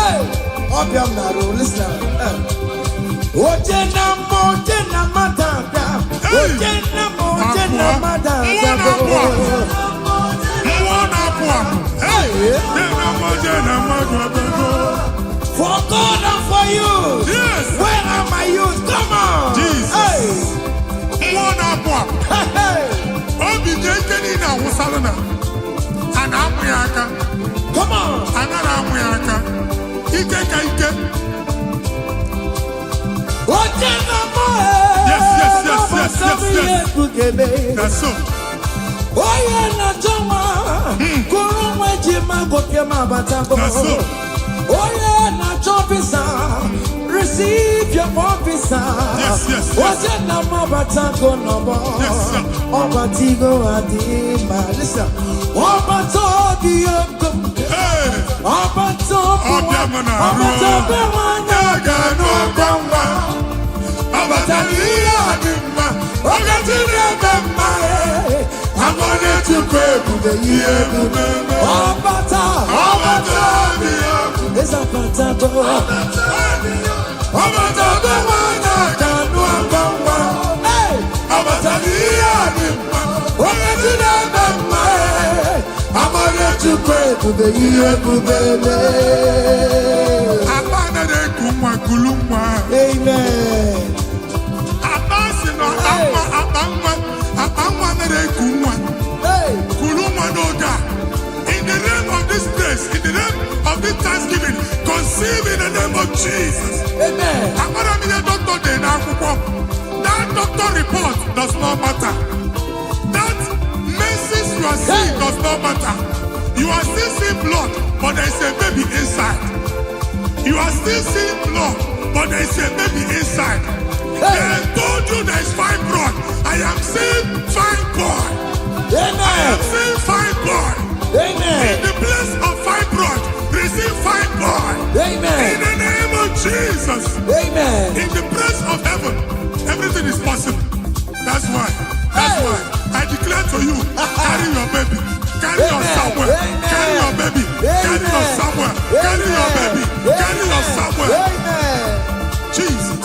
Hey, Obiam Naro, listen. Ojena Madada. Ojena Madada. Hey, for God and for you. Yes. Where are my youth? Come on. Jesus. Hey. Come on. Yes. That's so. Oh yeah, na jama. Kurumwe jima gokema batango. That's so. Oh yeah, na jobisa. Receive your officer. Yes. Oh yeah, na mabatango no bo. Yes, sir. Obatigo adima. Listen. Obatobi yokum. Hey. Obatobi. Obatobi wana gano gamba. Obatobi adima. Obatobi adima. I'm gonna to pray to the year. Obata. It's a patago. Obata the one I can do. Hey, Obata the anima. I'm gonna to pray to the year. Amen. In the name of this place, in the name of this Thanksgiving, conceive in the name of Jesus. Amen. That doctor report does not matter. That message you are seeing does not matter. You are still seeing blood, but there is a baby inside. You are still seeing blood, but there is a baby inside. They told you there is fibroid. I am seeing fibroid. Amen. I am seeing fibroid. Amen. In the place of fibroid, receive fibroid. Amen. In the name of Jesus. Amen. In the place of heaven, everything is possible. That's why. I declare to you, carry your baby. Carry your somewhere. Carry your baby. Carry your somewhere. Carry your baby. Carry your somewhere. Amen. Jesus.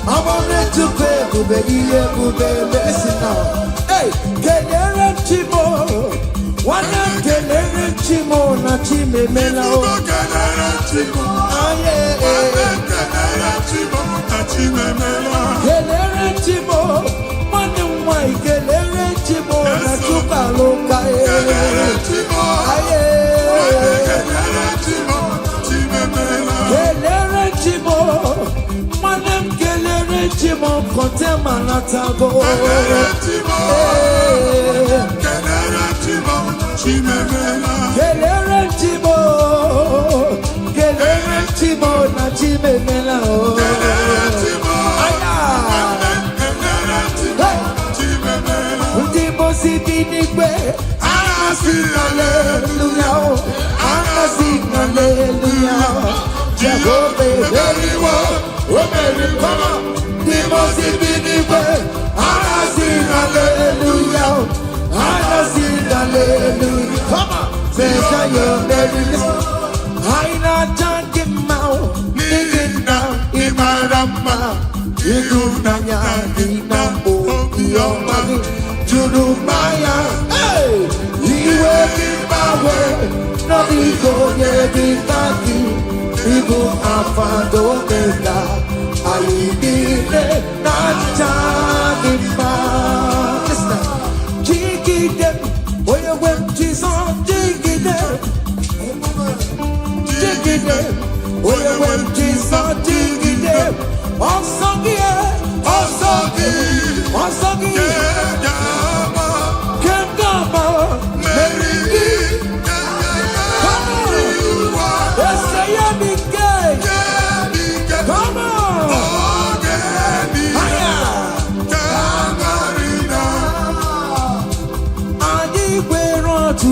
I wanted to pay to the year to the listen now. Hey, Kelere Chimo, one of Kelere Chimo, na Chime Melo. Kelere Chimo, Kelere Chimo, one of my Kelere Chimo, na Chukaloka. Kelere Chimo, Kelere Chimo, one of Chimo Kotema Natago. Kelere Chimo na Chimemela. Ndipo sibinigwe. Hallelujah. Hallelujah. Jehovah very well. Very well. Ndipo sibinigwe. Hallelujah. Hallelujah. Come on. Say your very I not junk him out. Nigga now. Imarama. Igunanya. Ina o. Yomani. Jurumaya. Hey. Iwe kibawe. Nabigo ye bitaki. Ibu afado keda. Aidile na jagima. Listen. Jiggy dem. Oye wem Jesus. Jiggy dem. Jiggy dem. Oye wem Jesus. Jiggy dem. Osagi. Osagi. Osagi. Kengama. Merigi.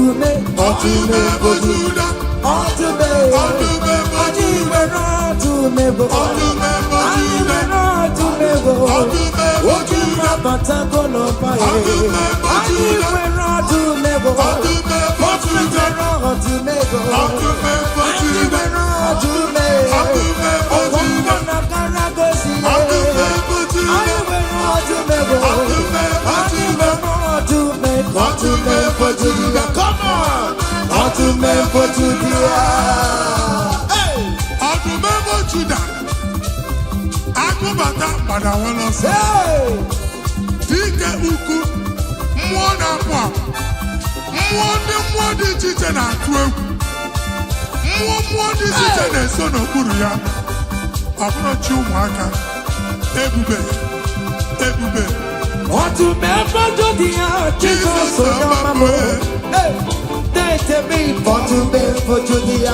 ọdụme ọdụme bojuda ọdụme anyị nwere ọdụme bo anyị nwere ọdụme bo oge mgbabatago n'ọba ya anyị nwere ọdụme bo ọdụme bo anyị nwere ọdụme ọgbọgbọ na kara gosi ya anyị nwere ọdụme bo anyị nwere ọdụme bojuda come on ọdụme bojuda ọdụme bojuda agụbata gbada nwelọsọ dike ukwu mmụọ na-apụ apụ mmụọ dị iche iche na-atụ egwu mmụọ dị iche iche na-eso n'okpuru ya ọbụrụchi ụmụaka ebube ọdụme bojuda Jizọs onye ọma m na-etebe ọdụme bojuda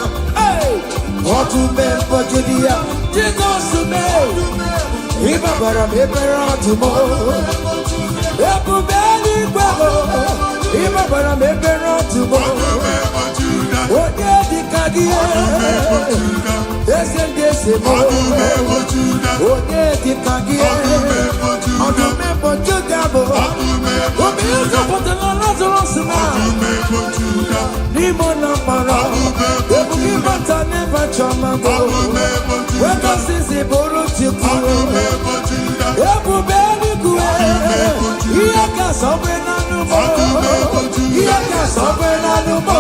ọdụme bojuda Jizọs mee ịbabara m ebere ọdụmọ ebube eluigwe ịbabara m ebere ọdụmọ onye dịka gị eze ndị eze m onye dịka gị ọdụme bojuda bụ obi ịzọpụtara Lazarus na n'ime ụlọ mkpọrọ ebube ịbata n'ebe chọma bụ wegosizi bụrụ Chukwu ebube eluigwe ihe ga-asọgbe n'anụmọ ihe ga-asọgbe n'anụmọ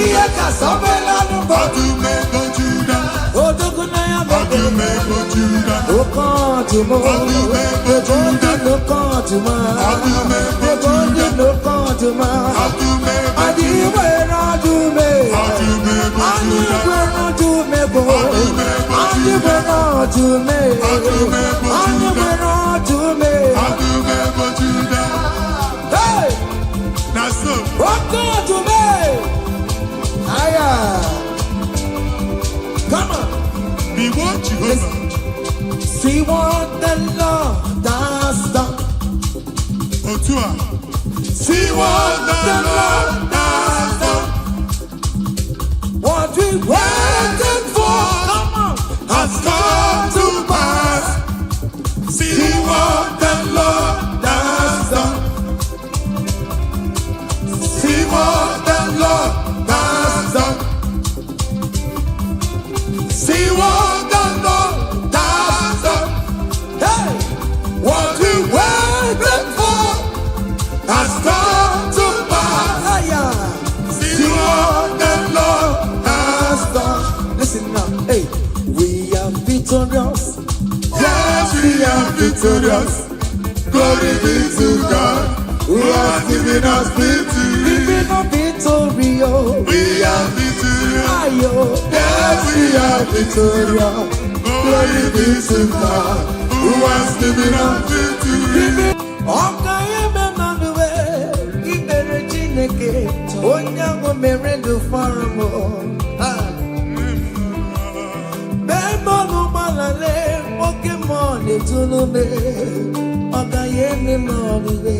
ihe ga-asọgbe n'anụmọ odogwu na ya bụ oke ọdụmọ ebe ndị n'oke ọdụmọ ebe ndị n'oke ọdụmọ anyị nwere ọdụme anyị nwere ọdụme bụ anyị nwere ọdụme anyị nwere ọdụme oke ọdụme aya come on see what the Lord has done see what the Lord has done what we waited for has come to pass. See what the Lord has done. See what the Lord has done. See what the Lord has done. Hey, what we waited for has come to pass. See what the Lord has done. Listen now, hey. We are victorious. Yes, we are victorious. Glory be to God who has given us victory. Giving us victory. We are victorious. Yes, we are victorious. Glory be to God who has given us victory. Okay, Emmanuel, Ibere Chineke, Onyango Merendo Faramo. Pokemon etulume ọgayeme mọriwe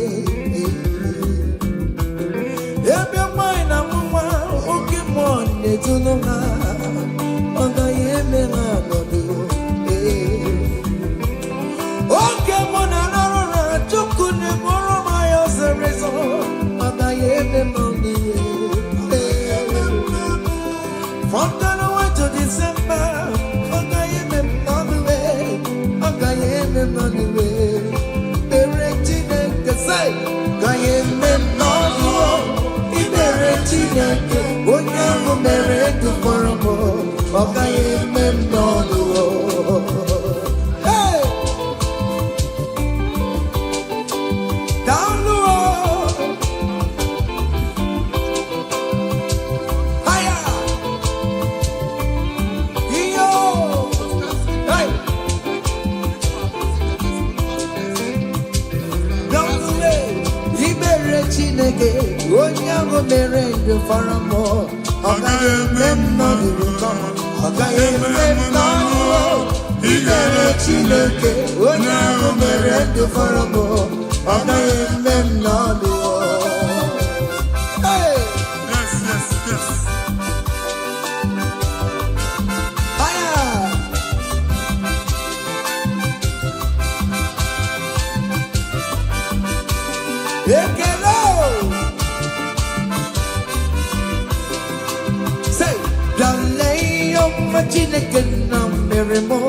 ebe mine amụma Pokemon etuluma ọgayeme n'ọnọdụ Pokemon anarọra chukwu na-eboro maya oserezo ọgayeme mọriwe from January to December Chineke onye ahụ mere ndụ fara mmụọ ọ gaghị eme mmadụ ụtọ ọ gaghị eme mmadụ ikere Chineke onye ahụ mere ndụ fara mmụọ ọ gaghị eme mmadụ Chineke na mere mo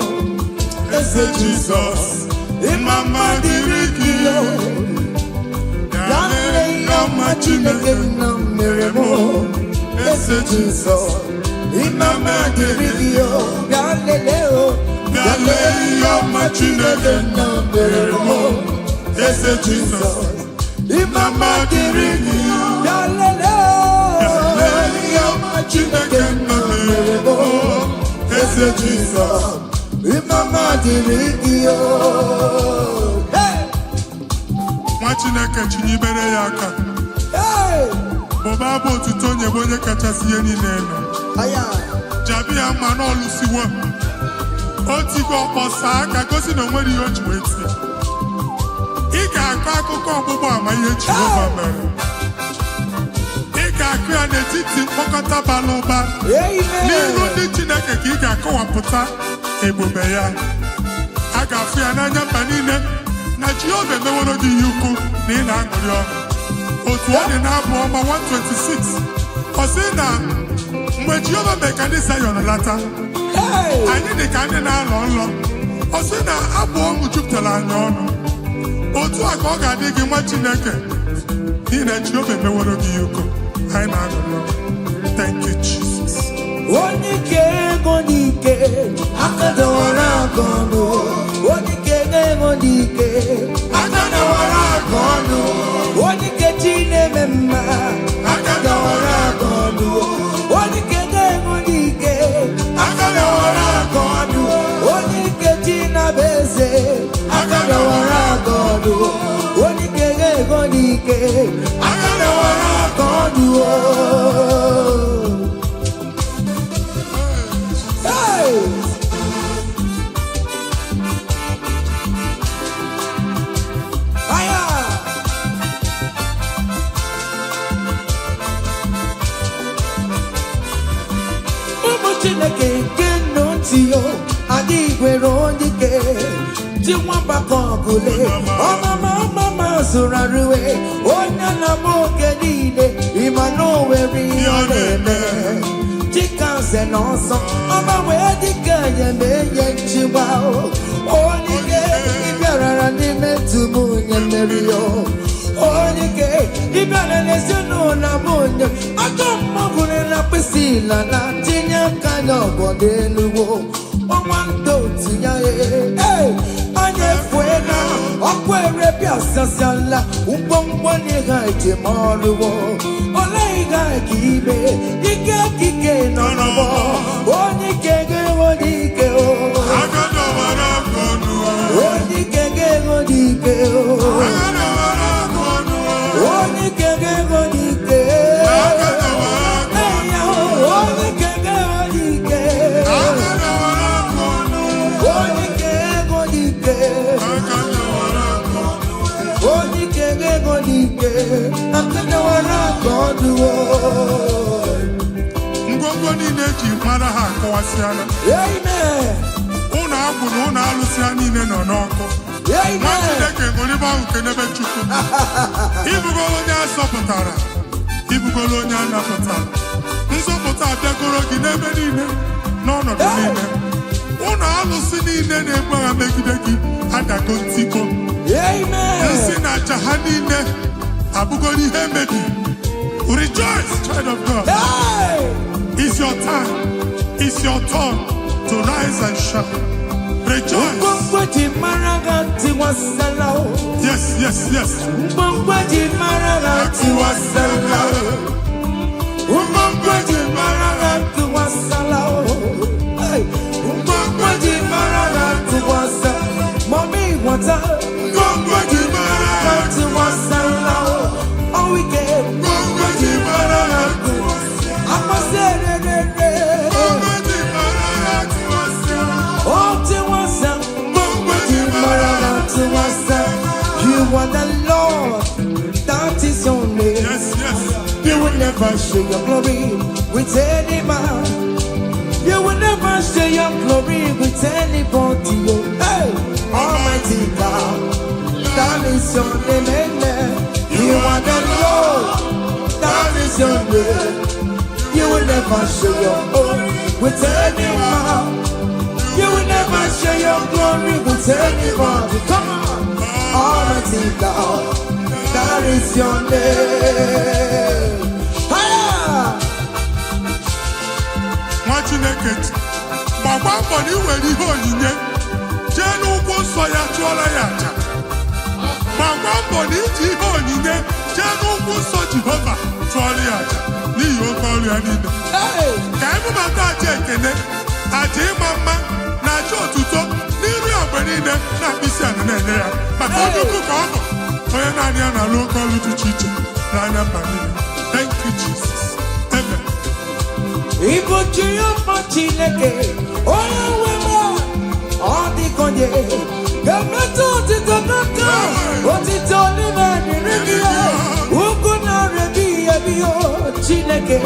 eze Jesus imama dịrị gị Dale yoma Chineke na mere mo eze Jesus imama dịrị gị Dale yoma Chineke na mere mo eze Jesus imama dịrị gị Dale yoma Chineke na mere mo eze Jesus imama dịrị gị nwa Chineke chinyibere ya aka bụba bụ otuto onye bụ onye kachasị ihe niile elu jabi ya mma n'ọlụsiwo otigo ọkpọsa aka gosi na onwere ihe o ji wee tie ị ga-akọ akụkọ ọgbụgbọ ama ihe Jehova mere ị ga-akụ ya n'etiti mkpọkọta bara ụba n'iru ndị Chineke ka ị ga-akọwapụta ebube ya a ga-afụ ya n'anya mba niile na Jehova emeworo gị ihe ukwu na ị na-aṅụrị ọṅụ otu ọ dị n'abụ ọma 126 ọ sị na mgbe Jehova mere ka ndị Zayọn lata anyị dị ka ndị na-alọ nlọ ọ sị na abụ ọṅụ jupụtara anyị ọnụ otu a ka ọ ga-adị gị nwa Chineke n'ihi na Jehova emeworo gị ihe ukwu anyị na-aṅụrị ọṅụ. Thank you Jesus. Onye ike ego n'ike aka dọwara aka ọnụ onye ike ego n'ike aka dọwara aka ọnụ onye ike chi na-eme mma aka dọwara aka ọnụ onye ike ego n'ike aka dọwara aka ọnụ onye ike chi na-abụ eze aka dọwara aka ọnụ onye ike ego n'ike aka dọwara aka ọnụ Chineke nke nnọtio adịghị nwere onye ike ji nwamba ka ọgụle ọmama zụrụ arụwe onye na-ama oge niile ịma na o nwere ihe ọ na-eme dịka nze na ọzọ ọma wee dịka enye nchigba onye ike ịbịarara n'ime tumu onye mmeri ya onye ike ịbịara n'ezinụlọ m onye ajọ mmadụ na mkpịsị ila na tinye aka ya ọgọdọ eluwo ọnwa ndị otu ya anya efue na ọkụ erebịa sasiala ngwongwo n'ihe ejem ọrụwo ole ihe ka ime ike kike nọ n'ọgbọ onye ike ga-enwe n'ike onye ike ga-enwe n'ike onye ike ga-enwe n'ike ngwongwo niile eji mara ha akọwasịala ụlọ agwụ na ụlọ alụsị ha niile nọ n'ọkụ nwa Chineke ngolibe ahụ kenebe Chukwu ibugolo onye azọpụtara ibugolo onye anapụtara nzọpụta abịagoro gị n'ebe niile n'ọnọdụ niile ụlọ alụsị niile na-egbu agha megide gị adago ntikpo nsị na aja ha niile abụgoro ihe emebi. Rejoice, child of God. It's your time. It's your turn to rise and shine. Rejoice. Yes, yes, yes. Mommy, what's up? Oh, we get you are the Lord, that is your name. Yes, yes. You will never share your glory with any man. You will never share your glory with anybody. Hey, Almighty God, that is your name. Amen. You are the Lord, that is your name. You will never share your glory with any man. your glory with anybody. Come on, Almighty God, that is your name. Chineke gbagba mbọ na iwere ihe onyinye jee n'ụkwụ nsọ ya chụọrọ ya aja. Gbagba mbọ na iji ihe onyinye jee n'ụkwụ nsọ Jehova chụọrọ ya aja n'ihi oke ọrụ ya niile. Ka ebubata aja ekele, aja ịma mma na aja otuto n'iru ya mgbe niile na mkpịsị ala na-enye ya maka onye ukwu ka ọ bụ onye naanị ya na-alụ oke ọrụ dị iche iche n'anya mba niile. Thank you, Jesus. Amen. Igbo Jehova Chineke onye nwe m ọ dịkonye ga-emetụ otito n'aka otito n'ime dịrị gị ugwu na rebi ebi Chineke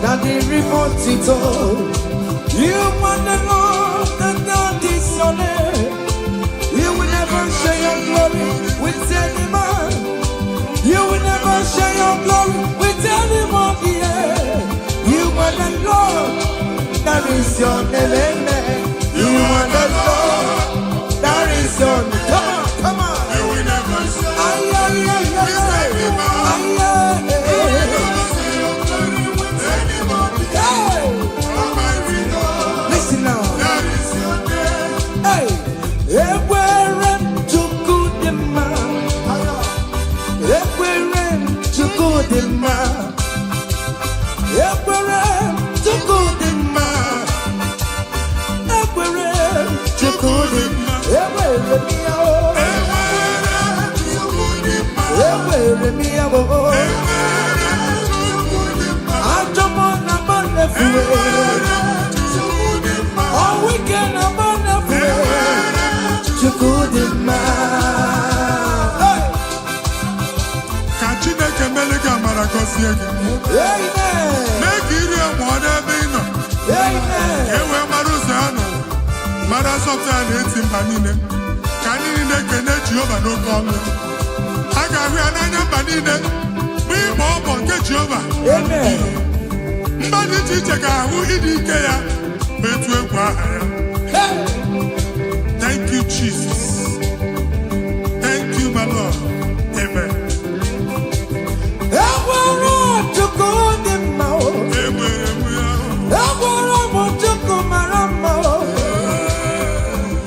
na dịrị m otito. You want the Lord that God is your name. You will never share your glory with any man. You will never share your glory with anyone here. You are the Lord, that is your name, amen. You are the Lord, that is your name. Come on, You will never share. Listen now. That is your name. Hey, everywhere to good man. Everywhere to good man. Everywhere to good man. Everywhere to good man. Everywhere me oh. Everywhere me oh. I'm just on the freeway. All weekend I'm on the freeway. To good man. Ka Chineke mele gị amara gọzie gị. Amen. Mee ka iri mụọ n'ebe ị nọ. Amen. E wee mara ụzọ ya nọ. Mara asọpụta ya na-eti mba niile. Ka anyị niile kene Jehova n'oke ọnụ. A ga-ahụ ya n'anya mba niile. Mgbe ịgba ọbọ nke Jehova. Amen. Mba dị iche iche ga-ahụ ịdị ike ya ma etu egwu aha ya. Hey. Thank you, Jesus. Thank you, my Lord. Amen. Everywhere to good man. Enwere m ya. Everywhere to good man.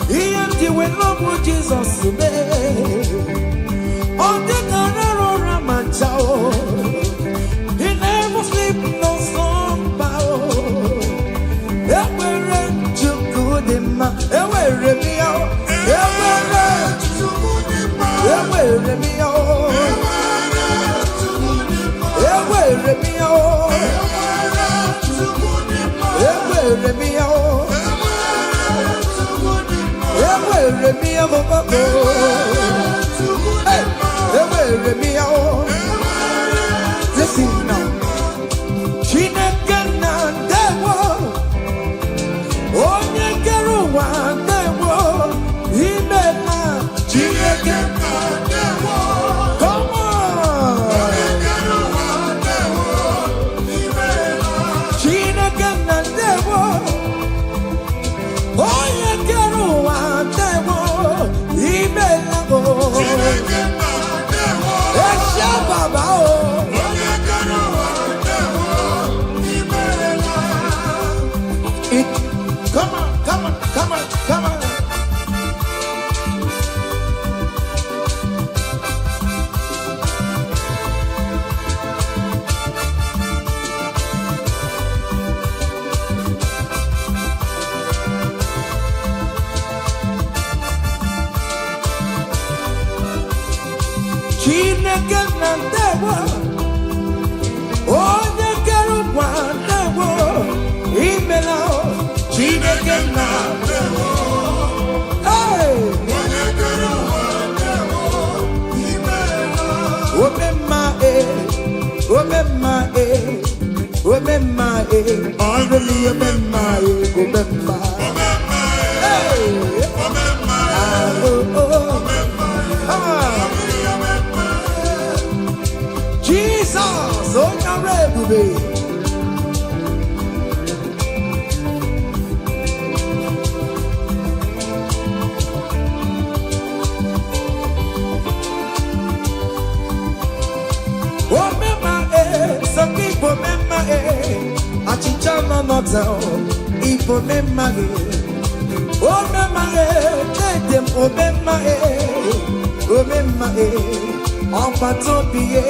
Ihe ndị we love Jesus mee. Ọ dịka rara ụra ma ncha o. He never sleep no slumber o. Everywhere to good man. Everywhere me o. Everywhere to good man. Everywhere me o. Everywhere me o. Everywhere me o. Everywhere me o. Hey, everywhere me o. Listen now. Chineke na ndewo. Onye kere ụwa ndewo. Imela Chineke na ndewo. Come on. Chineke na ndewo. Onye kere ụwa ndewo. Imela o. Esha baba o. Come on, come on, come on, come on. Chineke na ndewo. Onye kere ụwa ndewo. Imela o. Chineke na ndewo. Hey! Omemma omemma omemma ọrụmi omemma omemma. Hey! Jesus, onye ọrụ ebube. Achichana nota, Ipo mema O mema Them O mema O mema Ompatopie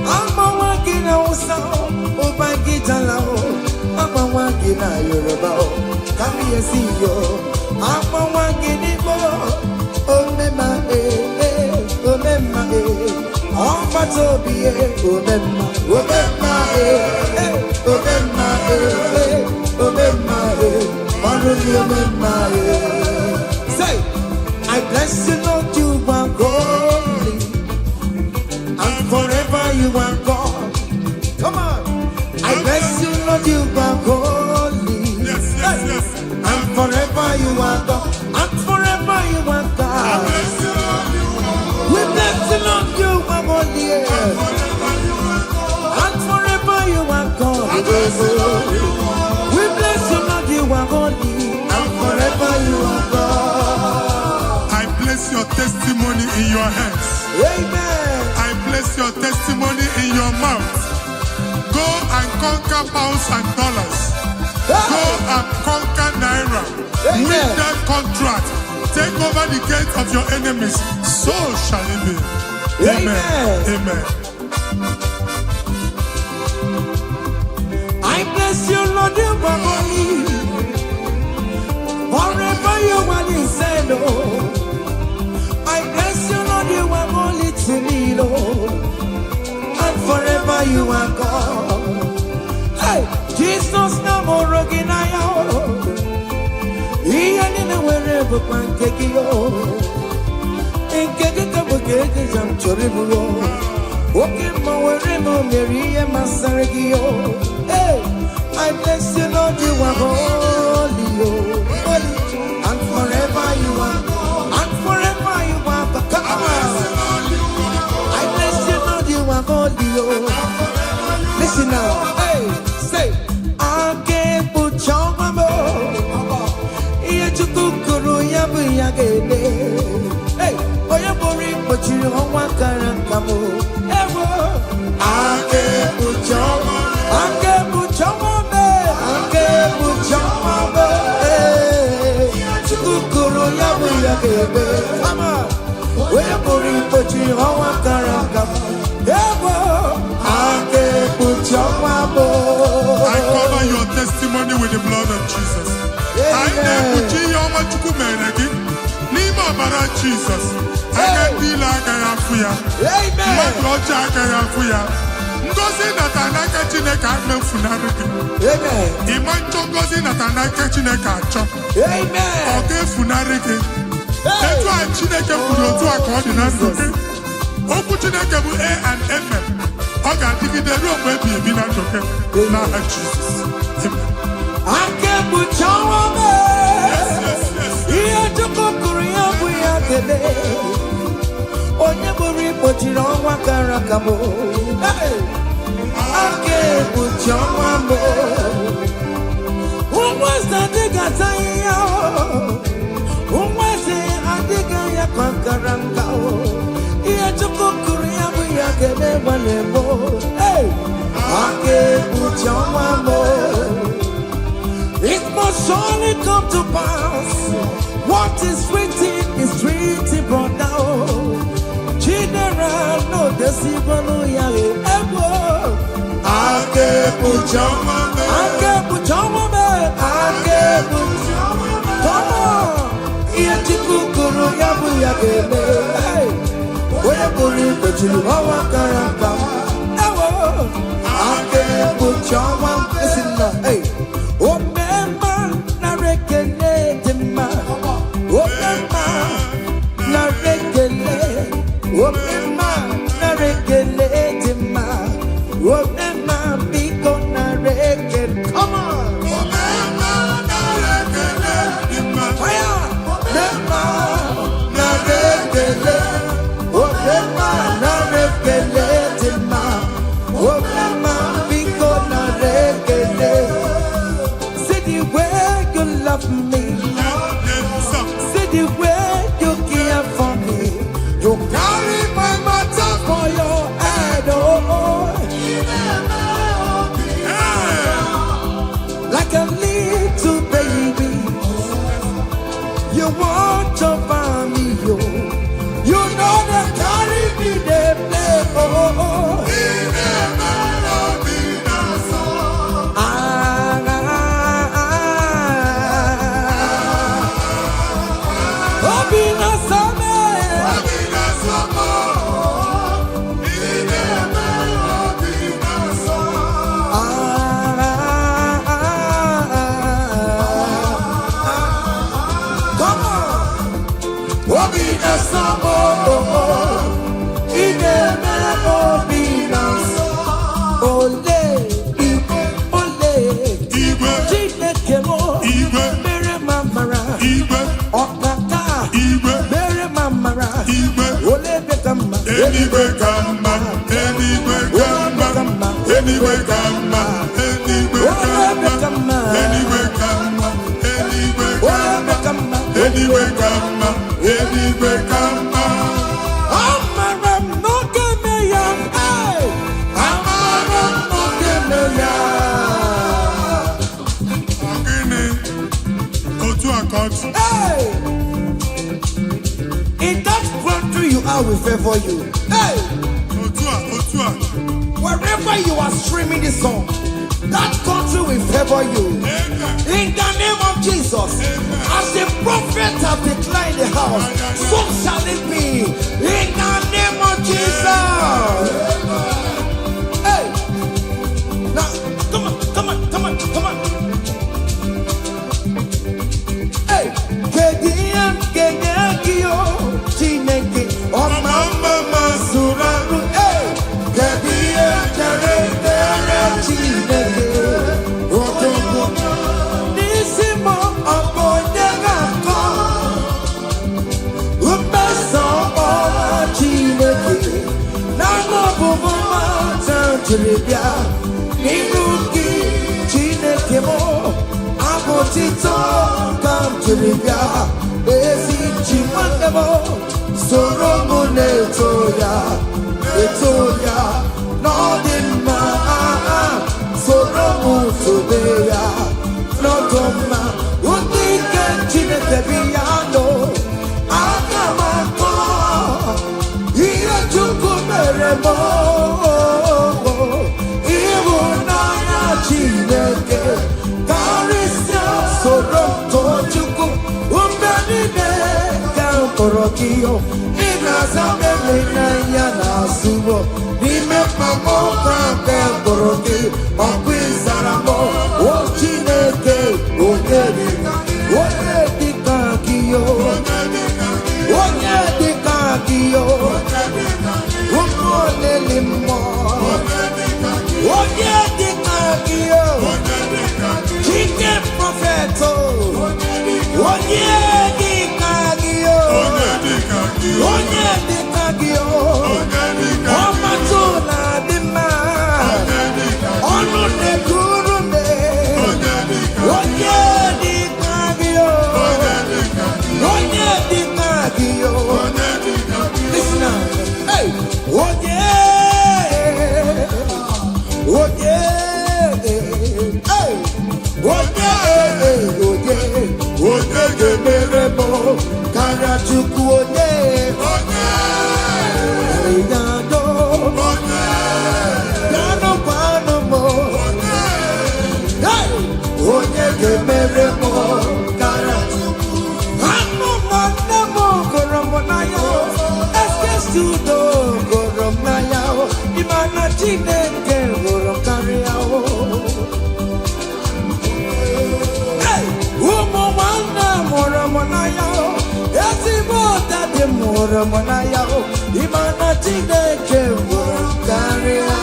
Ama wagina usa Obagita lao Ama wagina Yoruba Kami yesiyo Ama wagini mo O mema O mema Ompatopie O mema O mema O mema O mema O mema Say I bless you Lord you are holy and forever you are God. Come on. I bless you, Lord, you are holy. Yes. And forever you are God. And forever you are God. We bless you, Lord, you are holy. And forever you are God. We bless you, Lord, you are holy. And forever you are God. I place your testimony in your hands. Amen. I place your testimony in your mouth. Go and conquer pounds and dollars. Go and conquer naira. Win that contract. Take over the gates of your enemies. So shall it be. Amen. I bless you, Lord, you are holy. Forever you are inside, oh. I bless you, Lord, you are holy to me, Lord. And forever you are God. Hey, Jesus, no more rocking I am. He ain't in wherever pancake yo. In Kekabugate, I'm Choribu. Walking my way, no Mary and Masaragio. Hey, I bless you, Lord, you are holy, holy. And forever you are God. And forever you are God. Come on. I bless you, Lord, you are holy. Listen now. Hey, say, I can't put your mama. Yachukuru yabu yagene. Hey, Oyabori, but you don't want Karankamu. Ever. I can't put your mama. I can't put your mama. I can't put your mama. Hey, Yachukuru yabu yagene. Come on. Oyabori, but you don't want Karankamu. I cover your testimony with the blood of Jesus. I never your machukumenegi. Nima bara Jesus. I can be like I am for ya. My God, I am for ya. Ngozi natanaka chineka ame funarigi. Imancho ngozi natanaka chineka acho. Oge funarigi. Etu a chineke furu otu akọ dị na ndụ. Okwu Chineke bụ A and Amen. Ọ ga-adịgide ruo mgbe ebighị ebi na ndụ gị n'aha Jizọs. Amen. Aka ekpuchi ọnwa mee. Ihe Chukwu kụrụ ya bụ ya kele. Onye bụrụ ikpochiri ọnwa kara aka m. Aka ekpuchi ọnwa mee. Ụmụeze adịghị ata ya. Ụmụeze adịghị ya ka kara nka. Iya chukwu kuru ya bu ya kene wane mo. Hey, ake uchi ọnwa mo. It must surely come to pass. What is written brought down. General no desibonu ya ebo. Ake uchi ọnwa mo. Ake uchi ọnwa mo. Ake uchi ọnwa mo. Come on. Iya chukwu kuru ya bu ya kene. Hey. Where believe that you are Karaka? Ewo, I can't put your one. Listen, hey, oh, man, na rekene, ma. Oh, man, na rekene. Oh, man, na rekene, ma. Oh, man, biko na rekene. Come on. Oh, man, na rekene, ma. Fire, man, na rekene. See the way you love me. See the way you care for me. You carry my matter for your head. Oh, anyway come, anyway come, anyway come, anyway come, anyway come, anyway come, anyway come. Hey! In that country you are, will favor you. Hey! Wherever you are streaming this song, that country will favor you. In the name of Jesus, as the prophet have declared in the house, so shall it be. In the name of Jesus. Hey! Now, come on. Hey! Orokio, Inazabe Nayana Subo, Nime Pamoka, Orokio, Okwizaramo, Ochineke, Oyedika, Oyedikakio, Oyedikakio, Umonelimo, Oyedikakio, Chicken Propheto, Oyedikakio. Onye dikagio, Omatuna dima, Onu nekurume, Onye dikagio, listen now, hey, Onye gemeremo, Karachuku Onye, Yado, Yano Panomo, Onye gemeremo, Karachuku, Hano Manamo, Koromonayo, Eskestudo, Koromonayo, Imana Chineke, Koromonayo. Monayo, Imana Chineke Karia.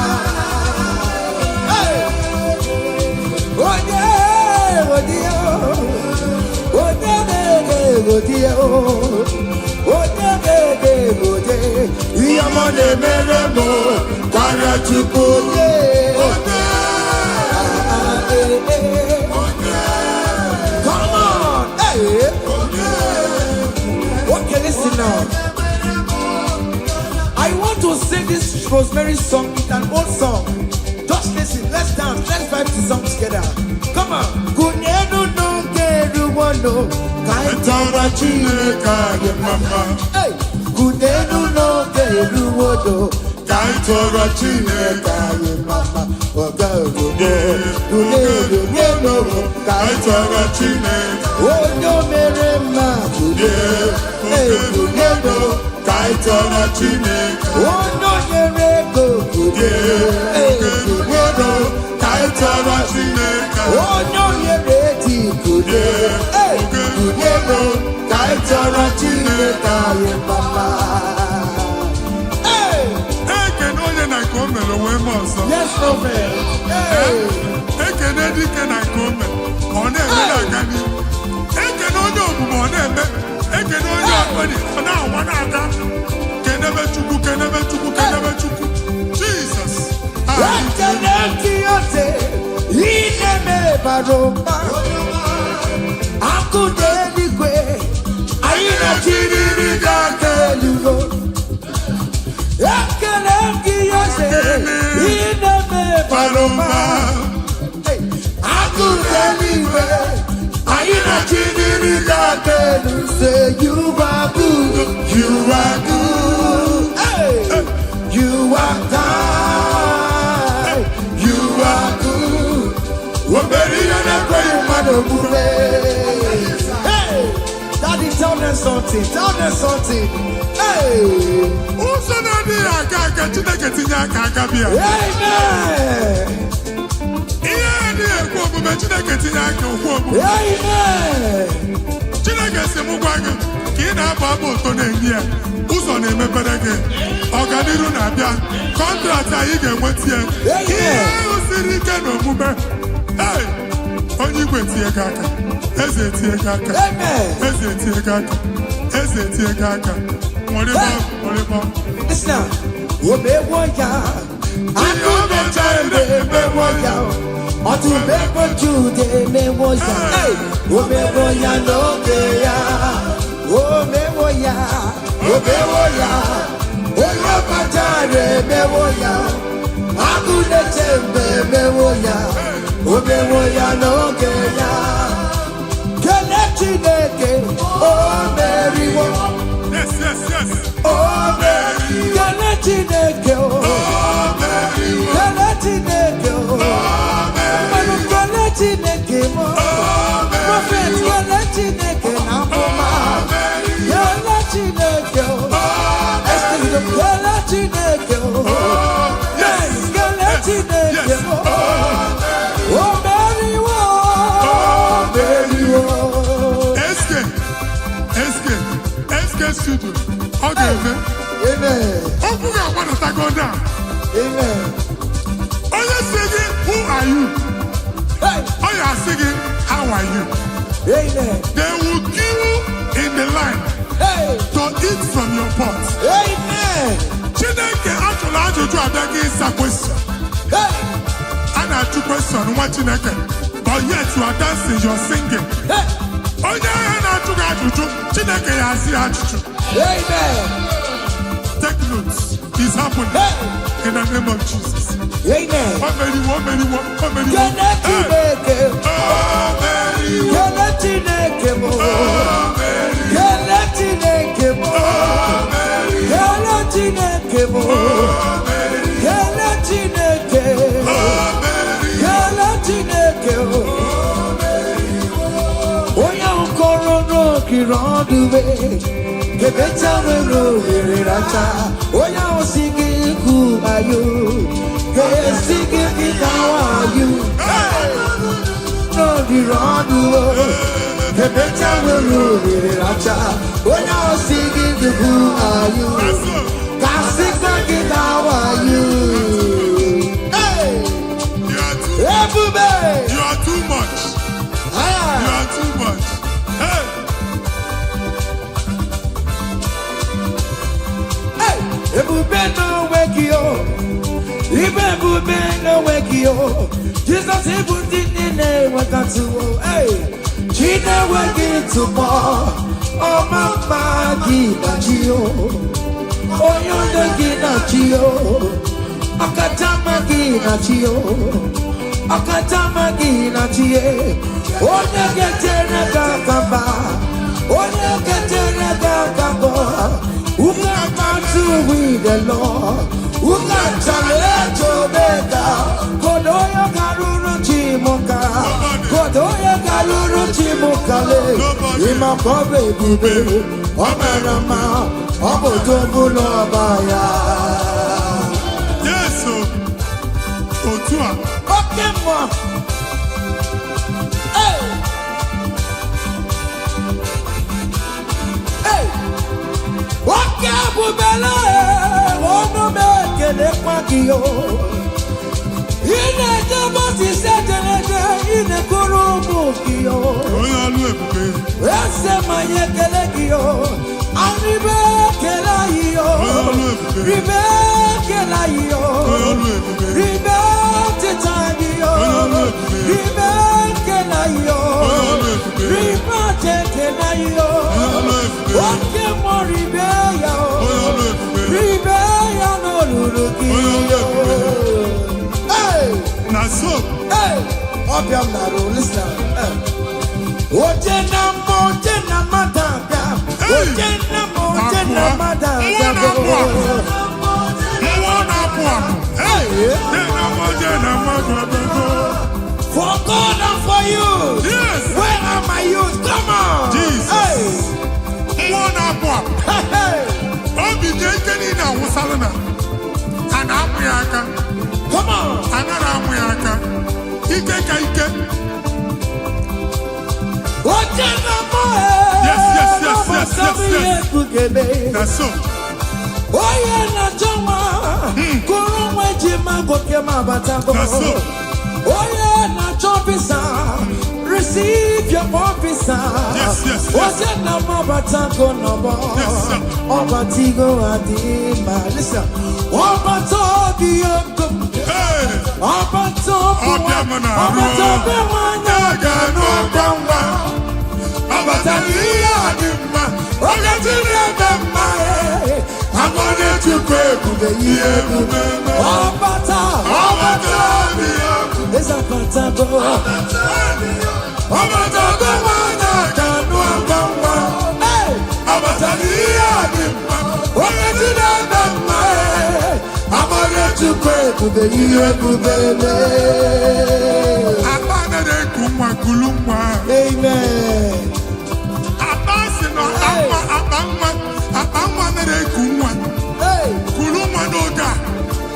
Come on, okay, listen now. I want to sing this Rosemary song. It's an old song. Just listen. Let's dance. Let's vibe the song together. Come on. Kunenu no geru wano kaitara chineka ye mama. Hey. Kunenu no geru wano kaitara chineka ye mama. Oga ogo. Kunenu no kaitara chineka. Onyo mere ma kunenu. Hey. Kunenu. Kaitara Chineke, Ono Yerego, Kudo, Kaitara Chineke, Ono Yereti, Kudo, Kudo, Kaitara Chineke, Mama. Hey, can only I come and away, Master. Yes, no man. Hey, can Eddie can I come on every can only on them. Can only now one other. Can Jesus. Say you are good, you are good, hey. You are kind, you are good. Hey, Daddy, tell them something, Hey, Amen. na-abụ ụtọ na-enye ya ụzọ na-emepere gị ọganiru na-abịa kọntraktị anyị ga-enweta ya ihe ahụ siri ike n'omume onye igwe tie gị aka eze tie gị aka eze tie gị aka eze tie gị aka nwere omewo ya akụmecha emewo ya ọtụmewo jude emewo ya omewo ya n'oge ya omewo ya onye ọkpachara emewo ya akụmecha emewo ya omewo ya n'oge ya kele Chineke o meriwo o meriwo kele Chineke o kele Chineke o mmanụ kele Chineke mo prophet kele Chineke na mụma kele Chineke o estido kele Chineke o yes kele Chineke o meriwo studio. Okay, amen. Open your mouth and go down. Amen. Are you singing? Who are you? Hey. Are you singing? How are you? Amen. They will queue in the line to eat from your pot. Amen. Chineke actually answer to a question. Hey. And I two question what Chineke, but yet you are dancing, you are singing. Hey. Oh yeah, and I took Chineke ya see achuchu. Amen. Take notes. It's happening. Hey. In the name of Jesus. Amen. One many. Who are you? How are you? No, the wrong the better will when I was singing the who are you? How are you? Hey! You are too much. You are too much. Hey! Jesus even didn't work out to China working to more. Oh, Mama, Gina Gio. Oh, you're the Gina Gio. Akatama Gina Gio. Akatama Gina Gio. Oh, you get in a gamba. Oh, you get in a gamba. Who come out to with the Lord? Who can challenge Omega? Kodoya Garuru Chimoka. Kodoya Garuru Chimokale. Ima Kobe Bibe. Omerama. Obodobulo Baya. Yes, so. Otua. Okay, ma. Hey. Hey. Okay, Bubele. Ono meke ne kwakio. Ine jabo si sejenege ine kurubu kio. Ese manye kele kio. Aribe kela yo. Ribe kela yo. Ribe titani yo. Ribe kela yo. Ribe kela yo. Oke mo ribe yo. Ribe yo no luluki yo. Hey. Naso. Hey. Obiam naro listen. Oje na madanga. Oje na madanga. For God and for you. Yes. Where are my youth? Come on. Jesus. Hey. Come on. Yes. That's so. Oye na joma, kurumwe jima goke mabatako. Oye na jobisa, receive your officer. Yes. Oye na mabatako nobo. Obatigo adima. Listen, obatobi yoko. Obatobi wanya gano gamba. Obatani adima. Ogatire bema. I'm gonna to pray for the year. Obata, it's a patago. Obata, the one I can do. Hey, Obata, I'm gonna to pray for the year. Amen.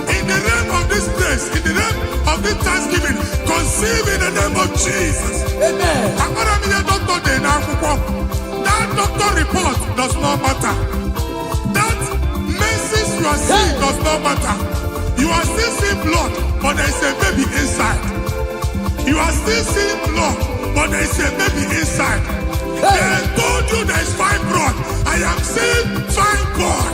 In the name of this place, in the name of this Thanksgiving, conceive in the name of Jesus. Amen. That doctor report does not matter. That message you are seeing does not matter. You are still seeing blood, but there is a baby inside. You are still seeing blood, but there is a baby inside. They told you there is fibroid. I am seeing fibroid.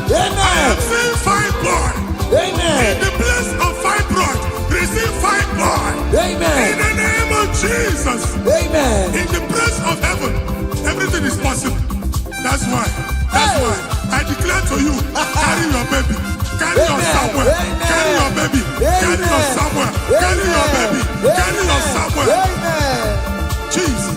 Amen. I am seeing fibroid. Amen. In the place of fibroid, receive fibroid. Amen. In the name of Jesus. Amen. In the place of heaven, everything is possible. That's why I declare to you, carry your baby. Carry your somewhere. Carry your baby. Carry your somewhere. Carry your baby. Carry your somewhere. Amen. Jesus.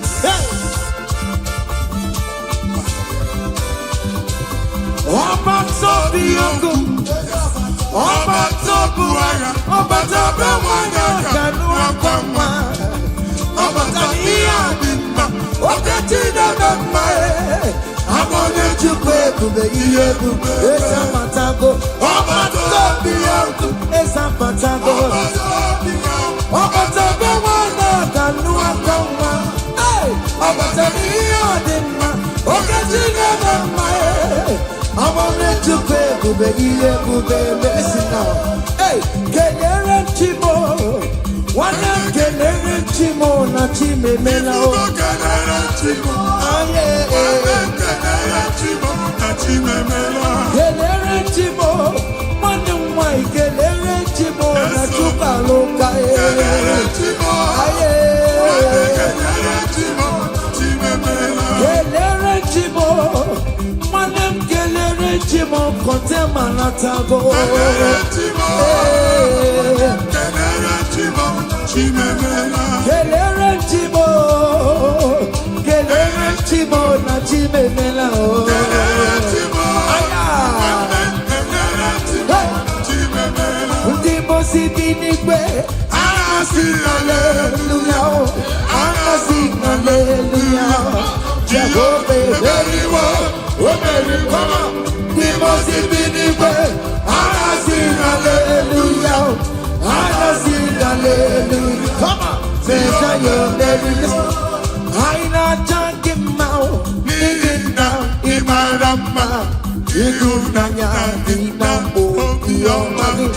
I want to pray, hey, Kelere Chimo, one Kelere Chimo, Nachime Melo. Kelere Chimo, one way, Kelere Chimo, Nachuka Loka. Kelere Chimo, Manem Kelere Chimo, Contema Natago. Kelere Chimo, Nachime Mela. Hallelujah. Jehovah, very well. Hallelujah. Come on. Say your very listen. I not talking about living down in my rama. You do not your money.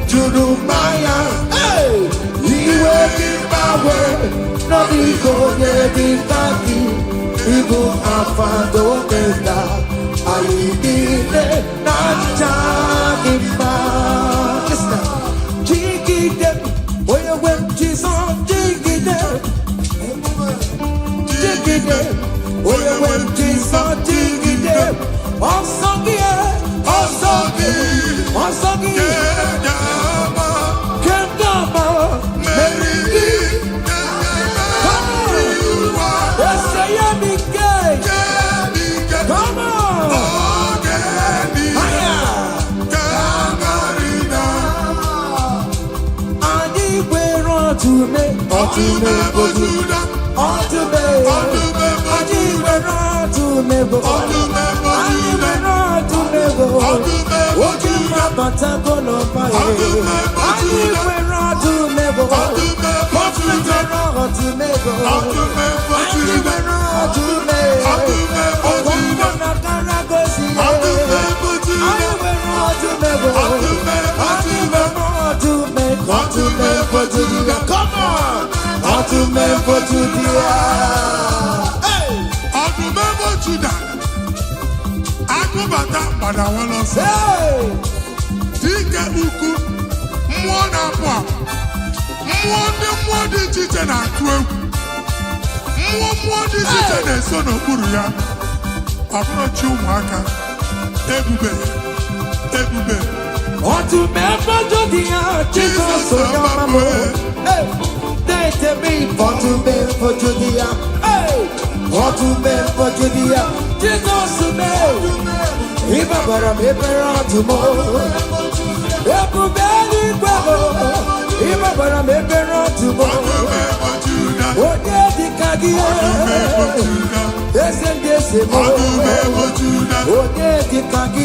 Judumaya. Hey, he will give my way. Igbo dị ka gị, Igbo Alpha na Omega, anyị niile na-aja gị mma. Jigide, onye nwe Jizọs, jigide, jigide, onye nwe Jizọs, jigide, ọsọ gị, ọsọ gị, ọsọ gị, kedama, meriri. Come on! Come on! Ọdúnmẹ́fọ́ Júdíà. Ọdúnmẹ́fọ́ Júdà. Agụbata gbada wọn lọ sọ. Dike ukwu, mmụọ na-apụ apụ. Mmụọ dị iche iche na-atụ egwu. Mmụọ dị iche iche na-eso n'okpuru ya. Ọbụrụchi ụmụaka. Ebube. Ebube. Ọdúnmẹ́fọ́ Júdíà. Jizọs onye ọma m. Ọdúnmẹ́fọ́ Júdíà. Ọdúnmẹ́fọ́ Júdíà. Jizọs mee. Ịbabara m ebere ọdụm. Ebube eluigwe m. Ịbabara m ebere ọdụm. Onye dịka gị. Eze ndị eze m. Onye dịka gị.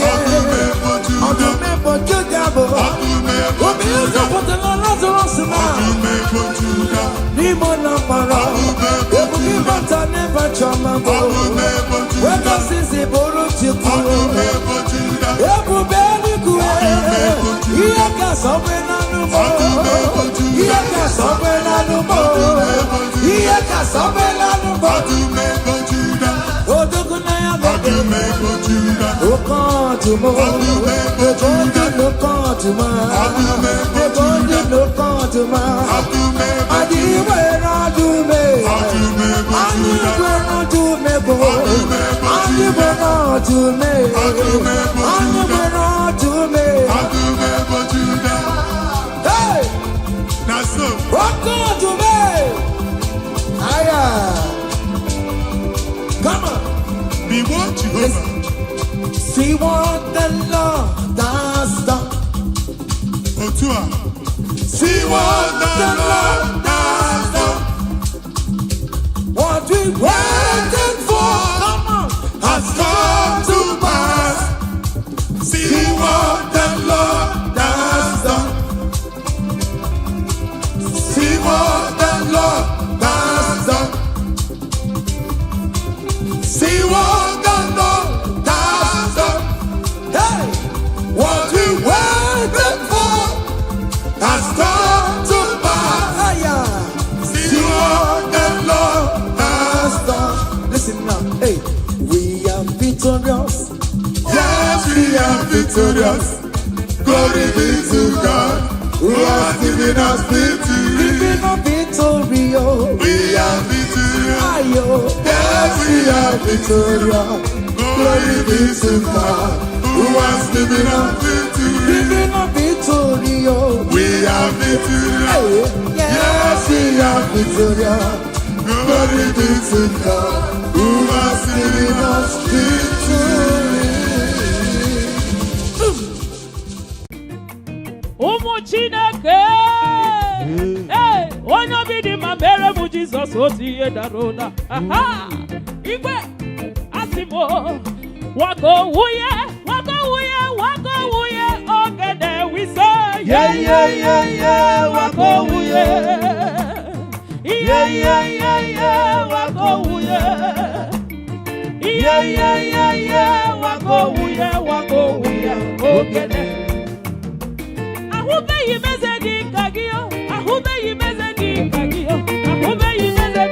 Ọdúnmẹ́fọ́ Júdíà bụ. Obi ụzọ pụtara Lazarus na. N'ime ụlọ mkpọrọ. Ebube ịbata n'ebe chọma bụ. Wegosizi bụrụ Chukwu. Ebube eluigwe. Ihe ka sọgbe n'anụ m. Ihe ka sọgbe n'anụ m. Ihe ka sọgbe n'anụ m. Odogwu na ya bebe. Oke ọdụm. Ebe ndị n'oke ọdụm. Ebe ndị n'oke ọdụm. Adị nwere ọdụme. Anyị nwere ọdụme bụ. Anyị nwere ọdụme. Anyị nwere ọdụme. Hey! Oke ọdụme. Aya. Come on. Before Jehovah. See what the Lord has done. Otua. See what the Lord has done. What we waited for, come on, has come to pass. See what the Lord has done. See what the Lord has done. See what the Lord has done. Hey, what we waited for has come to pass. See what the Lord has done. Listen now, hey, we are victorious. Yes, we are victorious. Glory be to God, who has given us victory. Giving us victory, oh. We are victorious. Ayo, Yes, we are victorious. Glory be to God, who has given us victory. Giving us victory, oh. We are victorious. Yes, we are victorious. Glory be to God, who has given us victory. Ụmụ Chineke, onye obi dị ma mere m Jizọs otu ihe dara ụda. Igwe asị m wako wuye ogede wise wako wuye wako wuye wako wuye ogede. Ahụbeghị meze dị ka gị, ahụbeghị meze dị ka gị, ahụbeghị meze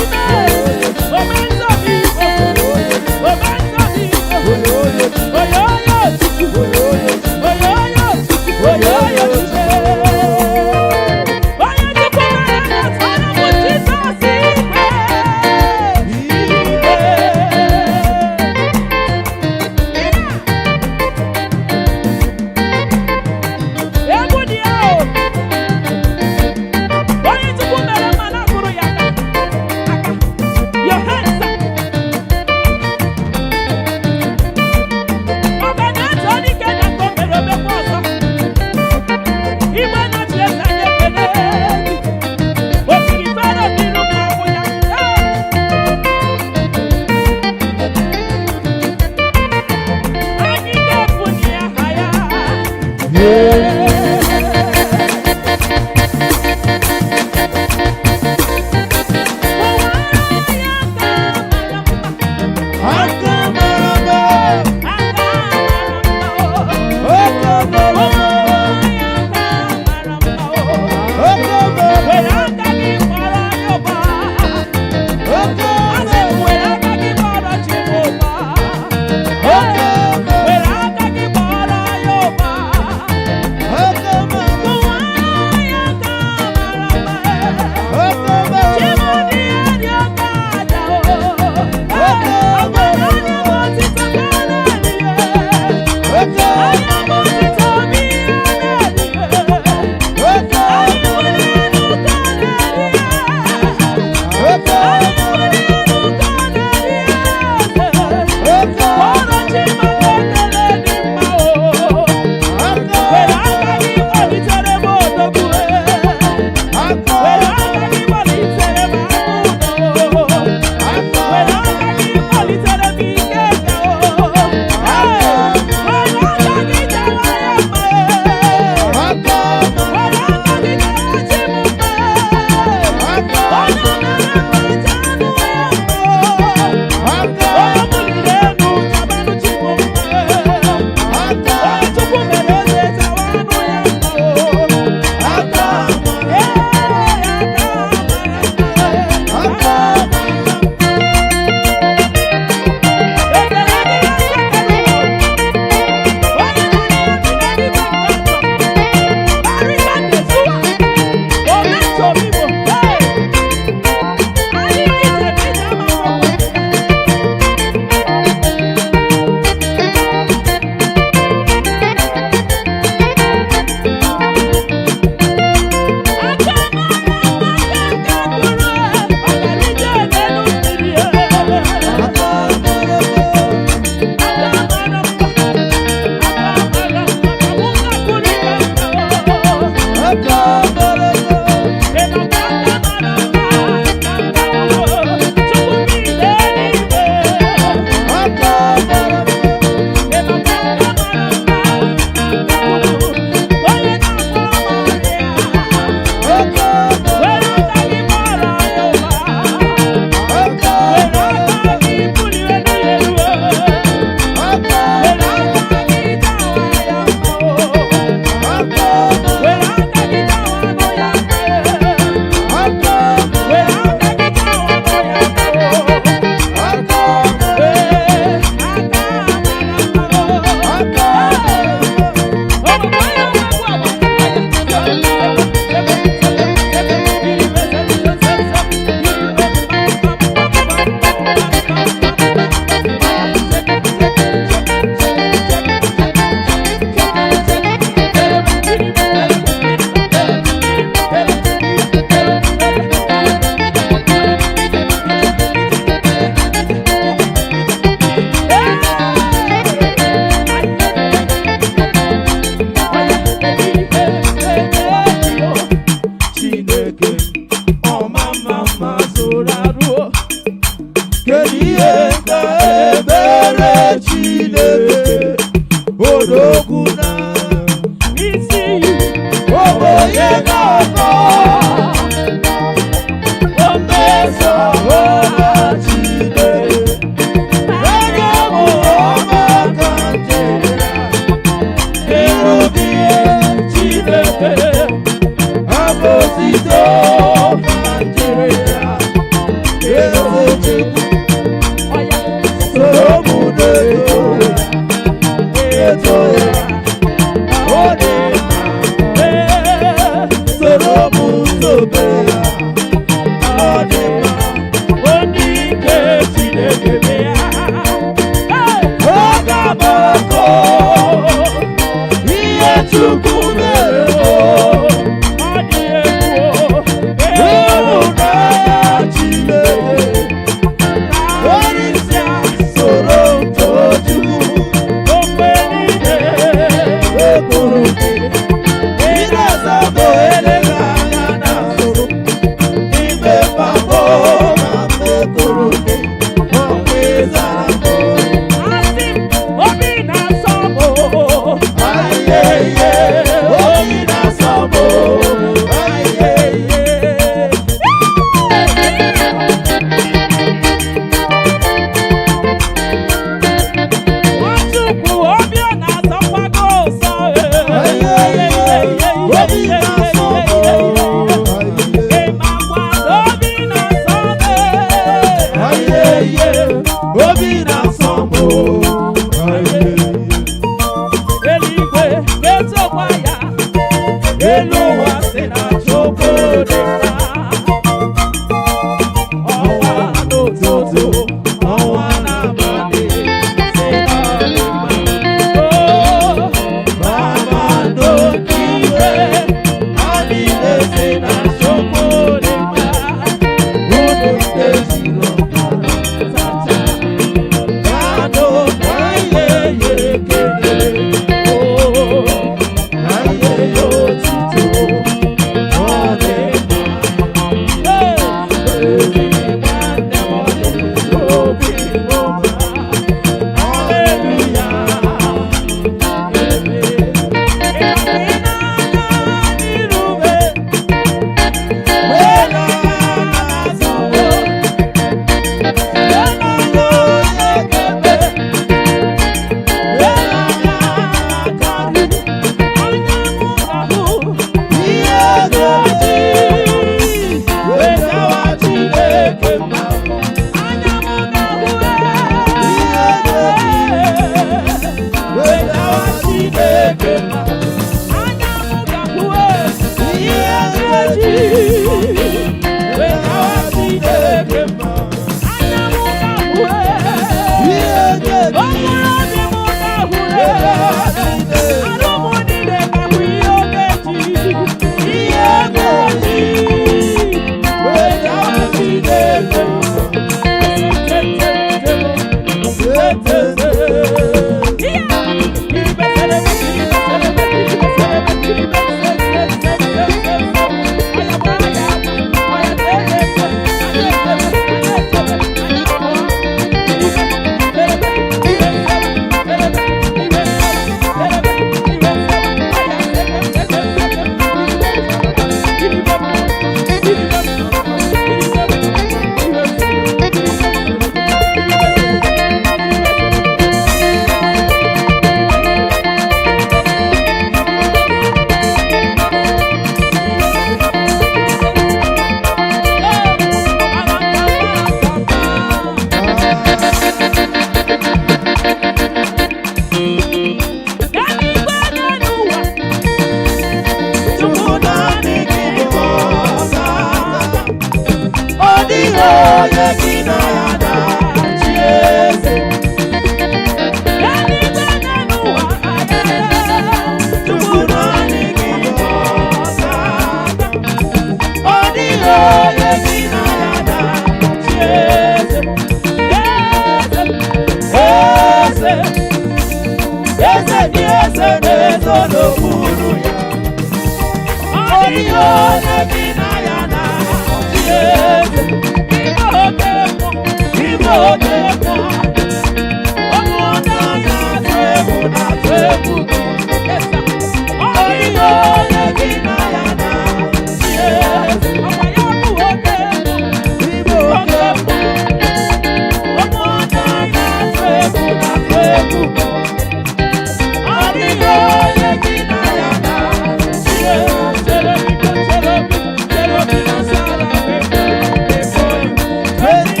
Hey!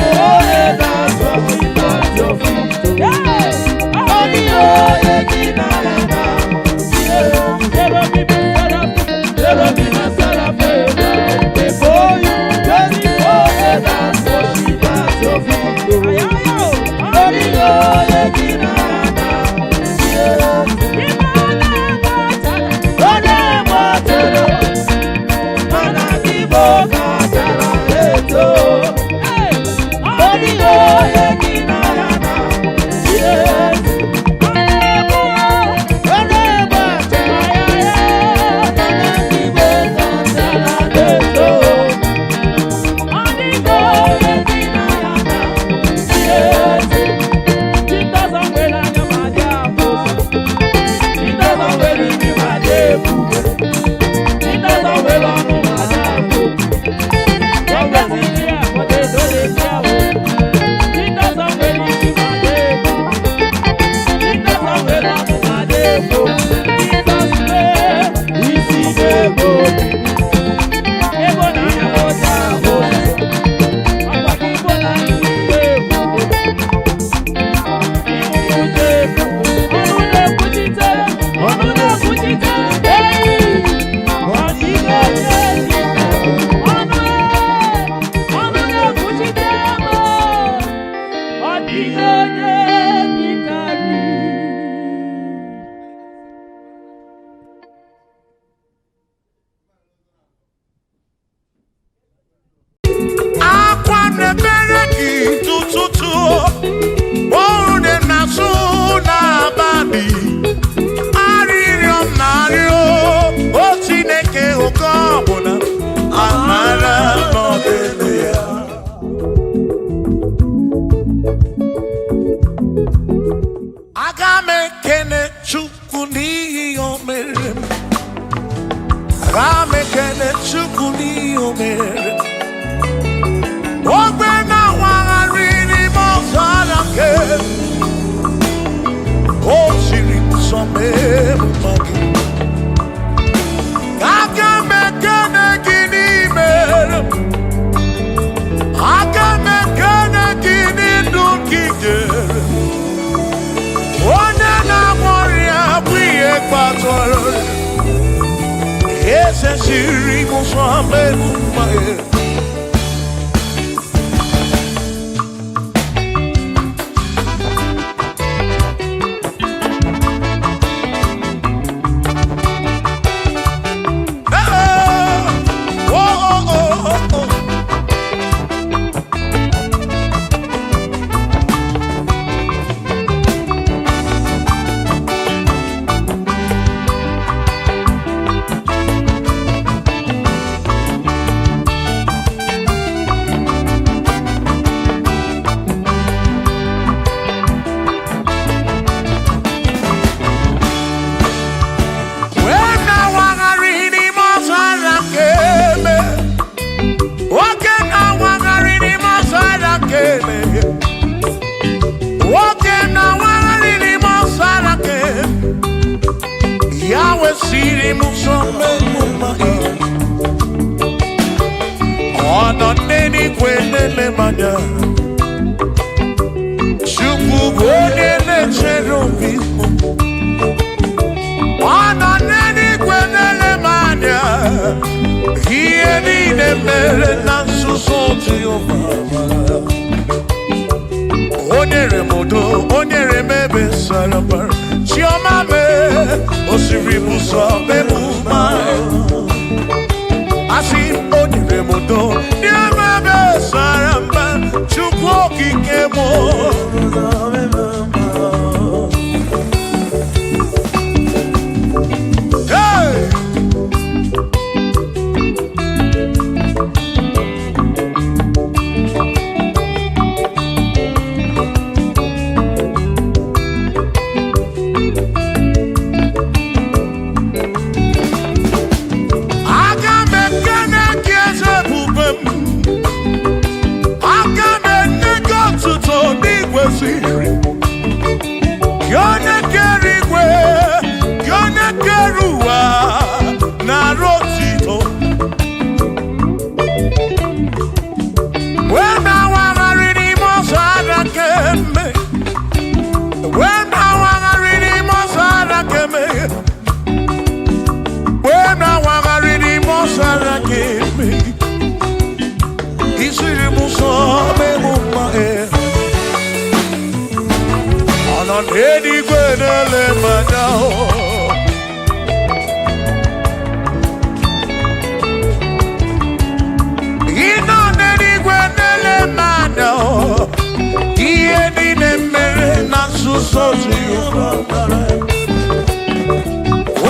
so Jehovah.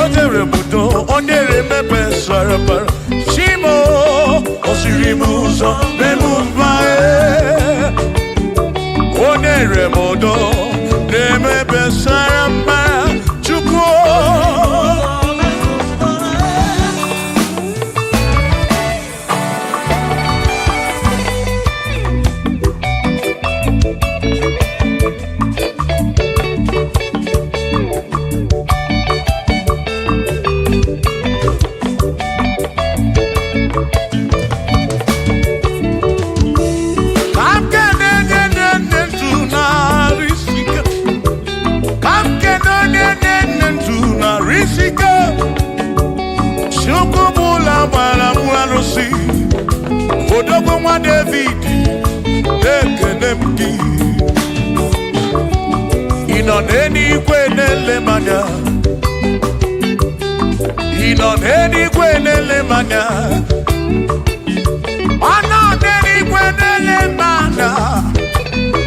Odere mudo, onere mepe sarabara. Shimo, osirimuzo, bemubae. Onere mudo, nemepe sarabara. Chukwo. Odogwa David, ekenemgi. Inoneni kwenele manya. Inoneni kwenele manya. Anoneni kwenele manya.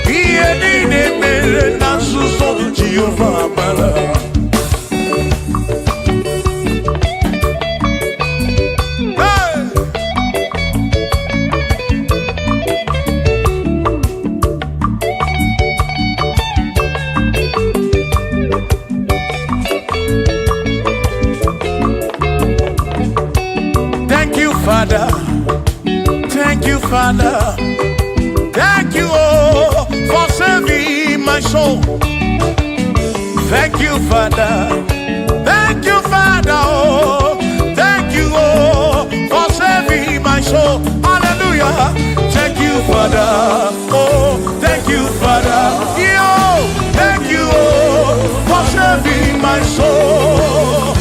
Ieni ne mere na suso Jehovah mala. Father, thank you, Father, thank you, oh, for saving my soul. Thank you, Father, oh, thank you, oh, for saving my soul. Hallelujah. Thank you, Father, oh, thank you, Father, yo, thank you, oh, for saving my soul.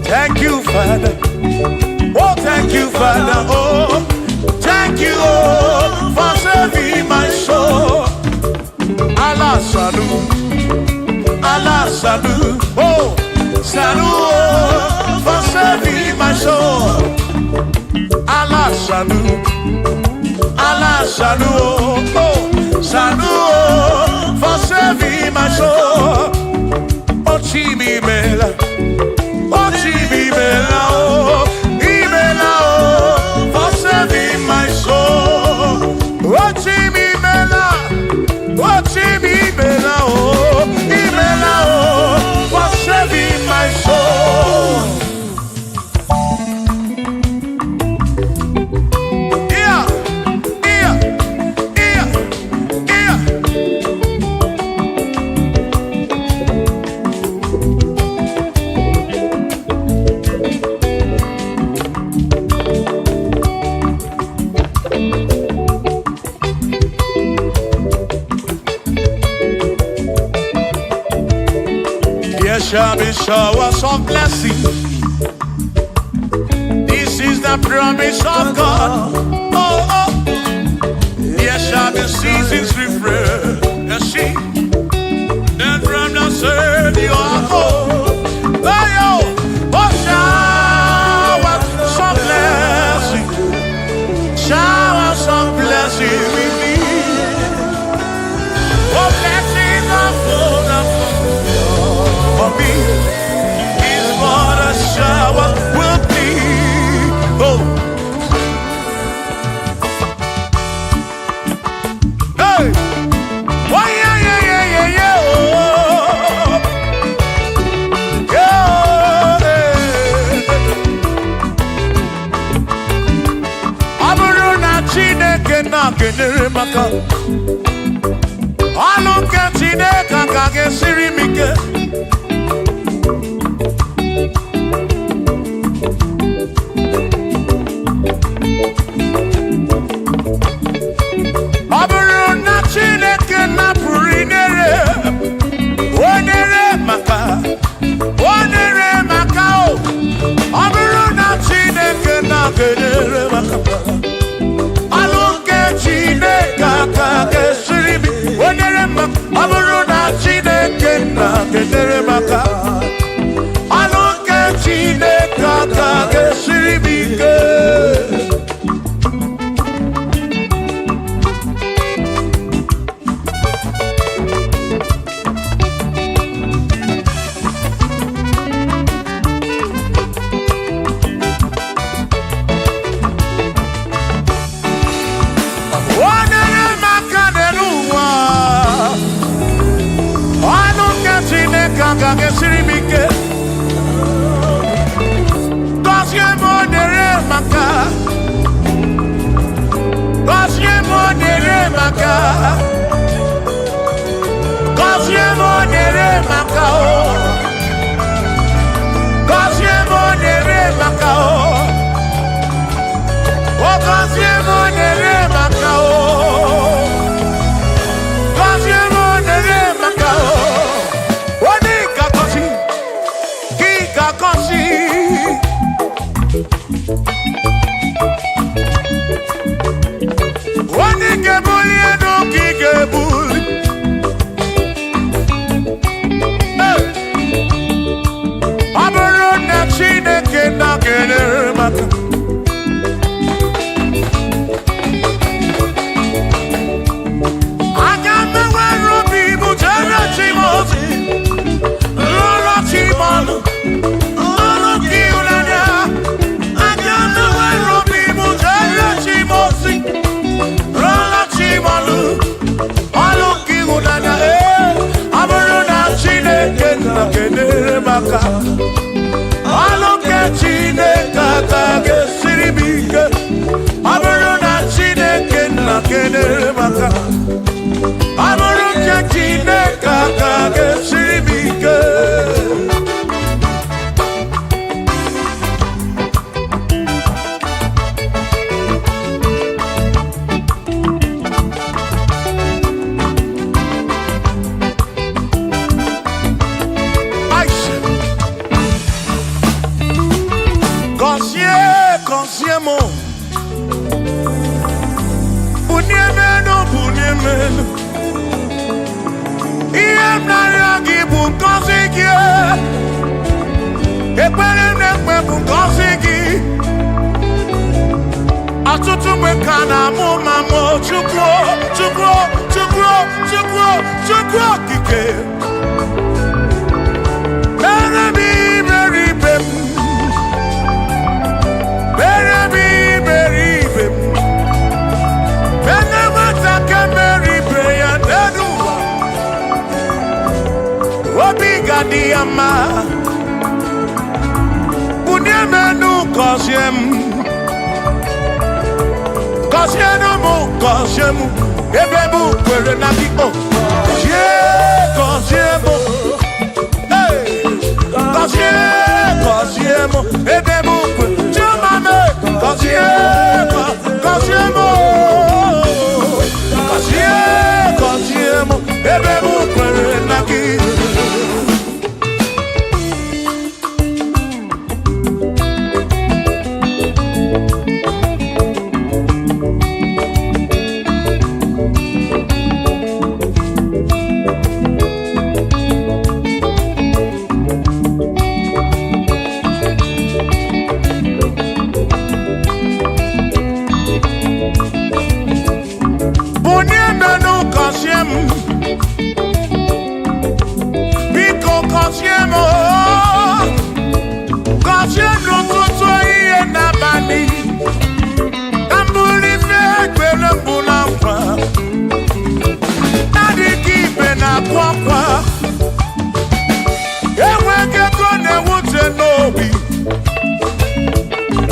Thank you, Father. Oh, thank you, Father. Oh, thank you, oh, for saving my soul. Allah salut, oh, salut, oh, for saving my soul. Allah salut, oh, salut, oh, for saving my soul. Oh, Chimimela. Oh, Imela, oh, for saving my soul. Oh, Chimimela, oh, Imela, oh, for saving my soul. Yeah. There shall be showers of blessing. This is the promise of God. Oh, oh. There shall be seasons refreshing. Then from the sun you are home. Oh, showers of blessing. maka ọnụ nke Chineke ka ga-esiri m ike. Ọ bụrụ na Chineke napụrụ inere onere maka o. Ọ bụrụ na Chineke na-enere maka ọnụ nke Chineke ka ga-esiri m onere maka. Ọ bụrụ na Chineke na-enere maka ọnụ nke Chineke ka ga-esiri m ike.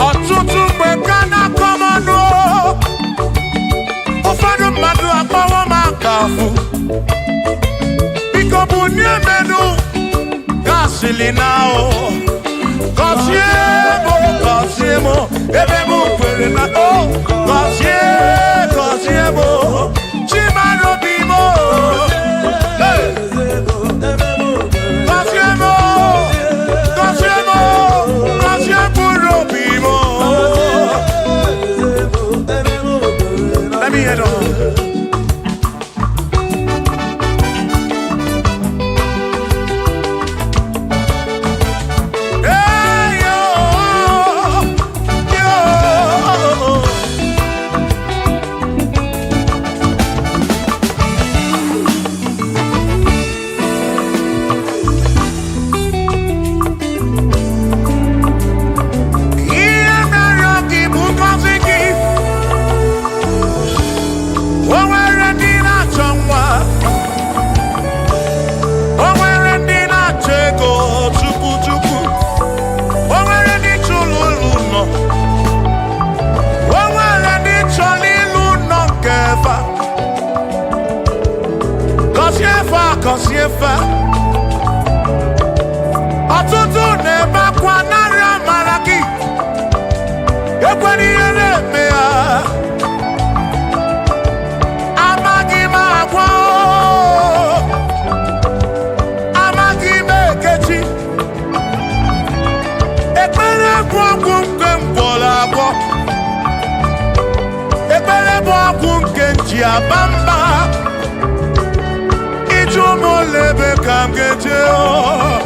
Ọtụtụ mgbe ka na-akọmọnụ ụfọdụ mmadụ Silinao, Cosiemo, Ebemo, Perenao, Cosiemo, Chimano Bimo, Cosiemo, Bimo. Let me head on. Kosiefa ọtụtụ na-ebe akwa narị amara gị ekwere ihe na-eme ya amaghị m agwa amaghị m ekechi ekpere bụ ọgwụ nke mgbọrọ agwọ ekpere bụ ọgwụ nke nji aba mba Molebe kam geje o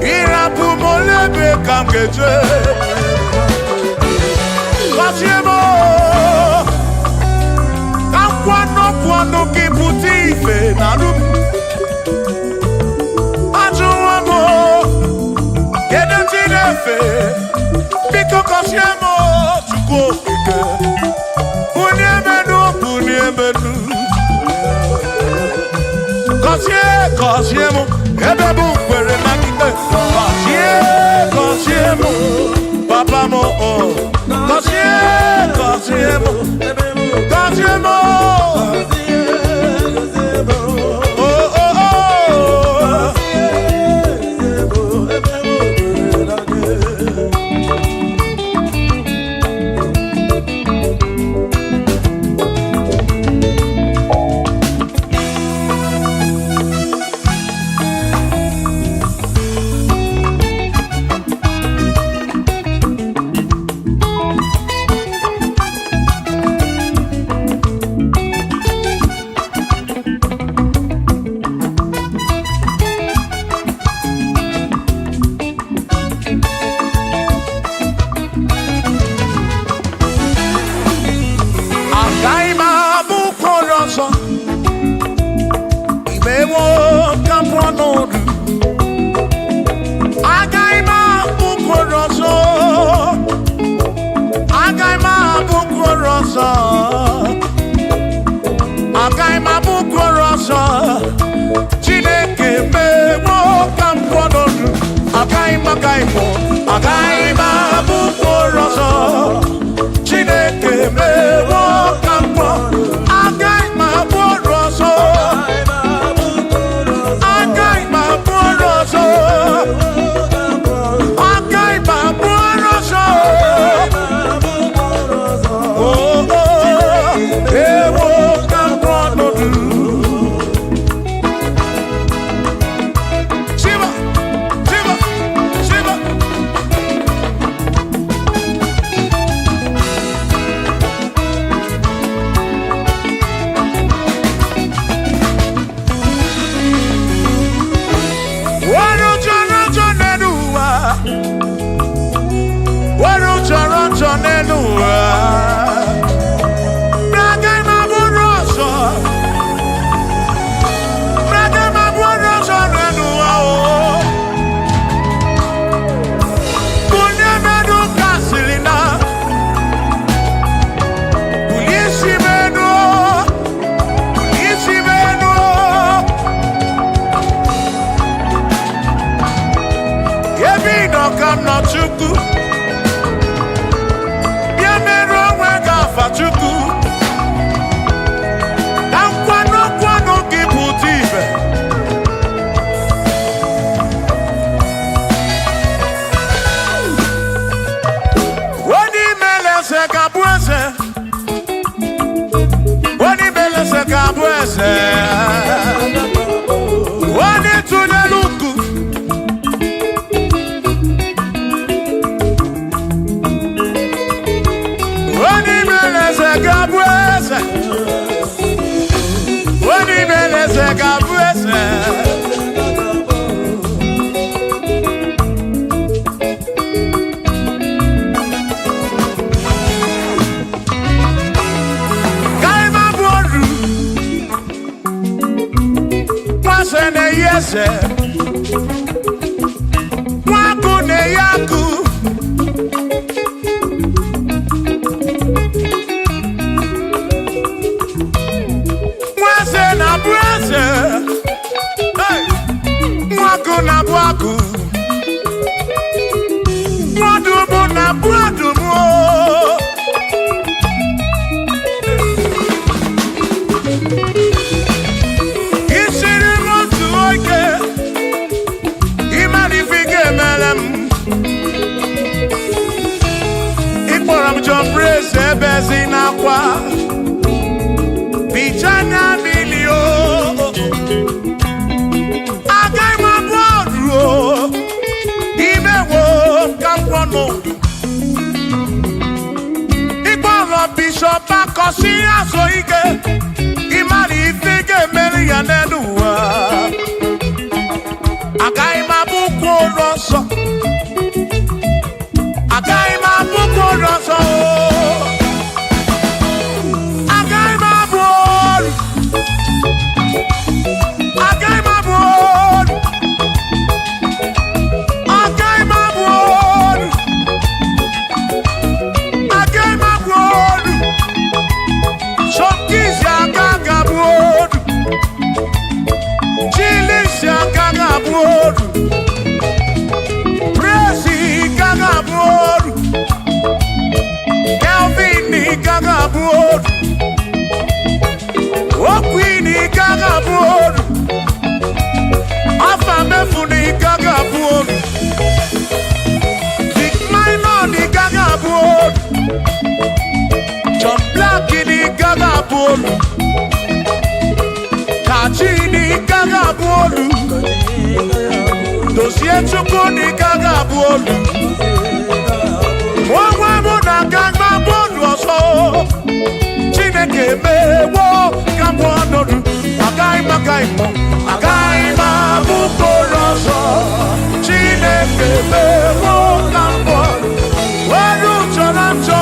Irapu molebe kam geje Kosiemo Kwano ki puti ife naru Ajuwamo Kedu tinefe Biko kosiemo Chuko fike Uniemenu Cosiemo, Ebebu, where Makite, Cosiemo, Papa Mo, Cosiemo, eze ga-abụ eze. Eze nwaku na-eyi akụ nwaeze na-abụ eze nwaku na-abụ akụ nwadubu na-abụ adubu ebezi n'akwa bichanya milio agaghị m abụ ọrụ imewo ka mkpọnụ ịkpọrọ bishọp akọsi azụ ike ịmara ife ga-emeri ya n'elu ụwa agaghị m abụ ụkwụ ụlọ nsọ agaghị m abụ ụkwụ ụlọ nsọ Kachini gaga bolu dosie chukwu ni gaga bolu Mwa muna gaga bolu oso Chineke mewo gambo anodu Agai ma bukoro oso Chineke mewo gambo Waru choramcho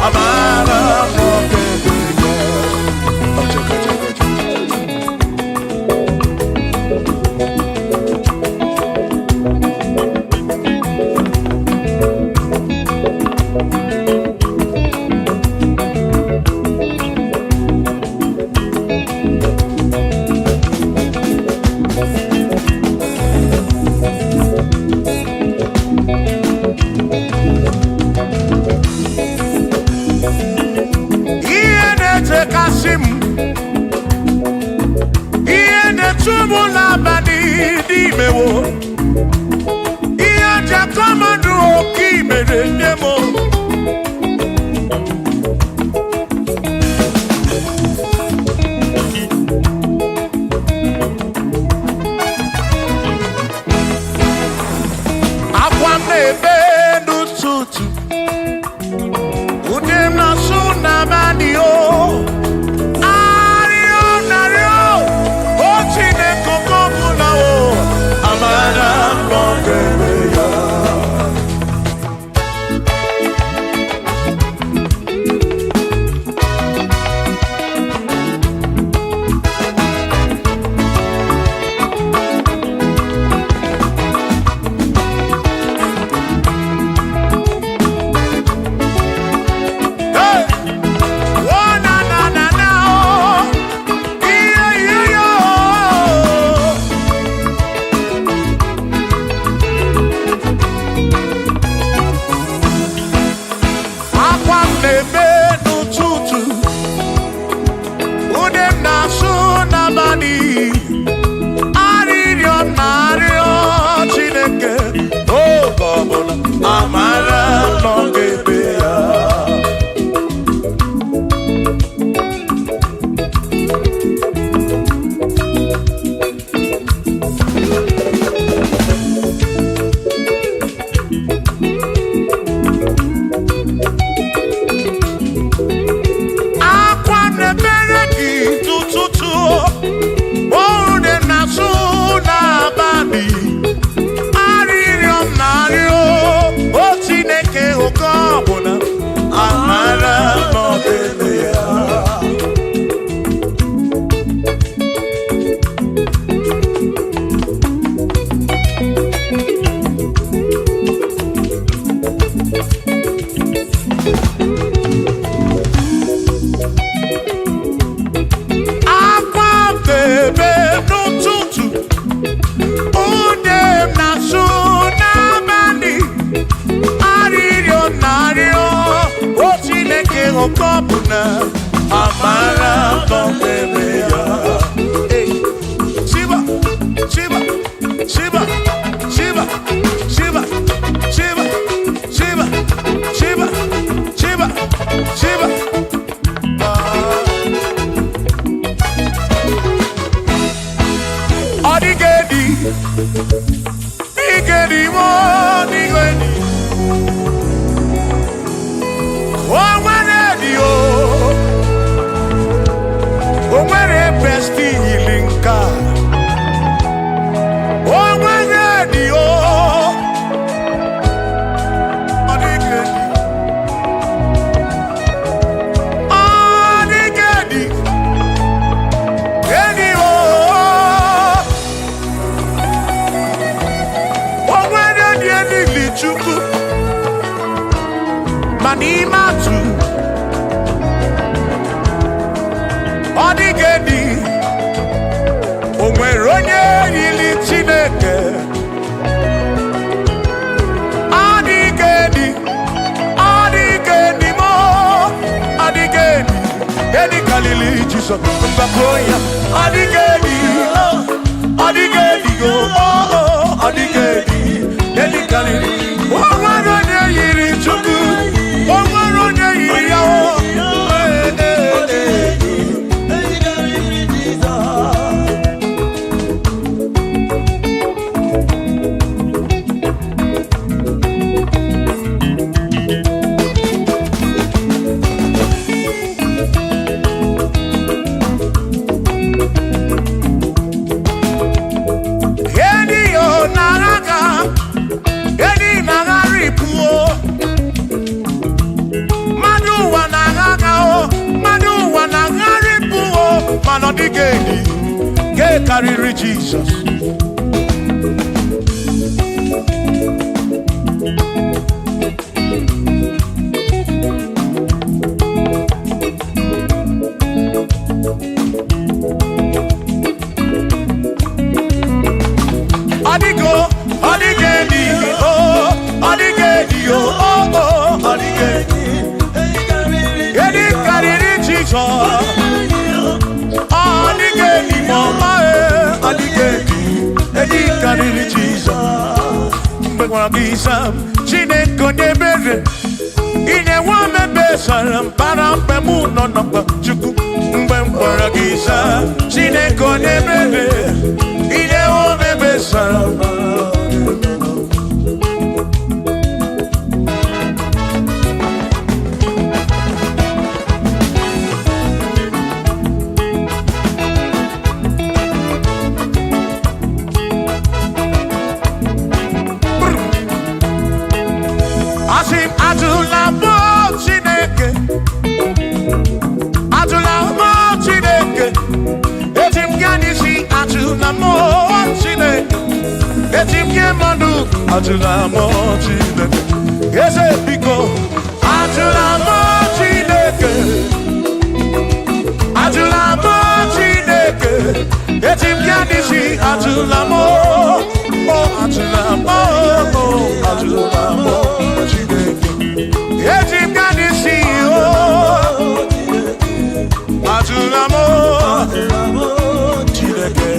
Amara na amara kọmeme ya. Shiba, Shiba, Shiba, Shiba, Shiba, Shiba, Shiba, Shiba, Shiba, Shiba. Odigedi, Igedi mo, Igedi. Oh, when o, oh, when besti linka. Oh, when o, Odigedi, Odigedi, Edi o. Chukwu manimatu odigedi onwere onye yili Chineke odigedi odigedi mo odigedi edi kalili Jesus mbakoya odigedi odigedi go odigedi edi kalili. Odigedi, get carry Jesus. Odigo, Odigedi, oh, Odigedi, oh, oh, Odigedi, get carry Jesus. Chineke onye mere inye nwa mebe sara mpara mpemu nọ n'ọkpa Chukwu mgbe m kpọrọ gị ịza Chineke onye mere inye nwa mebe sara Atula mo Chineke, ese biko. Atula mo Chineke, atula mo Chineke. Etim kanisi atula mo, oh atula mo, oh atula mo Chineke. Etim kanisi oh, atula mo Chineke.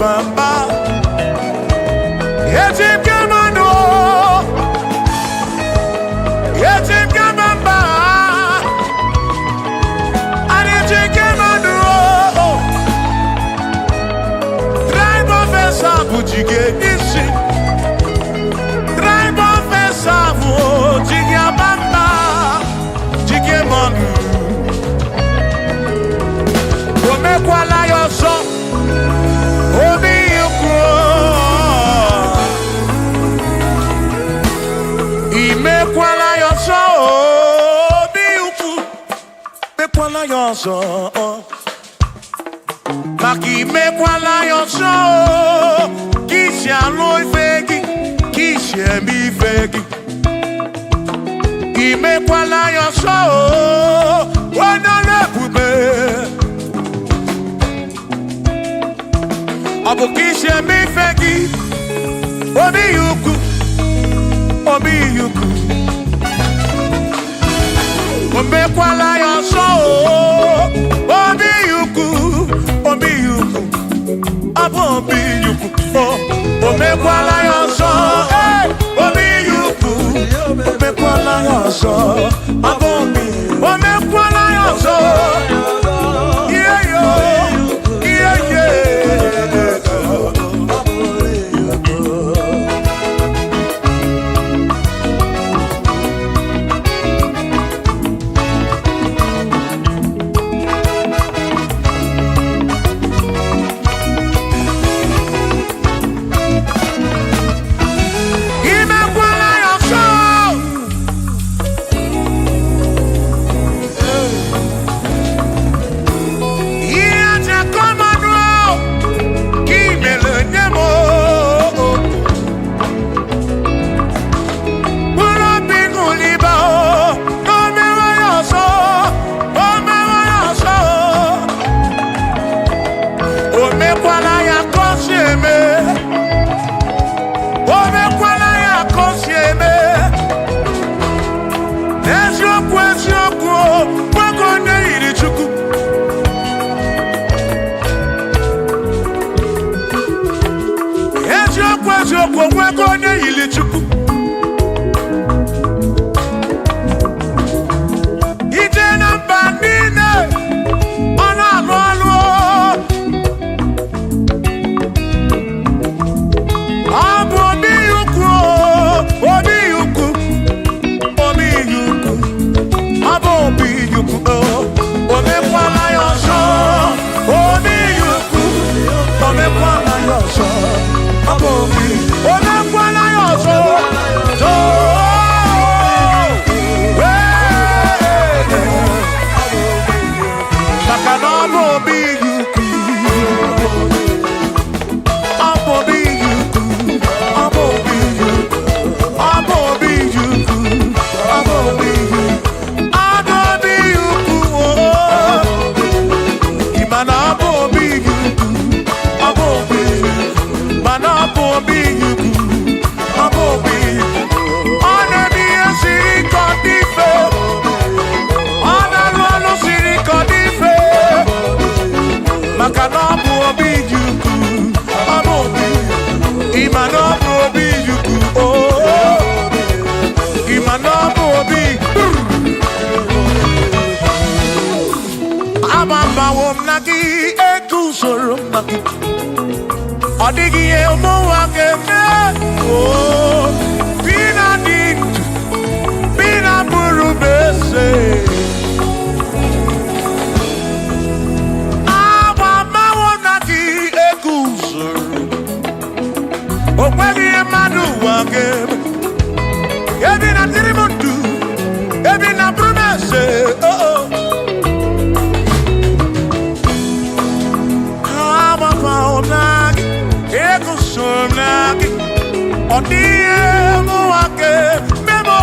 bamba. Yetim kamano. Yetim kamamba. Yetim kamano. Tribe of Esavu jige nisi. Tribe of Esavu jige bamba. Jige manu. Omekwala yoso. Obi yukro. Imekwala yoso. Obi yukro. Mekwala yoso. Maki mekwala yoso. Kishi aloi fegi. Kishi emi fegi. Imekwala yoso. Wanale pube. Abu kishi emi fegi. Obi yuku. Obi yuku. Omekwala yoso. Obi yuku. Obi yuku. Abu obi yuku. Omekwala yoso. Obi yuku. Omekwala yoso. Abu obi. Omekwala yoso. Yeah yo. Yeah yeah. Odigi emo wakeme oh bina dintu bina burubese aba mawonaki ekusoro okwegi emadu wakeme ebina tirimundu ebina burubese oh oh aba mawonaki Sonaki, Odie Muake, Memo,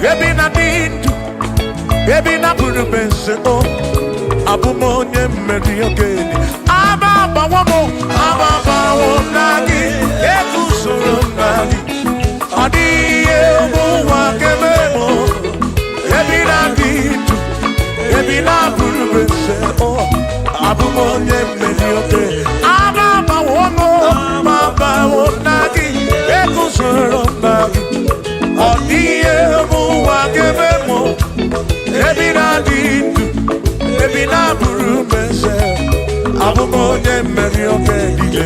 Ebina Dintu, Ebina Purubense, Abumonye Mediogeni, Ababa Wamo, Ababa Wonagi, Ekusonagi, Odie Muake, Memo, Ebina Dintu, Ebina Purubense, Abumonye Mediogeni, Ababa ebi na dị ndụ, ebi na bụrụ meze, abụ m onye mmeri oge niile.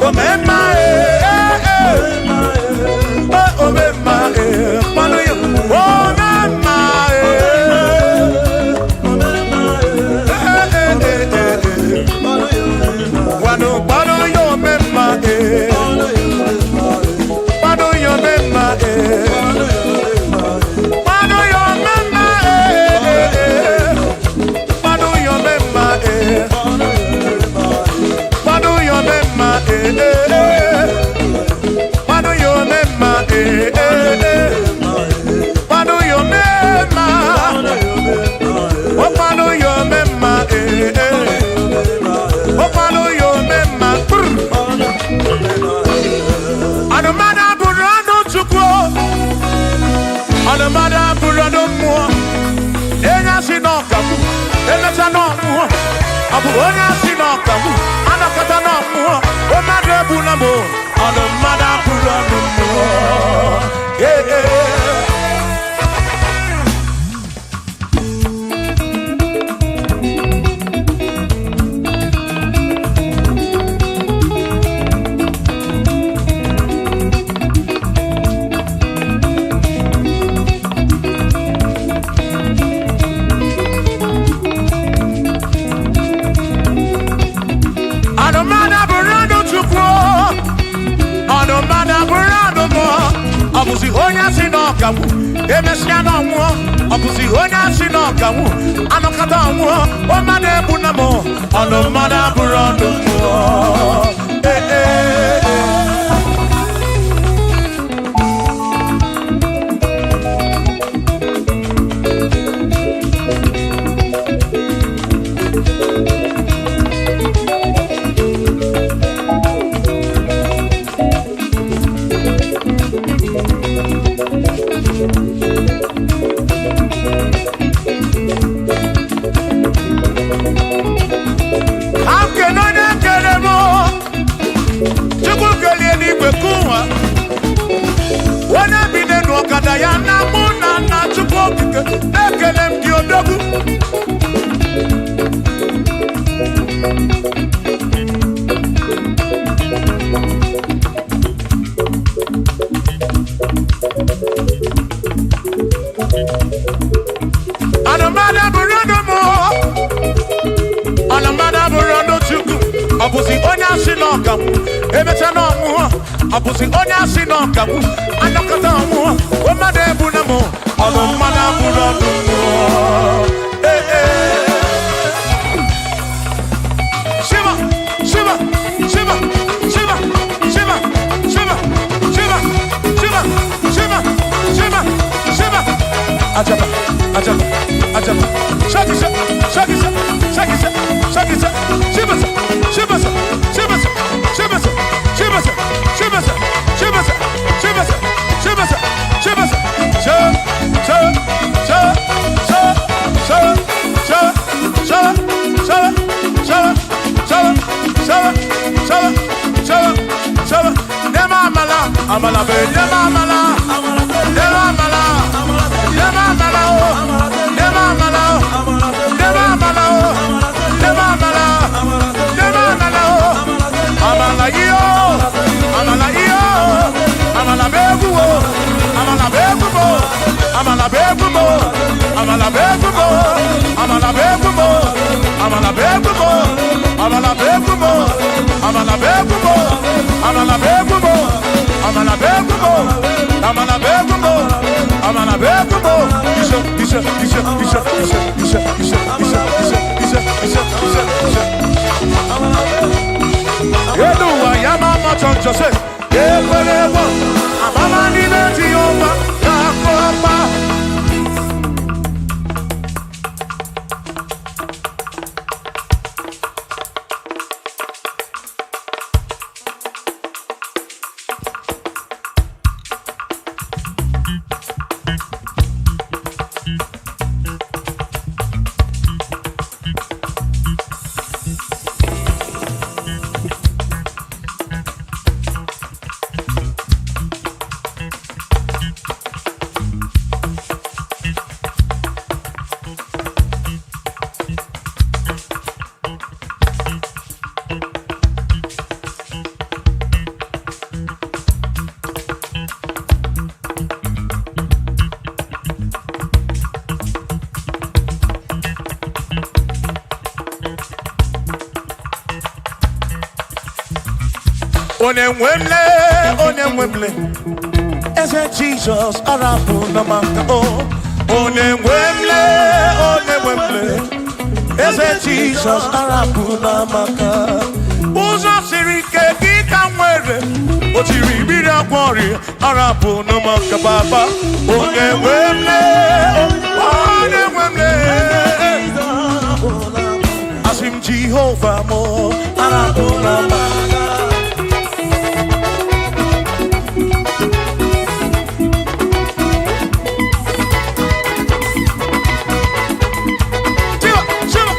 Omemma, emecha n'ọmụ ọ bụ onye asị n'ọkamụ anọkọta n'ọmụ o mmadụ ebula m ọnụ mmadụ abụrụ ọnụ mmụọ ọbụzi onye asị n'ọkanwụ emesịa n'ọnwụọ ọbụzi onye asị n'ọkanwụ anọkọta ọnwụọ o mmadụ ebu na m ọnụ mmadụ abụrụ ọnụ mmụọ ọbụzi onye asị n'ọkamụ emecha n'ọnwụọ ọbụzi onye asị n'ọkamụ anọkọta ọnwụọ o mmadụ ebu na m ọnụ mmadụ abụrụ ọnụ mmụọ shiva shiva shiva shiva shiva shiva shiva shiva shiva shiva shiva ajaba ajaba ajaba shakisa shakisa shakisa shakisa shibasa shibasa shibasa shibasa shibasa shibasa shibasa shibasa shibasa shibasa sha sha sha sha sha sha sha sha sha sha sha sha sha sha nema amala amala be nema amala nema amala nema amala nema amala nema amala nema amala amala iyo amala iyo amala begumo amala begumo amala begumo amala begumo amala begumo amala begumo amala begumo amala begumo amala begumo amala begumo amala begumo amala begumo isha isha isha isha isha isha isha isha isha isha isha isha Yeduwa yamama chonjose Yekwelewa Amama nibeti yoma Yakwapa Onemwemle, Eze Jesus, Arabu Namaka, Onemwemle, Eze Jesus, Arabu Namaka, Uza Sirike, Gita Mwere, Otiri Bida Kwari, Arabu Namaka Baba, Onemwemle, Asim Jehovah Mo, Arabu Namaka. Shiva,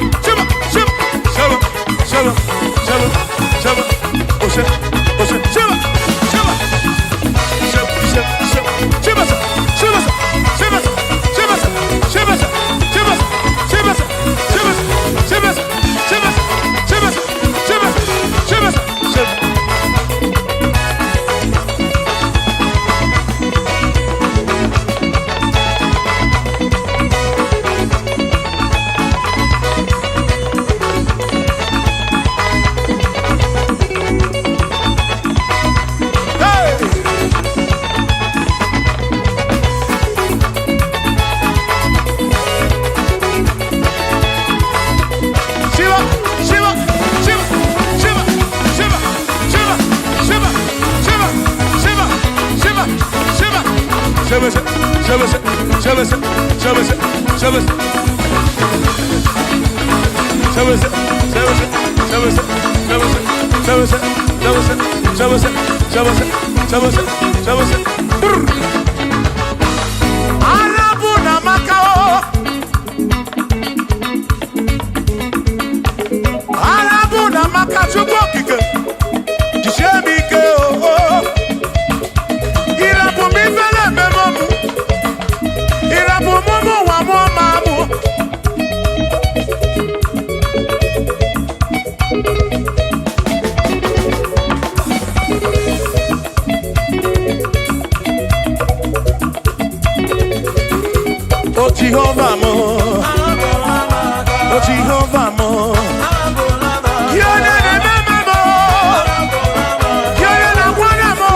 Jehovah mo, oh Jehovah mo, you're the remember mo, you're the one mo,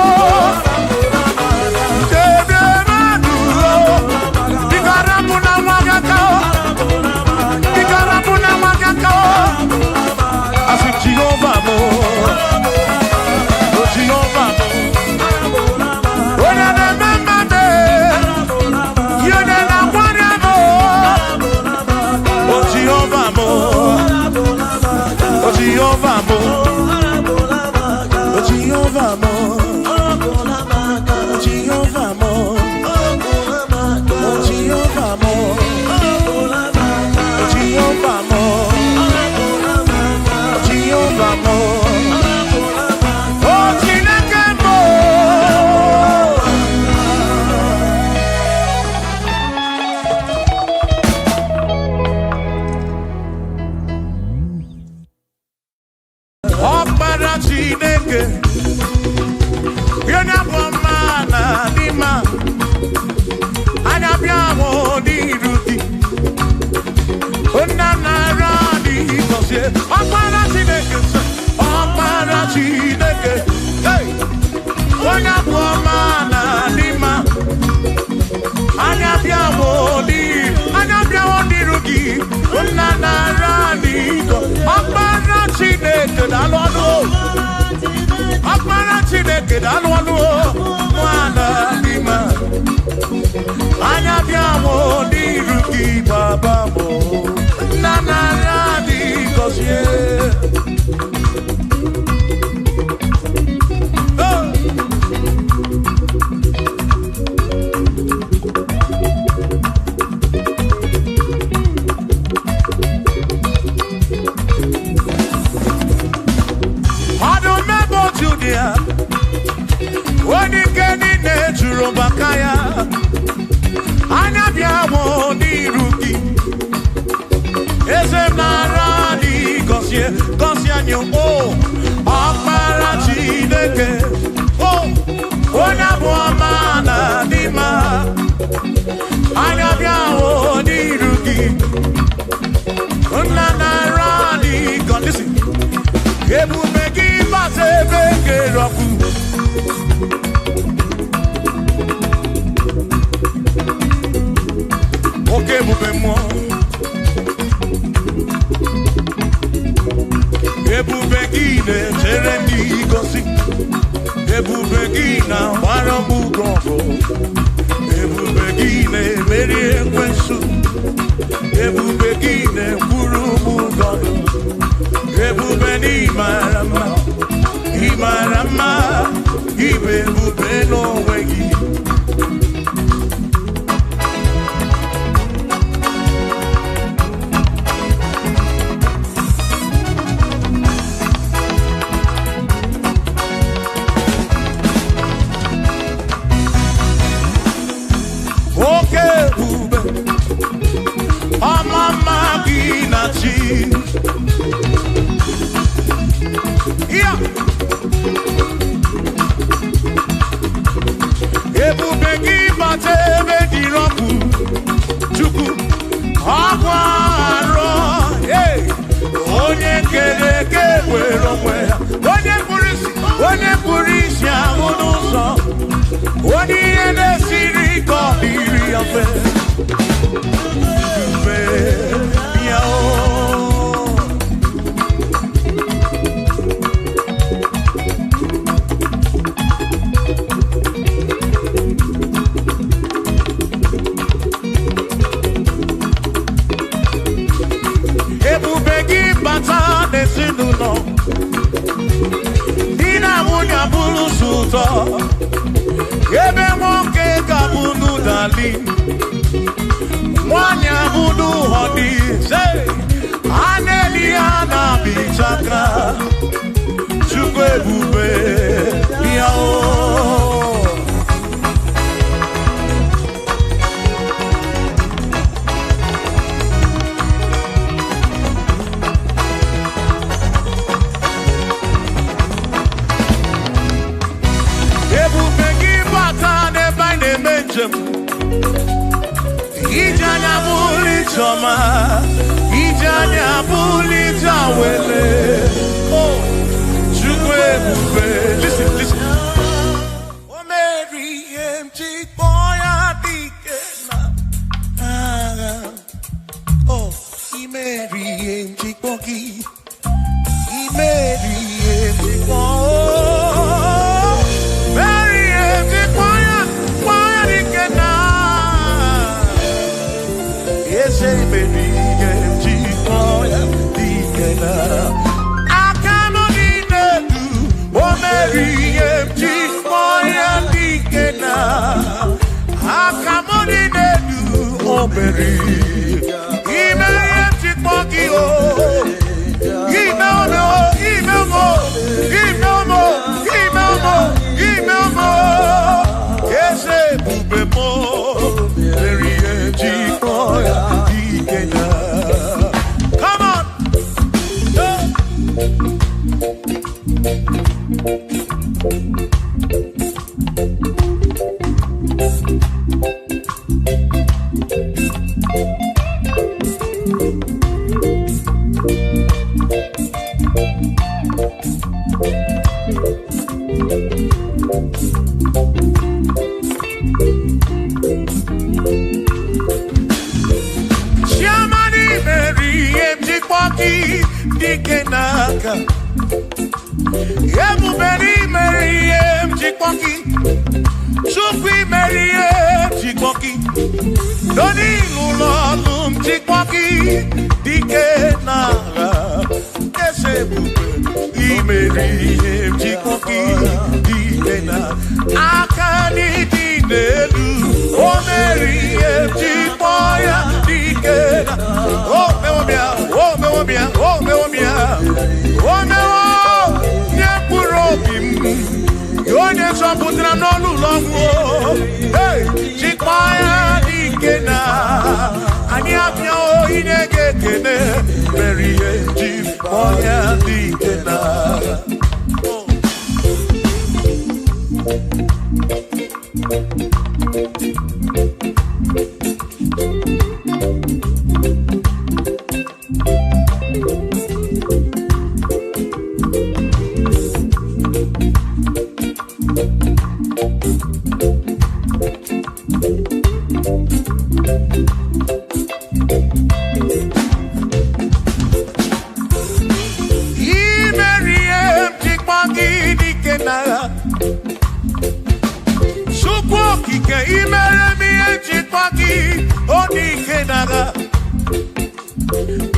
Bikarapuna magakao, Bikarapuna magakao, I said Jehovah mo, oh Jehovah mo, oh the remember me, you're the Jehovah mo, oh Jehovah mo, oh Jehovah mo, oh Jehovah mo, oh Jehovah mo, oh Jehovah mo, oh Jehovah mo, oh Chineke mo. Chineke, you're not one man, Dima. And I'm your Rudy. Unanara, because Opara Chineke, hey, you're not one man, Dima. And I'm your Rudy. Unanara, Opara Chineke, Akpara Chineke dalwanu mwana lima anya biawo diruki baba mo nana radi kosie Wani keni nejuro bakaya Anabiawo diruki Eze naradi Kosie nyo Akpara Chineke Onyabu amana dima Anabiawo diruki Unanaradi Listen Ebumegi batebe keroku Oke bube mo Ebubegi ne terendi gosi Ebubegi na waramu gongo Ebubegi ne meri ekwensu Ebubegi ne kurumu gono Ebubeni marama Imarama Ibebube no wegi Yeah. Ebubegi batebe diroku chuku akwaro hey onye kereke wero mwe onye purisi amunuso onye ene siri ko iri afe bulu suto ebe nwoke ga bulu dali nwanya bulu hodi aneli ana bichaka chukwu ebube ya o Ijanya buli choma, ijanya buli jawele. Oh, chukwe bube. Listen, listen. Oh, Mary, empty boy, adikena. Oh, Mary, empty bogi. Mary, empty boy. Mary, empty boy, adikena. Say baby, I cannot need you. Oh, Mary, I cannot need you. Oh, Mary, come on. Dikenaka Yebu Mary Mary Chikpoki Chukwi Mary Chikpoki Doni Lulolum Chikpoki Dikenaka Esebu Mary Chikpoki Dikenaka Akani Dinelu Oh Mary Chikpoya Dikenaka Oh Mewabia Oh Mewabia Oh Mewabia Oh Mewo Nyepurobim Yonye Soputra Nolu Longo Hey Chikpoya Dikena Ani Apia O Inege Kene Mary Chikpoya Dikena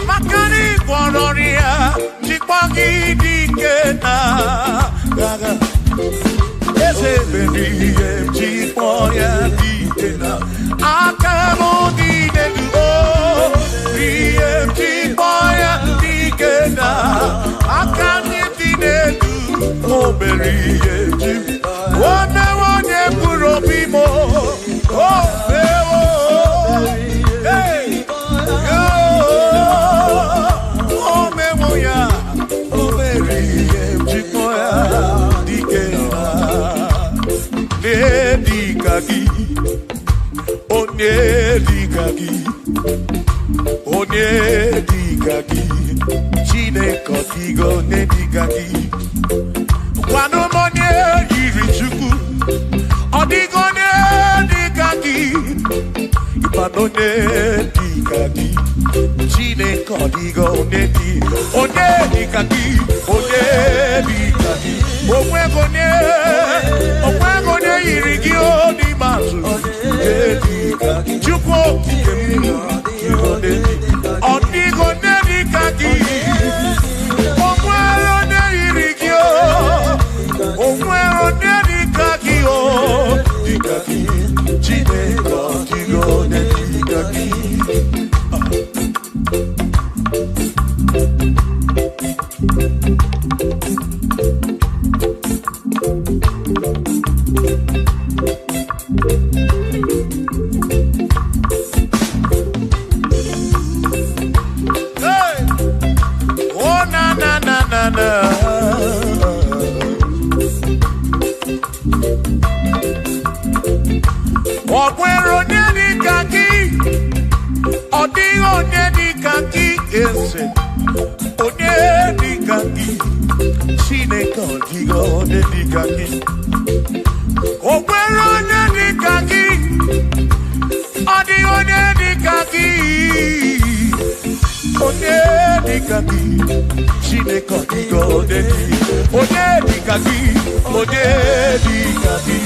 Makani Bonoria, Chikpagi Dikena, Gaga, Ese Baby, Chikpoya Dikena, Akamo Dinegu, Chikpoya Dikena, Akani Dinegu, Oh, Berry, One Purobimo, Oh, Onye Chineke digo ne digagi Kwano monye yiri chukwu Odigo ne digagi Ipano ne digagi Chineke digo ne di Onye digagi Onwego ne yiri gi oni mazu Chukwu Odigo ne digagi Onwero ne yiri gi Chineke ọdịgo onye dịka gị. O nwere onye dịka gị. Ọ dịghị onye dịka gị. Onye dịka gị. Chineke ọdịgo onye dịka gị. Onye dịka gị.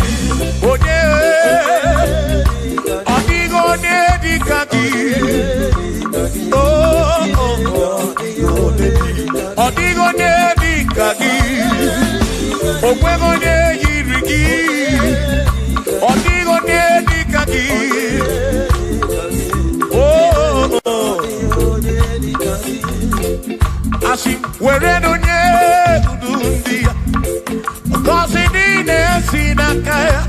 Onye ọdịgo onye dịka gị. Ọdịgo onye dịka gị. O nweghị onye yiri gị. Ọdịgo onye dịka gị. Asị were onye ndu ndị ya. Ngọzi niile si n'aka ya.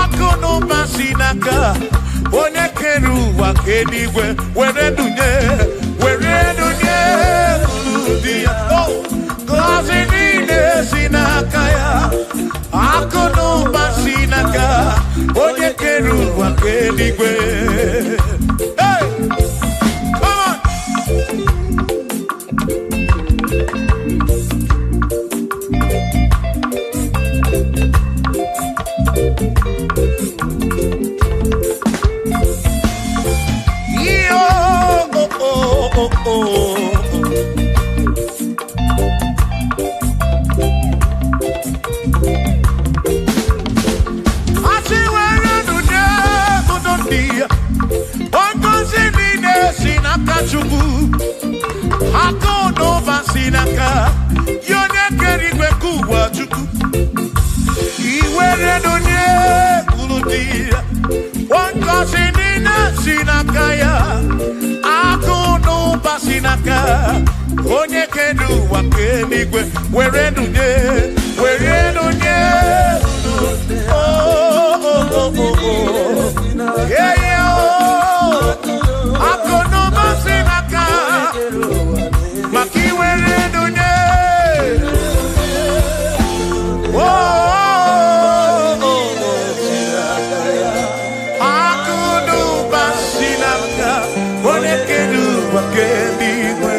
Akụ na ụba si n'aka. Onye kere ụwa ka eluigwe were dunye ndị ya. Ngọzi niile si n'aka ya. Akụ na ụba si n'aka. Onye kere ụwa ka eluigwe. Hey! Come on! Onye kedu ụwa ka eluigwe were dunye akụ n'ụba si n'aka maka iwere dunye akụ n'ụba si n'aka onye kedu ụwa ka eluigwe.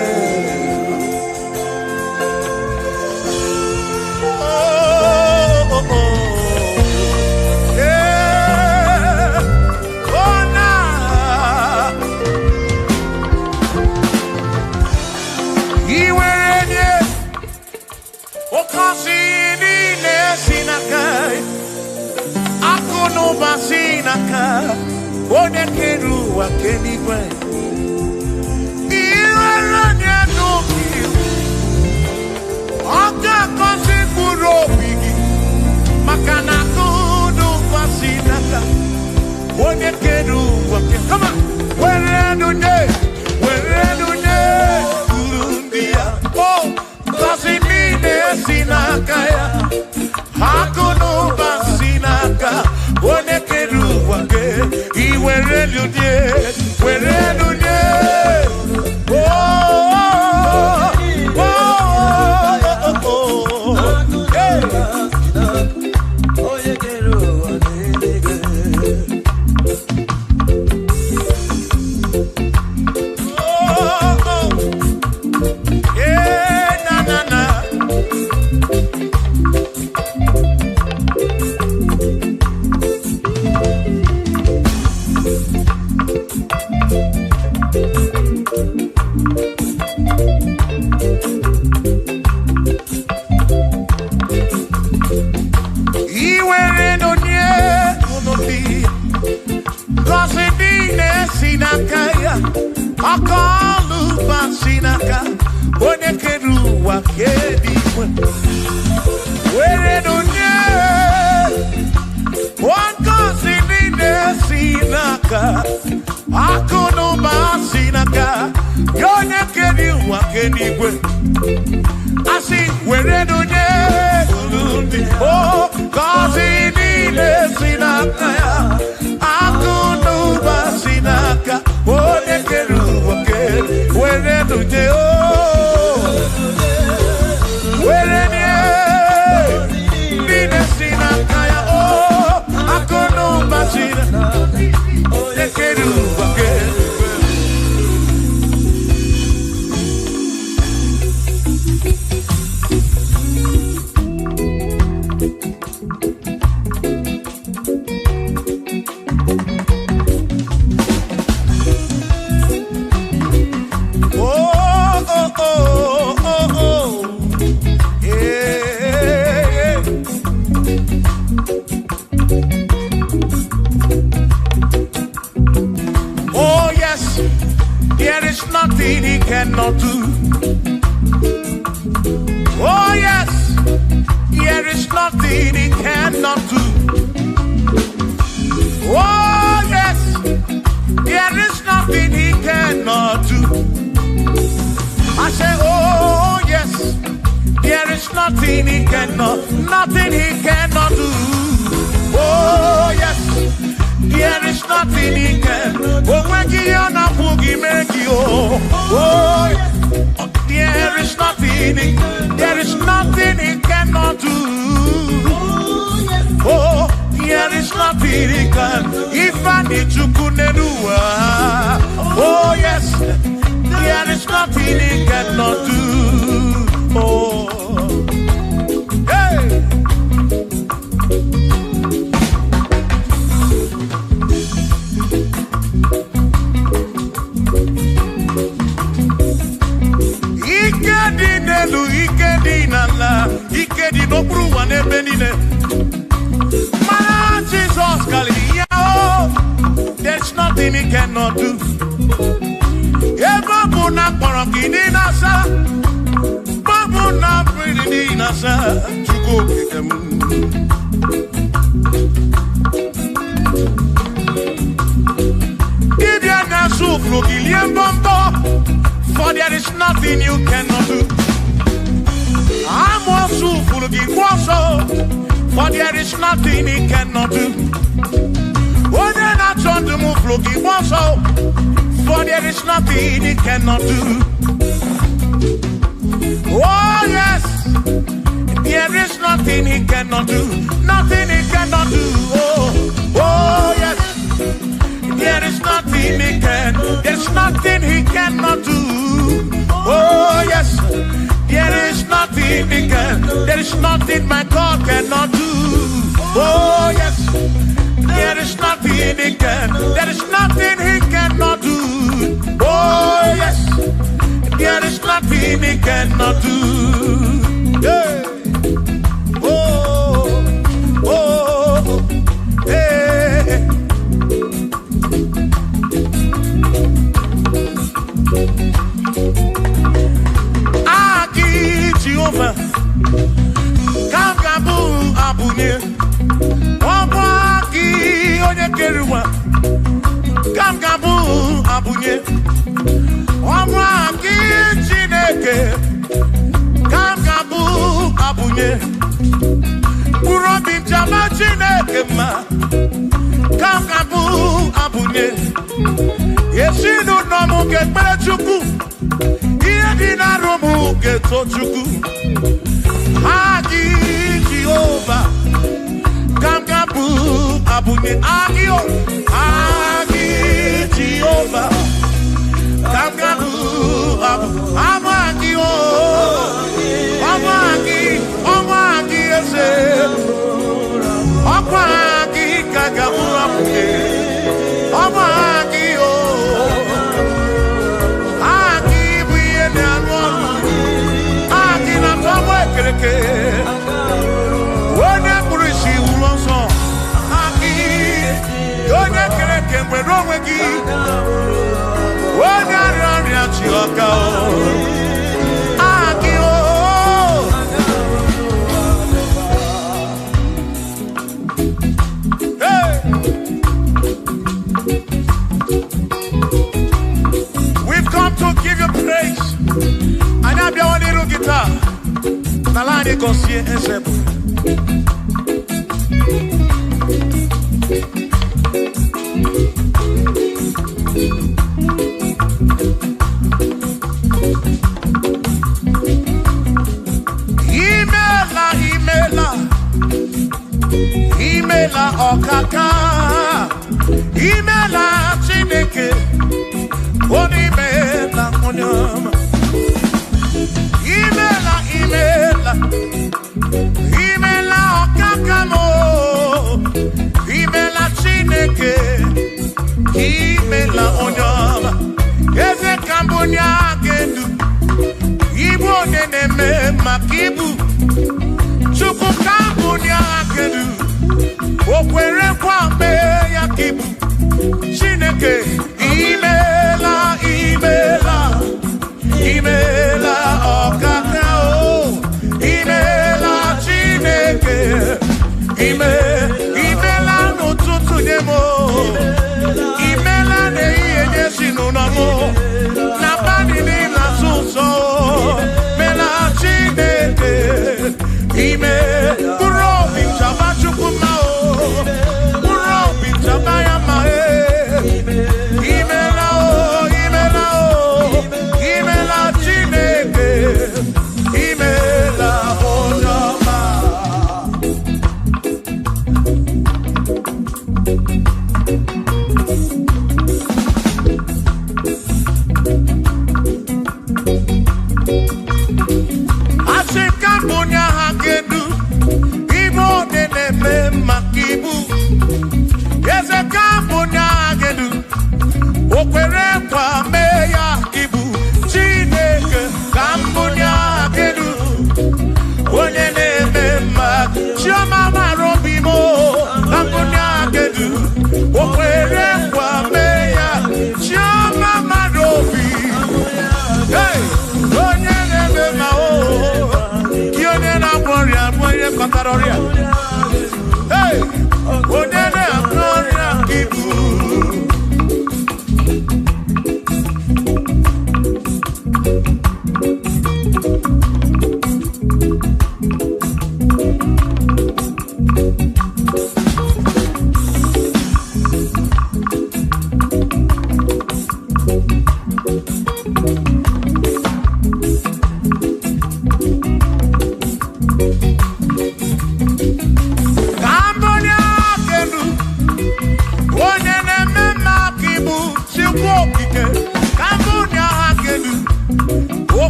Onye kere ụwa ka eluigwe. Iwere onye n'obi ọ ga-akọzi mkpụrụ obi gị maka na akụ n'ụba si n'aka onye kere ụwa ka come on were dunye uru ndị ya. Ngọzi niile si n'aka ya. Akụ n'ụba si n'aka onye kere ụwa ka iwere dunye onye kere ụwa ka eluigwe were dunye ngọzi niile si n'aka akụ na ụba si n'aka ya onye kere ụwa ka eluigwe. Asị were dunye ndị ngọzi niile si n'aka ya akụ na ụba si n'aka onye kere ụwa ka were dunye is nothing he cannot do. Oh yes, there is nothing he cannot do. Oh yes, there is nothing he cannot do. I say, oh yes, there is nothing he cannot do. Oh yes, there is nothing he can. Oh when you na boogie make you. Oh yes, there is nothing he cannot do. Oh, there is nothing he can. If I need to kunenua. Oh yes, there is nothing he cannot do. Oh, hey. Ikedi no bruwa ne benine. Man, Jesus Galileo, there's nothing he cannot do. Eva buna korokini nasa, babuna pretty nasa, chuko kikemu. Ibya nasu flugilien bombo, for there is nothing you cannot do. I'm also full of also, for there is nothing he cannot do. Oh, they're not trying to move looking also, for there is nothing he cannot do. Oh, yes, there is nothing he cannot do. Nothing he cannot do. Oh, yes, there is nothing he can. There's nothing he cannot do. Oh, yes. There is nothing he can. There is nothing my God cannot do. Oh yes. There is nothing he can. There is nothing he cannot do. Oh yes. There is nothing he cannot do. Hey. Oh. Oh. Hey. Kamgabu abunye Wabaki onye keruwa Kamgabu abunye Wabaki Chineke Kamgabu abunye Kurobi jama Chineke ma Kamgabu abunye Yeshinu nomu kekpere chukwu Iye dinarumu keto chukwu Agi Jehovah, Kamgabu abunye agio, Agi Jehovah, Kamgabu amagio, amagi ese, amagi kagabu abunye, amagio, agi buye ne anwanu, agi na famwe kereke. We've come to give you praise. And I be one little guitar. Nalani konsie ensebu. Imela okaka, imela Chineke, onimela onyama. Imela okaka mo, imela Chineke, imela onyama. Eze kambunya gendu, ibu oneneme makibu, chuku kambunya gendu. Okwere kwambe ya kibu Chineke imela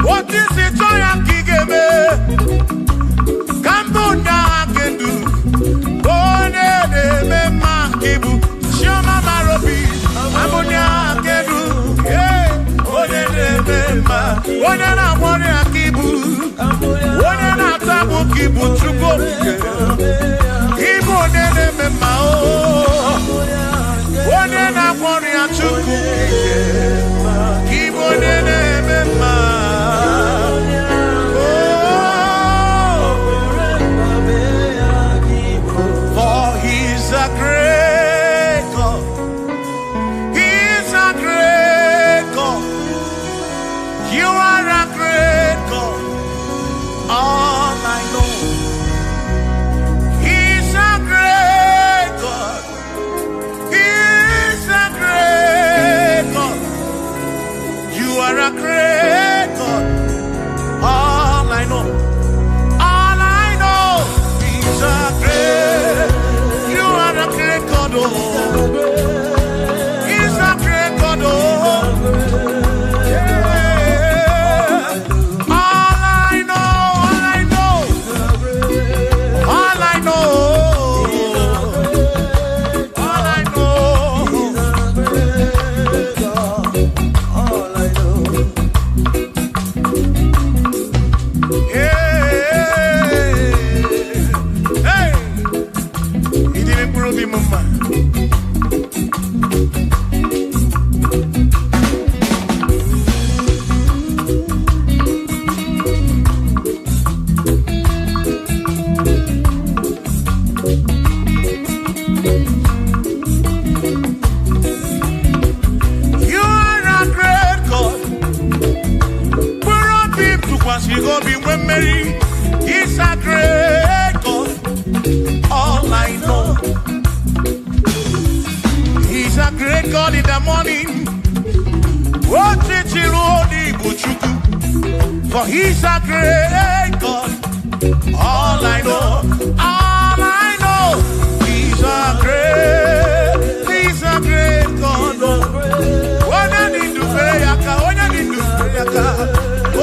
What is it I can me? Cambodia can do. One day, Makibu, Shama Marobi, Ammonia can do. Yeah, one day, one and I want to Kibu, one and I tabu Kibu Chuko. Kibu, one and I want to Chuko. Kibu, for he's a great God. All I know, he's a great God. When I need to pray,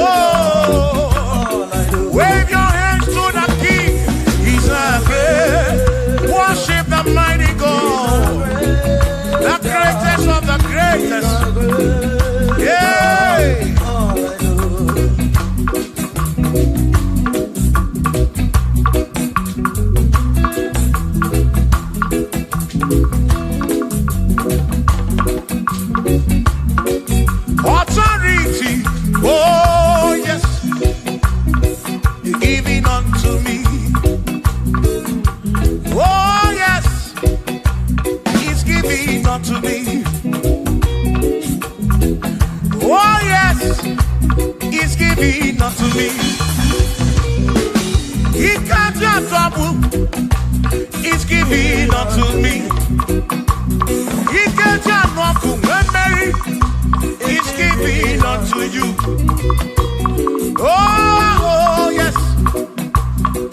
oh, wave your hands to the King. He's a great, worship the mighty God, the greatest of the greatest. Yeah. Authority, oh yes, you're giving unto me. Oh yes, he's giving unto me. Oh yes, he's giving unto me. He can't just trouble, he's giving unto me. He can't just trouble when Mary. He's giving unto you. Oh, yes.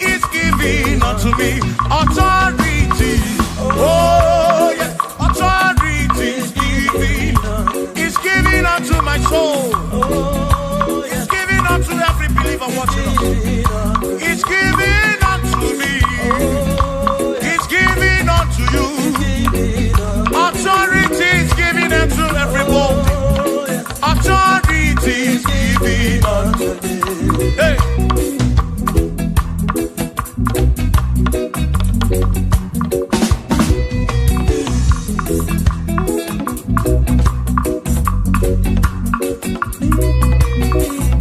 He's giving unto me authority. Oh, yes. Authority is giving. He's giving unto my soul. He's giving unto every believer watching us. He's giving unto me. He's giving unto you. Authority is giving unto everybody. Authority is giving unto me. Hey.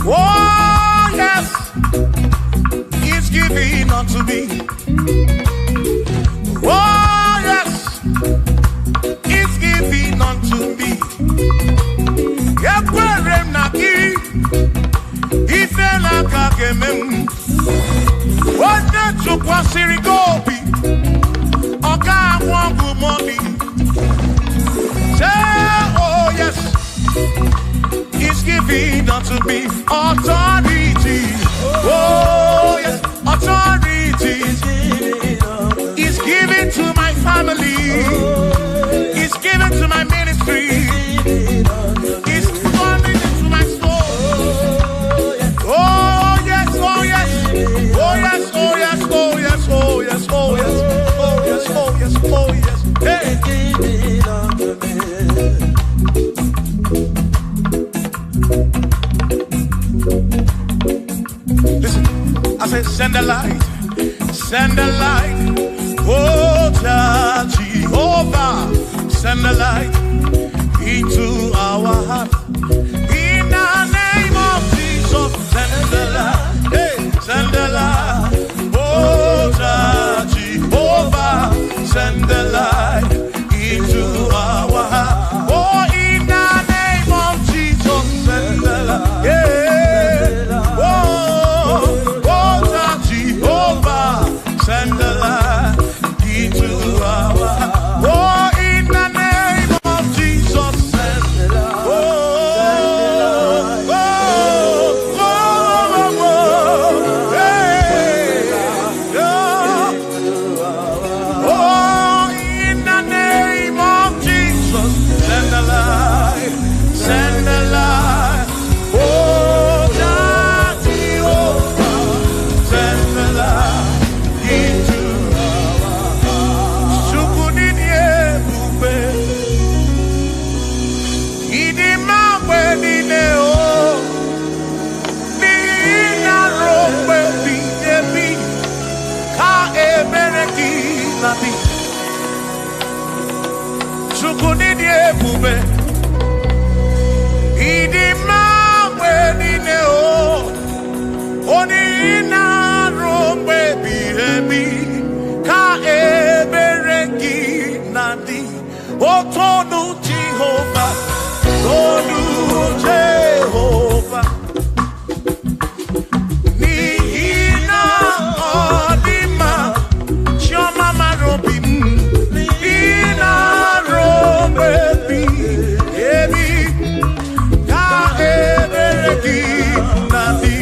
Oh yes, he's giving unto me. Oh yes, he's giving unto me. What the chukwa sirigobi Oka wangu money. Say oh yes, he's giving unto me authority. Oh yes, authority. He's giving to my family. He's giving send the light. Oh, Jehovah, send the light into our heart. In the name of Jesus, send the light. Hey, send the light. Oh, Jehovah, send the light into our heart. Oh, in the name of Jesus, send the light. Yeah. Oh, Jehovah, send the light into our heart. Oh, in the name of Jesus, send the light. Otonu Jehovah, Otonu Jehovah. Nihina odima, Choma marobi, Nihina robebi, Ebi, Ka ebereki nadi.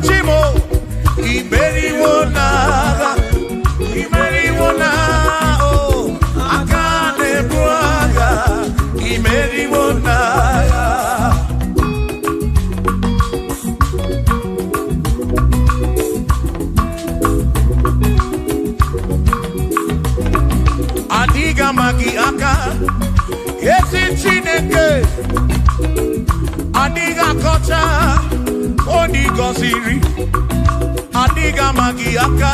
Chimo, Iberi magi aka. Ezi Chineke adiga kocha oni goziri adiga magi aka.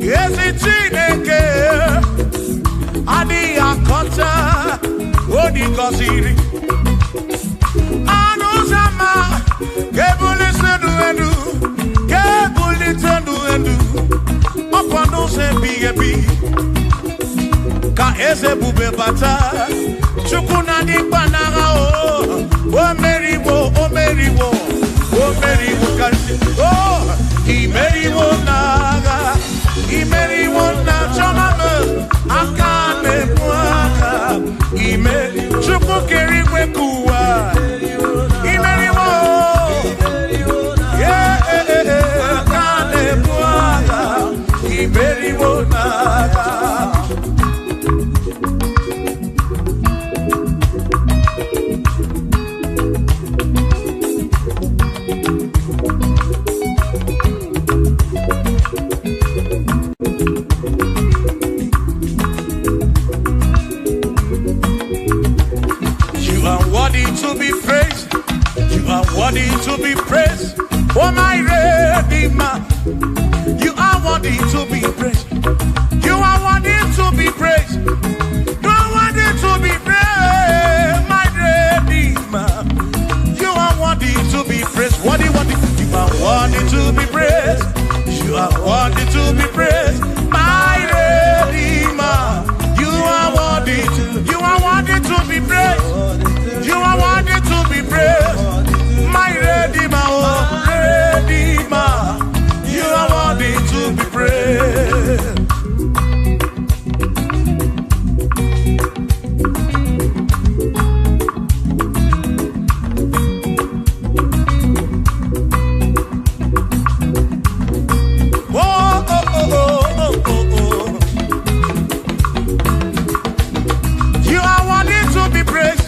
Ezi Chineke adiga kocha oni goziri anuzama kebuli senu enu kebuli tenu enu opano se biyebi ka eze bube bata chukuna di banaga o meriwo kasi imeriwo naga imeriwo na choname akane mwaka chuku kerigwe kuwa imeriwo akane mwaka imeriwo naga. To be praised, you are worthy to be praised. Oh my Redeemer, you are worthy to be praised. You are worthy to be praised. You are worthy to be praised, my Redeemer. You are worthy to be praised. Worthy. You are worthy to be praised. You are worthy to be praised, my Redeemer. You are worthy to be praised. You are worthy to be praised, my Redeemer, oh Redeemer. You are worthy to be praised. Oh, oh, oh, oh, oh, oh. You are worthy to be praised.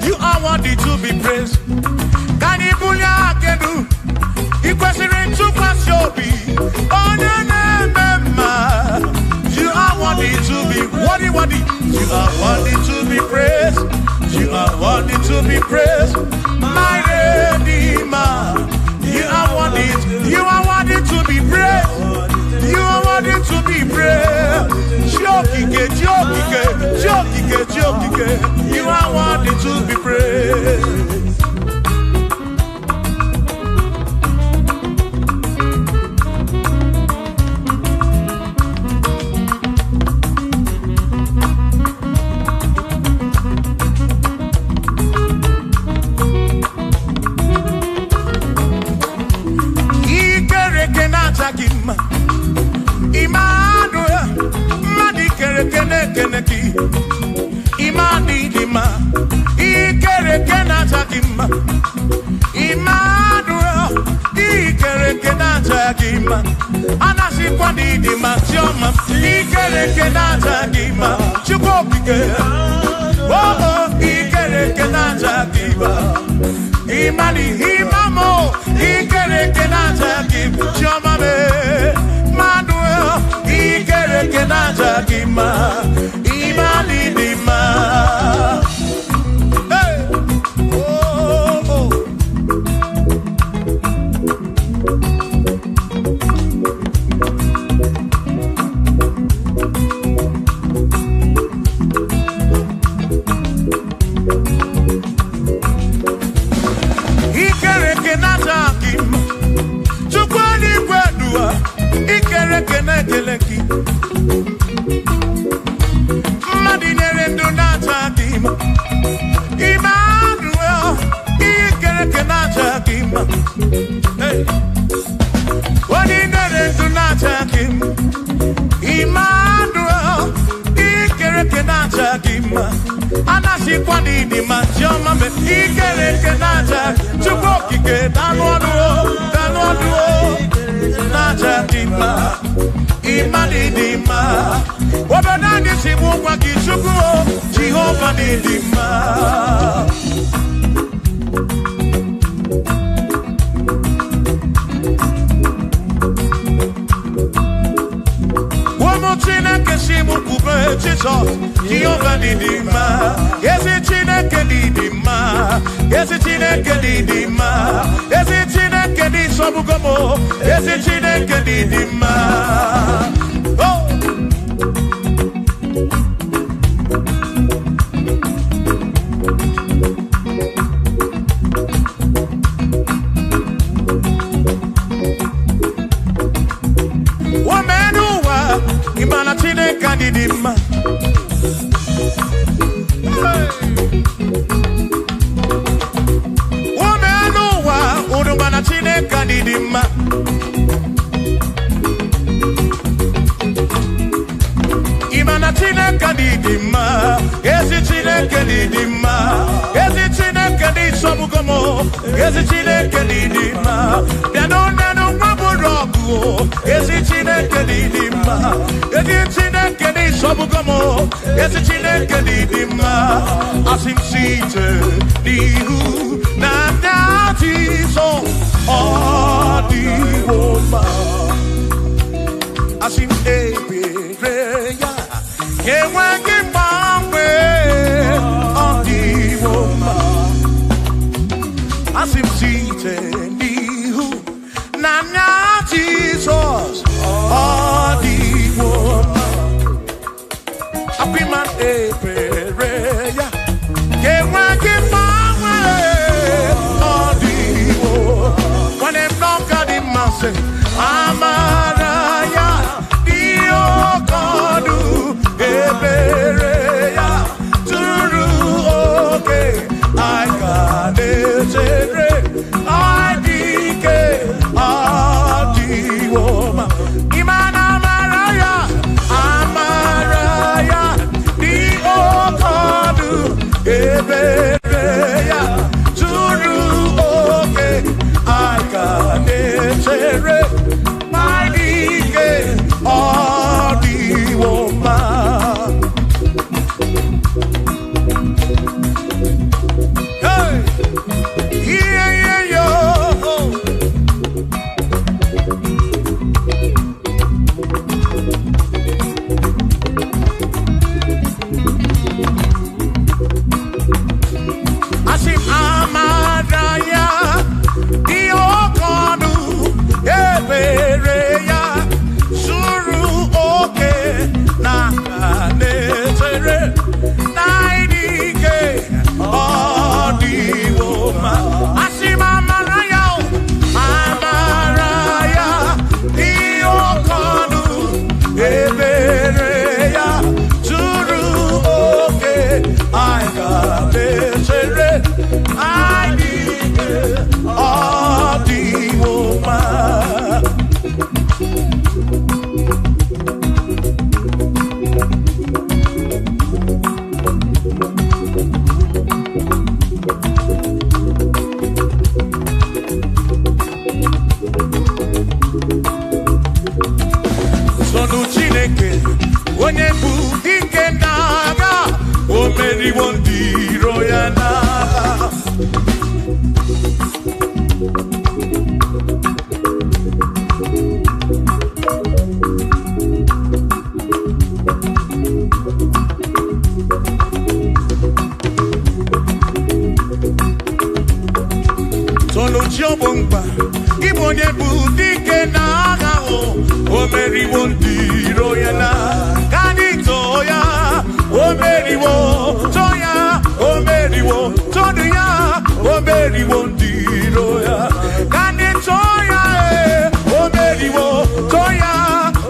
You are worthy to be praised. Can you believe I can do? You question to pass your be. Oh, no, you are worthy to be worthy. You are worthy to be praised. You are worthy to be praised, my Redeemer. You are worthy. You are worthy to be praised. You are worthy to be praised. You are worthy to be praised. Imani dima, ikere kena takima. Emmanuel, ikere kena takima. Anasi kwani dima choma, ikere kena takima. Chukopike, oh ikere kena takima. Imani imamo, ikere kena takima. Choma me, Emmanuel, ikere kena takima. Imani dima. Hey, oh, oh. Ikere kenata kim, chukwani kwadua. Ikere kenekeleki. Emmanuel, ikere kenata kim. Hey, what in the kenata kim? Emmanuel, ikere kenata kim. Anasi kwani di machoma me ikere kenata chukoki ke danwadu nata dima imani dima. Wabanani simu kwa kichukuo Jehovah ni dima. didima. Yes, it's Chineke didima. Yes, it's Chineke didima. Yes, it's Chineke di sobugomo. Yes, it's Chineke didima. Oh. Imana Chineke didima. Womenuwa udumana Chineke didima. Imana Chineke didima. Ezi Chineke didima. Ezi Chineke di sobugomo. Ezi Chineke didima. Bianonenu waburogu. Ezi Chineke didima. Ezi Chineke di sobugomo. Ezi Chineke didima. Asim site dihu na dati so odiwoma. Asim ebereya yewangi bangwe odiwoma. Asim site dihu na dati so odiwoma. Apiman ebereya yewangi bangwe odiwoma. When them knock at him and say Amaraya Diokodu Ebereya Turu okay I got it I dike Adiwoma Iman Amaraya Diokodu Ebereya Turu okay I got it my dike Adiwoma. Hey, yeah, yo. I see Amadaya, Diokodu, Ebereya, Suru oke, Nakanetere, Naidike, Adiwoma. Asima Amaraya, Diokodu, Ebereya, Suru oke, Aikanetere, Naidike, Adiwoma. Sonu Chineke, onye bụ dike n'agha, o meriwo ndị iro ya n'agha. Sonu Chiobongba, Igbo onye bụ dike n'agha, o meriwo ndị iro ya n'agha. Kanito ya, o meriwo, Toya, o meriwo, Todu ya, o meriwo ndị iro ya. Kanito ya, o meriwo, Toya,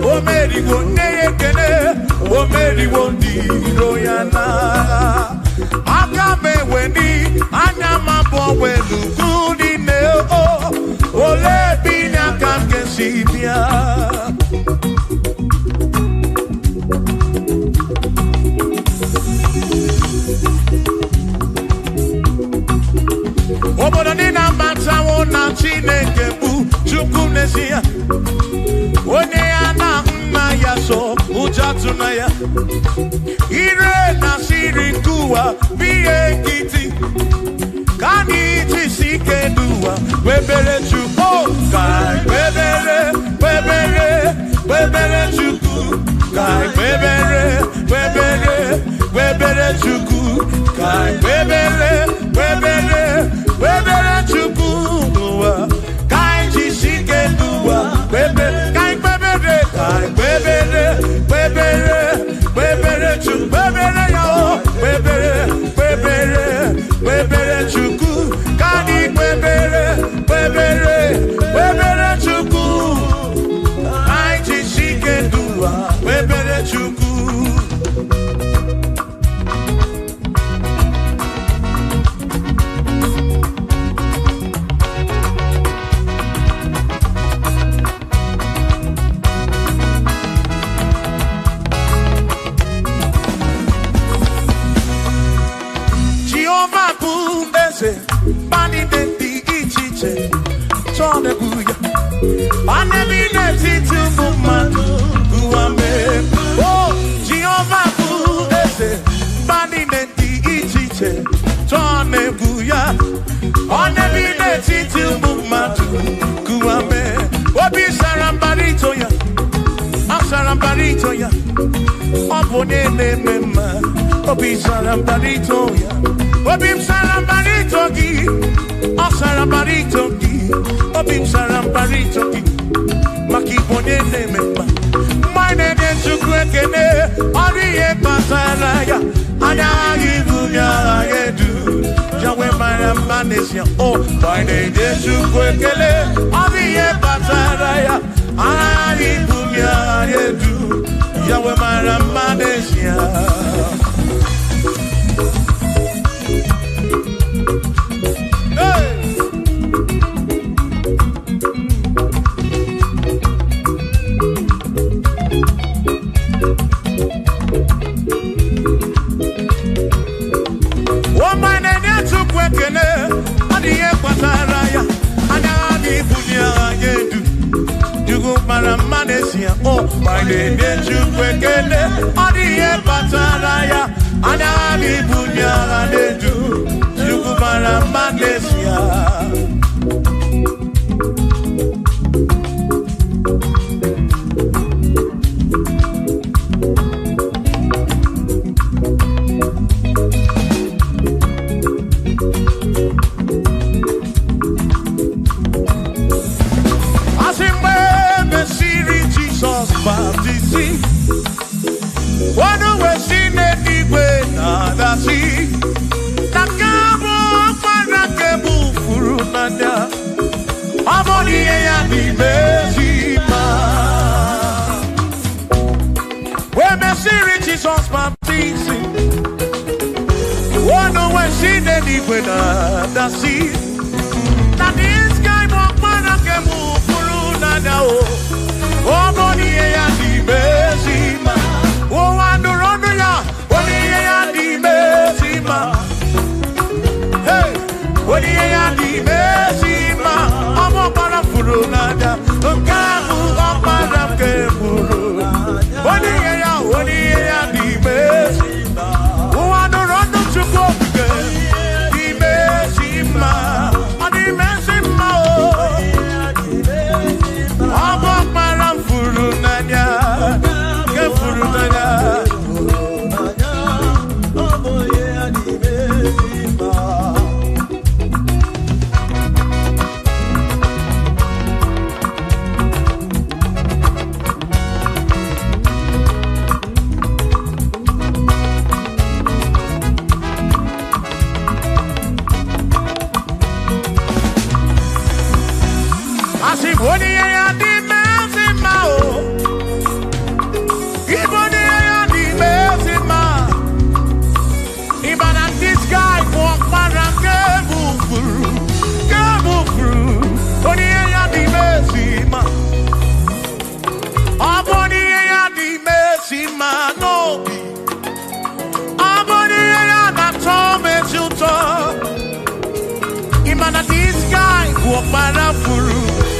o meriwo, Neyekene, o meriwo ndị iro ya n'agha. Aka mewe ni anya mabọ welu gudi ne o ole bi na ka nkesi bịa. Obodo ndị na-agbatawo na Chineke bụ Chukwu n'ezie. Onye ya na nna ya so ụjọ atụna ya. Ire na siri nkuwa biye nkịtị. Ka anyị jisi ike n'ụwa webere Chukwu ka webere Chukwu ka webere chuku kai bebere chuku nuwa kai jisike nuwa kai bebere chuku bebere yo bebere chuku kai bebere chuku kai jisike nuwa bebere chuku. Bani de di ichiche, chone buya. Ane bine titu mumanu guame. Oh, Jehovah bu ese. Bani de di ichiche, chone buya. Ane bine titu mumanu guame. Obi sarambarito ya, sarambarito ya. Opone ne mema. Obi sarambarito ya. Obim sarambarito gi, sarambarito gi, obim sarambarito gi, makibone ne memba, mine de chukwekene, oriye pasaraya, anagi bunya yedu, jawe marambanesia, oh, mine de chukwekene, oriye pasaraya, anagi bunya yedu, jawe marambanesia. Oh, my name is Chukwekene, Odiye Pataraya, Anani Bunya Anedu, Chukwara Manesia. Jesus baptizing. One when she did it with the sea. That this guy walk man and can move through now. Oh, body and the Bessima. Oh, and the run ya. Body and the Bessima. Hey, body and the Bessima. I'm up on a furunada. Look at who up on a keburu. Body and the Bessima. Oh, and the run to go. The Bessima. And the Bessima. I'm up on a furunada. Kefurunada.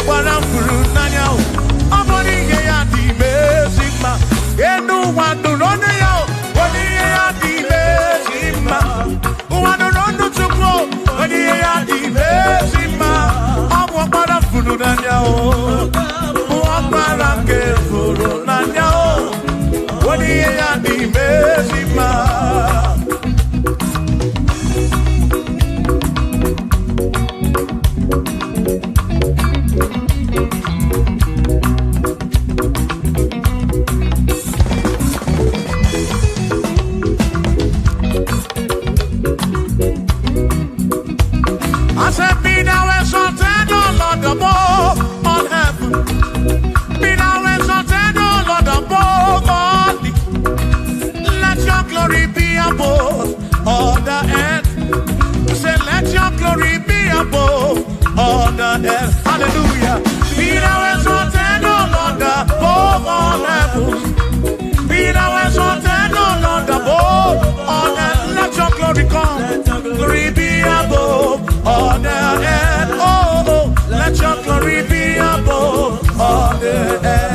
Warafuru nanyao, aboni ya di mesima, enu wandu rone yao, wani ya di mesima, wandu rondo chukwo, wani ya di mesima, abu warafuru nanyao, wabarakefuru nanyao, wani ya di mesima. above all the earth. You say, let your glory be above all the earth. Hallelujah. Be thou exalted, O Lord, above all heaven. Be thou exalted, O Lord, above all earth. Let your glory come. Glory be above all the earth. Oh, oh, let your glory be above all the earth.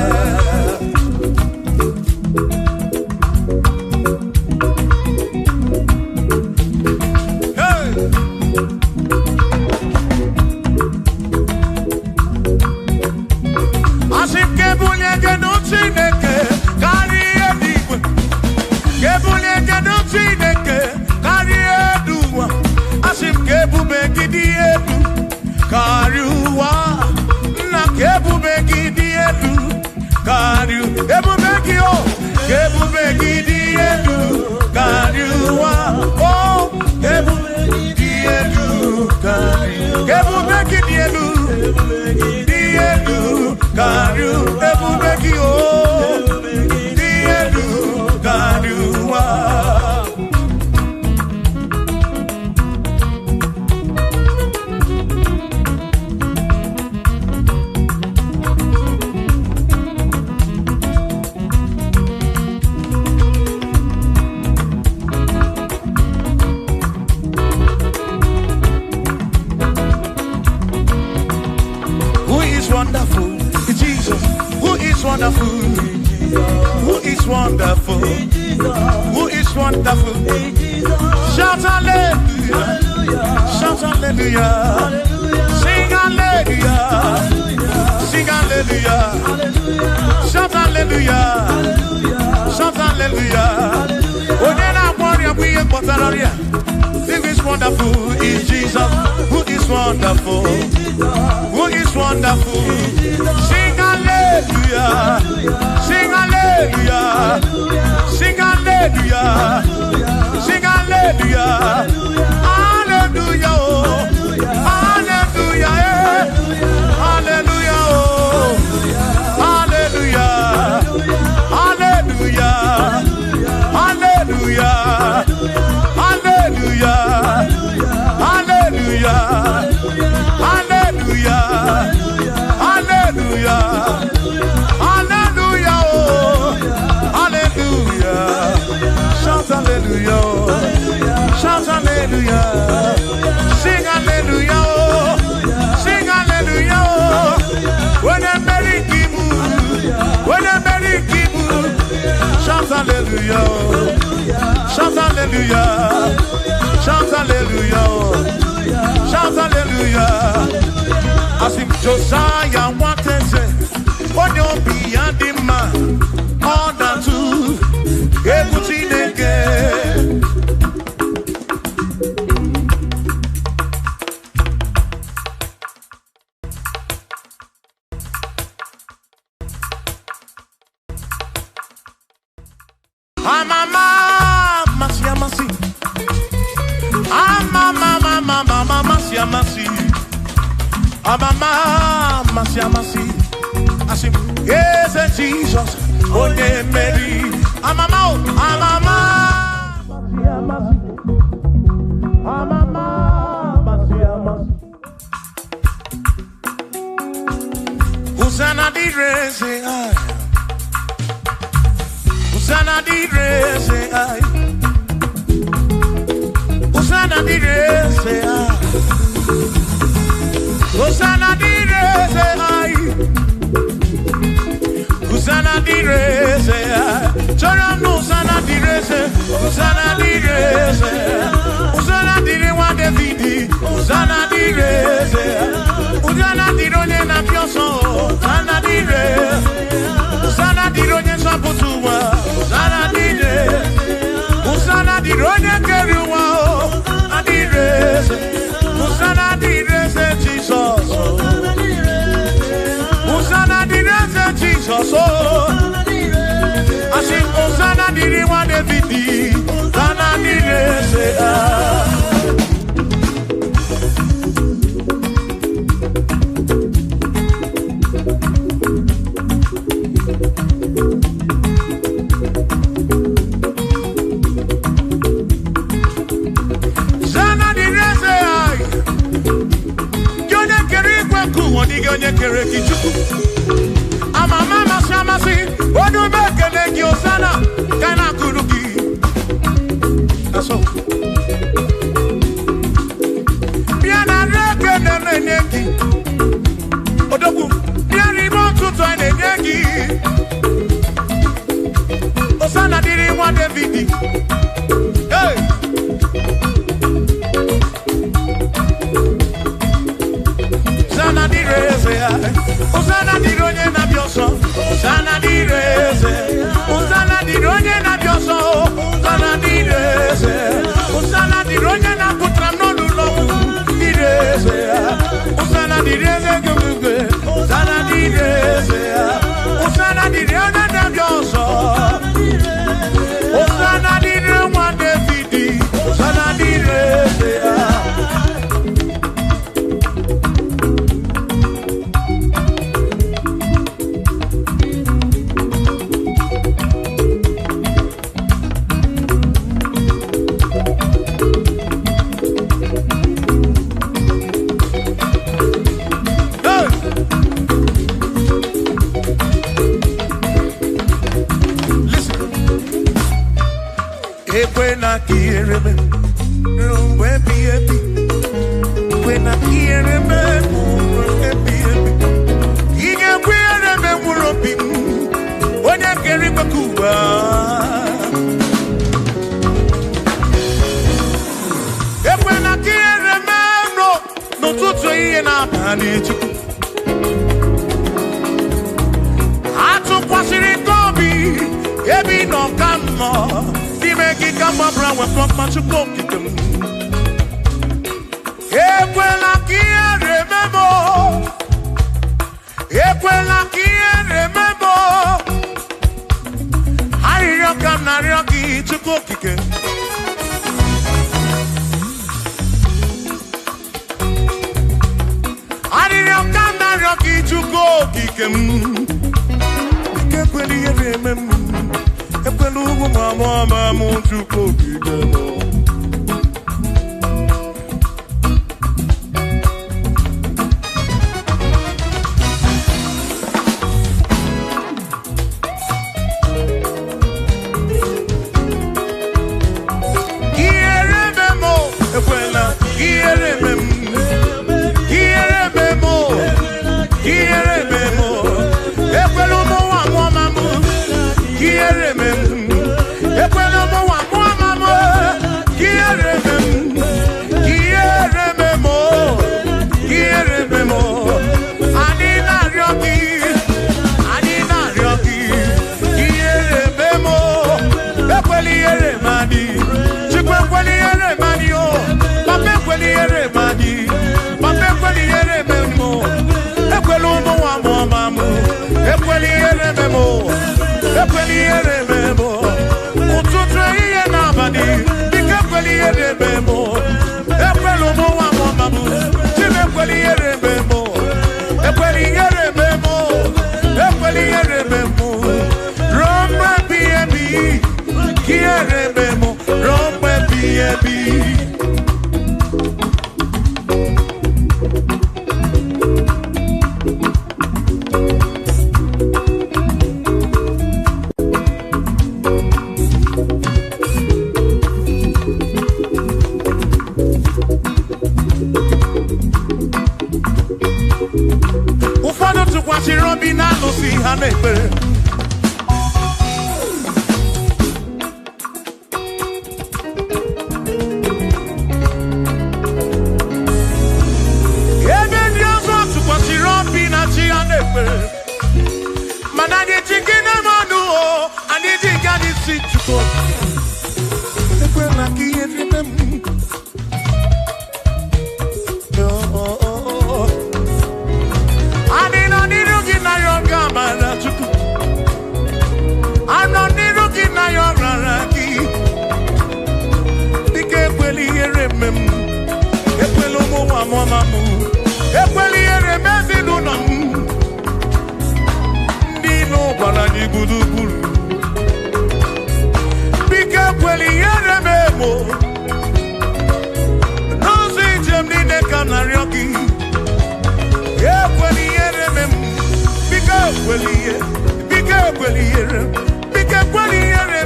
Josiah wanted to what you be and the man all that too. Yes, Jesus, oh, Mary, I'm a Usana di rese ai, Usana di rese ai, Usana di rese ai, Usana di rese ai, Usana di rese ai, Choram Usana di rese, Usana di rese, Usana di rewa Davidi, Usana di rese. Usana di rogne na pioso, Usana di re, Usana di rogne saputua, Usana di re, Usana di rogne keruwa, Usana di re, Usana di re se Jesus, Usana di re se Jesus, I sing Usana di rewa Davidi, Usana di re se ụwa dịghị onye kere gị Chukwu amama amasị amasị onye ume ekele gị Osana ka na-akụrụ gị bịa na nri ekele na-enye gị odogwu bịa n'ime ọtụtụ a na-enye gị Osana dịrị nwa David hey! Osana dịrị eze ya Osana dịrị onye na-abịa ọsọ Osana dịrị eze Osana dịrị onye na-abịa ọsọ Osana dịrị eze Osana dịrị onye na-apụtara n'ụlọ ọgwụ dịrị eze ya Osana dịrị eze gị Osana dịrị eze ya Osana dịrị onye na-abịa ọsọ Osana dịrị nwa David Osana dịrị eze ya When I hear him, when I hear him, he can wear him and we're up in when I get him a cuba. If when I hear him, no to say and I'm managed. I took what's in it, Toby, every no come more. Make it come up around with from much of cooking. Equela kia remember. Equela kia remember. I come na rocky to cooking. I didn't come na rocky to cooking. Equally remember. Mama, to cookie.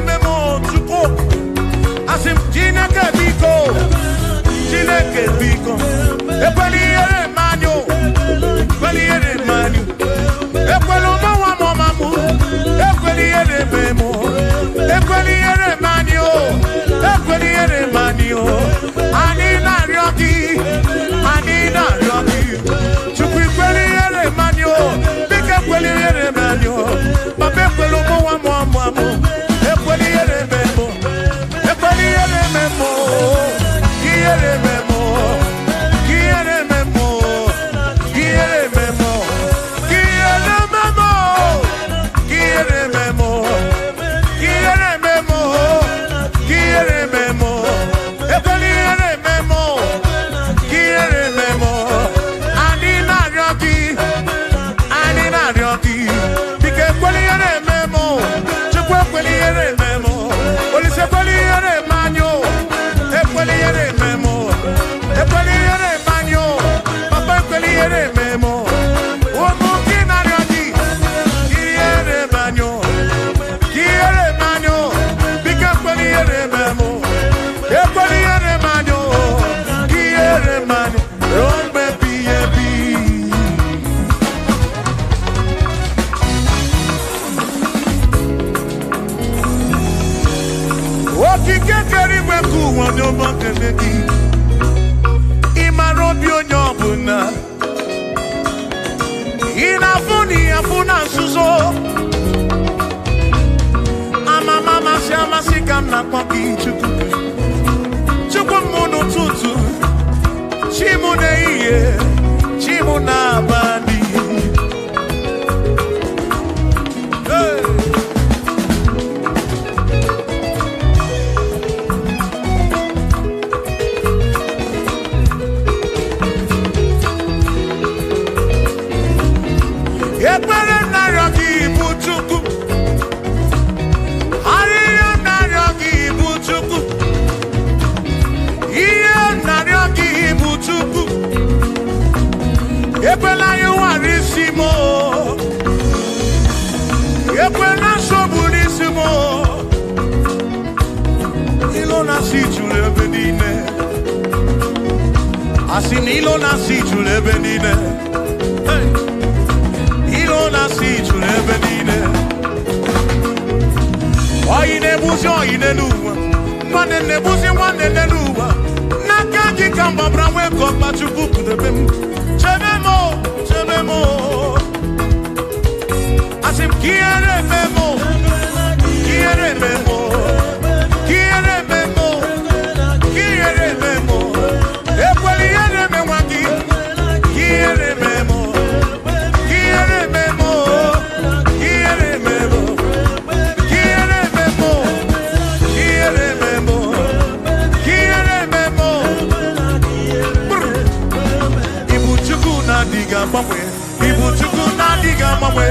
memo chuko. Asim Chineke biko. Ekweliere manyo. Ekwelo mawa mamu. Ekweliere memo. Ekweliere manyo. Ekweliere manyo. Anina ryoki. Chukwu ekweliere manyo. Bika ekweliere manyo. Papa ekwelo mawa. Ekweliere memo. Ekweliere memo. Kiere memo. Kiere memo. Kiere memo. Kiere memo. Kiere memo. Kiere memo. Kiere memo. Ekweliere memo. Kiere memo. Anina ryoki. Bika ekweliere memo. Chukwu ekweliere memo. Olise ekweliere manyo. Ekweliere memo. Ekweliere manyo. Papa ekweliere memo. Omu kina ryoki. Kiere manyo. Kiere manyo. Bika ekweliere memo. Ekweliere manyo. Kiere manyo. Rombe biyebi. Okike kerigwe kuwa n'ọgbọ kemeki. Ịmara obi onye ọbụla. Ị na-afụ na nzuzo. Amasị ka m na-akpọ gị Chukwu. Chukwu m n'ụtụtụ. Chi m n'ehihie. Chi m n'abalị. Hey! Ekpere narịọ gị bụ Chukwu. Arịrịọ narịọ gị bụ Chukwu. Ihe narịọ gị bụ Chukwu. Ekwela ya ụwara isi m. Ekwela nsogbu n'isi m. Ilo na-asị juru ebe niile. Asị na ilo na-asị juru ebe niile. Hey! Ilo na-asị juru ebe niile. Oyi na-ebuzi oyi n'elu ụwa. Nwanne na-ebuzi nwanne n'elu ụwa. N'aka gị ka m gbabara nwee ka ọkpa Chukwu kudebe m. Chebe m. Asị m kiere memo. Kiere memo. Kiere memo. Kiere memo. Ekweliere menwa gị. Kiere memo. Kiere memo. Kiere memo. Kiere memo. Kiere memo. Kiere memo. Ibu Chukwu na-adịghị agbanwe. Ibu Chukwu na-adịghị agbanwe.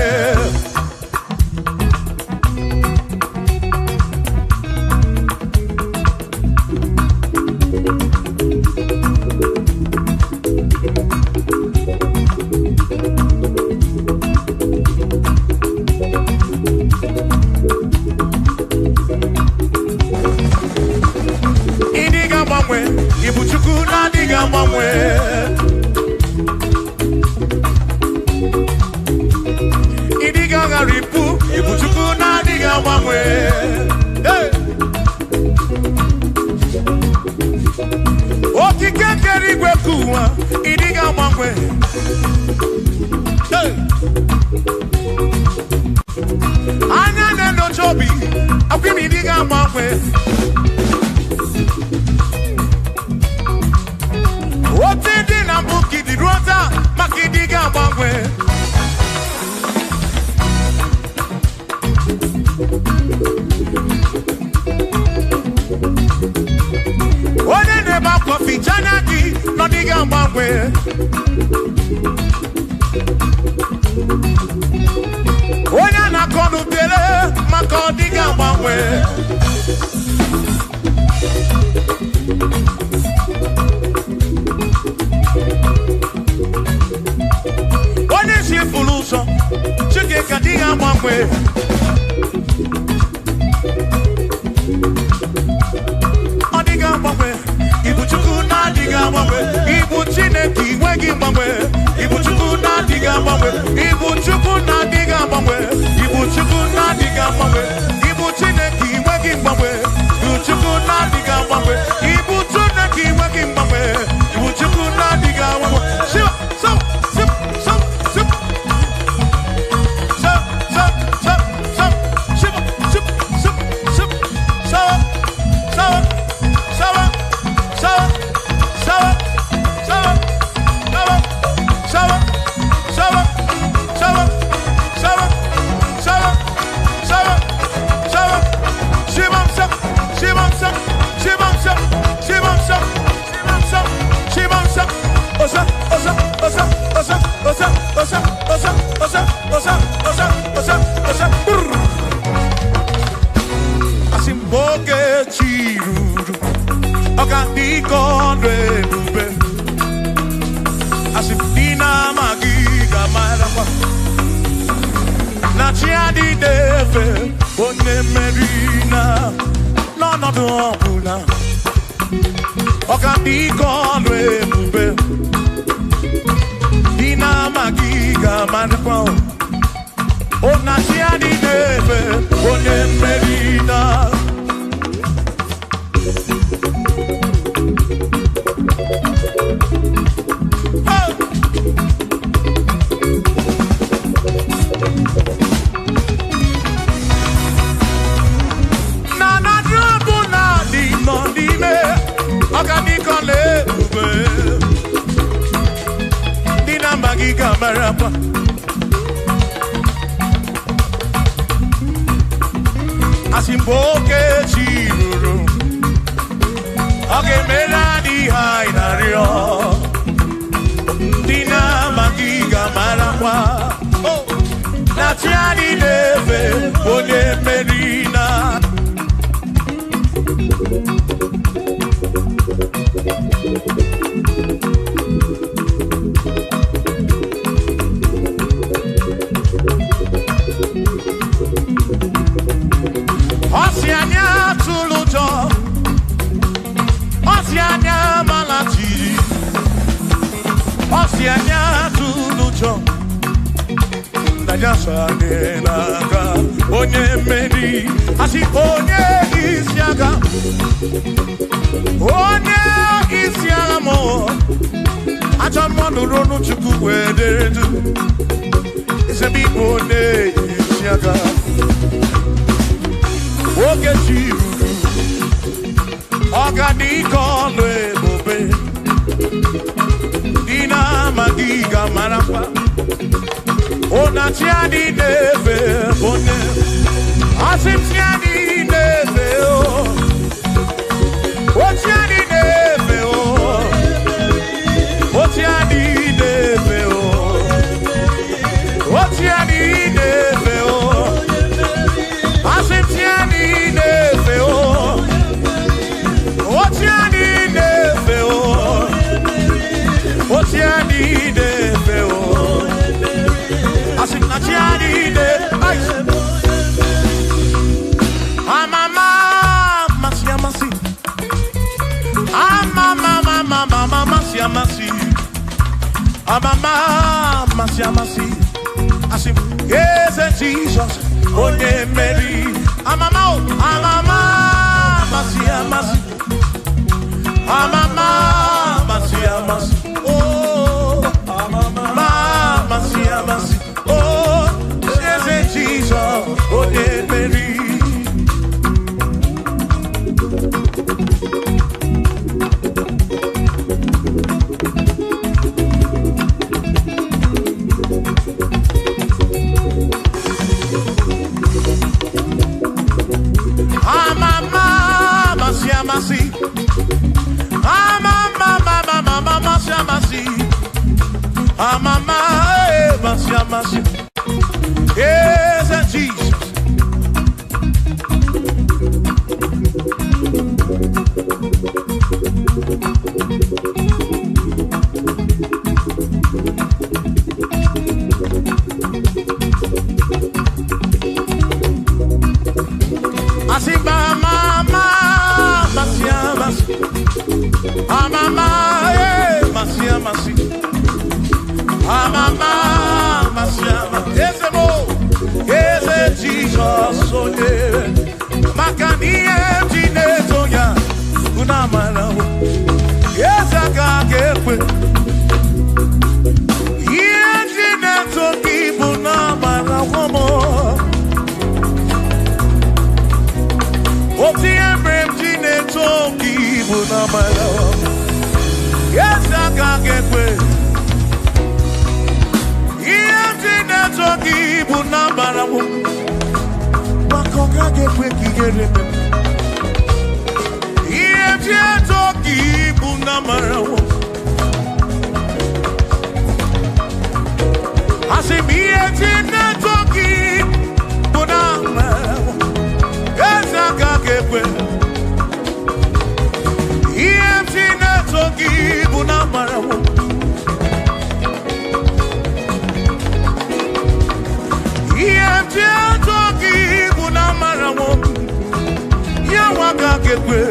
Ịdịghị agbanwe. Ibu Chukwu na-adịghị agbanwe. Ịdịghị agharịpụ. Ibu Chukwu na-adịghị agbanwe. Hey! Okike kere igwe ka ụwa. Ịdịghị agbanwe. Hey! Anya na-enyocha obi. Akwị m ịdịghị agbanwe. Otu dị na mbụ ka ịdị ruo taa maka ịdịghị agbanwe. Onye na-ebe akwa ficha anya gị nọ dịghị agbanwe. Onye a na-akọ n'ubele maka ọ dịghị agbanwe. Onye si fụrụ ụzọ Chike mangwe. Odiga mangwe. Ibu chuku na diga mangwe. Ibu chineki wegi mangwe. Ibu chuku na diga mangwe. Ibu chuku na diga mangwe. Ibu chuku na diga mangwe. Ibu chineki wegi mangwe. Ibu chuku na diga mangwe. Ibu chineki wegi mangwe. Ibu chuku na diga mangwe. Shiva, so, sip, so, sip. So, so, so, so, shiva, sip, sip, sip, so, so, so, so, so, so, so, so, so, Asimboge chiruru, okandi kondre bube. Asimdina magiga marapa. Na chiadi deve, one merina, no no no puna. Okandi kondre bube. Dina magiga marapa. Ona chiadi deve, one merina. Marapa. Asimboke chiruru, oge meladi hainario. Dina magiga marapa. Oh, na tiani deve, one merina. Osianya tulujo, Osianya malachiri, Osianya tulujo. Najasa nenaga, onye meri, asi onye isiaga, onye isiaga mo. Acha monu ronu chuku wederedu, isebi onye isiaga. Oge chiruru, organico lebobe, Dina magiga marapa, ona tiani neve bone, asim tiani neve o, o tiani neve o, o tiani neve o, o tiani neve o, asim tiani. Otiani de feo, asim na tiani de ice. Amama masia masi, amama mama masia masi, amama masia masi. Asim yes Jesus, onye Mary. Amama masia masi, amama masia masi. Oh, Jesus, Jesus, oh, yeah, Mary. Yes, Jesus. sonye makaniye jineto ya unamara yeza kakekwe ye jineto kibunamara womo oti embrem jineto kibunamara yeza kakekwe ye jineto kibunamara womo makoka gekwe kigere Toki bunamarawo Asimiye tina toki bunamarawo Ezaka kekwe Iye tina toki bunamarawo Iye tina toki bunamarawo Yawaka kekwe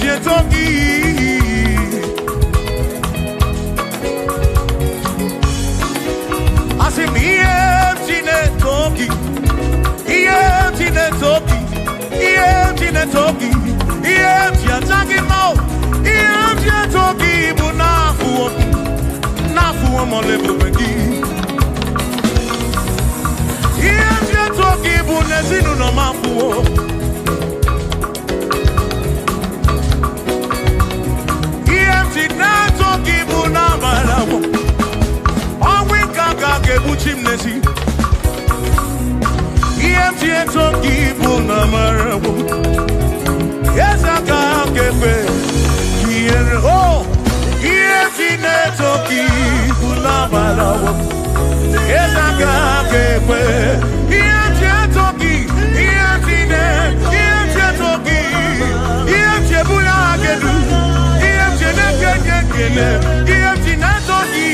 J'ai toki Asimiye tine toki Iye tine toki Iye tine toki Iye tia taki mo Iye tia toki bunafu Nafu mole bubeki Iye tia toki bunezinu no mafu Chimney, EMT toki bunamarawo. Yes, I can't get back. Here, oh, EMT toki bunamarawo. Yes, I can't get back. EMT toki, EMT toki, EMT bunagedu, EMT nekekekele, EMT toki.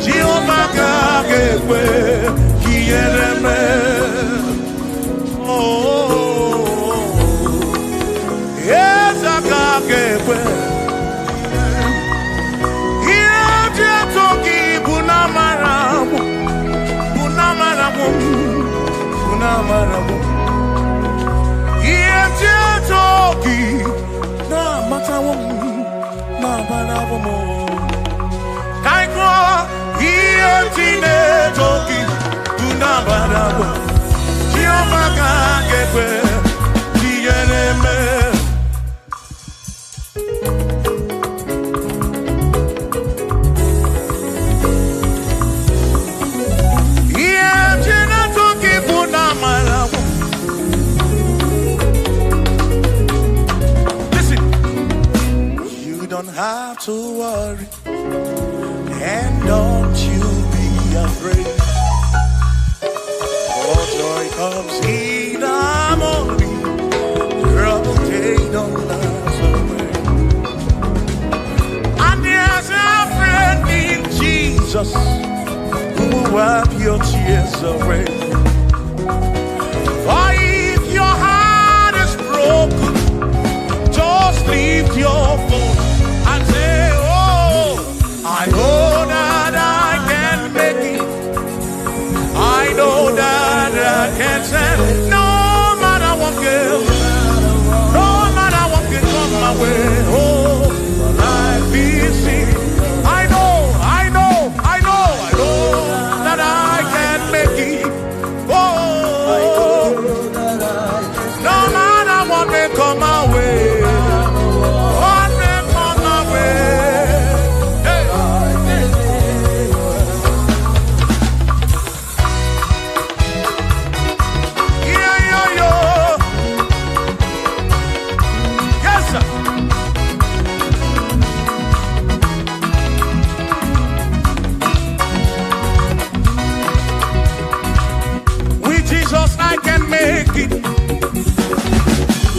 Jehovah kakekwe kiyereme oh yes kakekwe iye toki bunamaramu iye toki na matawo na barawo Kaiko, tine toki, tunabarawo. Jehovah kakekwe, kiyereme. Tine toki, tunabarawo. Listen, you don't have to worry. And don't you be afraid, for joy comes in the morning, trouble they don't last away. And there's a friend in Jesus who will wipe your tears away. For if your heart is broken, just lift your voice and say, oh, I know that I can make it. I know that I can stand. No matter what can, no matter what can come my way. Oh, life is seen. I know that I can make it. Oh, no matter what may come my way. What may come my way.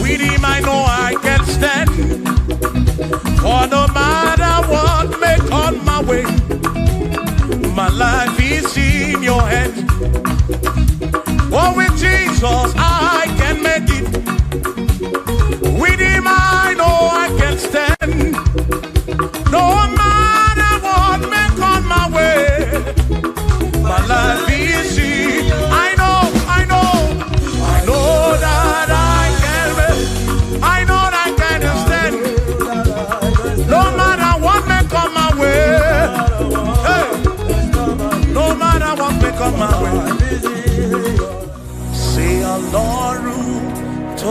With him I know I can stand. For no matter what may come my way, my life is in your hands. Oh, with Jesus I can make it. With him I know I can stand. No matter what may come my way,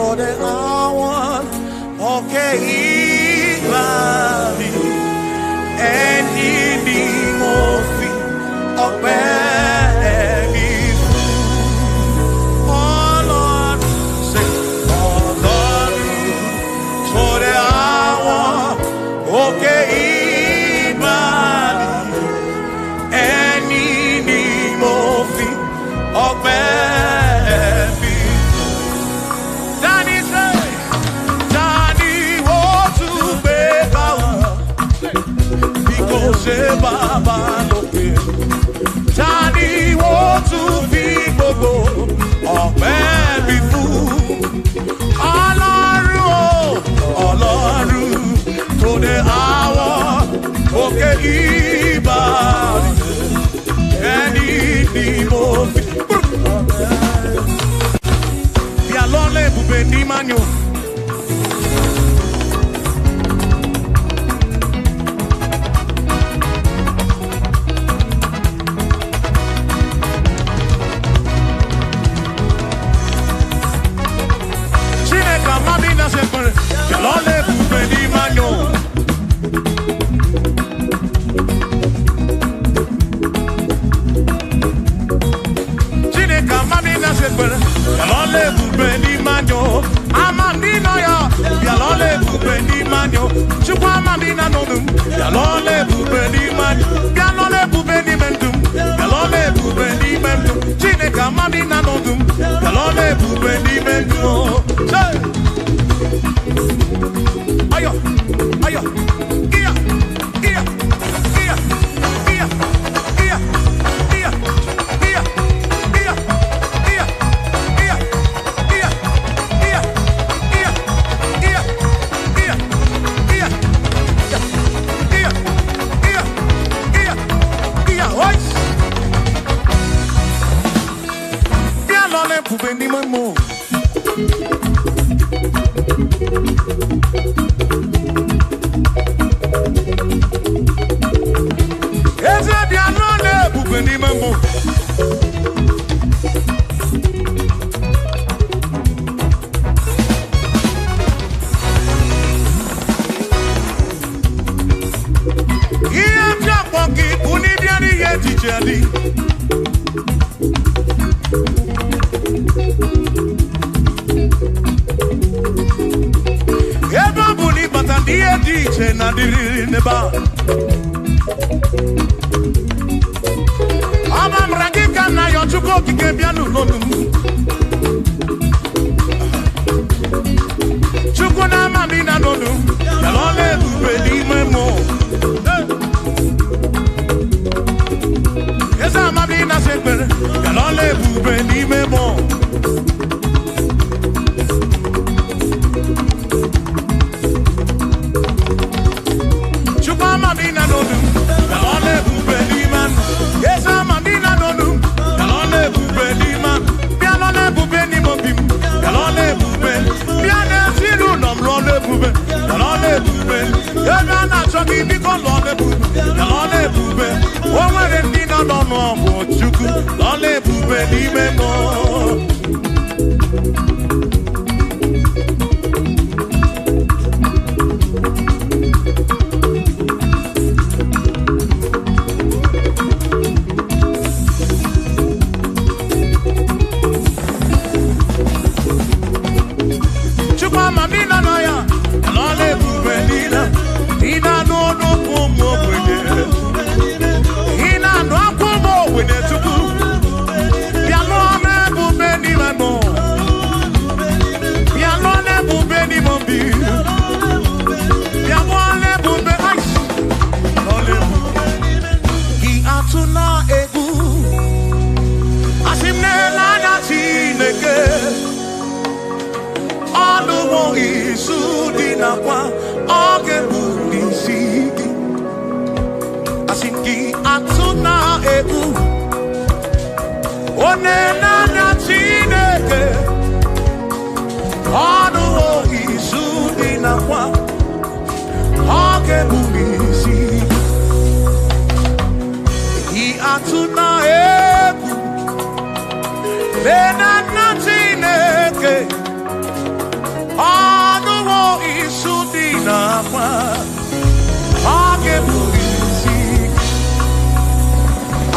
for the hour. Okay, Ibadi, and in Mofi, Obedi, oh Lord, say, oh Lord, for the hour. Okay, Ibadi, and in Mofi, Obedi. Danny say, Danny, what to be about? Because Baba no pay. Danny, what to be bobo? Oh, baby fool. Alaru, to the hour. Okay, Ibadi. Any demon. Bialole bube ni manyo. Chineka mami na separe. Bialole bube ni manyo. Chineka mami na separe. Bialole bube ni manyo. Amandino ya. Bialole bube ni manyo. Chukwa mami na nodum. Bialole bube ni manyo. Bialole bube ni mendum. Bialole bube ni mendum. Chineka mami na nodum. Bialole bube ni mendum. Say. Ayo, ayo. Iya, iya, iya, iya, iya, iya, iya, iya, iya, iya, iya, iya, iya, iya, iya, iya, iya, iya, ois. Bialole bube ni mamo. Eze bialole bube ni mamo. Iye japoki uni biani ye tijeli. Eba buni batandi ye diche na diri neba. Amam rangika na yo chuko kike bianu nonu. Chuko na mami na nonu. Yalole bube ni memo. Esa mami na sekber. Yalole bube ni memo. Chuko mami na nonu. Yalole bube ni man. Esa mami na nonu. Yalole bube ni man. Bialole bube ni mobim. Yalole bube. Biane siru nom lole bube. Yalole bube. Yega na choki biko lole bube. Yalole bube. Omere ndina nono bo chuku. Lole bube ni memo. Chukwa mamina no ya. Lole bube nina. Ina no no kumo kwene. Ina no kumo kwene chuku. Bialole bube ni memo. Bialole bube ni mombi. Bialole bube ice. Lole bube. Ki atuna egu. Asimne la na chineke. Aluwo isu di na kwa. Oge budi sigi. Asinki atuna egu. One na na chineke. Aluwo isu di na kwa. Oge budi sigi. He atuna egu. Lena na chineke.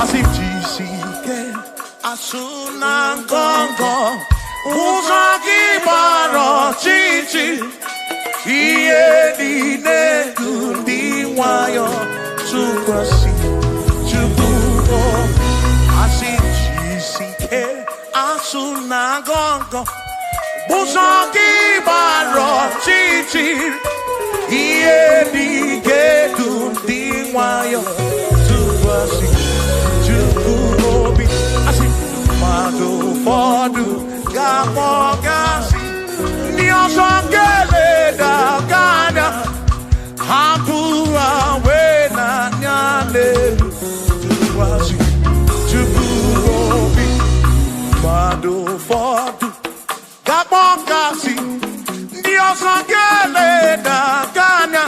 asijisike asunangongo uzagi baro chichi iye dine kundi wayo tukwasi tubuo asijisike asunangongo uzagi baro chichi iye dine kundi wayo tukwasi tubuo asi madu fodu gamogasi niosongele da gana hapua wena nyale tuwasi tubuobi madu fodu gamogasi niosongele da gana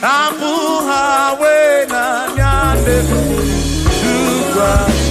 hapua wena nyale tuwasi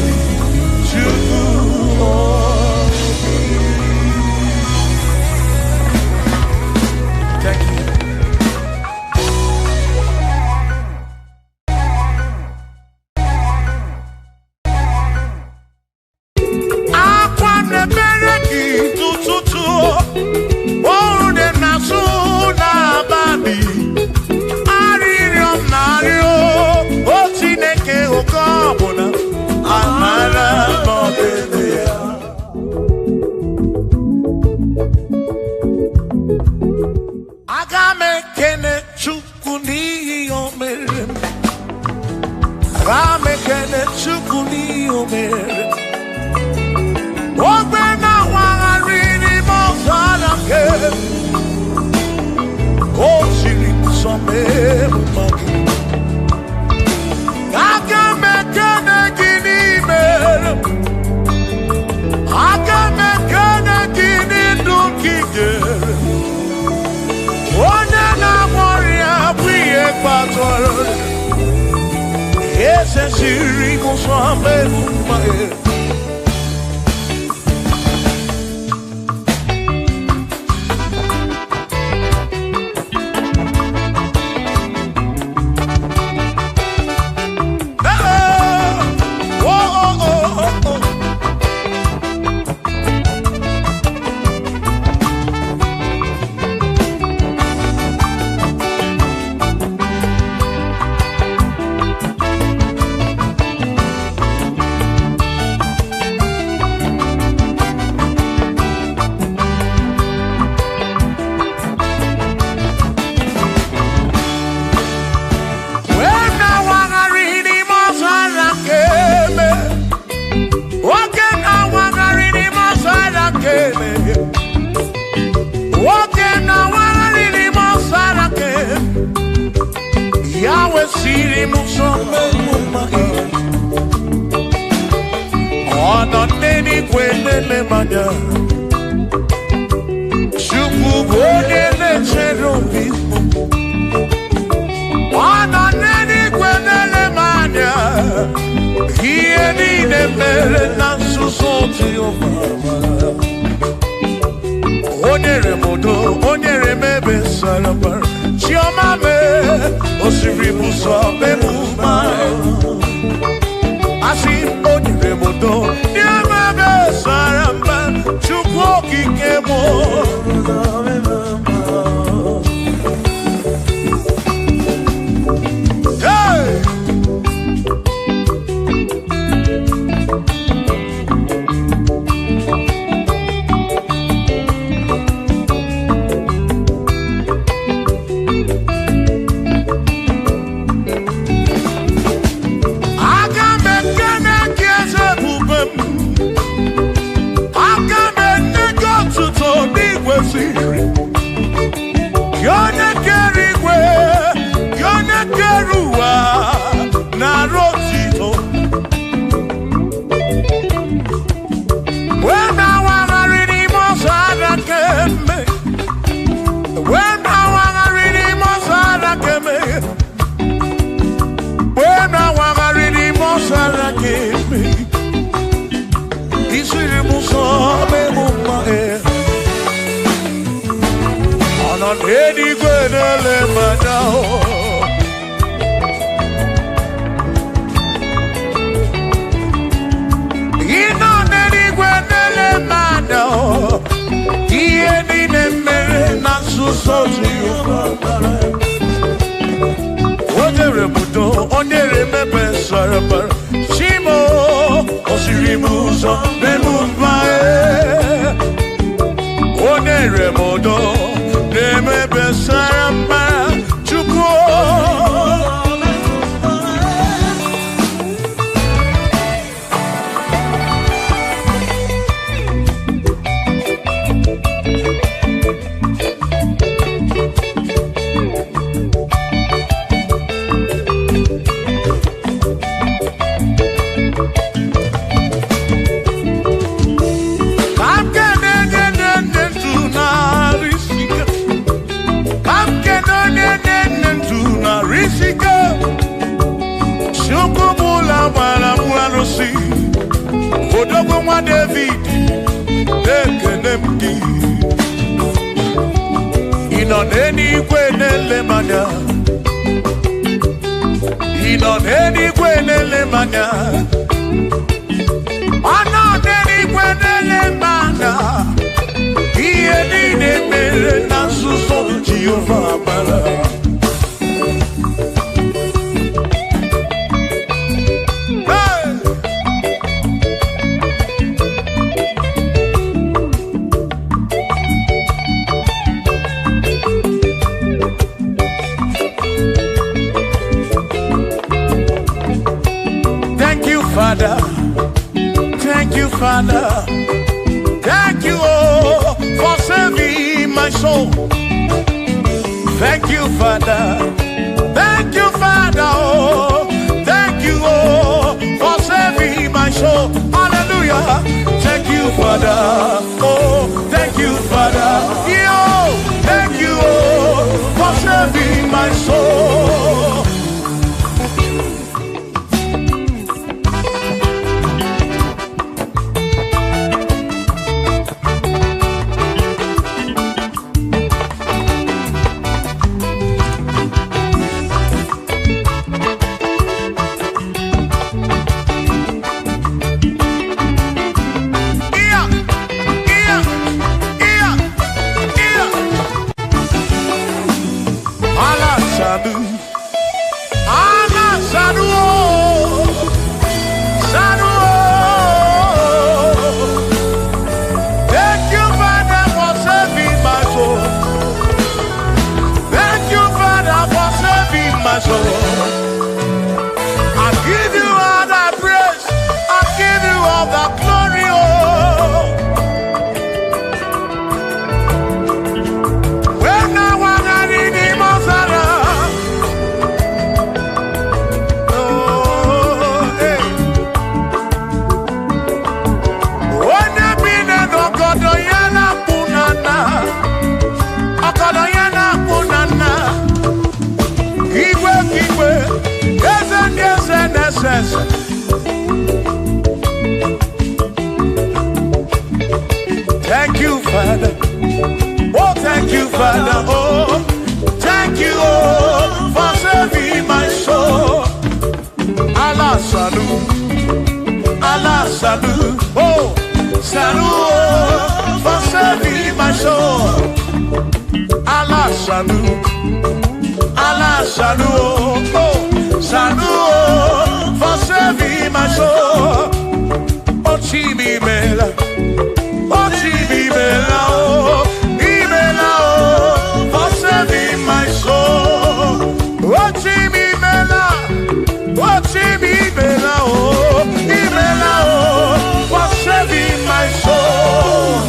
See so Jehovah. Onere mudo, onere mebe sarapar. Shimo, osirimuso, nemumbae. Onere mudo, nemebe sarapar. Chuko. Odogwa David, Ekenemdi. Inoneni kwenele manya. Inoneni kwenele manya. Anoneni kwenele manya. Iye ni mere na suso Jehovah bara. Father, thank you, Father, thank you, oh, for saving my soul. Thank you, Father, oh, thank you, oh, for saving my soul. Hallelujah. Thank you, Father, oh, thank you, Father, yo, thank you, oh, for saving my soul. Thank you, Father. Oh, thank you, Father. Oh, thank you, oh, for saving my soul. Allah salut, Allah salut. Oh, salut, oh, for saving my soul. Allah salut, Allah salut. Oh, salut, oh, for saving my soul. Oh, Chimi Mela. Oh, Chibibela, oh, Ibela, oh, for saving my soul. Oh, Chibibela, oh, Ibela, oh, for saving my soul.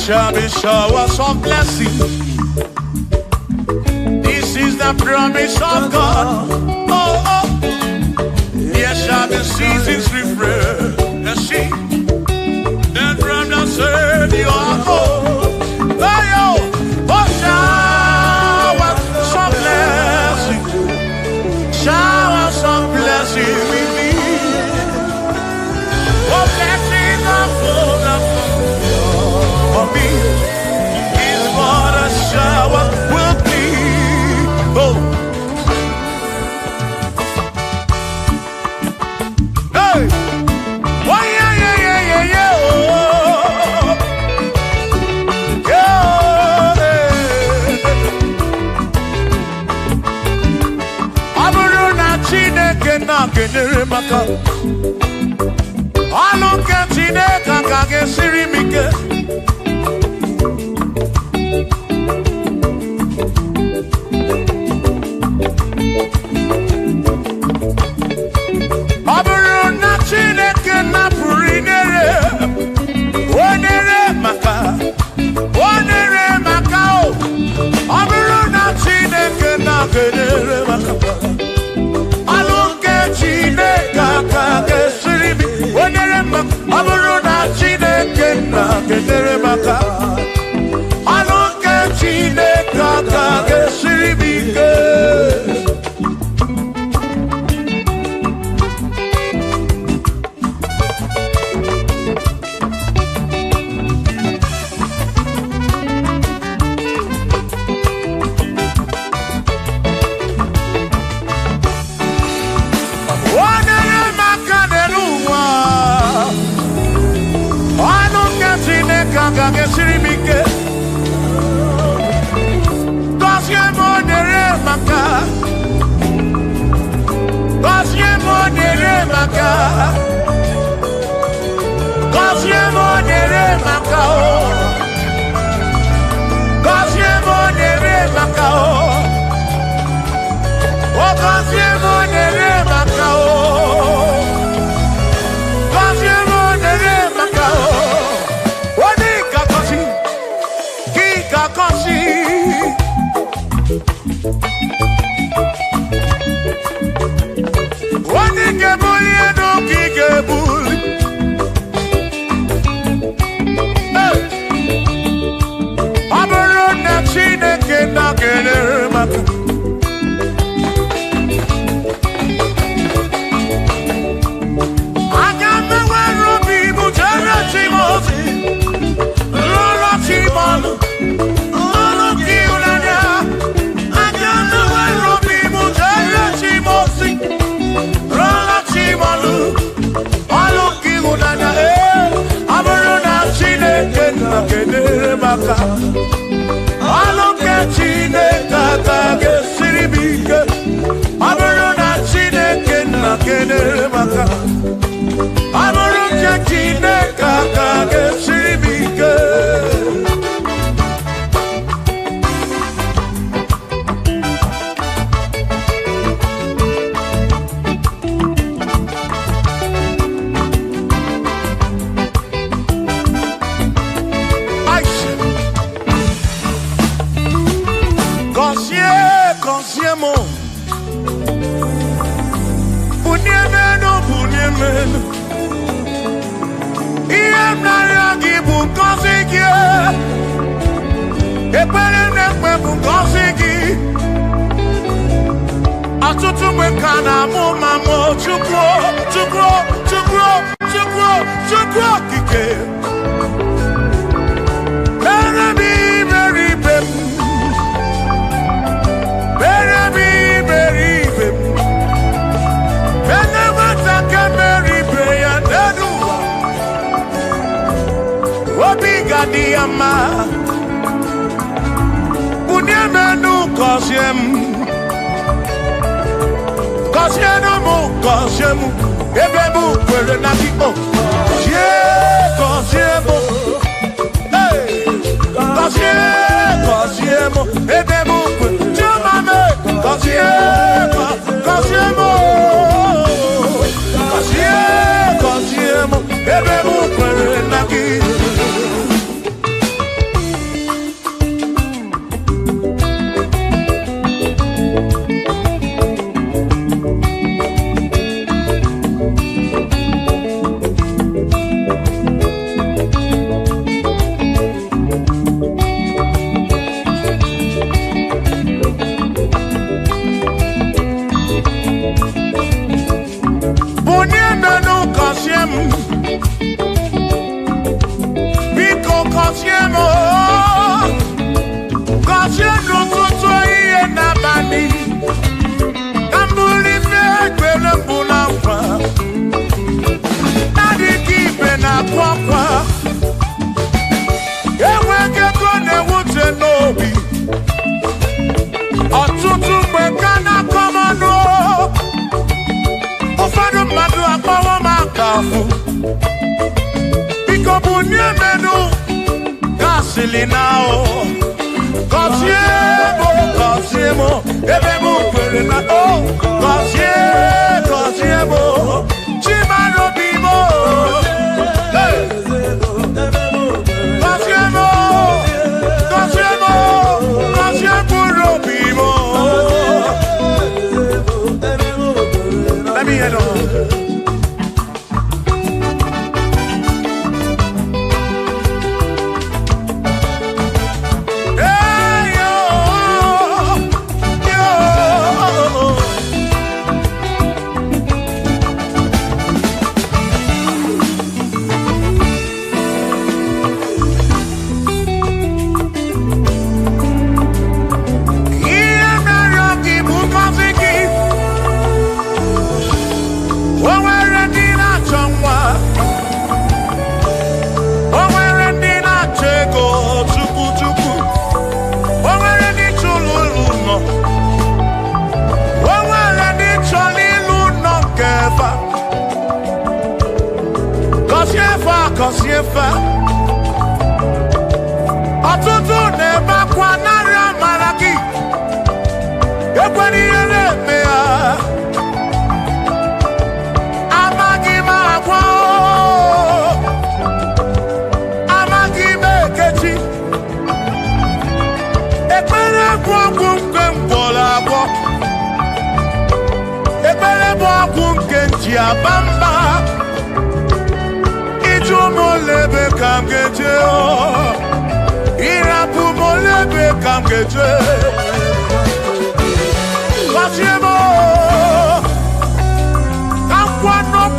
Shall be showers of blessing. This is the promise of God. Oh, oh. There shall be seasons refreshing. Then from the earth you are home. Oh, showers of blessing. na kenyere maka ọlụ nke Chineke ka ga-esiri m ike ọ bụrụ na Chineke napụrụ inyere onere maka o ọ bụrụ na Chineke na-kenyere maka ọlụ nke Chineke ka ga-esiri m onere maka ọ bụrụ na Chineke na-kenyere maka ọlụ nke Chineke ka ga-esiri m ike Siri mike Gozie monere maka Gozie monere maka Gozie monere maka Gozie monere maka Gozie monere maka Gozie monere maka Onye ga-ebuli elu ka ị ga-ebuli ọ bụrụ na Chineke na-kenyere maka aga m enwere obi bụ jere Timoti lụrụ Timọnụ kenyere maka ọlụ nke Chineke ka ga-esiri m ike ọ bụrụ na Chineke na-kenyere maka ọ bụrụ nke Chineke ka ga-esiri m ike ihe m narịọ gị bụ ngọzi gị ekpere na-ekpe bụ ngọzi gị ọtụtụ mgbe ka na-amụ ma mụ Chukwu okike mere m iberibe m mere m iberibe m eneweta ka mere ibe ya n'elu obi ga-adị ya mma bunye m enu gọzie m ebe m kwere na gị gọzie m ebe m kwere chiomame gọzie m ebe m kwere na gị afu. Biko bunye menu gasili now. Kosiemo, ebe mu kwere na o. Kosiemo, chimano bimo. Kosiemo bimo. Let me hear it. Kosiefa ọtụtụ na-ebe akwa narị amara gị ekwere ihe na-eme ya amaghị m agwa amaghị m ekechi ekpere bụ ọgwụ nke mgbọrọ agwọ ekpere bụ ọgwụ nke nji aba mba molebe kam geje o irapu molebe kam geje Kosiemo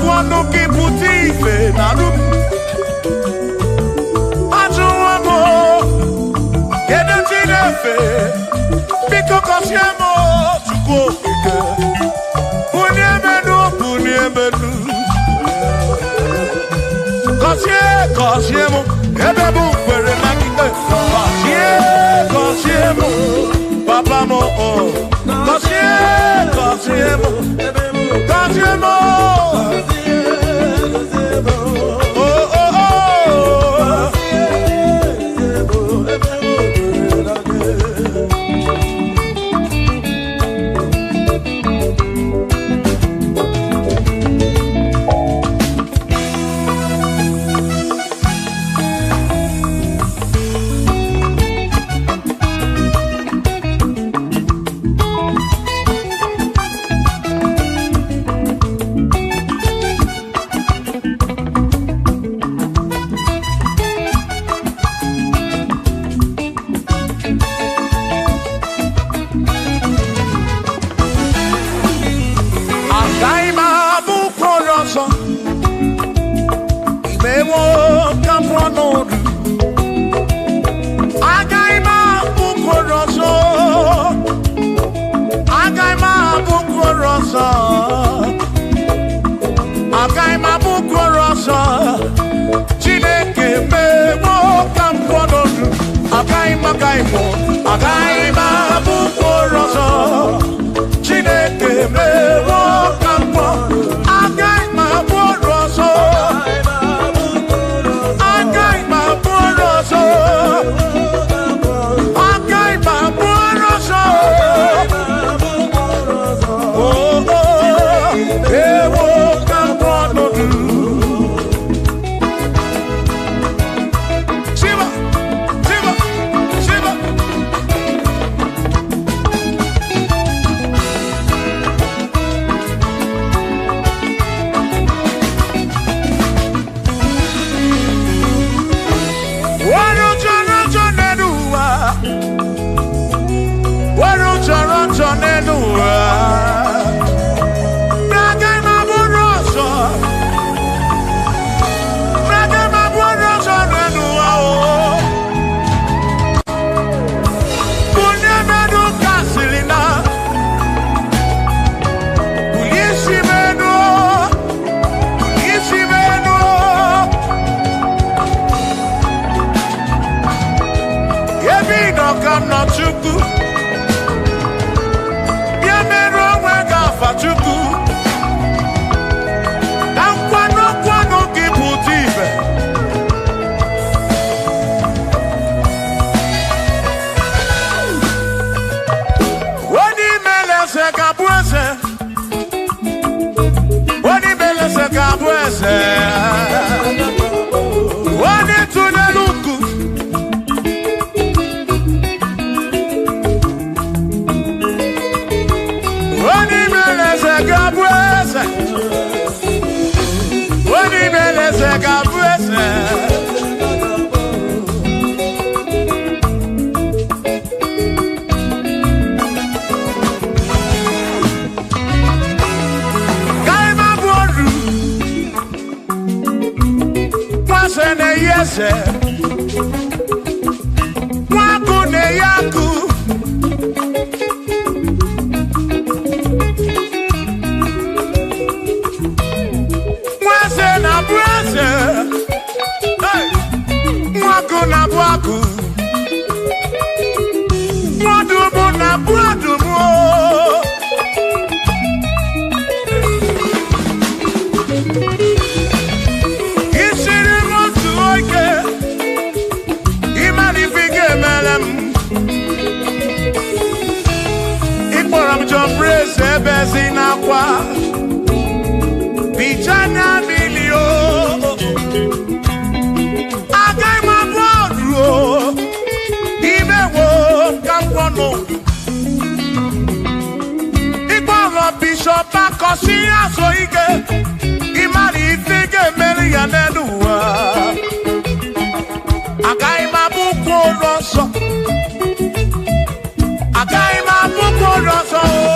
kwano kiputi ife naru ajuwamo kede tinefe biko Kosiemo chuko ike uniemenu Kosiemo, ebe bu kwere na kike. Kosiemo, papa mo oh. Kosiemo, oh oh oh. Agaima bukoroso Chineke mewo kampo Agaima bukoroso Agaima bukoroso Agaima bukoroso Oh oh ewo kampo nodu na yese Waku ne yaku Mwase na brase Hey Waku na waku Wadumu na wadumu Praise bezina kwa Bichana milio Agai mabodro Ibe wo kampono Igboro bishop akosi aso ike Imari ifige meri yaneluwa Agai mabuko roso Agai mabuko roso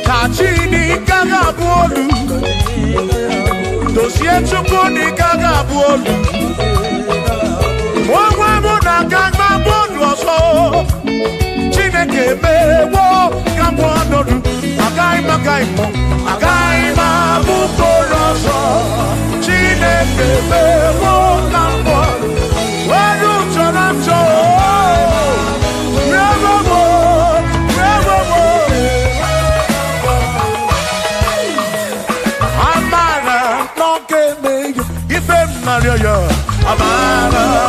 Kachini gaga bolu Dossier chukuni gaga bolu Mwa muna gaga bolu oso Chineke mewo Gambonodu Agai mo Agai mabukoroso Chineke mewo Gambonodu Wadu chonacho Maria, Amara,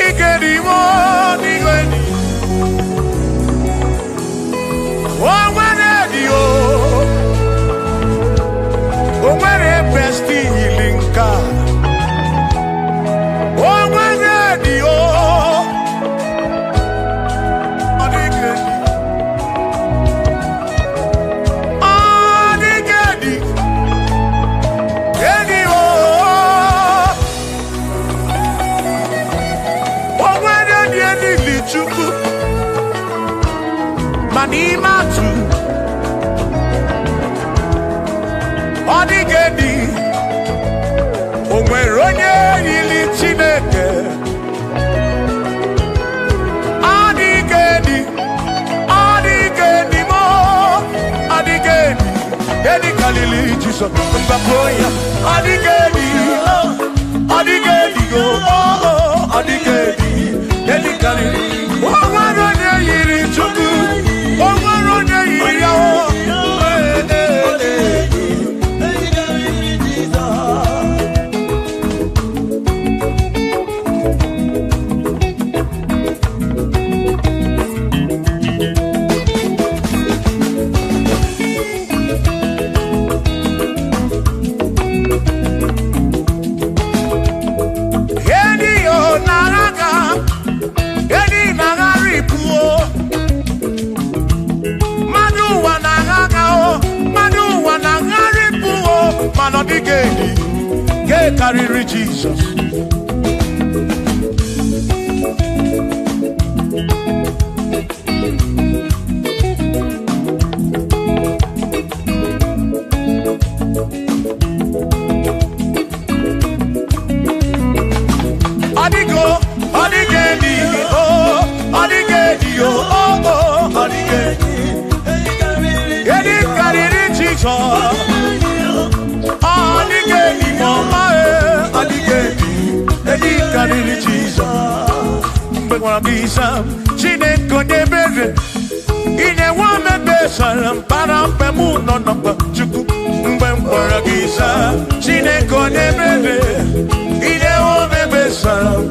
Igedi mo, igedi. Owere di o. Owere besti healing. Owere di o. Odigedi. Odigedi. Edi o. Owere di edi lichuku. Manimatu. Odigedi. Onwere onye yili Chineke. Odigedi. Odigedi mo. Odigedi. Edi kalili Jesus. Mbapoya. Odigedi. Odigedi go. Odigedi. Edi kalili. Onwere onye yili Chukwu. Onwere onye yili ya. Carry Jesus. Odigo, odigedi, oh, odigedi, oh, odigedi. Edi carry Jesus. Odigedi, mama, odigedi. Edi carry Jesus. But when I be some, Chineke onye bere. Ine wa me besaram para pemu no no chuku. Mgbe mkwara gisa, Chineke onye bere. Ine wa me besaram.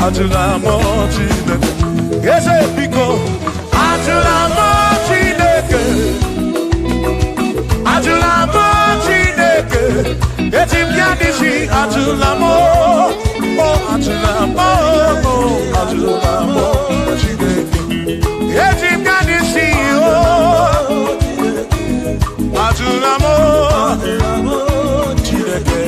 Atula mo Chineke, ese pico. Atula mo Chineke, atula mo Chineke. Etim yadisi atula mo, oh atula mo, oh atula mo Chineke. Etim yadisi oh, atula mo Chineke.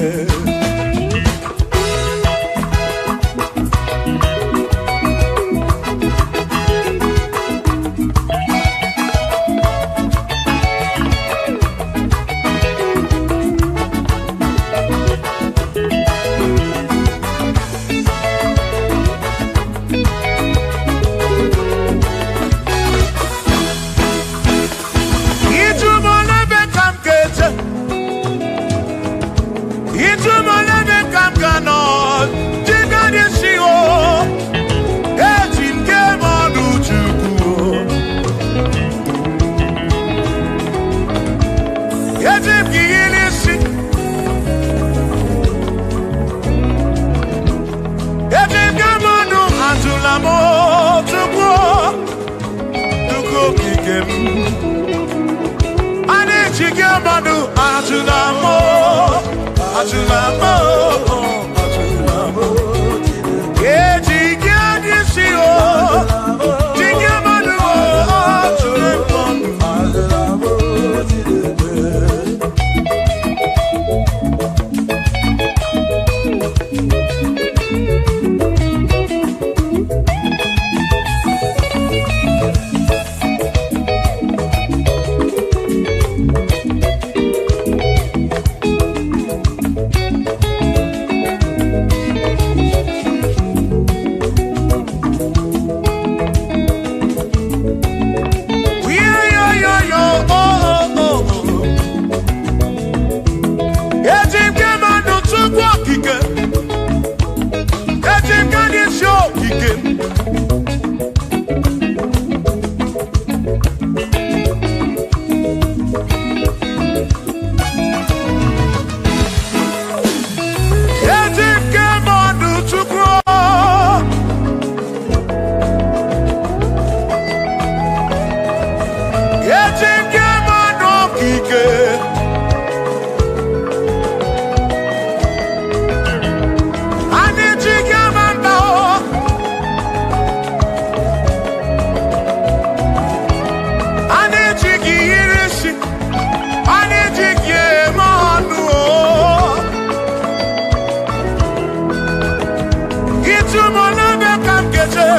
Itu molebe kamkeje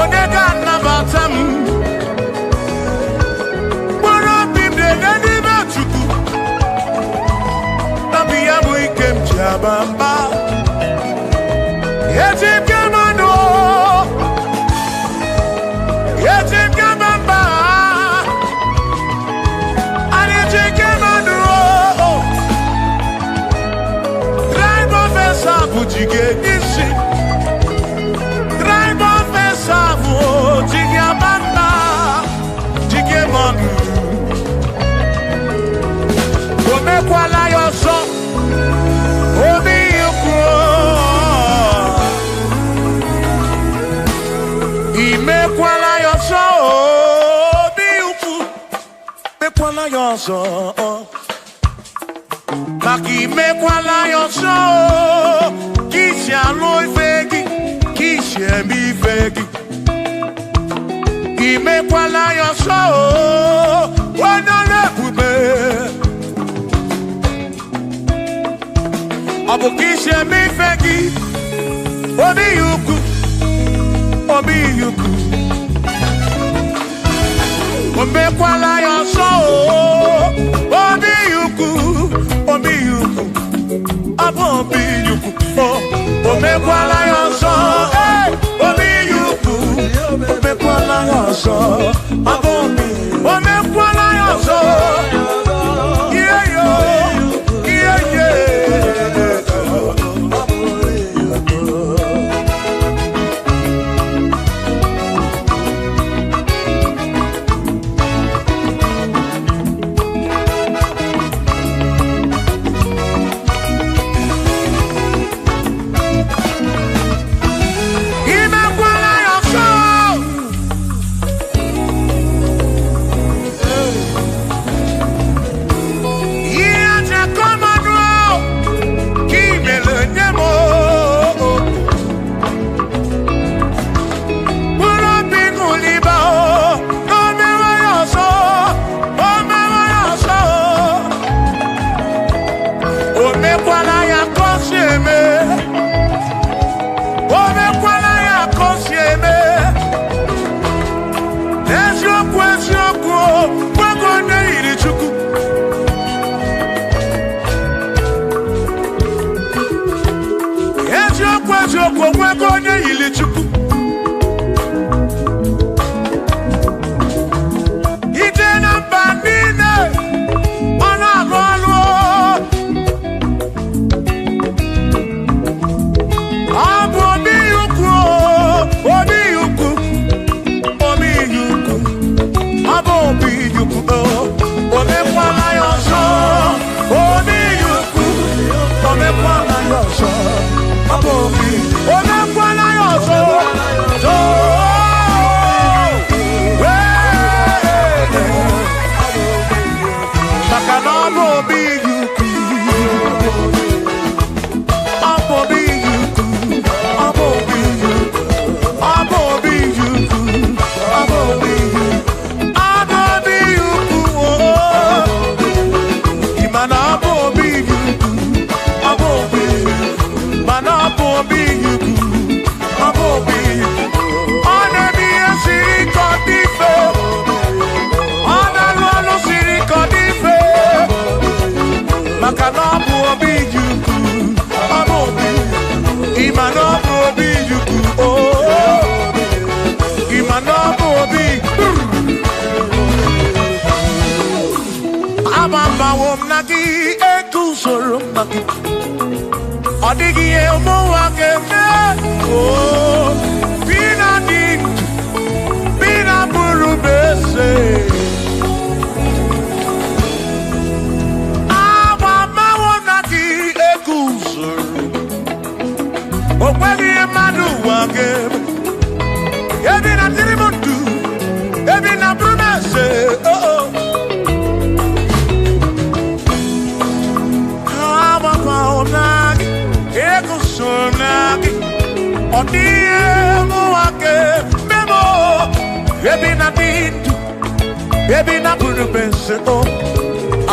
Onega nabatam Boro bimde nedibe chuku Nabiya muikem jabamba Yetim kemano Yetim kemamba Yetim kemano Drive officer bujige nisi Drive officer bujige bamba Jige manu Ome kwala yoso Obi yukro Ime kwala yoso Obi yukro Me kwala yoso Maki me kwala yoso Kishi alo ifegi Kishi emi ifegi Ime kwala yoso Wana lepube Abu kishi emi ifegi Obi yuku Obi yuku Ome kwala yoso Obi yuku Obi yuku Abu obi yuku Ome kwala yoso Obi yuku Ome kwala yoso Abu obi Ome kwala yoso Yeah yo Yeah yeah Odigi emo wakeme oh bina di bina buru bese aba mawonaki ekusoro okwegi emadu wakeme ebina tirimutu ebina buru bese oh aba mawonaki Sonaki, Odie Muake, Memo, Ebina Dindu, Ebina Burubenso,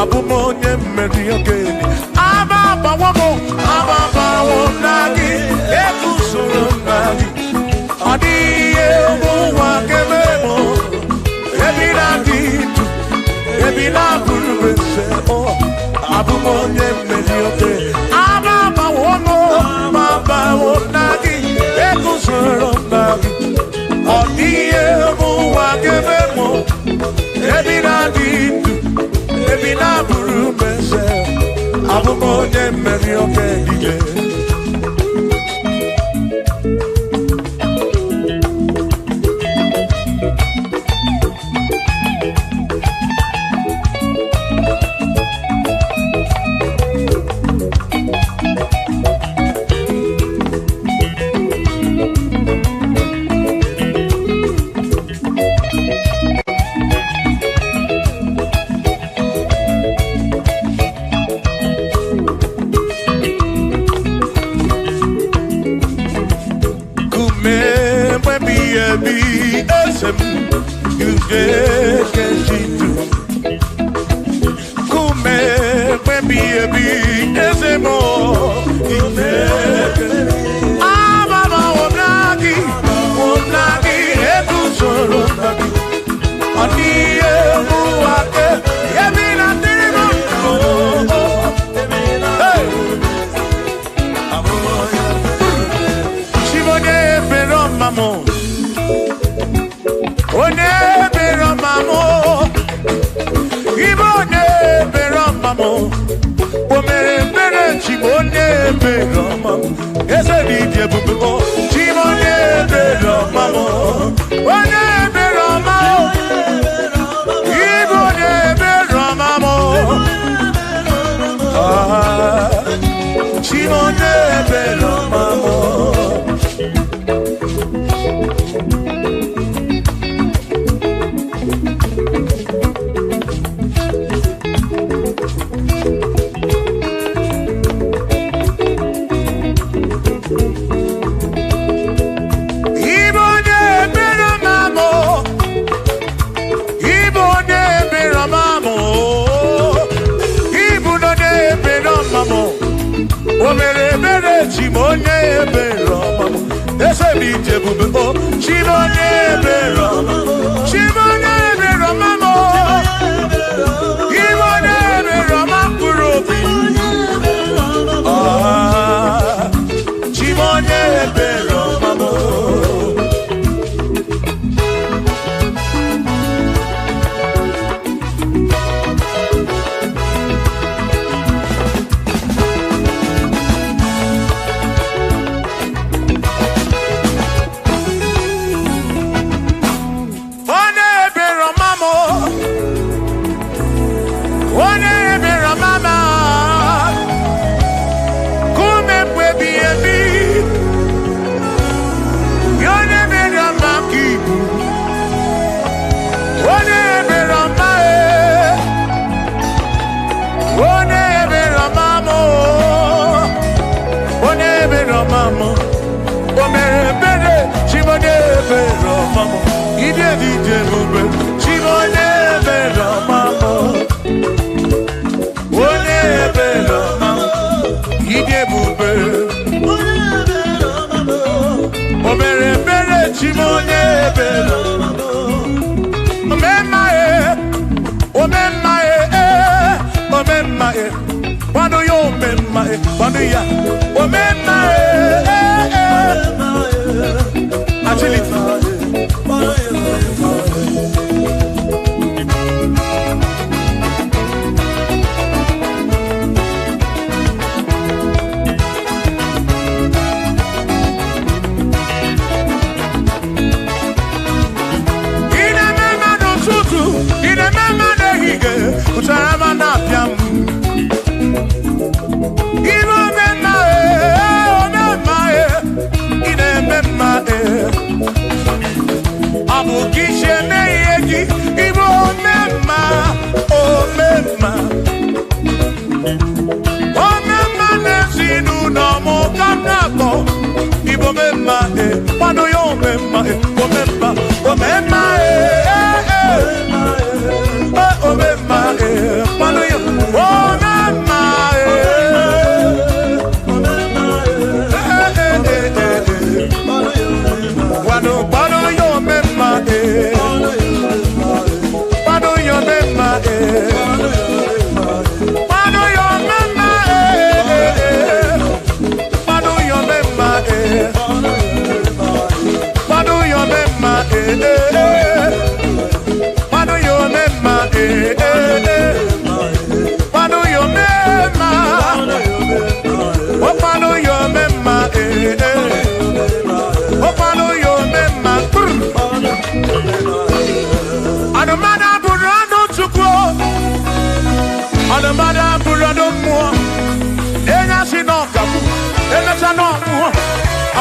Abumonye Mediogeni, Ababa Wamo, Ababa Wonagi, Ekuso Abumonye meri oke ije.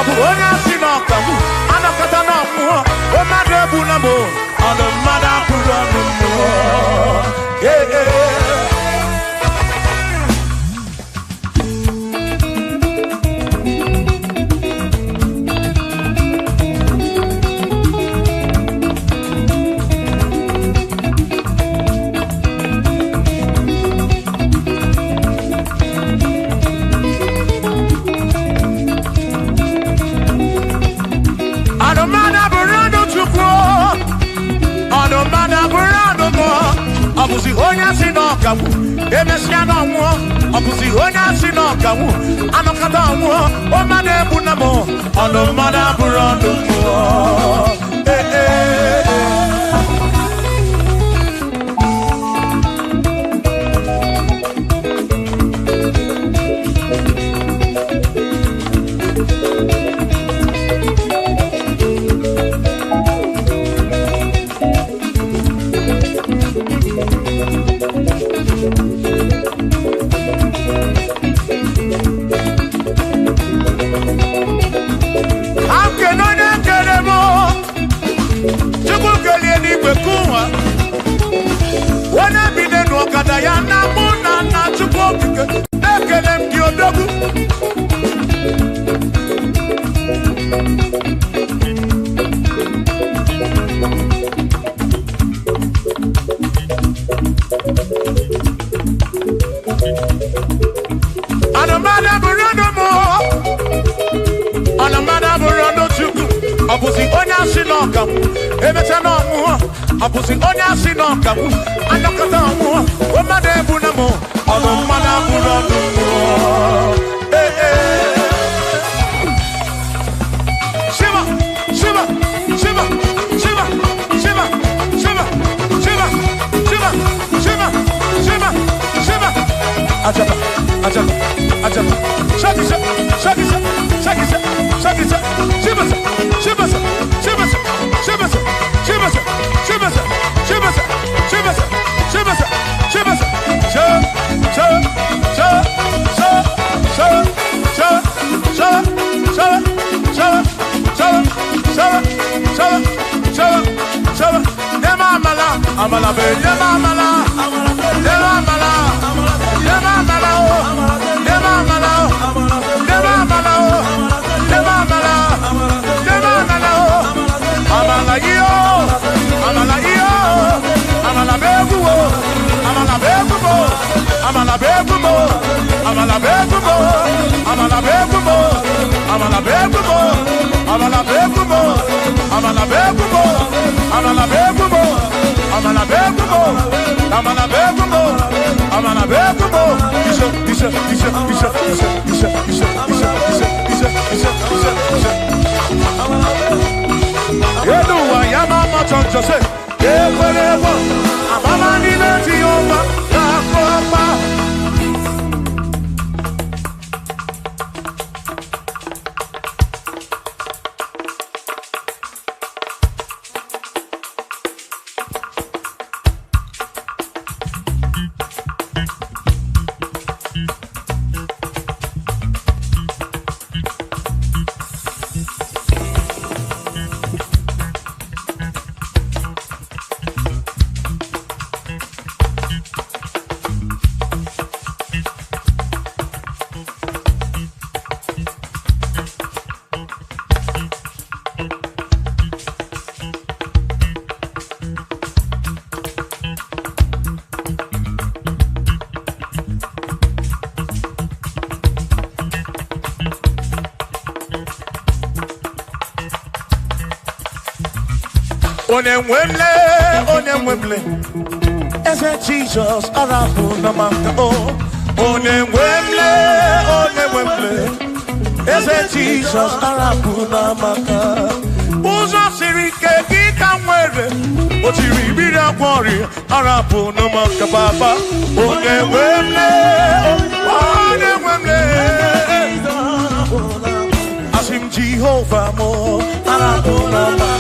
Abu onya sinoka mu anakata na mu o madu ebu na mo ono mada puro no mo Abusi honya sinoka mu emesia no mo abusi honya sinoka mu anokata mu o made buna mo ono mada burando mo Abusi onya sinoka mu emecha no mu abusi onya sinoka mu anokata mu o made buna mo ono mada buna mu Shiva Shiva Shiva Shiva Shiva Shiva Shiva Shiva Shiva Shiva Shiva Ajaba Ajaba Ajaba Shakisa Shakisa Shakisa Shakisa Shiva Shibasa, Shibasa, Shibasa, Shibasa, Shibasa, Shibasa, Shibasa, Shibasa, Shibasa, Onemwemle, Eze Jesus, Arabu Namaka, Onemwemle, Eze Jesus, Arabu Namaka, Uzo Sirike, Gita Mwere, Otiri Bida Kwari, Arabu Namaka Baba, Onemwemle, Asim Jehovah Mo, Arabu Namaka.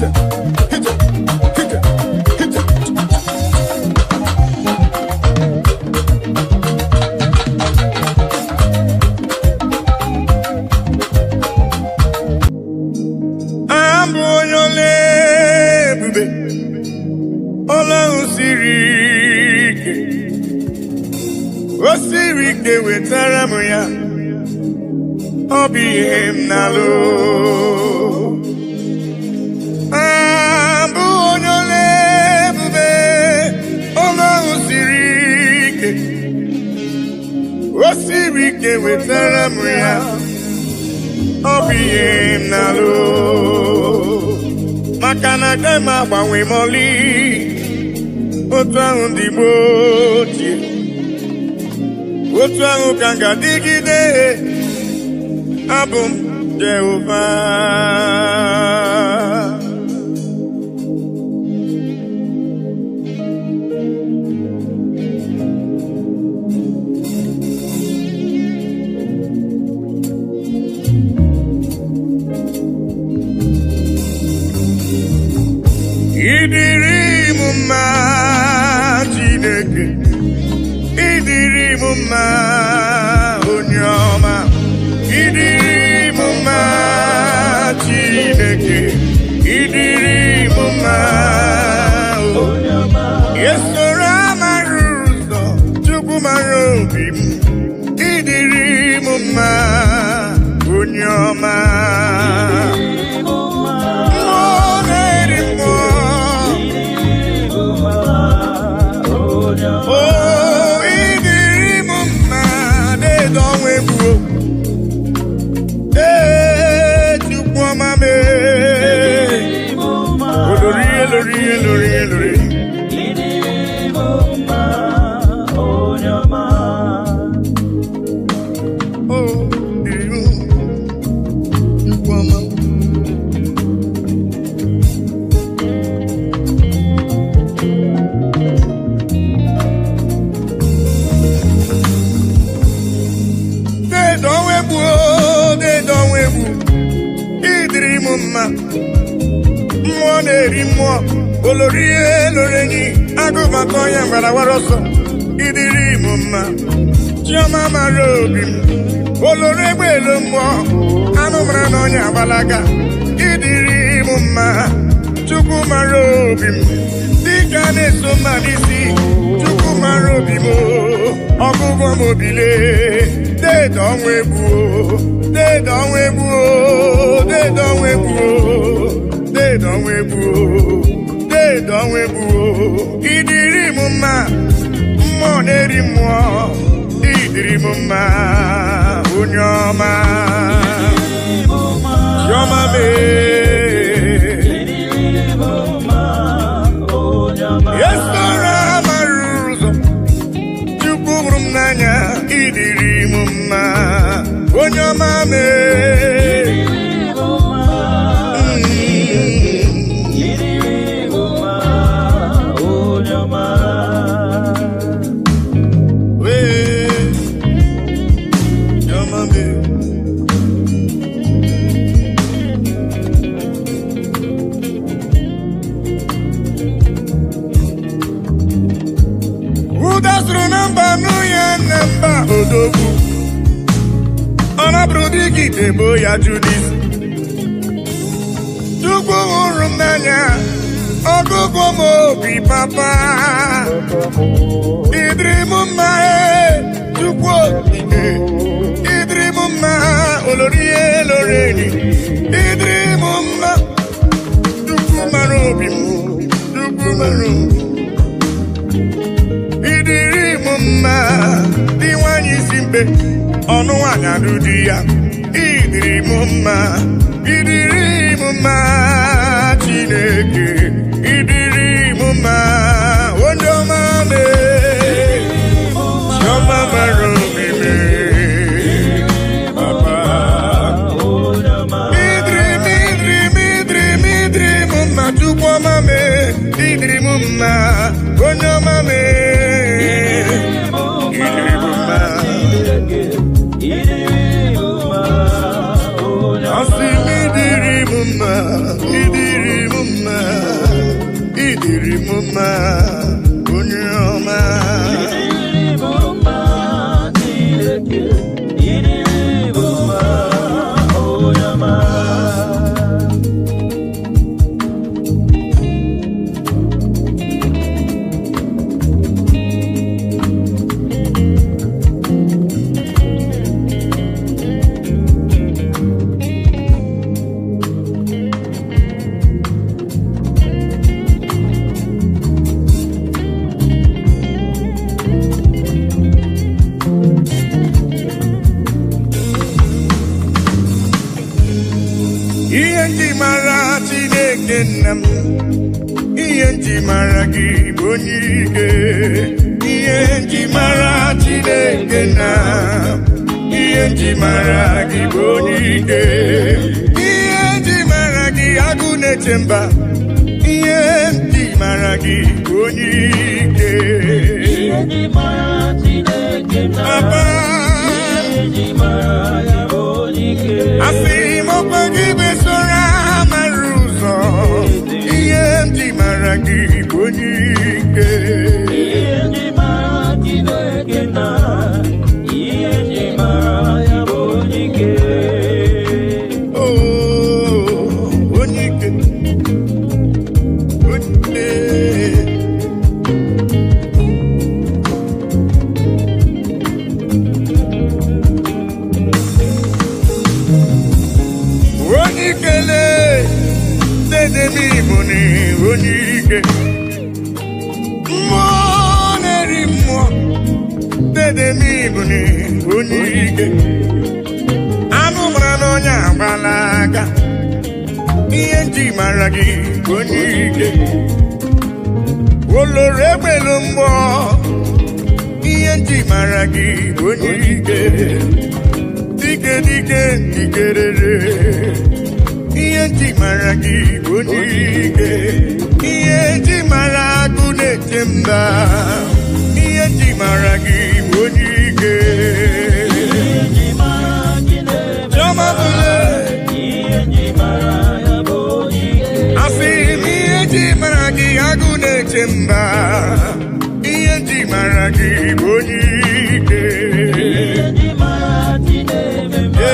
Hit Ọlọ́run siri ike, o siri ike wetara m ya, ọ bụ ihe m na-alụ. Abụ onye ole ebube, Ọlọ́run siri ike, o siri ike wetara m ya, ọ bụ ihe m na-alụ. Maka na agaghị m agbanwe m ọlị, otu ahụ ndị Igbo ochie, otu ahụ ka m ga-adịgide, abụ m Jehova. Ịdịrị m mma Chineke, ịdịrị m mma onye ọma, ịdịrị m mma Chineke, ịdịrị m mma onye ọma. Esoro amara ụzọ, Chukwu mara obi m, ịdịrị m mma onye ọma. Mmụọ na-eri mmụọ, olori elorenyi, agụbata ọnya gbarawara ọsọ, ịdịrị m mma. Chiọma mara obi m, olori egbe elu mmụọ, anụ mara na ọnya agbalaga, ịdịrị m mma. Chukwu mara obi m, dịka na-eso mma n'isi, Chukwu mara obi m, ọgụgụ m obile, deede ọnwa egbu, deede ọnwa egbu, deede ọnwa egbu, deede ọnwa egbu, deede ọnwa egbu. Ịdịrị m mma, mmụọ na-eri mmụọ, ịdịrị m mma onye ọma. Chiọma mee, esoro amara ụzọ, Chukwu hụrụ m n'anya, ịdịrị m mma onye ọma mee. Odogwu ọnabụrụ dịka idebo ya Judis, Chukwu hụrụ m n'anya, ọgụgụ m obi papa, ịdịrị m mma Chukwu okike, ịdịrị m mma olori elorenyi, ịdịrị m mma. Chukwu mara obi m, Chukwu mara obi m, ịdịrị m mma. Dị nwanyị isi mkpe, ọnụ nwanyị alụ di ya, ịdịrị m mma, ịdịrị m mma Chineke, ịdịrị m mma onye ọma mee. Chiọma mara obi mee, papa, ịdịrị m, ịdịrị m, ịdịrị m, ịdịrị m mma Chukwu ọma mee, ịdịrị m mma onye ọma mee. Ịdịrị m mma onye ọma. nam iye maragi bonike iye mara Chineke na iye maragi bonike iye maragi agune chemba iye maragi bonike iye mara Chineke na iye maragi bonike asimo pagibe sora maruzo iye maragi bonike iye maragi Chineke na iye maragi bonike oh bonike bonike bonikele dede mi boni bonike moneri mo dede mi boni bonike anu brano nya balaga iye maragi bonike olore belumbo iye maragi bonike dike dike dikerere iye maragi bonike iye maragu nechemba iye maragi bonike iye maragi choma bule iye maragi bonike asimi iye maragi agu nechemba iye maragi bonike iye maragi nechemba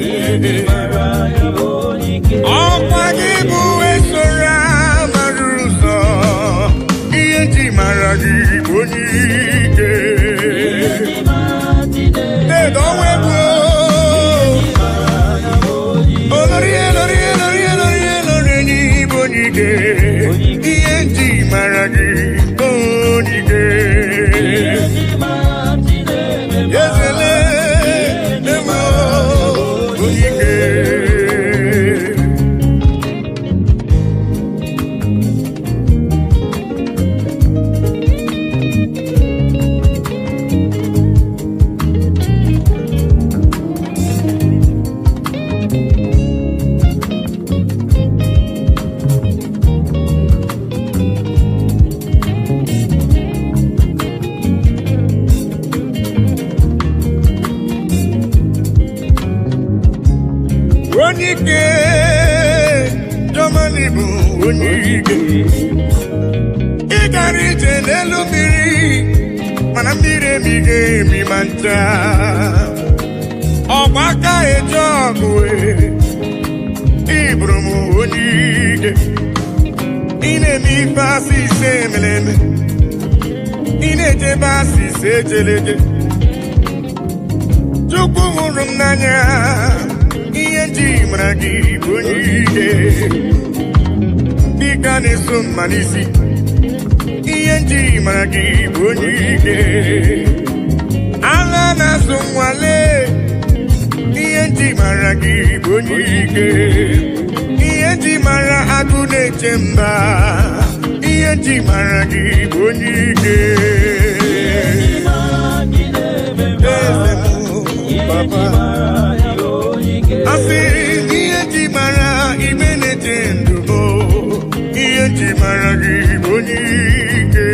iye maragi bonike okwagibu esora maruzo iye maragi bonike iye maragi nechemba olori bonike iye maragi bonike yezele demo bonike bonike domanibu bonike igarije n'elu mmiri mana mmiri emige emi manta ọgbaka eje ọgụ iburu m bonike ị na-eme ife asị ise emeleme ị na-ejebe asị ise ejeleje Chukwu hụrụ m n'anya iye maragi bonike dịka na-eso mmalisi iye maragi bonike agha na-asụ nwale iye maragi bonike iye mara agụ na-eche mba iye maragi bonike papa asị iye mara ime na-eche ndụbo iye maragi bonike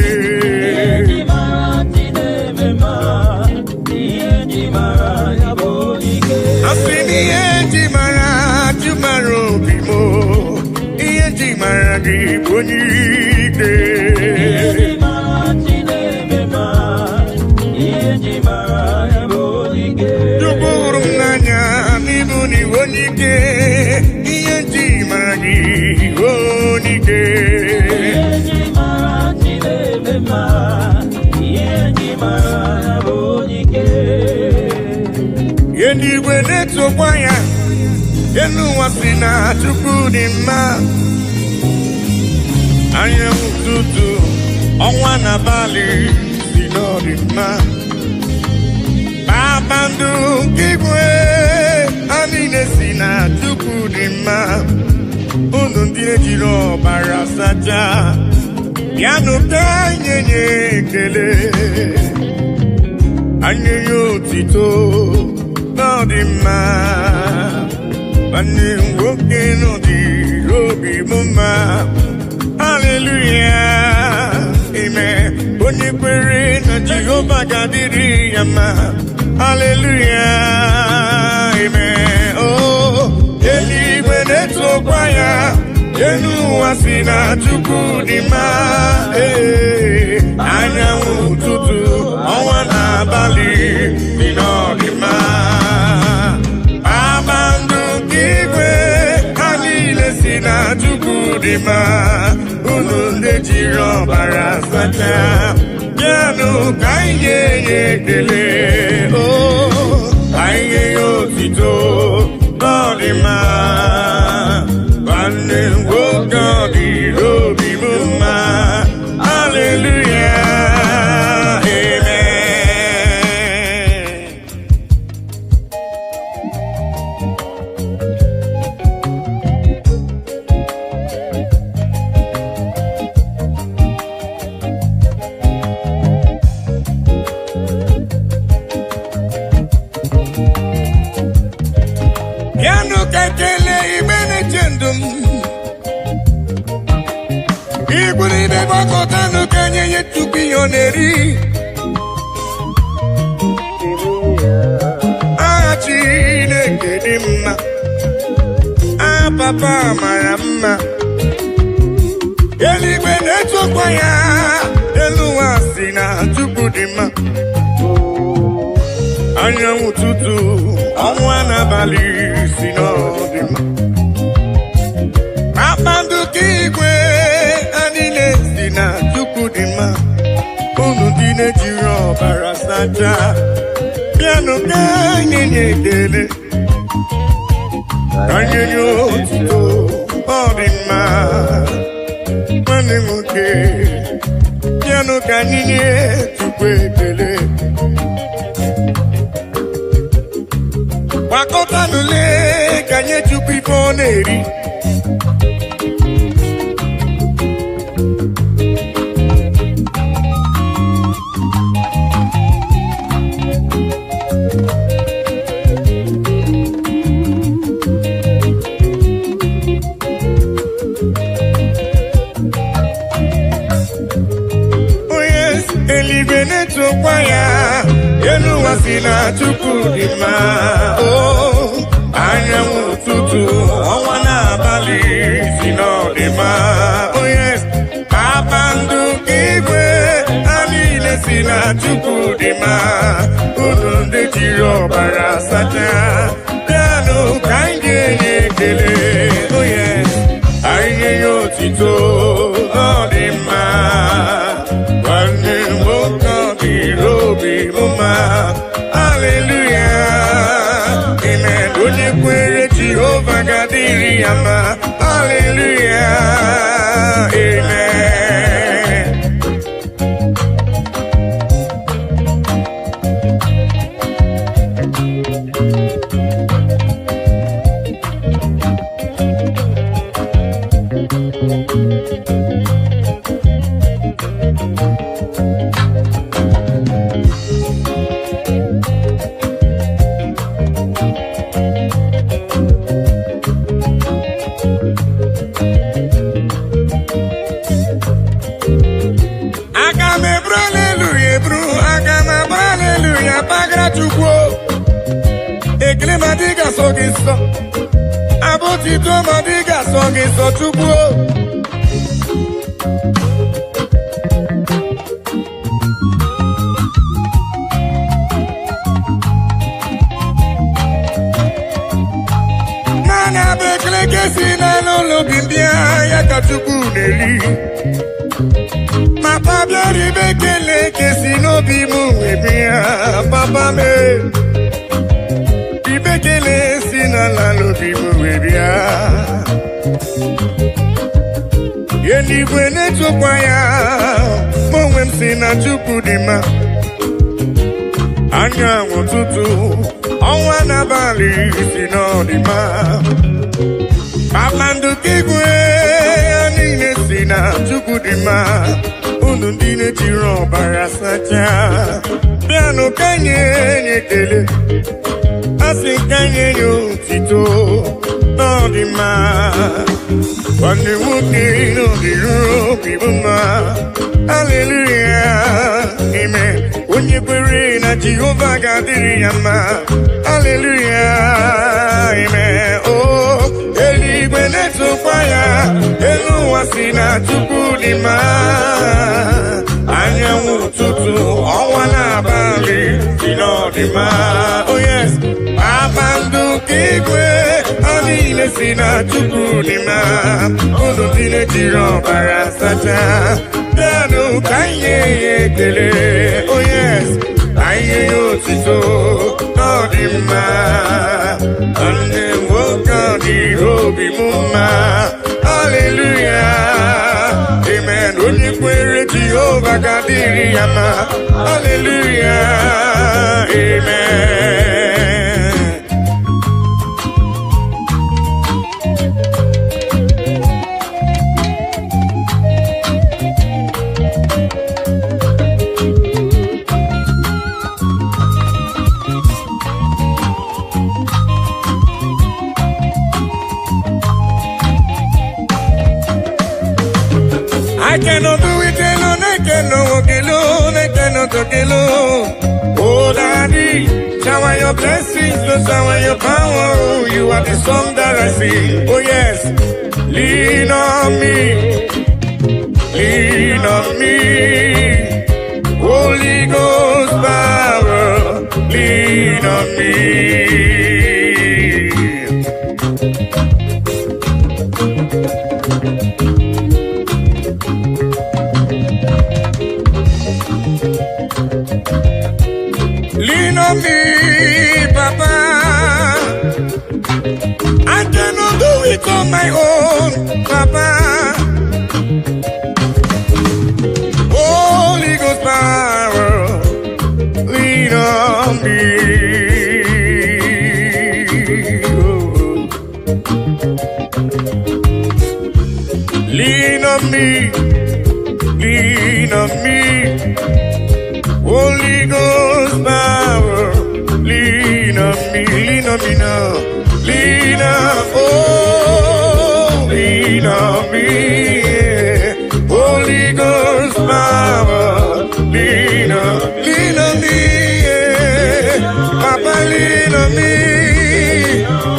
asị iye mara chumara obi mo iye maragi bonike Chukwu hụrụ m n'anya n'ịbụ n'iwu onike iye maragi bonike ihe ndị igwe na-etokwa ya elu ụwa si na Chukwu dị mma anyanwụ ụtụtụ ọnwa na abalị si n'ọdị mma kpakpando nke igwe ha niile si na Chukwu dị mma unu ndị ejiri ọbara sacha bịanụ ka anyị nye ekele anyị nye otito n'ọdịmma nwanne m nwoke n'ọdịrị obi m mma haleluya amen onye kwere na Jehova ga-adịrị ya mma haleluya amen oh eluigwe na-etokwa ya elu ụwa si na Chukwu dị mma anyanwụ ụtụtụ ọnwa na abalị dị n'ọdịmma kpakpando nke igwe ha niile si na Chukwu dị mma unu ndị jiri ọbara sacha bịanụ ka anyị nye ya ekele anyị nye ya otito n'ọdịmma nwanne m nwoke ọ dịrị obi m mma haleluya bịanụ ka ekele igbe na-eche ndụ m igwuride gbakọtanụ ka nye ya Chukwu ihe ọ na-eri aha Chineke dị mma aha papa mara mma eluigwe na-etokwa ya elu ụwa si na Chukwu dị mma anyanwụ ụtụtụ ọnwa n'abalị si n'ọdịmma kpakpando nke igwe ha niile si na Chukwu dị mma unu ndị na-ejiri ọbara sacha bịanụ ka anyị nye ekele ka anyị nye otito ọ dị mma nwanne m nwoke bịanụ ka anyị nye Chukwu ekele gbakọtanụle ka nye Chukwu ife ọ na-eri eluigwe na-etokwa ya elu ụwa si na Chukwu dị mma anyanwụ ụtụtụ ọnwa na-abalị si n'ọdịmma kpakpando nke igwe ha niile si na Chukwu dị mma unu ndị jiri ọbara sacha bịanụ ka anyị ga-enye ekele anyị nye ya otito n'ọdịmma nwanne m nwoke ọ dịrị obi m mma haleluya amen onye kwere Jehova ga-adịrị ya mma haleluya amen ekele ma dị ga-asọ gị nsọ abụtito ma dị ga-asọ gị nsọ Chukwu naanị abụ ekele ka esi n'ụlọ obi mbịa ya ka Chukwu na-eri papa bịara ibe ekele ka esi n'obi m wee bịa papa mee ibekele si n'ala n'obi m wee bịa eluigwe na-etokwa ya ma onwe m si na Chukwu dị mma anyanwụ ụtụtụ ọnwa n'abalị si n'ọdịmma Kpakpando kigwe niile si na Chukwu dị mma. Unu ndị na-ejiri ọbara sacha. Bịanụ ka nye ekele. Asị ka nye otito n'ọdị mma. Nwanne nwoke n'oge ruo obi bụ mma. Hallelujah, amen. Onye kwere na Jehova ga-adịrị ya mma. Hallelujah, amen. Oh, eluigwe na-etokwa ya, elu ụwa si na Chukwu dị mma. Anyanwụ ụtụtụ, ọnwa na-abalị si n'ọdị mma. Oh yes, kpakpando nke igwe, ha niile si na Chukwu dị mma. Unu ndị na-ejiri ọbara sacha. Bịanụ ka nye ya ekele. Oh yes, ka nye ya otito n'ọdị mma. Nwanne nwoke ọ dị obi m mma. Hallelujah, amen. Onye kwere Jehova ga-adịrị ya mma. Hallelujah, amen. I cannot do it alone, I cannot walk alone, I cannot talk alone. Oh, Daddy, shower your blessings, Lord, shower your power. Oh, you are the song that I sing. Oh, yes, lean on me, lean on me. Holy Ghost power, lean on me. Lean on me, Papa. I cannot do it on my own, Papa. Holy Ghost power, lean on me. Oh. Lean on me, lean on me. Holy Ghost power, lean on me now. Lean on, oh, lean on me. Yeah. Holy Ghost power, lean on me. Yeah. Papa, lean on me.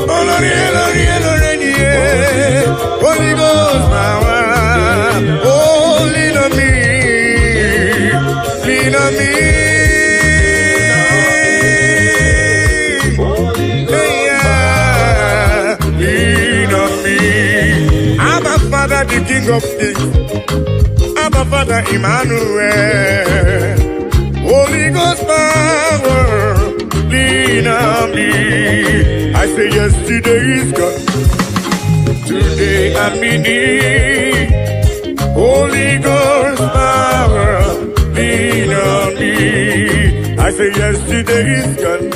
Oh, Lord, yeah, Lord, yeah, Lord, yeah. Holy Ghost power, oh, lean on me. Lean on me. Yeah, lean on me. Abba Father, the King of Kings. Abba Father, Emmanuel. Holy Ghost power, lean on me. I say yesterday is gone. Today I'm in need. Holy Ghost power, lean on me. I say yesterday is gone.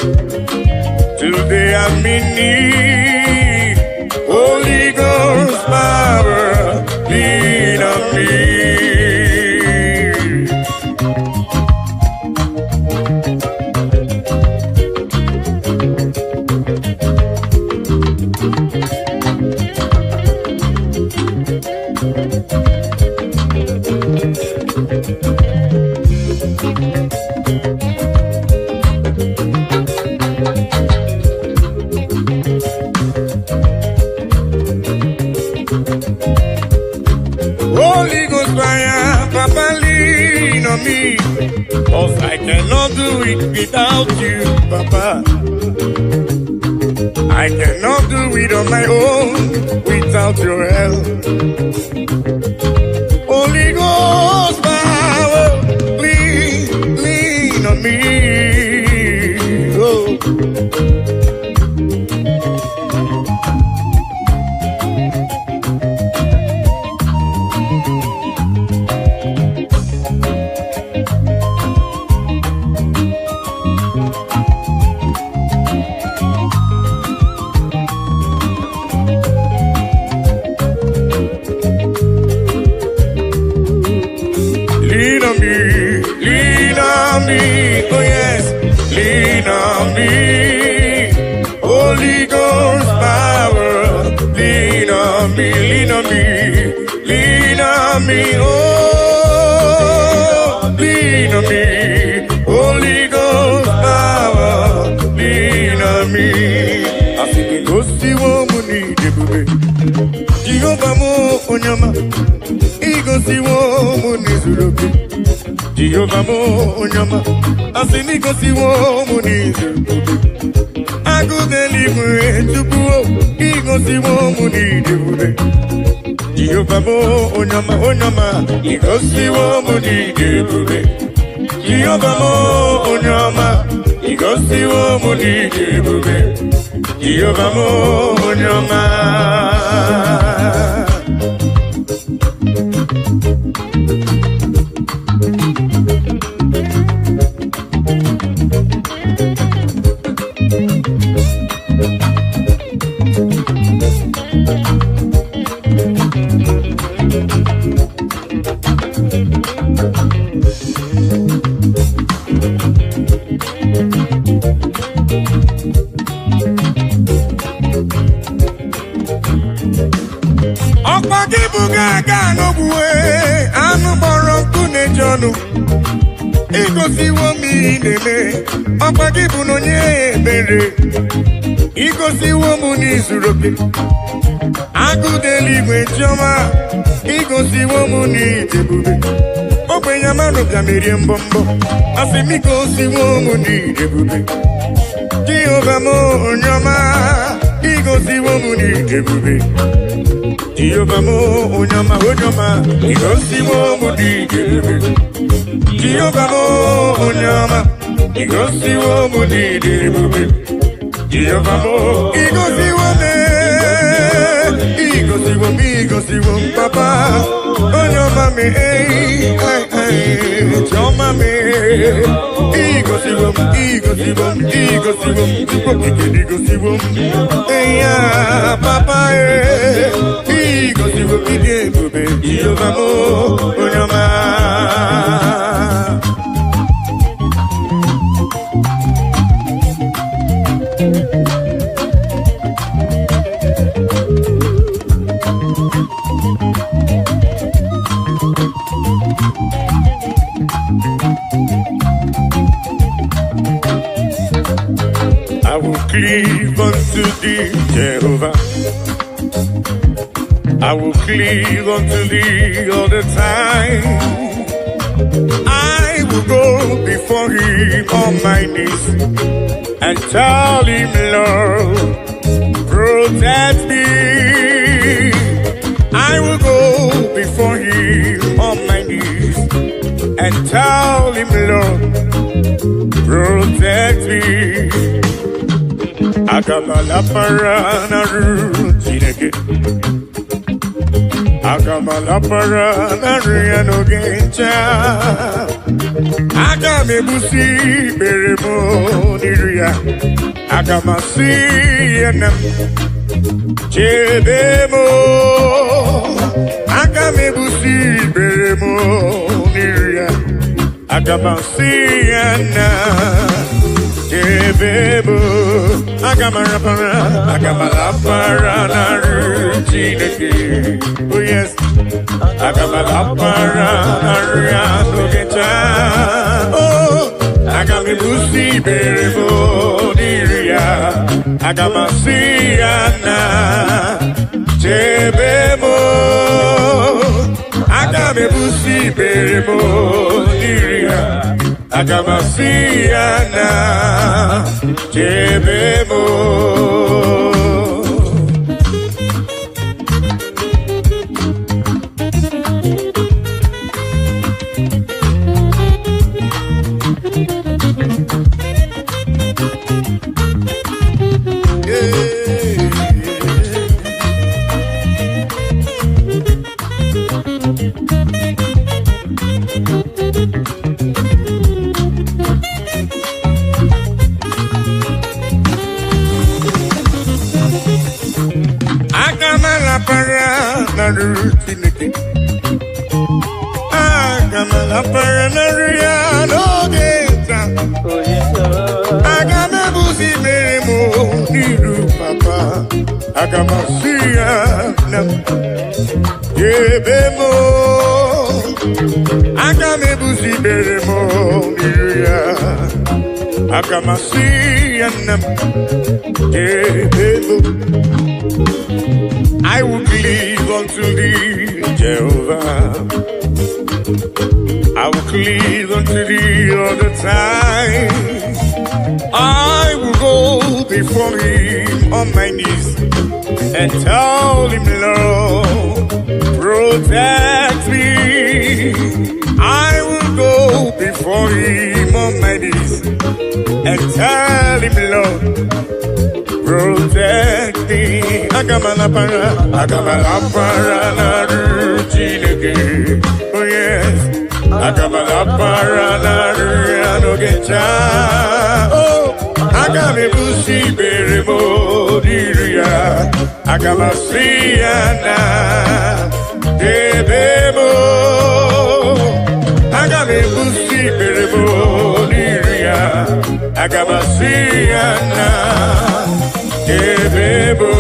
Today I'm in need. Holy Ghost power, lean on me. Holy Ghost fire, Papa, lean on me. 'Cause I cannot do it without you, Papa. I cannot do it on my own without your help. Holy Ghost power, lean on me. Oh. on me, oh, lean on me. Holy Ghost power, lean on me. I think it goes to woman need the baby. Jehovah mo onyama. He goes to woman is looking. Jehovah mo onyama. I think it goes to woman is looking. I go deliver to go. He goes to woman need the baby. Jehovah mo onyama onyama. He goes to woman need the baby. Jehovah mo onyama, igosi wo muni jebube. Jehovah mo onyama. Igosi wo mi neme, ọkwa gị bụ n'onye ebere. Igosi wo mu n'izuroke, agụdeli igwe chiọma. Igosi wo mu n'idebube, ogbenye mmadụ bịa merie mbọmbọ. Asị m igosi wo mu n'idebube. Jehovah mo onyọma, igosi wo mu n'idebube. Jehovah mo onyọma onyọma, igosi wo mu n'idebube. Jehovah mo onyama, igosi wo mu n'idebube. Jehovah mo igosi wo me, igosi wo papa. Onyama me, choma me. Igosi wo, igosi wo, papa igosi wo n'idebube. Jehovah mo onyama. I will cleave unto thee, Jehovah. I will cleave unto thee all the time. I will go before him on my knees and tell him, Lord, protect me. I will go before him on my knees and tell him, Lord, protect me. Akamala parana rutineke. Akamala parana riano gencha. Akame busi beremo niria. Akamasi enam chebemo. Akame busi beremo niria. Akamasi enam. Jebebo, agamala para na rutineke. Oh yes, agamala para na riano geta. Oh, agami busi berebo niria. Agamasi ana jebebo. Agami busi berebo niria. Agamasiana Jebemo. Rutineke. Agamala paranaria no geta. Agame busi meremo niru papa. Agamasia nam. Yebemo. aga m ebuzi ibere m n'iru ya, aga m asị ya nna m ebe I will cleave unto thee, Jehovah. I will cleave unto thee all the time. I will go before him on my knees and tell him, Lord, protect me. I will go before him on my knees and tell him, Lord, protect me. Agamala para na ruchineke. Oh yes. Agamala para na ruanogecha. Oh, agame busi beremo diria. Agamasiana debemo. Agame busi beremo diria. Agamasiana debemo.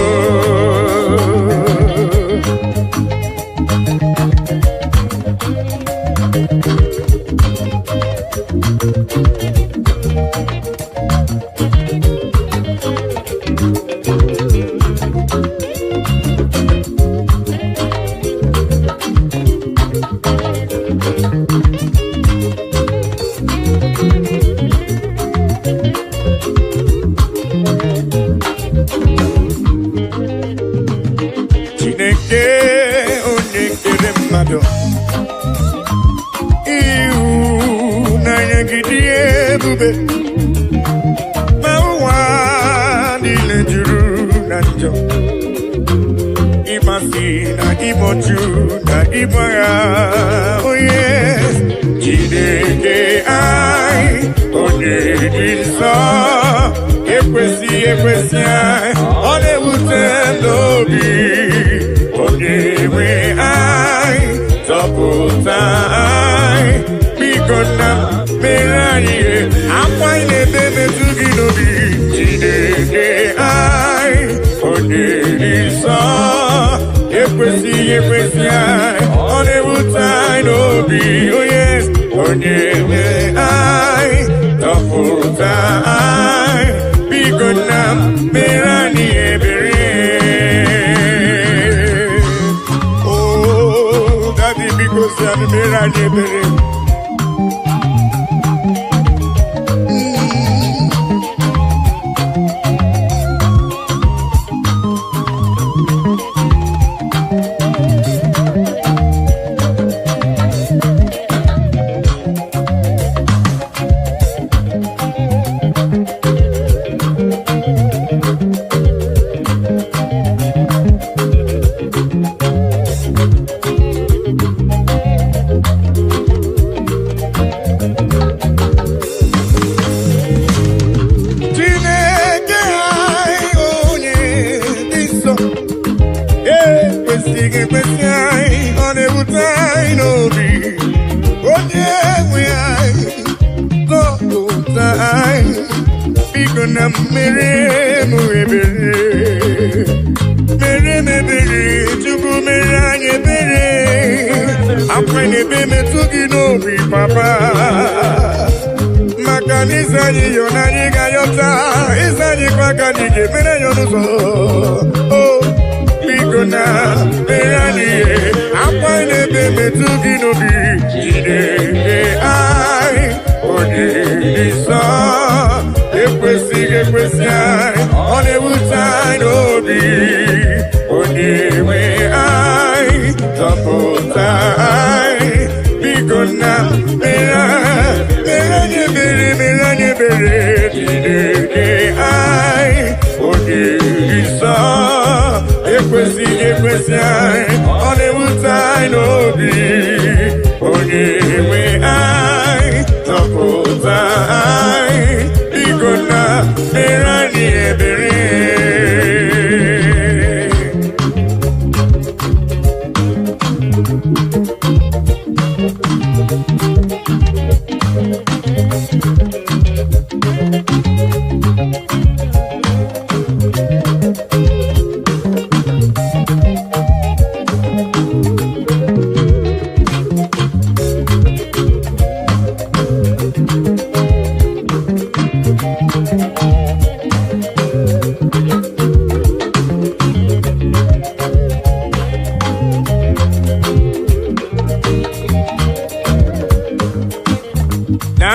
Oh yes, Chineke ai, onye dị nsọ, ekwesị ai, ọ na-ewute n'obi, onye nwe ai, zọpụta ai, biko na mere anyị akwa ị na-ebe metụ gị n'obi, Chineke ai, onye dị nsọ, ekwesị ai, ọ na-ewute anyị n'obi, oh yes, onye nwe anyị, zọpụta anyị, biko na mere anyị ebere. Oh, daddy, biko si anyị mere anyị ebere.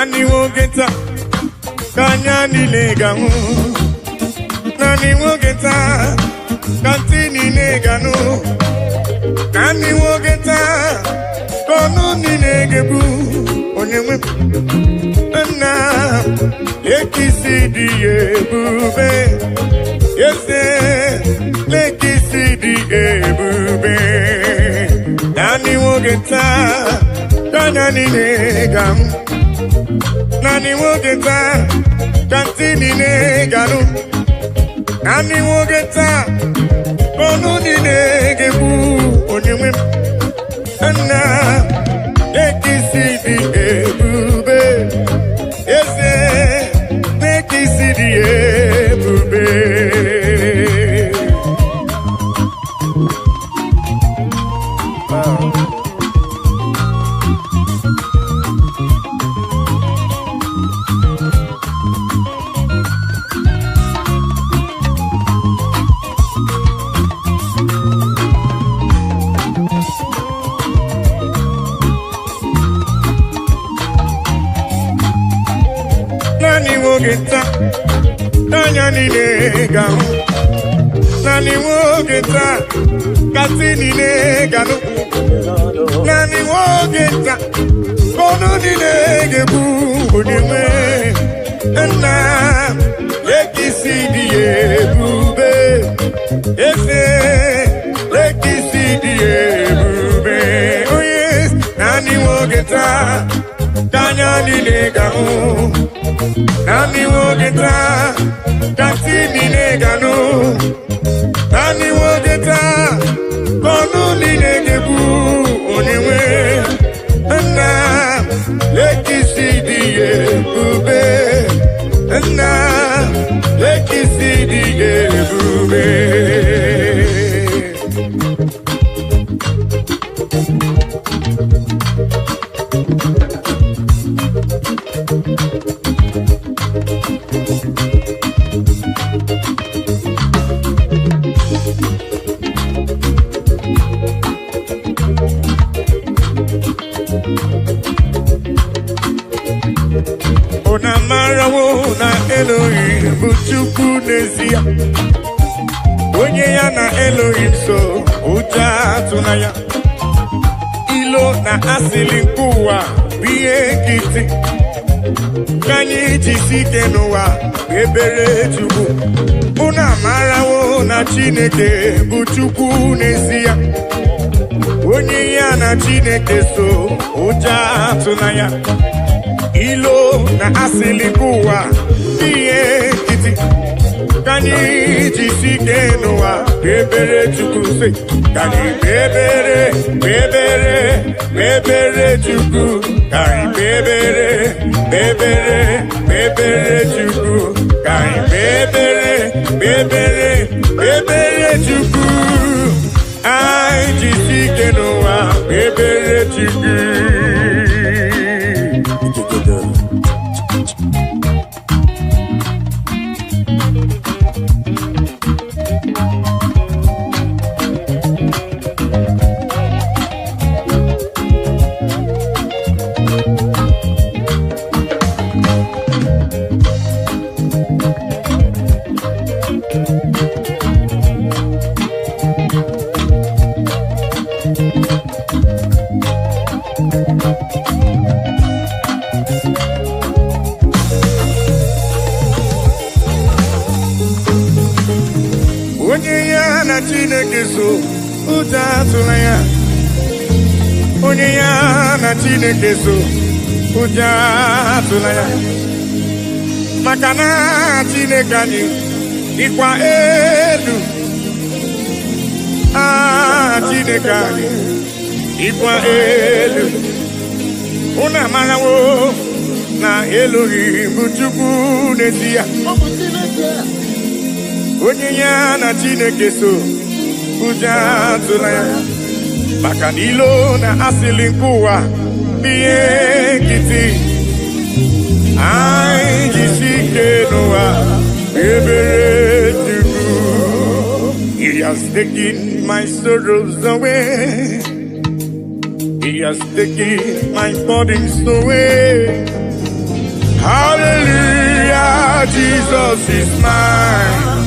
Nani wogeta kanya nileganu. Nani wogeta kantini neganu. Nani wogeta kono ninegebu. Onyewe na lekisidi ebube. Yese lekisidi ebube. Nani wogeta kanya nilegamu. Nani wogeta kantini neganu. Nani wogeta kono ninegebu. Onyewe na lekisidi ebube. Yese lekisidi ebube. Nani wogeta kanya nilegamu. Nani wogeta katini neganu. Nani wogeta kono ninegebu. Onyewe na lekisidi ebube. Ese lekisidi ebube. Oh yes, nani wogeta kanya nilegamu. Nani wogeta kantini neganu. Nani wogeta kono ninegebu. Onyewe na lekisidi ebube. Na lekisidi ebube. Ona marawo na Elohim bụ Chukwu n'ezie. Onye ya na Elohim so ụjọ atụna ya. Ilo na asịlị nke ụwa bụ ihe nkịtị. Ka anyị jisi ike n'ụwa ebere Chukwu. Unu amarawo na Chineke bụ Chukwu n'ezie. Onye ya na Chineke so ụjọ atụna ya. Ilo na asili kuwa iye kiti. Kani jisike noa bebere chuku se. Kani bebere chuku. Kani bebere chuku. Kani bebere chuku. Ai jisike noa bebere chuku. Onye ya na Chineke so ụjọ atụla ya. Onye ya na Chineke so ụjọ atụla ya. Maka na Chineke anyị dịkwa elu. Chineke anyị dịkwa elu. Unu amarawo na Elohim bụ Chukwu n'ezie. Onye ya na Chineke so ụjọ atụla ya. Maka na ilo na asịlị nke ụwa bụ ihe nkịtị. Anyị jisi ike n'ụwa ebere Chukwu. He has taken my sorrows away. He has taken my burdens away. Hallelujah, Jesus is mine.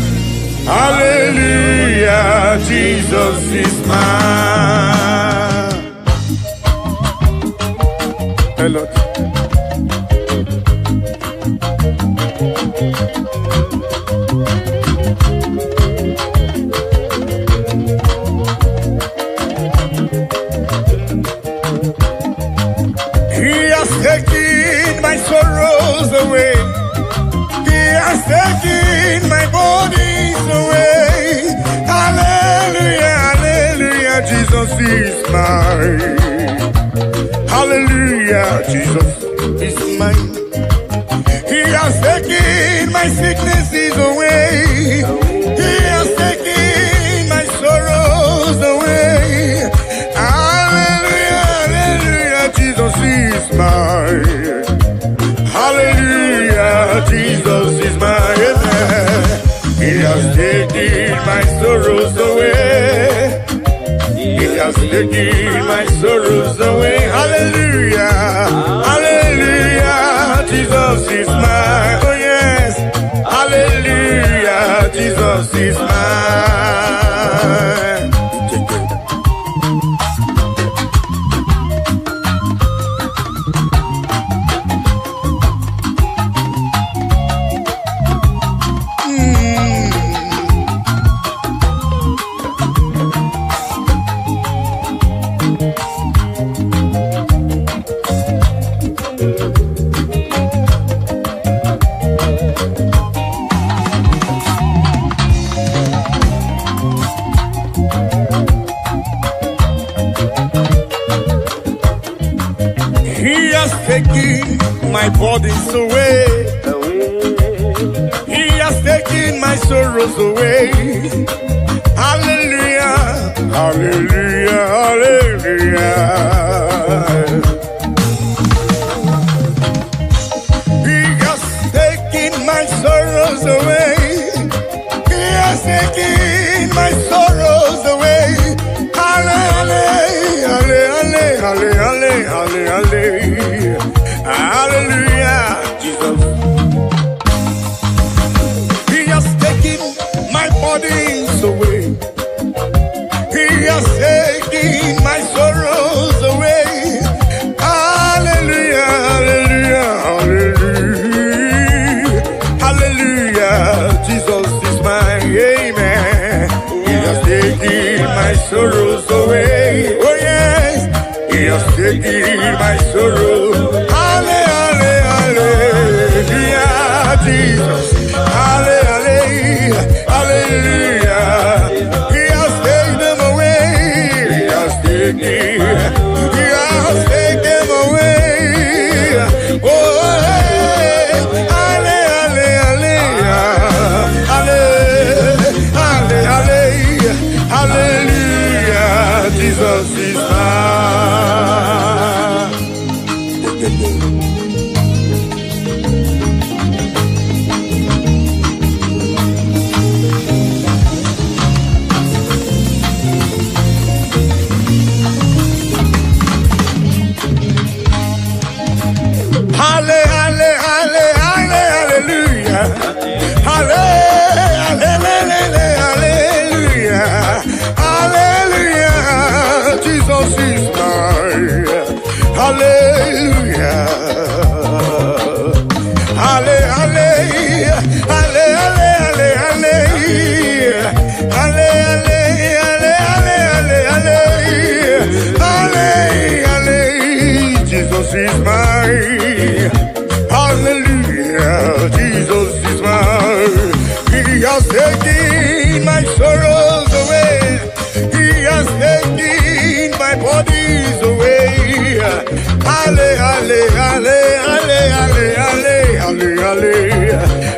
Hallelujah, Jesus is mine. Hello. He has taken my sorrows away. He has taken my bodies away. Hallelujah, hallelujah, Jesus is mine. Hallelujah, Jesus is mine. He has taken my sicknesses away. He has taken my sorrows away. Hallelujah, hallelujah, Jesus is mine. Hallelujah, Jesus is mine. He has taken my sorrows away. He has taken my sorrows away. Hallelujah, hallelujah, Jesus is mine. Oh yes, hallelujah, Jesus is mine. He has taken my bodies away. He has taken my sorrows away. Hallelujah, hallelujah, hallelujah. He has taken my sorrows away. He has taken my sorrows away. Hallelujah, hallelujah, hallelujah, hallelujah, hallelujah, Jesus. He has taken my bodies away. He has taken my sorrows away. Hallelujah, hallelujah, hallelujah, hallelujah, Jesus is my amen. He has taken my sorrows away. Oh yes, He has taken my sorrow. Hallelujah, hallelujah, Jesus. Hallelujah, hallelujah. He has taken them away. He has taken them away. Oh, hallelujah, hallelujah, hallelujah, hallelujah, Jesus is mine. Hallelujah, hallelujah, hallelujah, Jesus is mine. Hallelujah, hallelujah, hallelujah, hallelujah, Jesus is mine. Hallelujah, Jesus is mine. He has taken my sorrows away. He has taken my bodies away.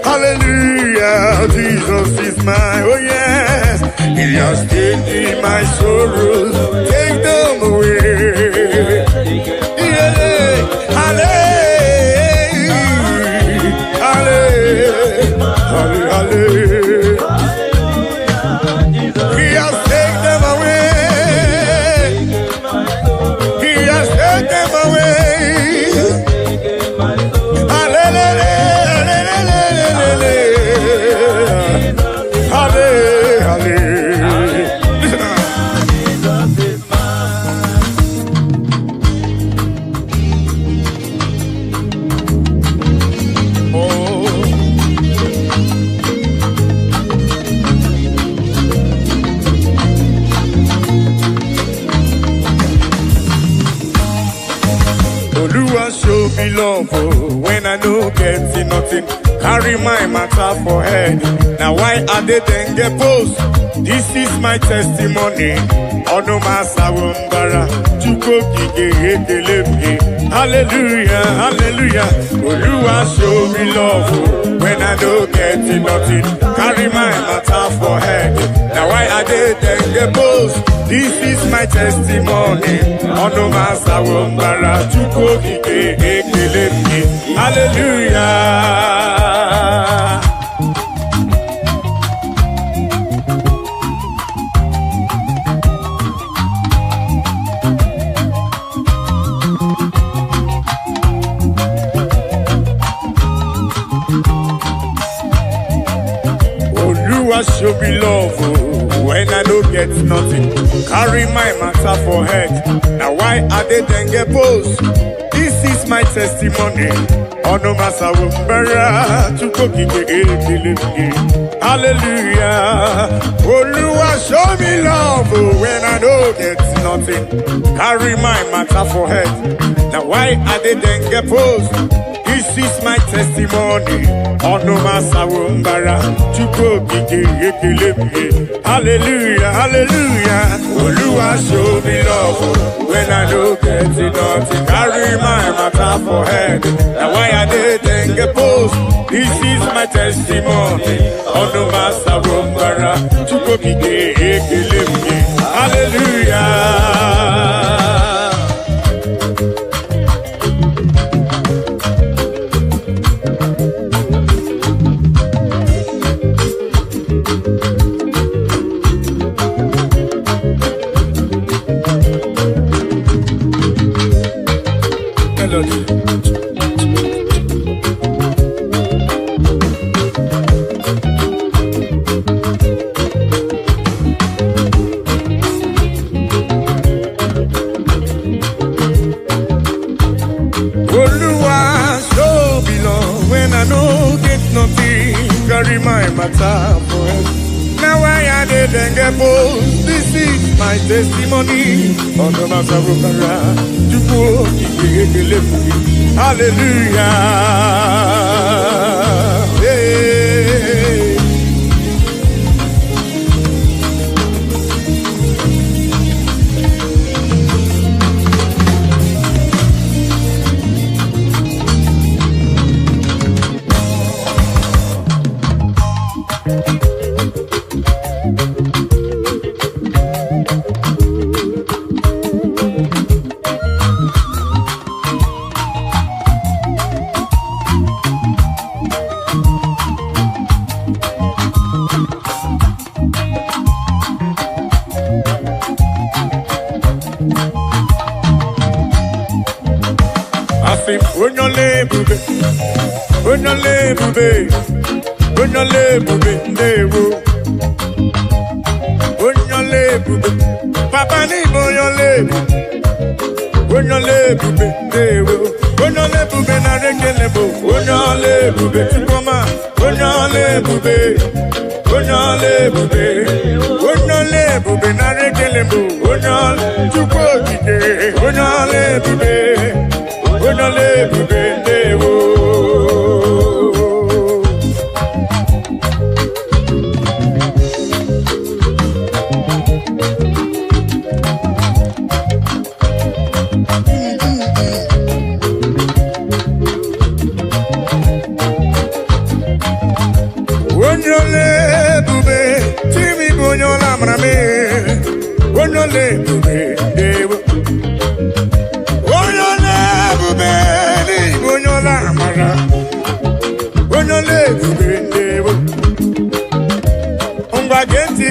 Hallelujah, Jesus is mine. Oh yes, He has taken my sorrows. Take them away. He has taken them away. He has taken them away. Hallelujah. show me love when I no get nothing. Carry my matter for head. Now why are they then get post? This is my testimony. Ono masawumbara chuko kike. Hallelujah, hallelujah. Oluwa show me love when I no get nothing. Carry my matter for head. Now why are they then get post? This is my testimony. Ono masawumbara chuko kike. Hallelujah. Oluwa show me love when I don't get nothing. Carry my matter for head. Now why are they then get post? This is my testimony. Ono masawumbara chuko kike. Hallelujah. Oluwa show me love when I don't get nothing. Carry my matter for head. Now why are they then get post? This is my testimony. Ono masawumbara chuko kike. Hallelujah, hallelujah. Oluwa show me love when I don't get nothing. Carry my matter for head. Now why are they then get post? This is my testimony. Ono masawumbara chuko kike. Hallelujah. Melodies. Oluwa show me love when I no get nothing. Carry my matter for it. Now why are they then get post? This is my testimony. On the Wazobia, hallelujah. Hey. Papa ni bube na rekele bo. Bube tukoma. Bube na rekele bo. Chuko kike. Bube ndewo.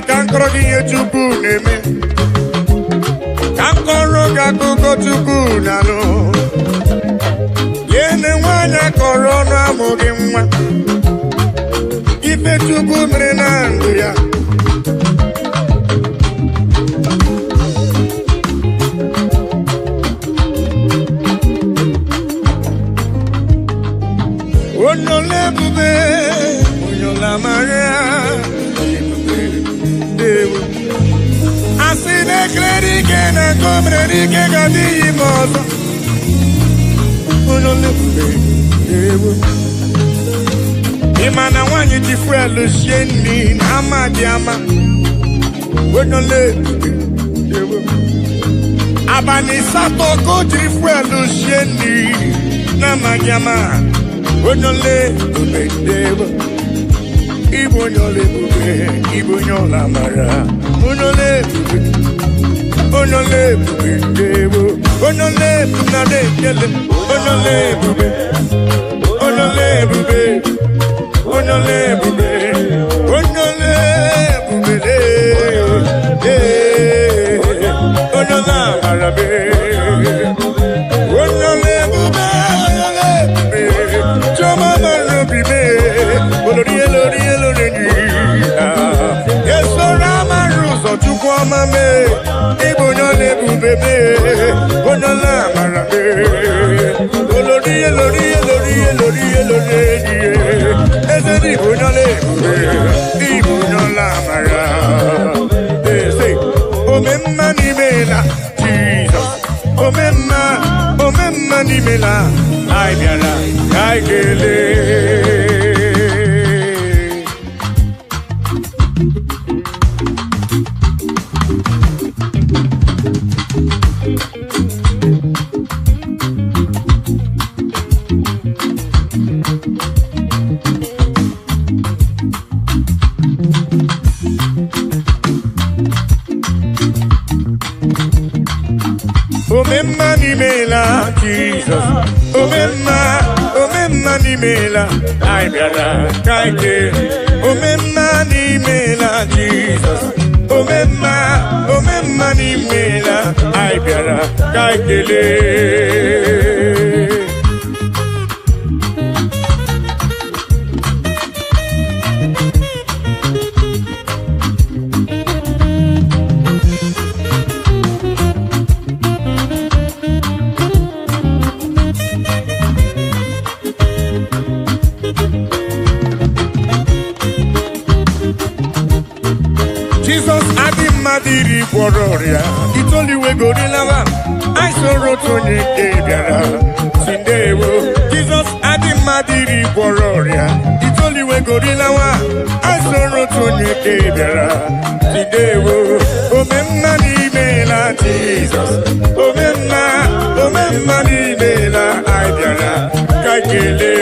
Kankoro diye chuku neme. Kankoro gakuko chuku nalo. Yene wanya korona mugimwa. Ife chuku mrenandu ya. Onole bube, onyola maria. Asine kredi ke na komredi ke gadi mozo. Onole Wanye Tifrelo Sheni Nama Diama Wenole Abani Sato Go Tifrelo Sheni Nama Diama Wenole Ubedebo Ibo Nyole Bube Ibo Nyola Mara Wenole Onole Ubedebo Onole Bunade Kele Onole Bube Onole Bube Onole Bube Onole Bube Onola Marabe Onole Bube Onole Bube Choma Marubime Olori Elori Elori Yeso Rama Ruso Chukwa Mame Ibonyole Bube Onola Marabe Olori Elori Elori Elori Elori Ese Ibonyole Ibonyola Mara Ese Omemma Nimela Jesus Omemma Nimela Aibiala Kaikele Omemma Nimela Jesus Omemma Nimela Aibiala Kaike Omemma Nimela Jesus Omemma Nimela Aibiala Kaikele Jesus Adimadiri Wororia, it's only way go to lava. I saw Rotoni Gabiara, Sindewo. Jesus Adimadiri Wororia, it's only way go to lava. I saw Rotoni Gabiara, Sindewo. Omemma Nimela Jesus, Omemma Nimela Aibiara, Kakele.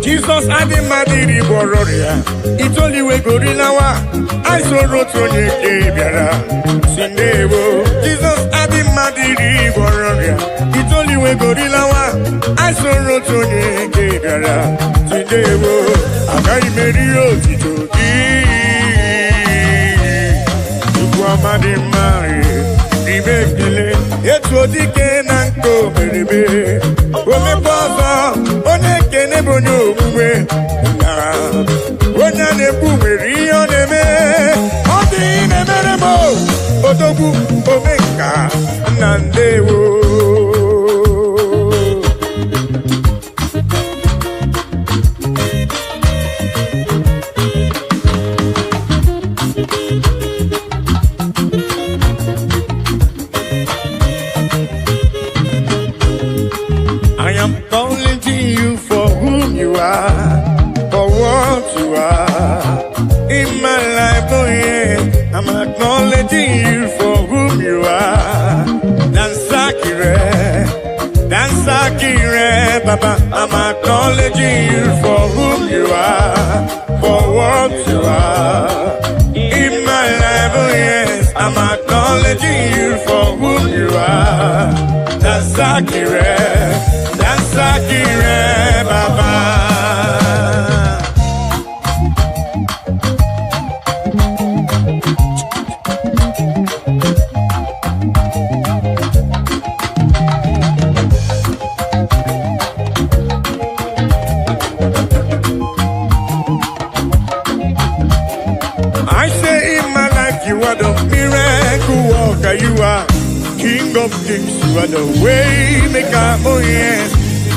Jesus Adimadiri Wororia, it's only way Gorilawa. I saw Rotoni Gabiara, Sindewo. Jesus Adimadiri Wororia, it's only way Gorilawa. I saw Rotoni Gabiara, Sindewo. Agai Merio Titoki, Ukwamadi Mari, Ribekile, Etodike Nanko Merebe, Omeposa, Oneke Nebonyo Mwe, Onya Nebu Merio Neme, Odi Nemeremo, Odogu Omeka, Nandewo. I am calling to you for whom you are, for what you are in my life. Oh yeah, I'm acknowledging you for whom you are. Dansakire, Baba. I'm acknowledging you for whom you are, for what you are in my life. Oh yes, I'm acknowledging you for whom you are. Dansakire, Baba. I say in my life you are the miracle worker, you are King of Kings, you are the way maker. Oh yes,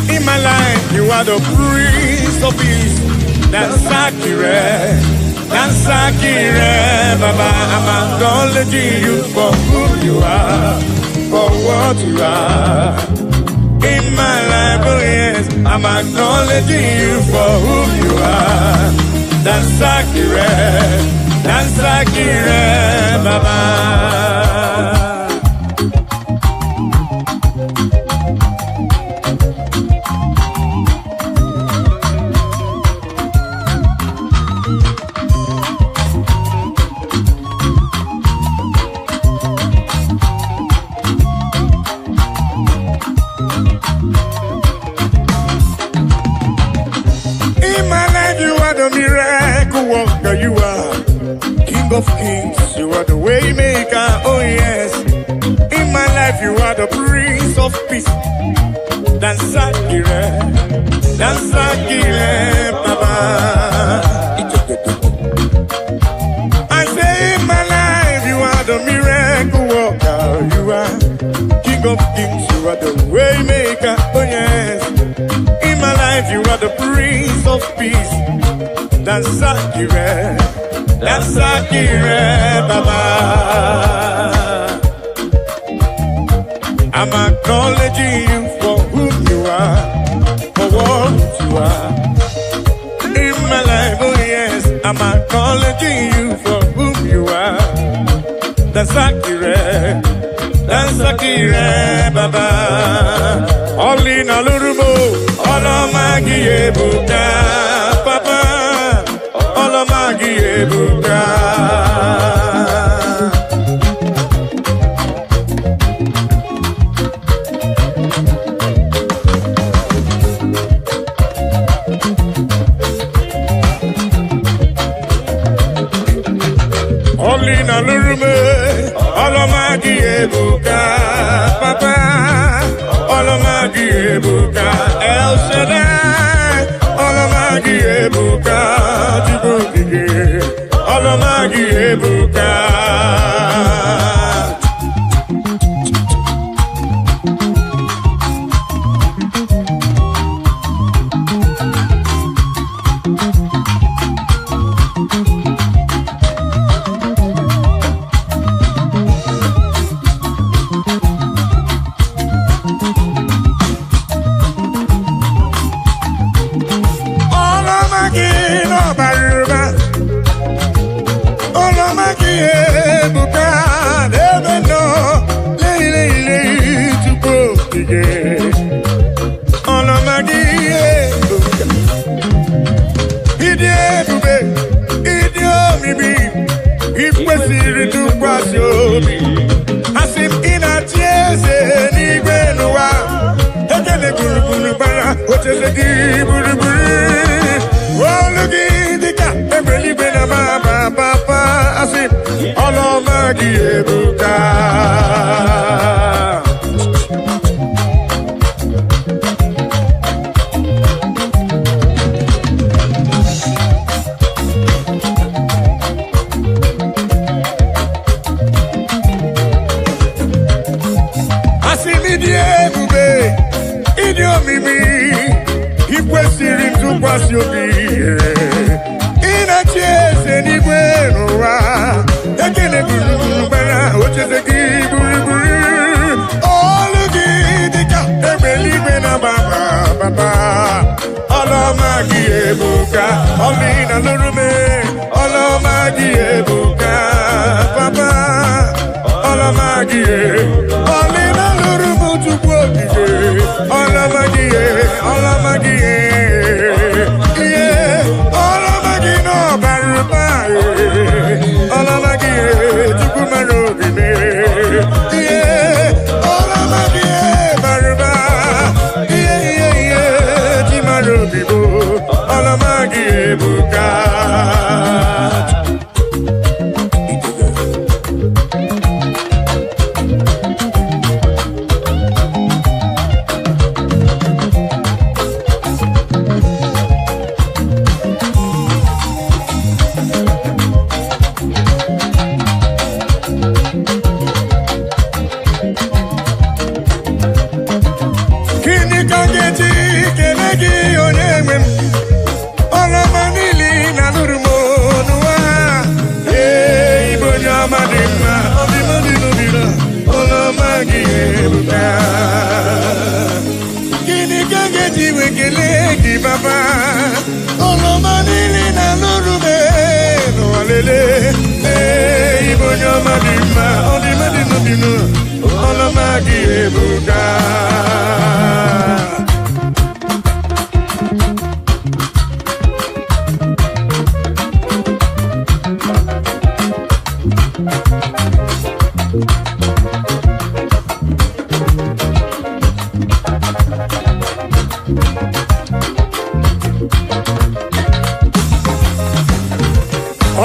in my life you are the Prince of Peace. Baba, I'm acknowledging you for who you are, for what you are. In my life, oh yes, I'm acknowledging you for who you are. That's Akire, Baba. Miracle worker, you are King of Kings, you are the way maker, oh yes. In my life, you are the Prince of Peace. That's Akire, Baba. I say in my life, you are the miracle worker, you are King of Kings, you are the way maker, oh yes. In my life, you are the Prince of Peace. That's Akire, Baba. I'm acknowledging you for who you are, for what you are. In my life, oh yes, I'm acknowledging you for who you are. That's Akire, Baba. All in a little more, all of my Buddha, Papa. Ebuka. Only na lurume, olomagi ebuka, papa, olomagi ebuka, El Shaddai, olomagi ebuka, Djibouti, olomagi ebuka. ebuka. Gini kage jiwe kelegi baba. Oloma nili na lurube no alele. Ibonyo madima odima dino. Oloma gi ebuka.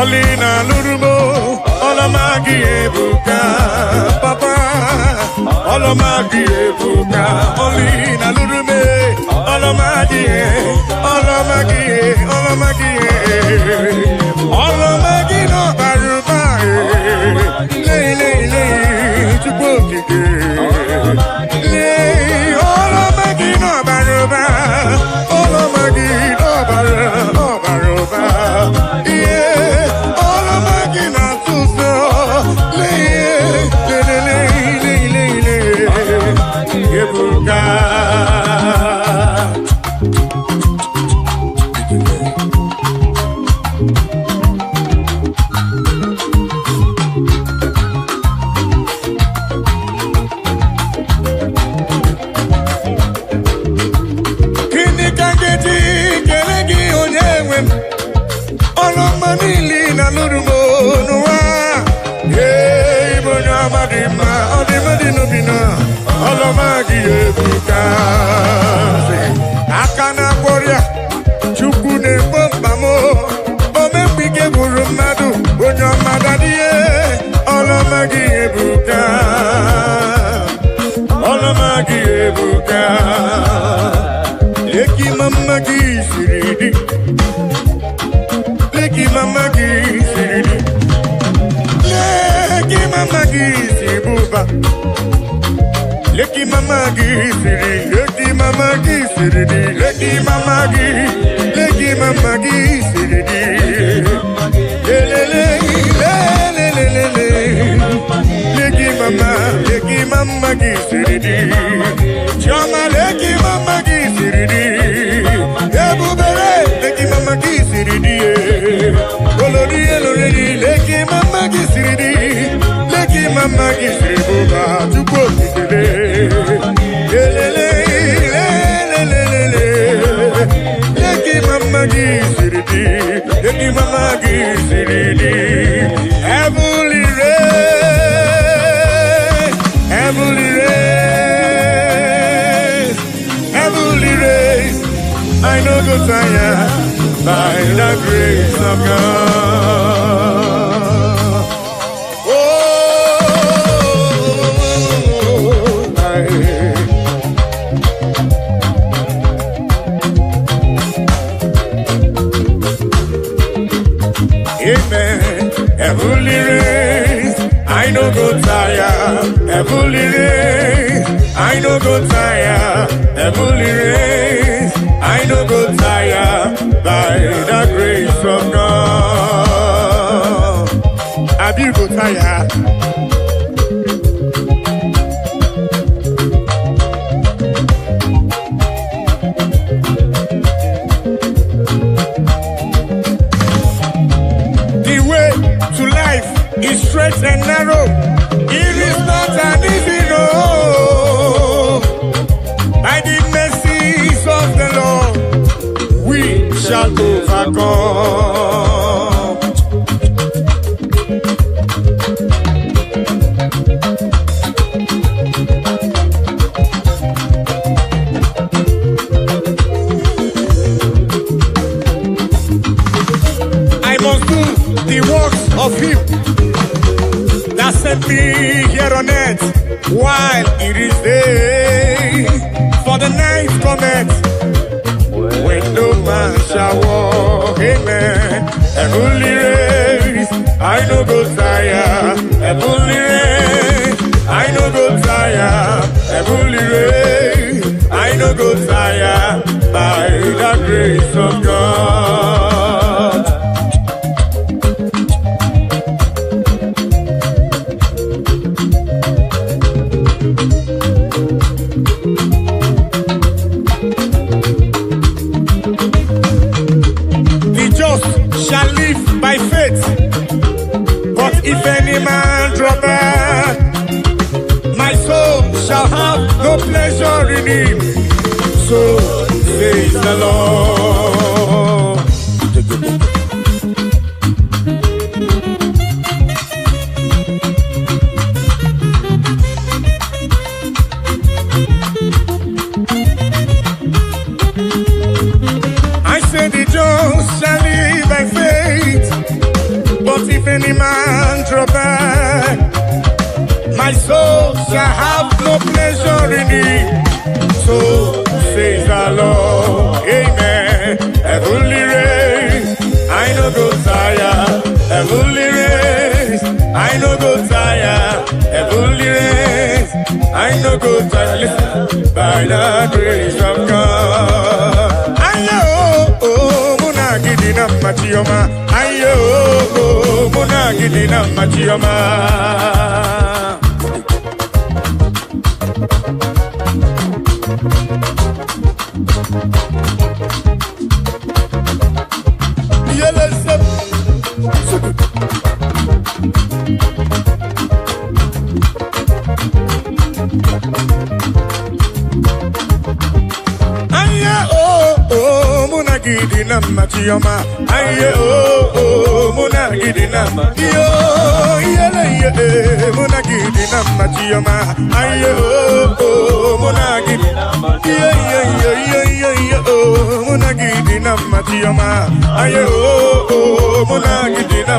Olina lurubo, olamagi ebuka, papa. Olamagi ebuka, olina lurume, olamagi, olamagi no baruba, le, chukokike, olamagi no baruba, olamagi no baruba, yeah. Olomagi ebuka. Akana warrior, chukune bombamo. Omepike burumadu, onyo madadie. Olomagi ebuka. Olomagi ebuka. Leki mamagi siridi. Leki mamagi siridi. Leki mamagi sibuba. Leki mama gisiri, leki mama gisiri, leki mama gisiri, lelele, leki mama gisiri, chama leki mama gisiri, ebubere leki mama gisiri, olori leki mama gisiri, leki mama gisiri buba, chuko gisiri. Leki mama gisiridi, leki mama gisiridi. Heavenly race, heavenly race, heavenly race. I know go tire by the grace of God. Amen. Heavenly race, I no go tire. Heavenly race, I no go tire. Heavenly race, I no go tire. By the grace of God, I do go tire. It's straight and narrow. It is not an easy road. By the mercies of the Lord, we shall overcome. I must do the works of Him that sent me here on earth while it is day. For the night cometh when no man shall walk. Amen. Heavenly race, I no go tire. Heavenly race, I no go tire. Heavenly race, I no go tire. By the grace of God. no pleasure in him. So says the Lord. I say the just shall live by faith, but if any man draw back, my soul shall have no pleasure in him. So says the Lord, amen. Heavenly race, I no go tire. Heavenly race, I no go tire. Heavenly race, I no go tire. Listen, by the grace of God. Ayo, oh, muna gidina machioma. Ayo, oh, muna gidina machioma. Gidina machioma, aye oh muna gidina yo yele muna gidina machioma, aye oh muna gidina muna gidina machioma, aye oh muna gidina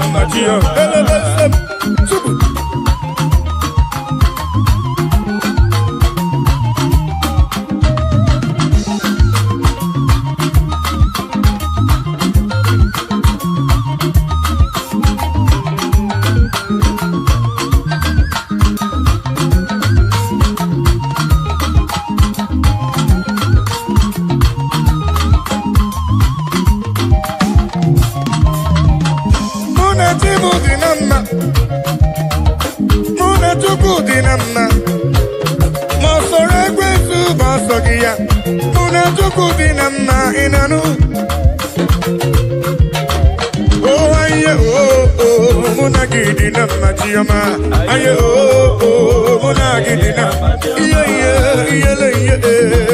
machioma. Aye oh muna gidina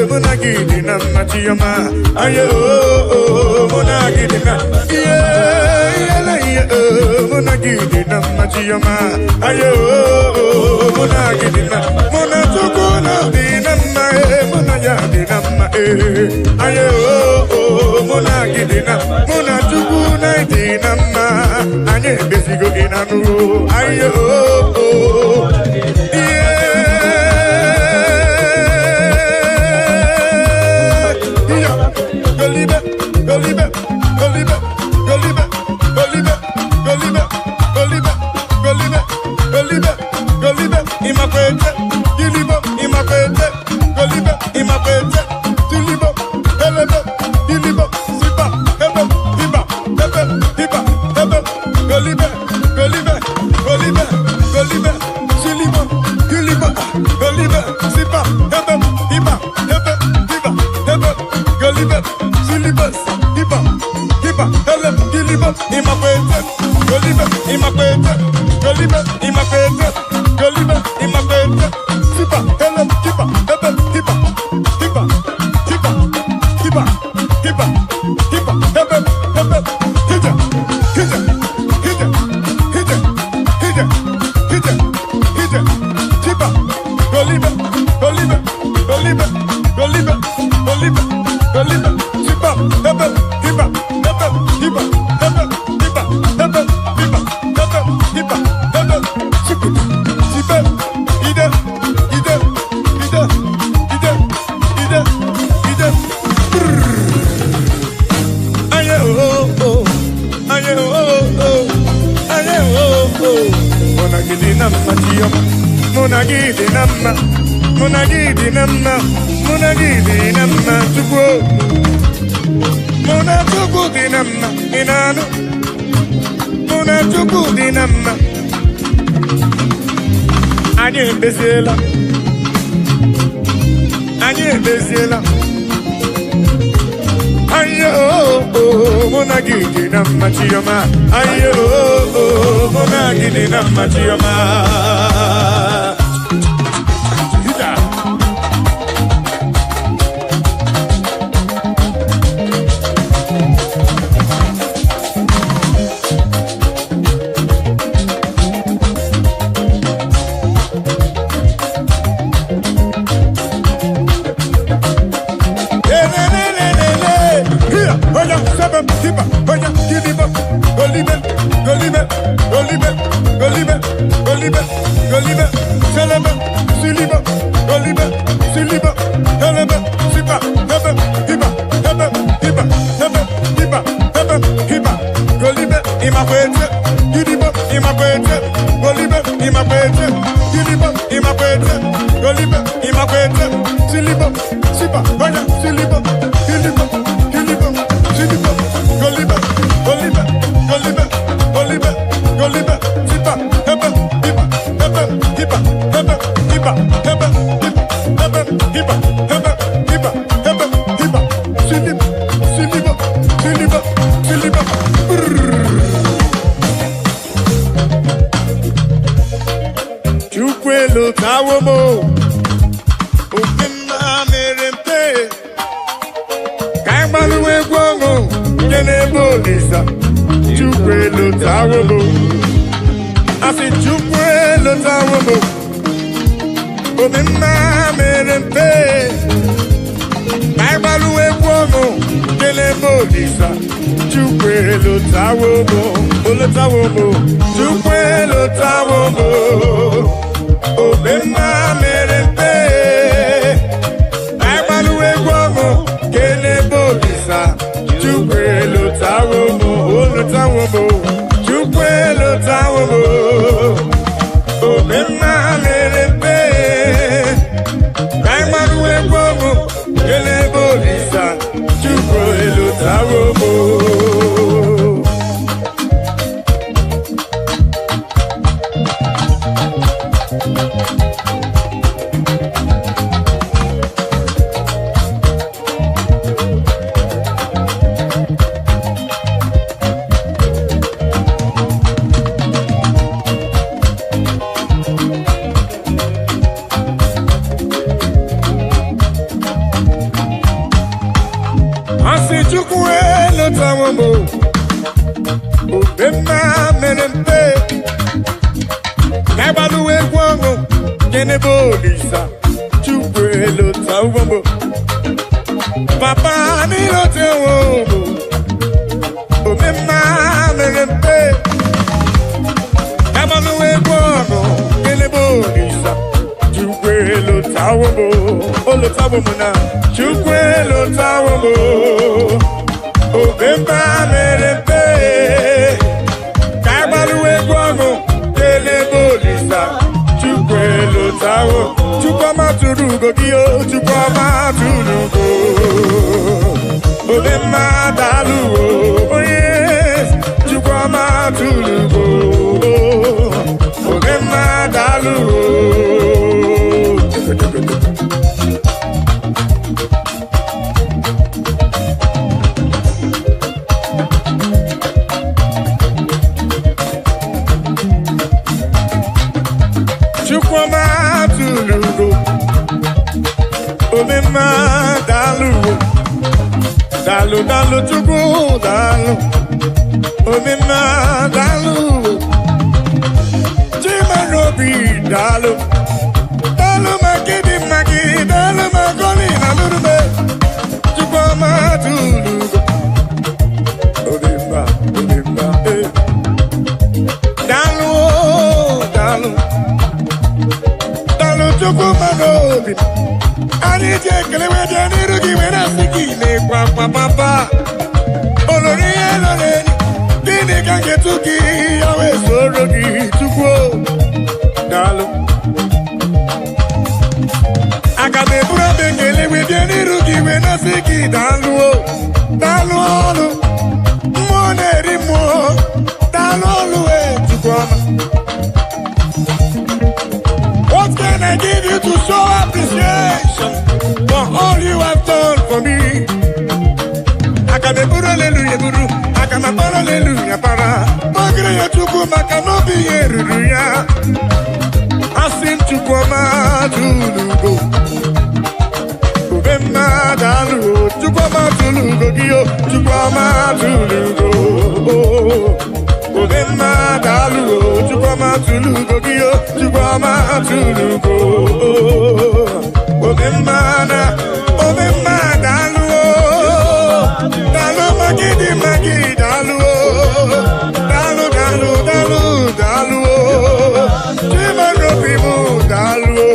muna gidina machioma. Aye oh muna gidina muna gidina machioma. Aye oh muna gidina muna tukuna dina muna ya dina aye oh muna gidina muna tukuna dina anye besigo inanu. Aye oh What can I give you to show appreciation for all you have done for me? Akame hallelujah buru, akama hallelujah para. Magre ya chuku makanobi yeruya. Asim chuku ma tulugo. Ubema dalu, chuku ma tulugo giyo, chuku ma tulugo. Ubema dalu, chuku ma tulugo giyo, chuku ma tulugo. Ubema dalu. Magidi, magidi, dalu, dalu, dalu, dalu, dalu, Chima robimu, dalu,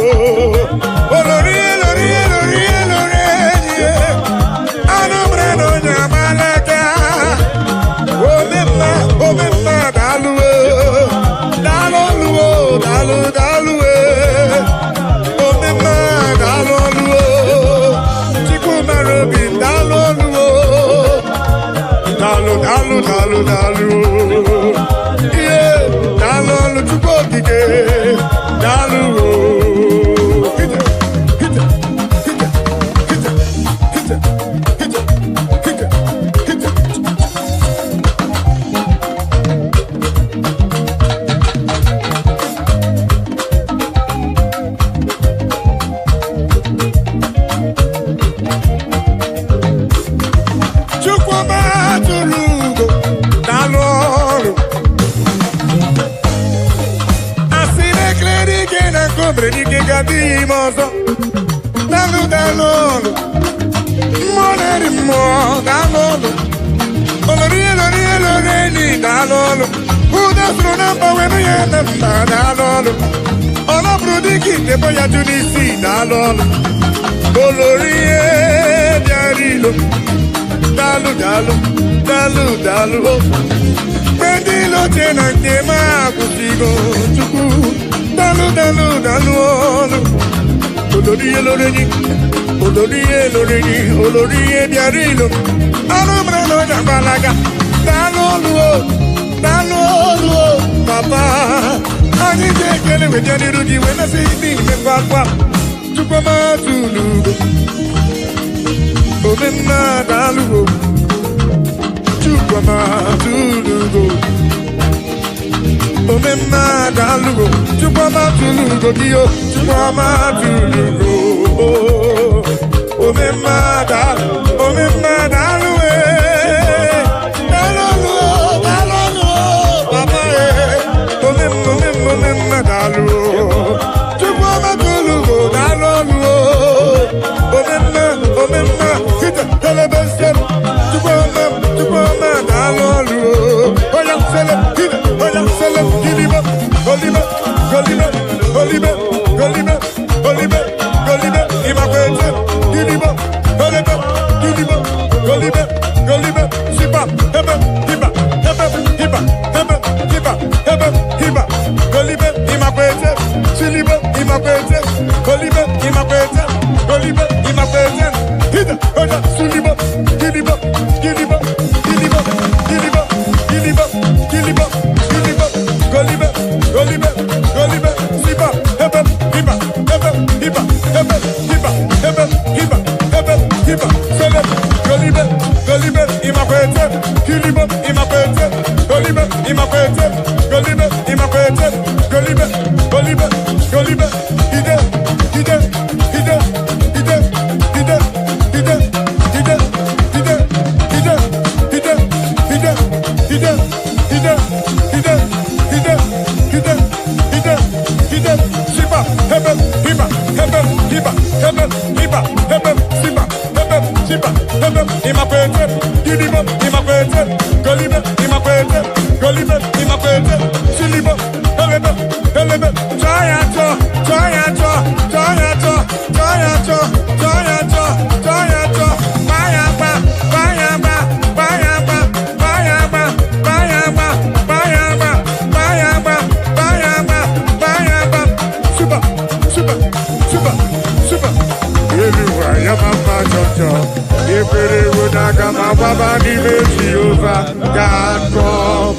olori, olori, olori, olori. dalu dalu. Yeah, dalu lutuko kike. Dalu. Hit it, hit it, hit it, hit it, hit it, hit it, hit it, hit it. Olóríyé biarilo, alumre no jambalaga, dalolu, papa. Ani jekele we jani ruji we na sidi me papa. Chukoma tulugo, omena dalugo. Chukoma tulugo, omena dalugo. Chukoma tulugo dio, chukoma tulugo. Omemma dalu, papa omemma dalu, chukoma tulugo dalu, omemma kita telebesem, chukoma dalu, oya selem kita, oya selem giliba, goliba, imakwete. Giliba, Siba, Heba, Hiba, Golibe, Imakwete, Siliba, Imakwete, Golibe, Imakwete, Hida, Oda, Suliba, Giliba, Golibe, Siba, Heba, Hiba, Selem, Golibe, Imakwete, Giliba, Imakwete, Golibe, Imakwete, Golibe, Hide, Siba, Heba, Hiba, Imakwete, Giliba, Imakwete, Golibe, Imakwete, Siliba, Helebe, Jayato, Super. Everywhere, Yamama Jojo. If it would not come up, Baba, give it to you, God, come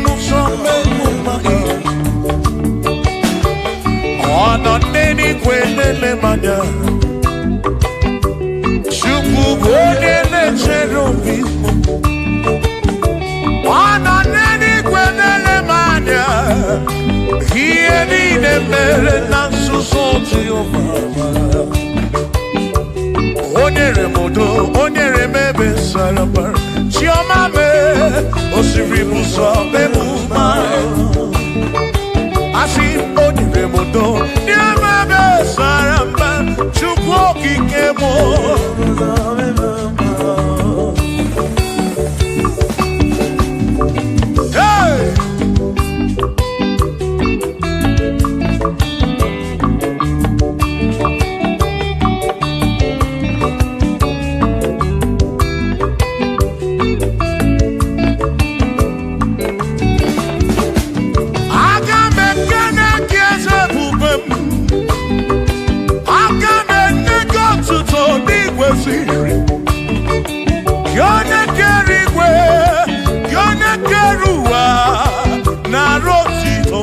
muso mema Ono neni kwenele manya Shuku kwenele cherubi Ono neni kwenele manya Hiye nine mere nansusoti o mama Onyere modo, onyere mebe sarabar Chioma me, osiri muso bemuma Asi onyere modo, nye mebe sarabar Chukwu kikemo Hey! Yone kerigwe, yone keruwa na rotito.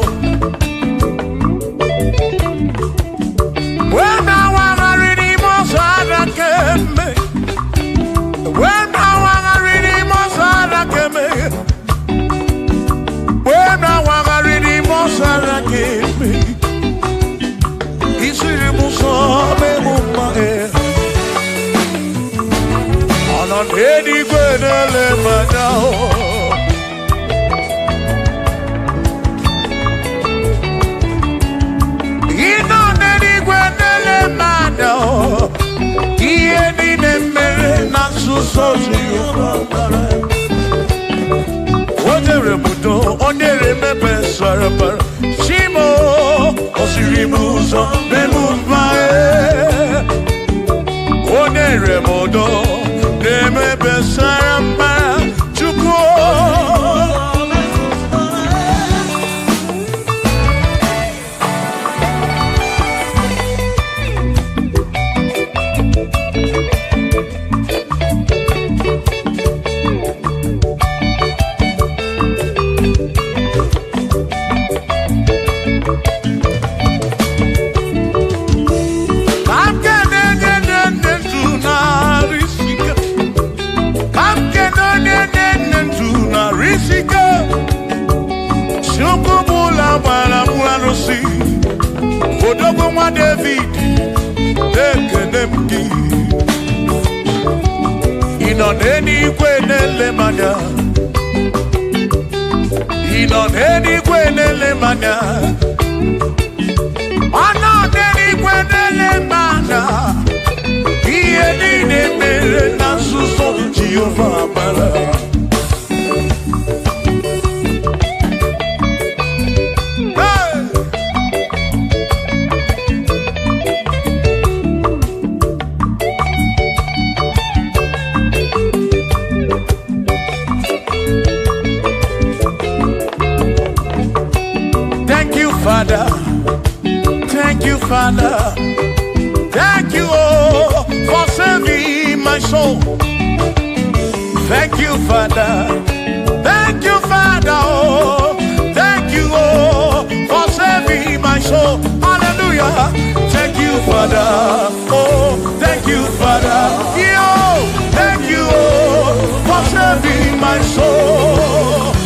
When I wanna read Mosara keme, when I wanna read Mosara keme, when I wanna read Mosara keme, isiri musobe mumae. On any good lemano in on any good lemano any name not so what a remudo on the remember Sarapar Shimo Osirimuso Bemumbae on a remodo Neme besaramba chukwo Odogo mwa David Ekenemki Inoneni kwenele manya Inoneni kwenele manya Anoneni kwenele manya Iye nine mere nasuso Jehovah mara Father, thank you, Father, thank you, oh, for saving my soul. Thank you, Father, oh, thank you, oh, for saving my soul. Hallelujah. Thank you, Father, oh, thank you, Father, yo, thank you, oh, for saving my soul.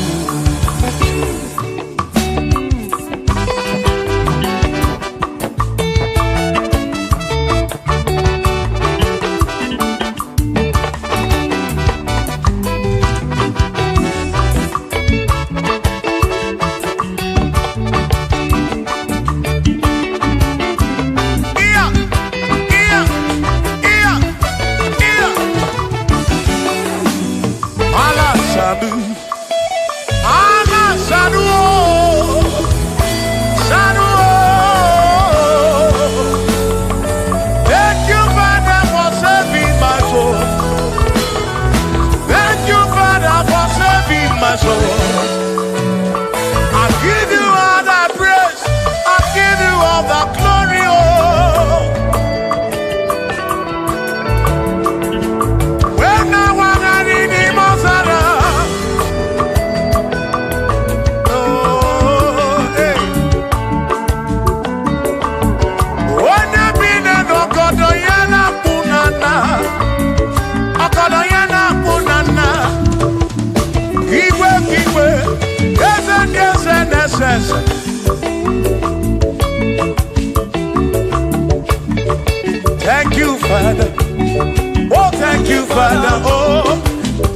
you, Father. Oh,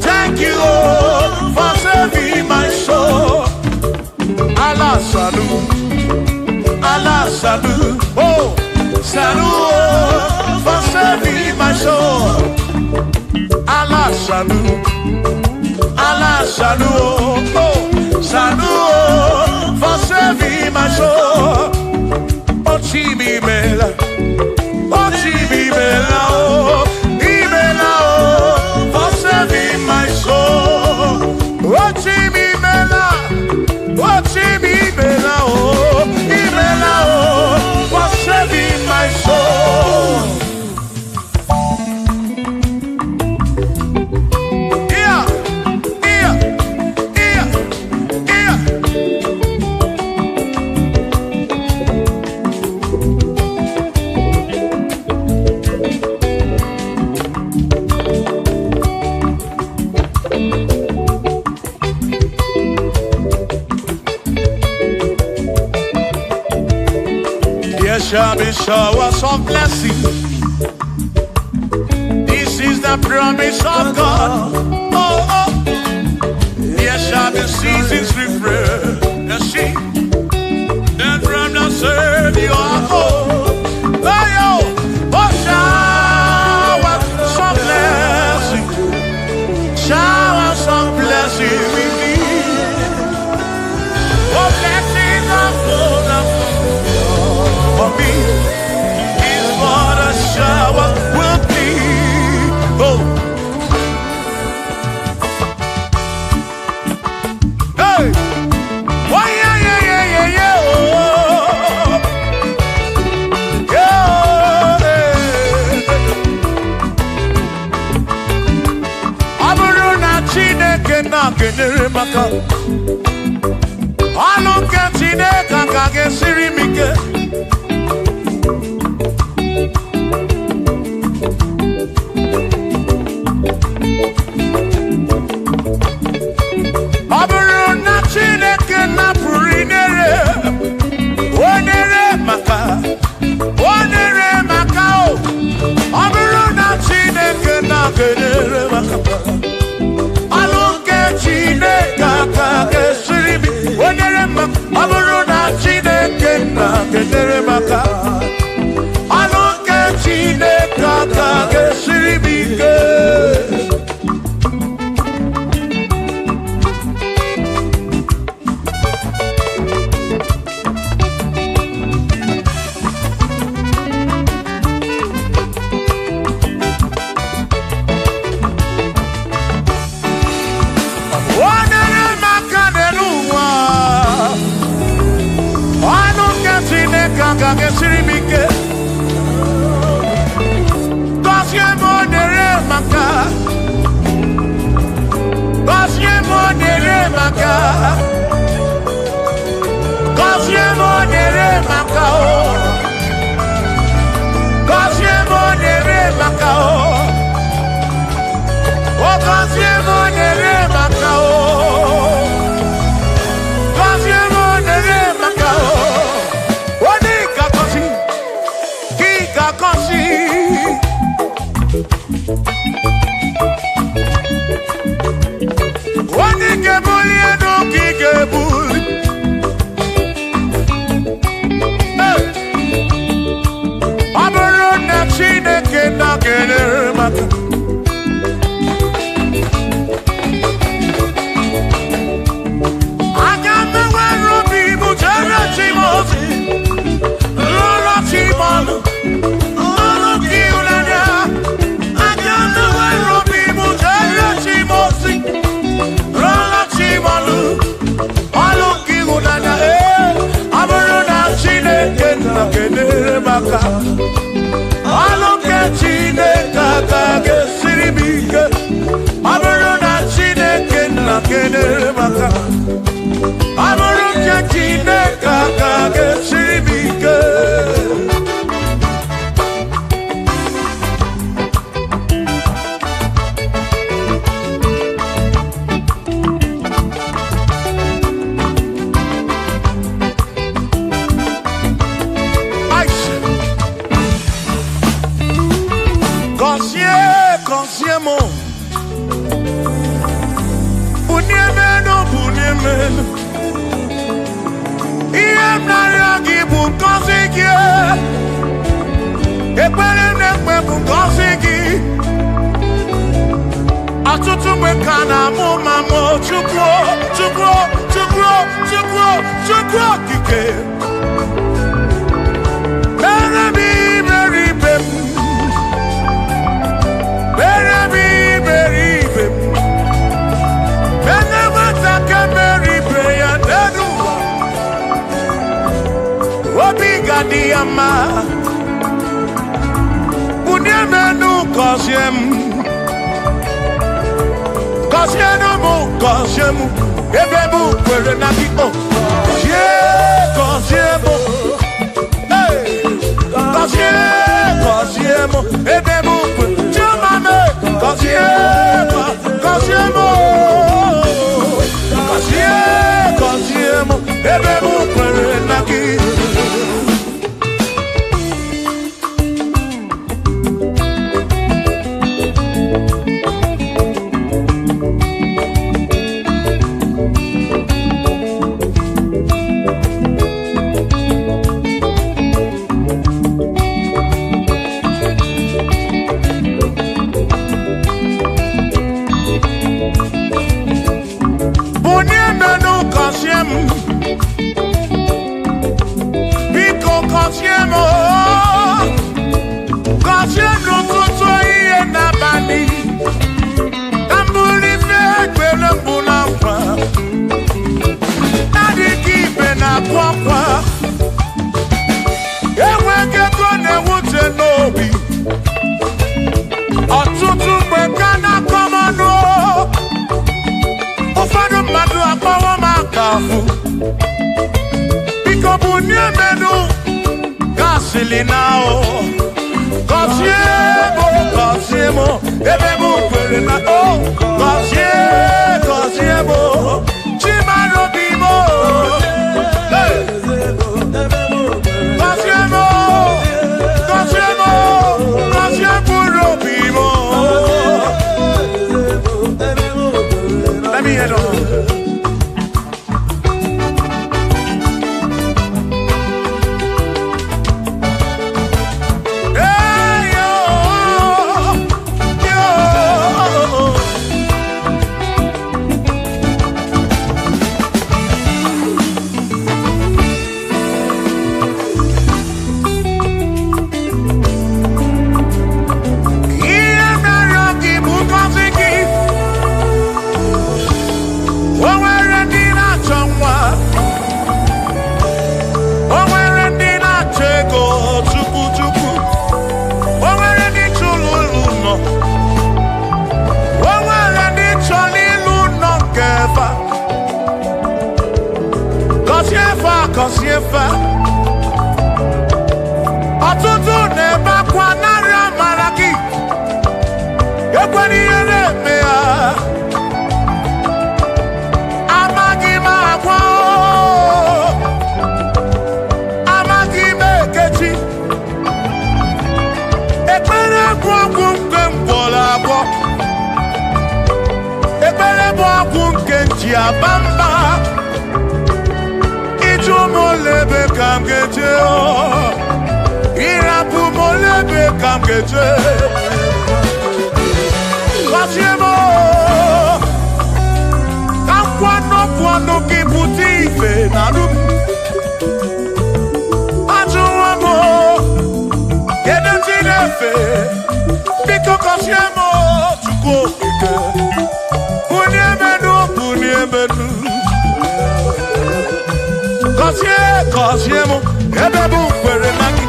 thank you, oh, for saving my soul. Allah salut, Allah salut, oh, salut, oh, for saving my soul. Allah salut, Allah salut, oh, salut, oh, for saving my soul. Oh, Chimi Mela, oh, Chimi Mela, oh, Imela, oh, for saving my soul. Oh, Chimi Mela, oh, Chimi Mela, oh, Imela, oh, for saving my soul. Yeah, yeah, yeah, yeah. There shall be showers of blessing. This is the promise of God. Oh, oh. There shall be seasons refreshing. Then from the serve you are home. Oh, yo. Oh, showers of blessing. Showers of blessing we need. Oh, blessings of full for me is what a shower will be. Oh, hey, oh yeah, yeah, yeah, yeah, yeah. Oh, yeah. Aburu na Chineke na kenere maka. Alunke Chineke ka gesiri mike. Aburuna Chineke na purinere, onere maka o. Aburuna Chineke na kenere maka, alunke Chineke ka kesiribi, onere maka. Aburuna Chineke na kenere maka, alunke Chineke ka kesiribi ke. Ihe nara gị bụ ngọzi gị. Ekpere na-ekpe bụ ngọzi gị. Ọtụtụ mgbe ka na-amụ ma mụ Chukwu okike. Mere m iberibe m. Mere m iberibe m. Enye nwata ka mere ibe ya n'elu ụwa. Obi ga-adị ya mma. Bunye m enu gọzie m. Gọzie m ebe m kwere na gị. Gọzie m. Gọzie m ebe m kwere. Chimame gọzie m. Gọzie m ebe m kwere na gị. Biko gọzie m. Gọzie n'ụtụtụ ihe n'abalị. Ka m bụrụ ife ekpere mbụ na nkwa. Adịghị ibe na-akwa akwa. Enweghị ego na-ewute n'obi. Ọtụtụ mgbe ka na-akọ m ọnụ. Ụfọdụ mmadụ akpọrọ m akafụ. Biko bunye menu gasili na o. Gọzie m ebe m kwere na o. Gọzie m Chimaro bi m. Gọzie mkpụrụ obi m. Let me head on. Gosiefa ọtụtụ na-ebe akwa narị amara gị. Ekwere ihe na-eme ya. Amaghị m agwa. Amaghị m ekechi. Ekpere bụ ọgwụ nke mgbọrọ agwọ. Ekpere bụ ọgwụ nke nji aba mba. Molebe kam geje o. Irapu molebe kam geje. Gọzie m. Ka kwano gị pụta ife na nụ. Ajụwa m. Kedu chi na-efe. Biko gọzie m Chukwu okike. Bunye menu. Gọzie m ebe m kwere na gị.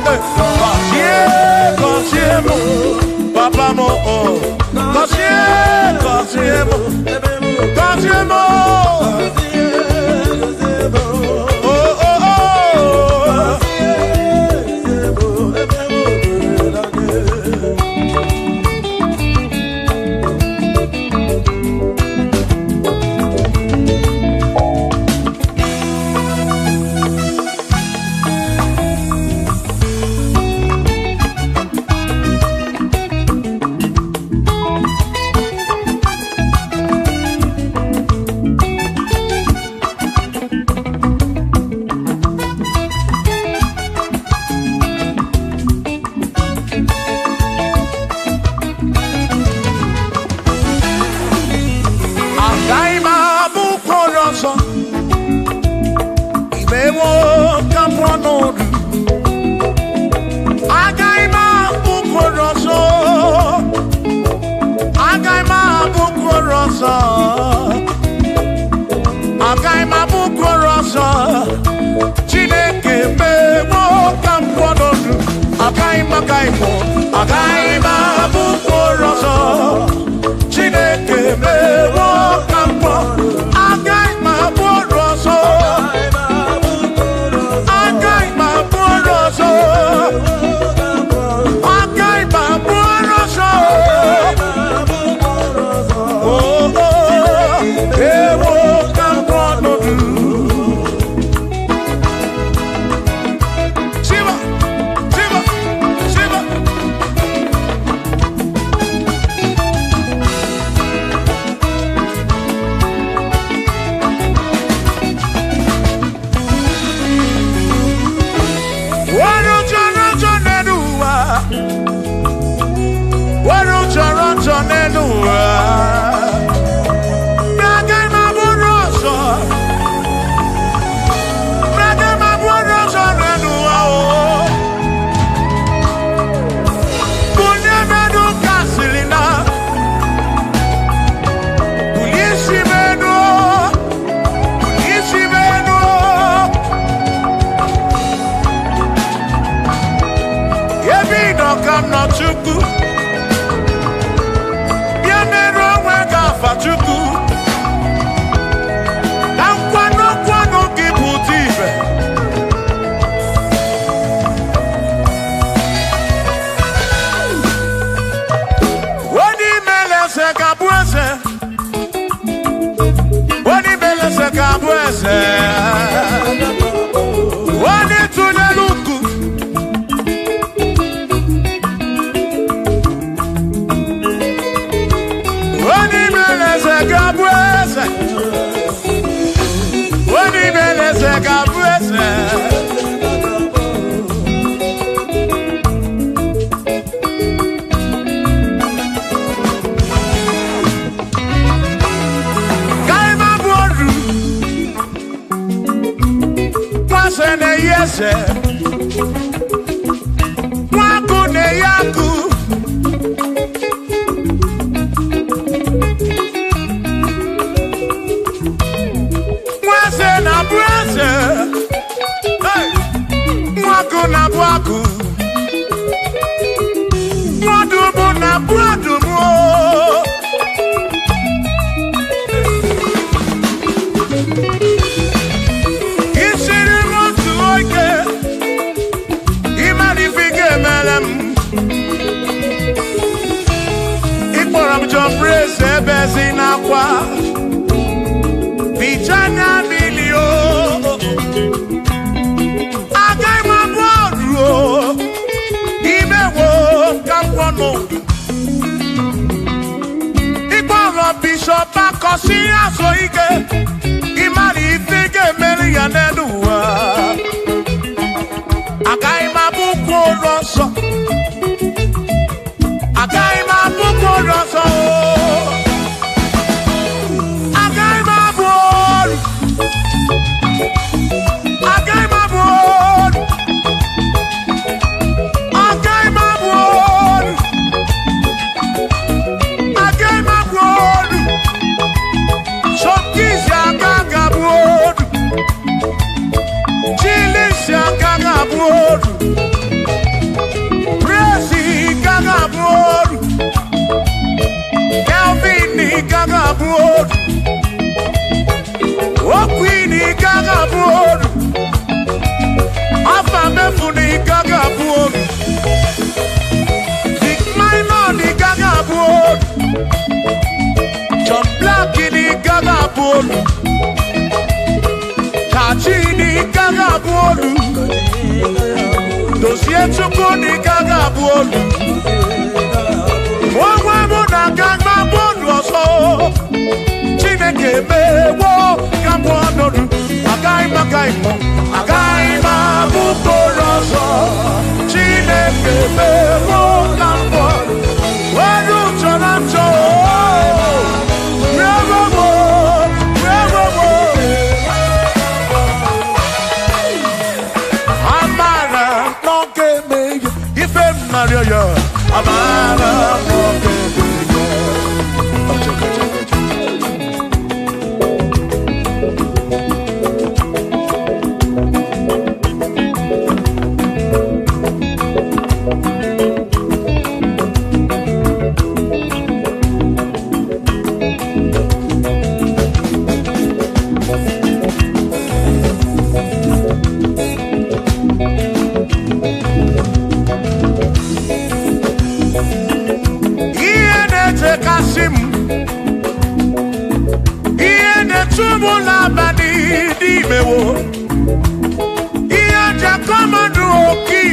Gọzie m papa m. Gọzie m. Gọzie m. agaghị m abụ mkpụrụ ọzọ. Chineke mewo ka m kpọọ, agaghị m abụ ọrụ ọzọ. Agaghị m abụ ọrụ ọzọ. Agaghị m abụ ọrụ ọzọ. Ewo ka m kpọọ n'obi.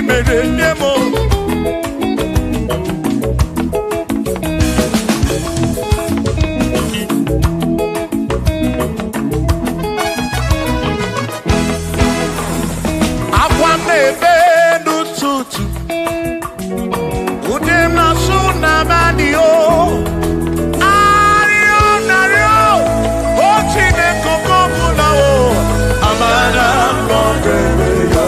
mere nemo. Akwa mebe n'ụtụtụ, ude na-asụ n'abalị o. Arịọ narịọ, o Chineke oke ọbụla o. Amara n'ọgebe ya.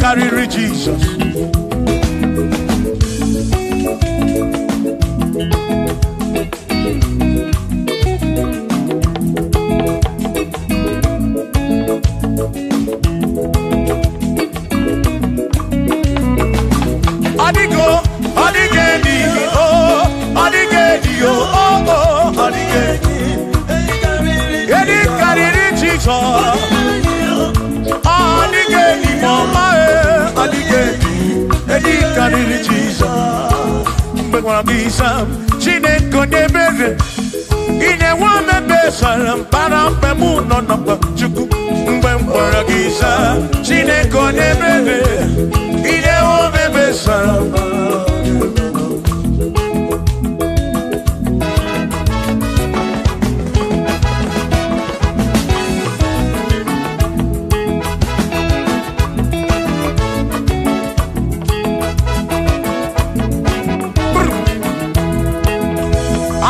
Carry Jesus. Jesus. saram para pemu no no chuku mbem para gisa sine kone bebe ide o bebe saram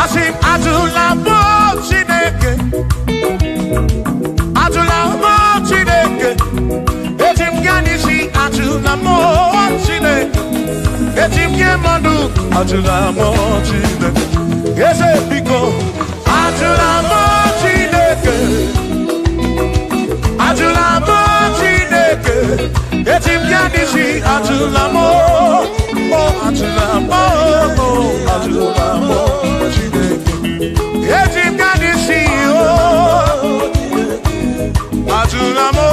Asim adula mo chineke etim gani si adula mo chineke etim yemanu adula mo chineke ese biko adula mo chineke etim gani si adula mo adula mo Etim gani si o Adulamo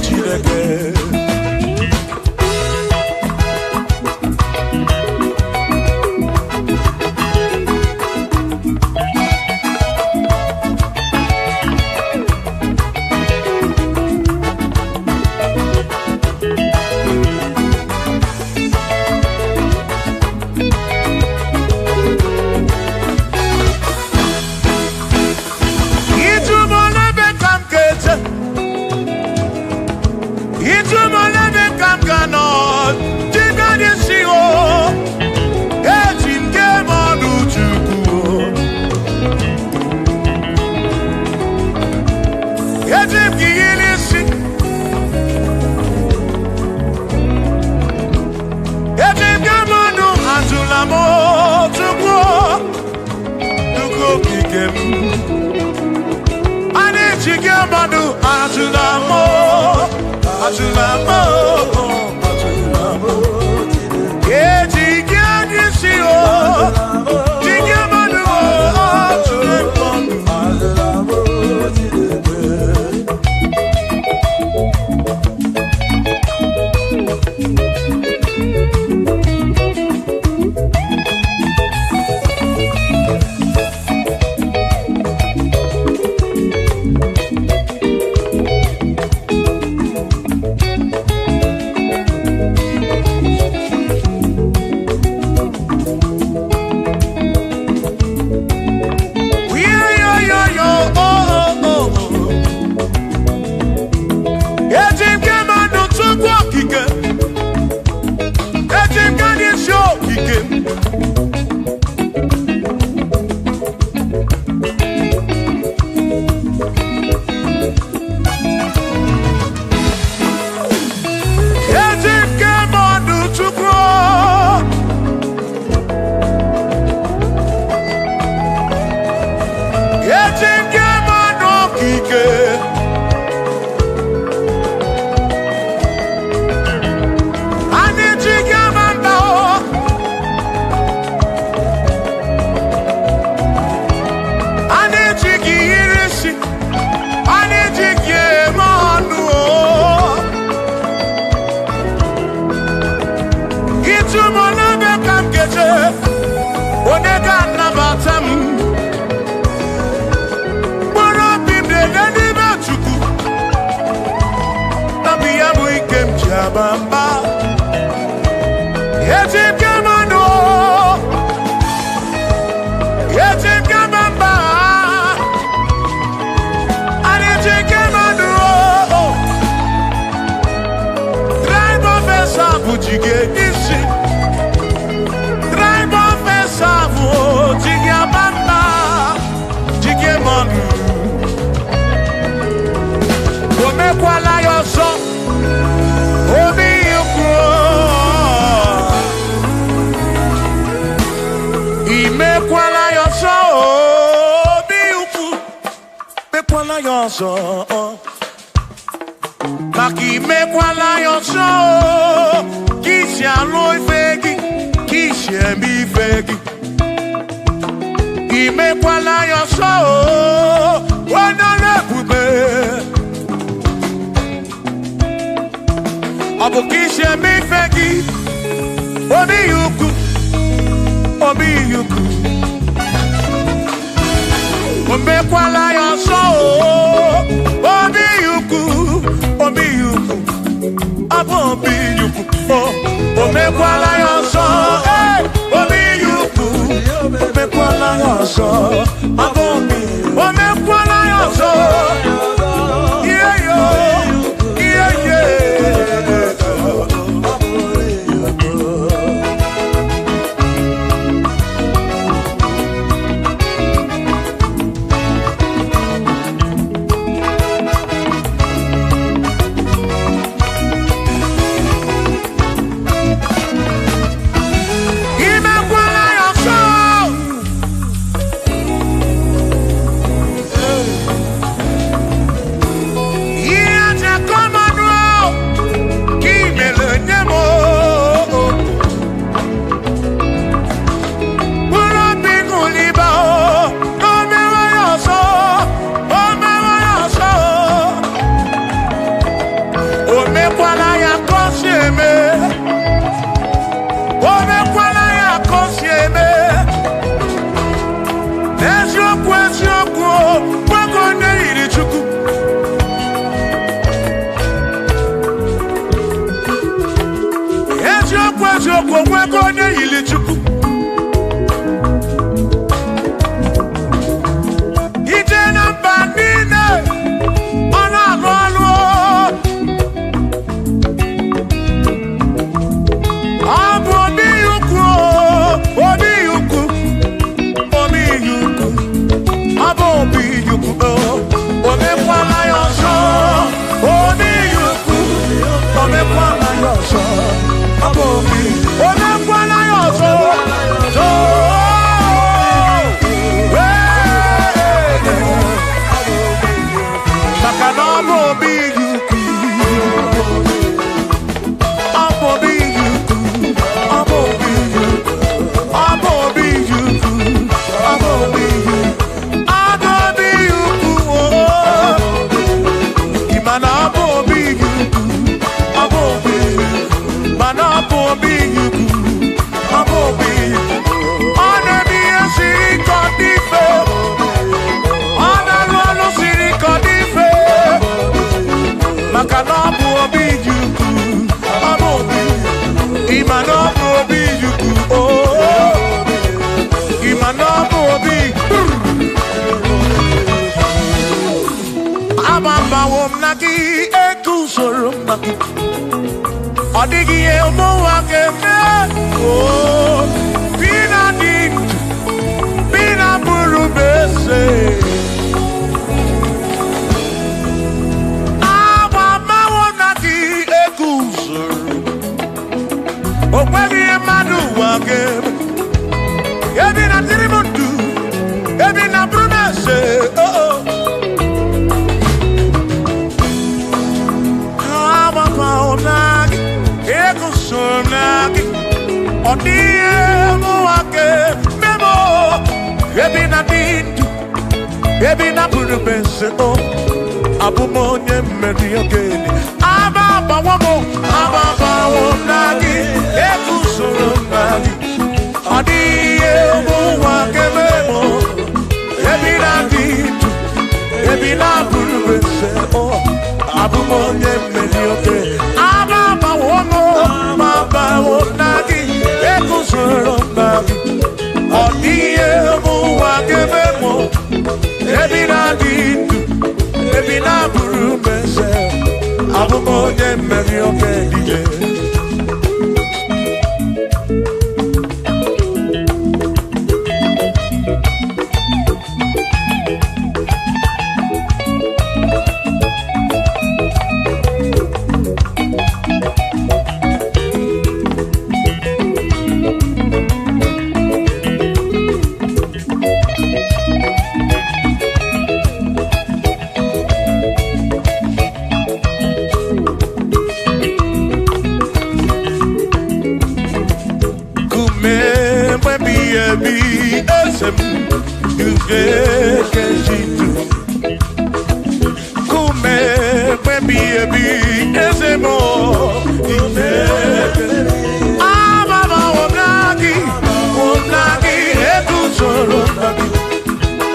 Chineke Maki me kwala yo so Kisi aloi fegi Kisi mi fegi Ki me kwala yo so Wana le pube Abu kisi mi fegi Obi yuku Omekwala ya ọsọ obi ukwu obi ukwu abụ obi ukwu omekwala ya ọsọ obi ukwu omekwala ya ọsọ abụ obi omekwala ya ọsọ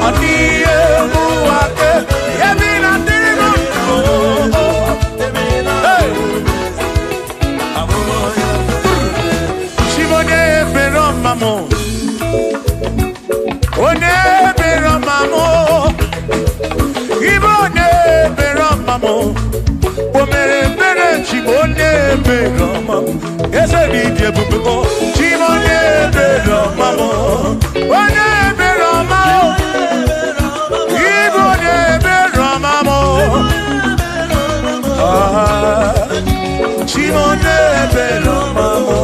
Oniye mamo. O mere mere chimone bero mamo. Ese di die bubo chimone bero mamo. O ne bero mamo. Ibo ne bero mamo. Ah, chimone bero mamo.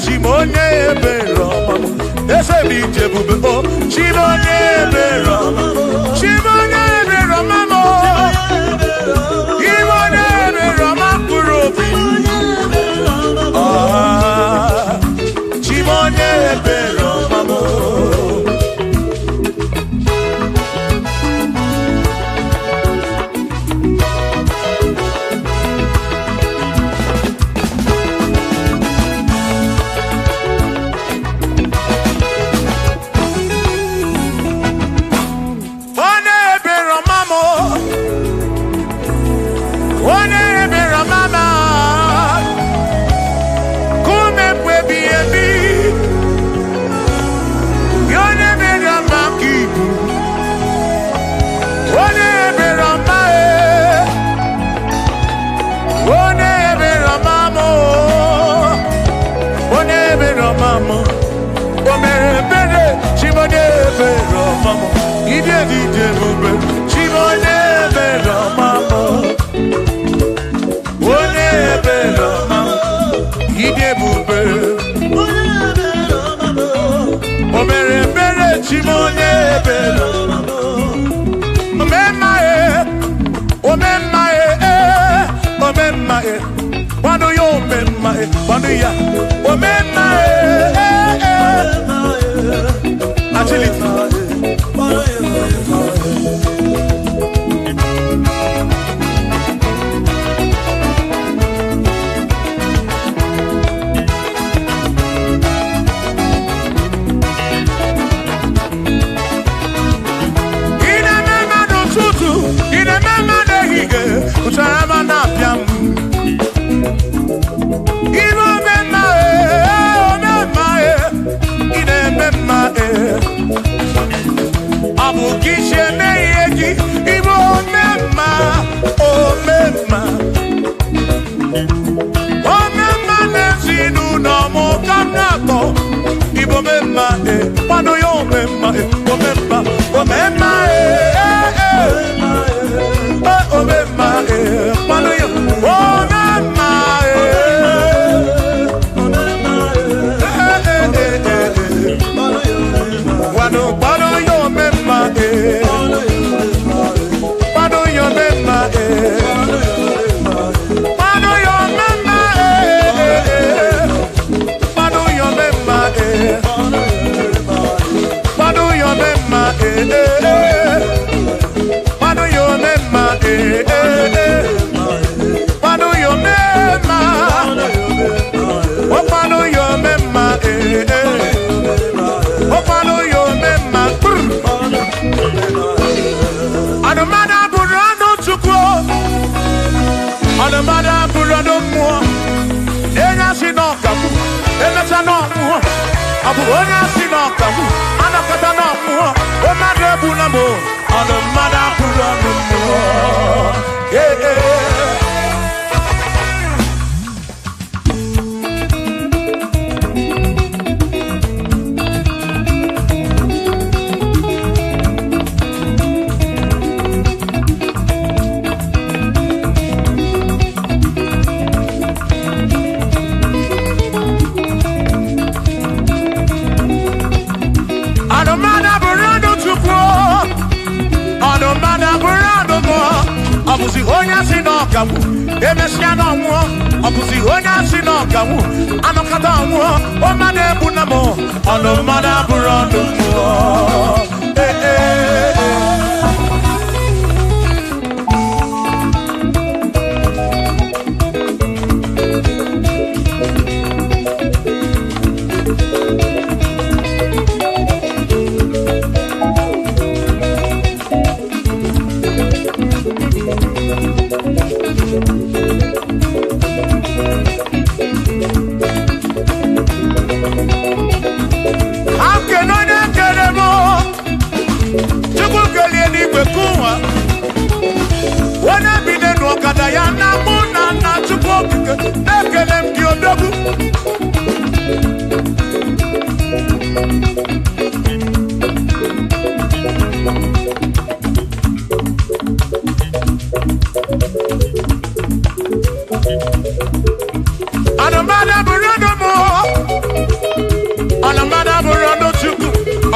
Chimonye bero mamo, ese bije bube o. Chimonye bero mamo, chimonye bero mamo. Chimonye bero makurobi. Ah, chimonye bero mamo.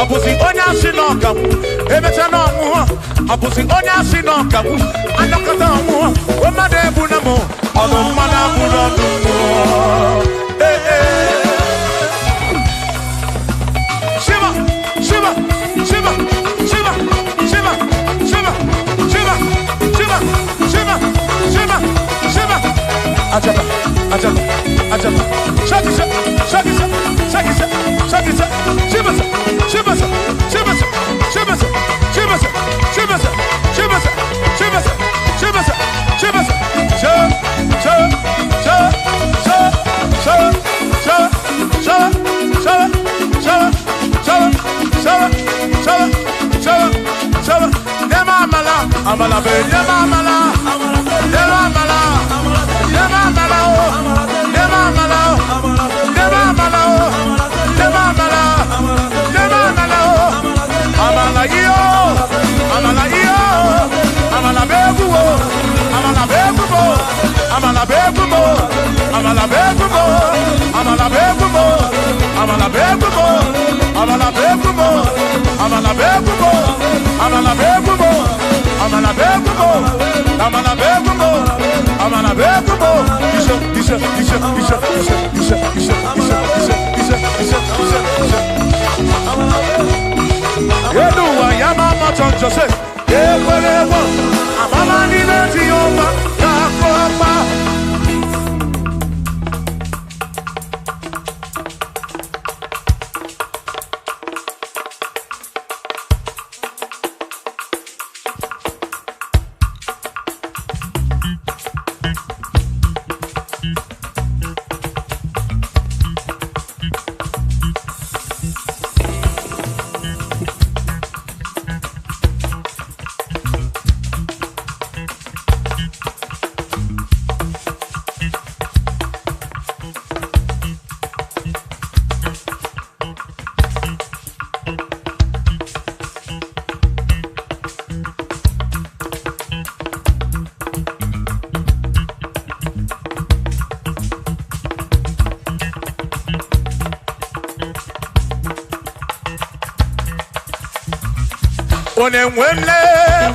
Abusi onya shinoka, ebecha no mu. Abusi onya shinoka, anokata mu. Omade bunamo, odomana burodu. Eh eh. Shiva, Shiva, Shiva, Shiva, Shiva, Shiva, Shiva, Shiva, Shiva, Shiva, Shiva. Ajaba, ajaba, ajaba. Shaki sa, shaki sa, shaki sa, shaki sa. Shiva sa, Shiva sa, Shiva sa, Shiva sa, Shiva sa, Shiva sa, Shiva sa, Shiva sa, Shiva sa, Shiva sa. Amala be, amala, amala, amala,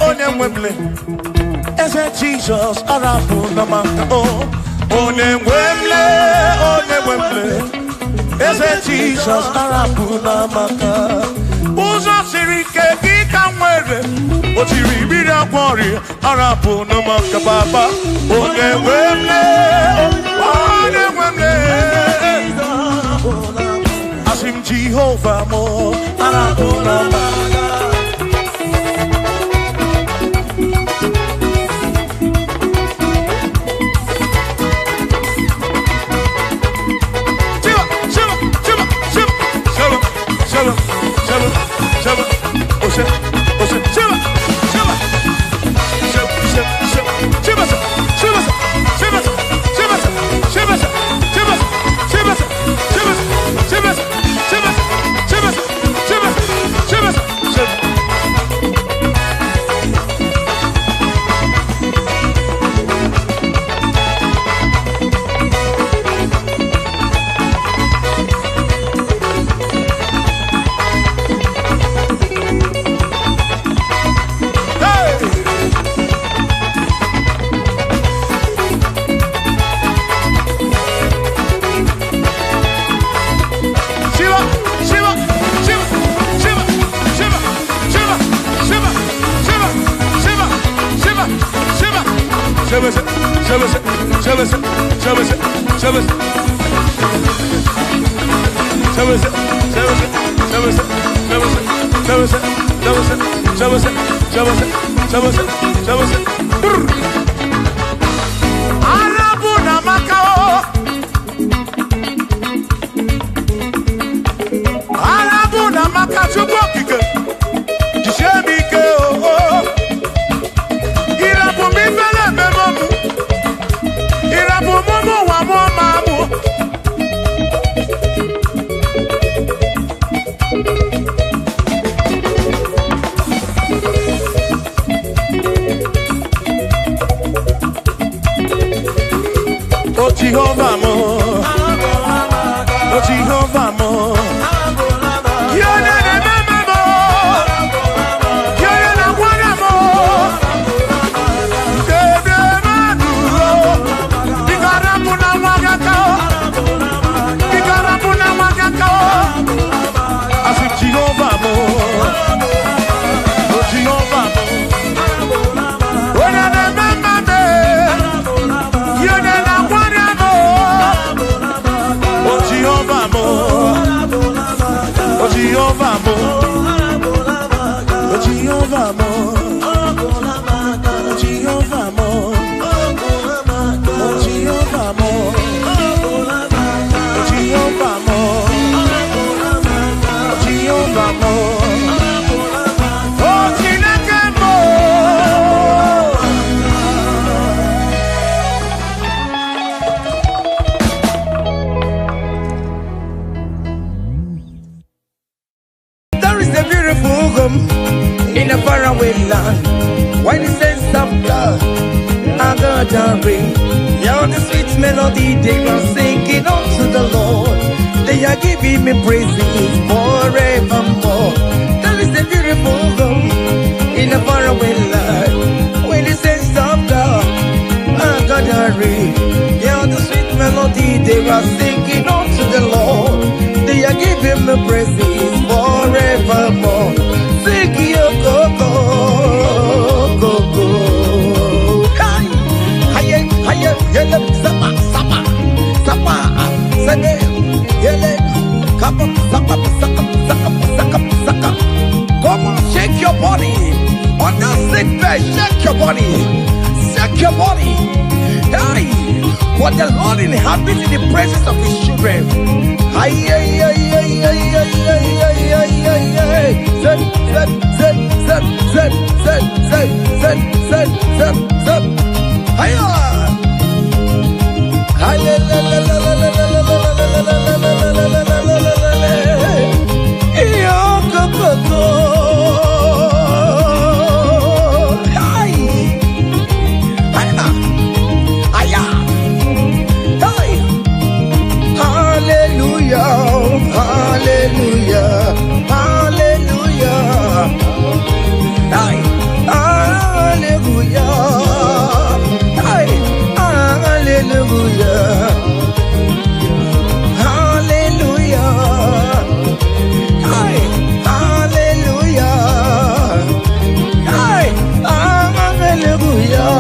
Onemwemle, ese Jesus arabu namaka oh. Onemwemle, ese Jesus arabu namaka. Uzo sirike ikamwere, otiri bira kwori arabu namaka baba. Onemwemle, asim Jehovah mo arabu namaka. God and reign. Hear the sweet melody they are singing unto the Lord. They are giving me praises forevermore. That is the beautiful home in a faraway land. When the saints of God, God and reign. Hear the sweet melody they are singing unto the Lord. They are giving me praises forevermore. Sing your go, go, go, go. Hi, hi, yele, sapa, sapa, sapa, sade, yele, kapa, sapa, saka, saka, saka, saka. Come on, shake your body. On the sick bed, shake your body. Shake your body. Hey, what the Lord inhabits in the presence of His children. Hi, hey, hey, hey, hey, hey, hey, hey, hey, hey. Zed, zed, zed, zed, zed, zed, zed, zed, zed, zed, zed. Hiya! Hi, la, la, la, la, la, la, la, la, la, la, la, la, la, la. Yo, go, go, go. Hi! Hiya! Hiya! Hi! Hallelujah! Hallelujah! Hallelujah! Hi! Hallelujah! Hi! Hallelujah! Hallelujah! Hi! Hallelujah! Hi! Hallelujah!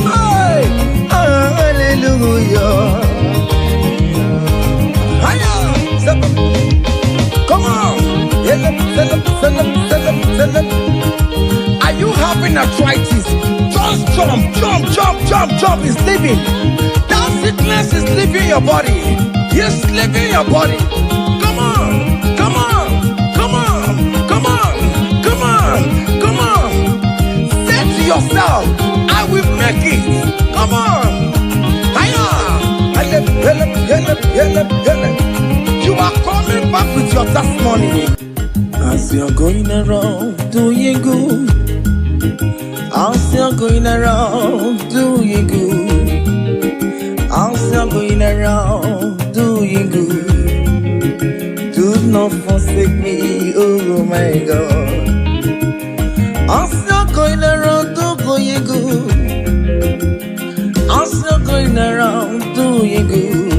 Hi! Hallelujah! Hiya! Come on! Are you having arthritis? Just jump, jump, jump, jump, jump. It's leaving. That sickness is leaving your body. It's leaving your body. Come on, come on, come on, come on, come on, come on. Say to yourself, I will make it. Come on. You are coming back with your testimony. As you're going around doing good, as you're going around doing good, as you're going around doing good, do not forsake me, oh my God. As you're going around doing good, as you're going around doing good,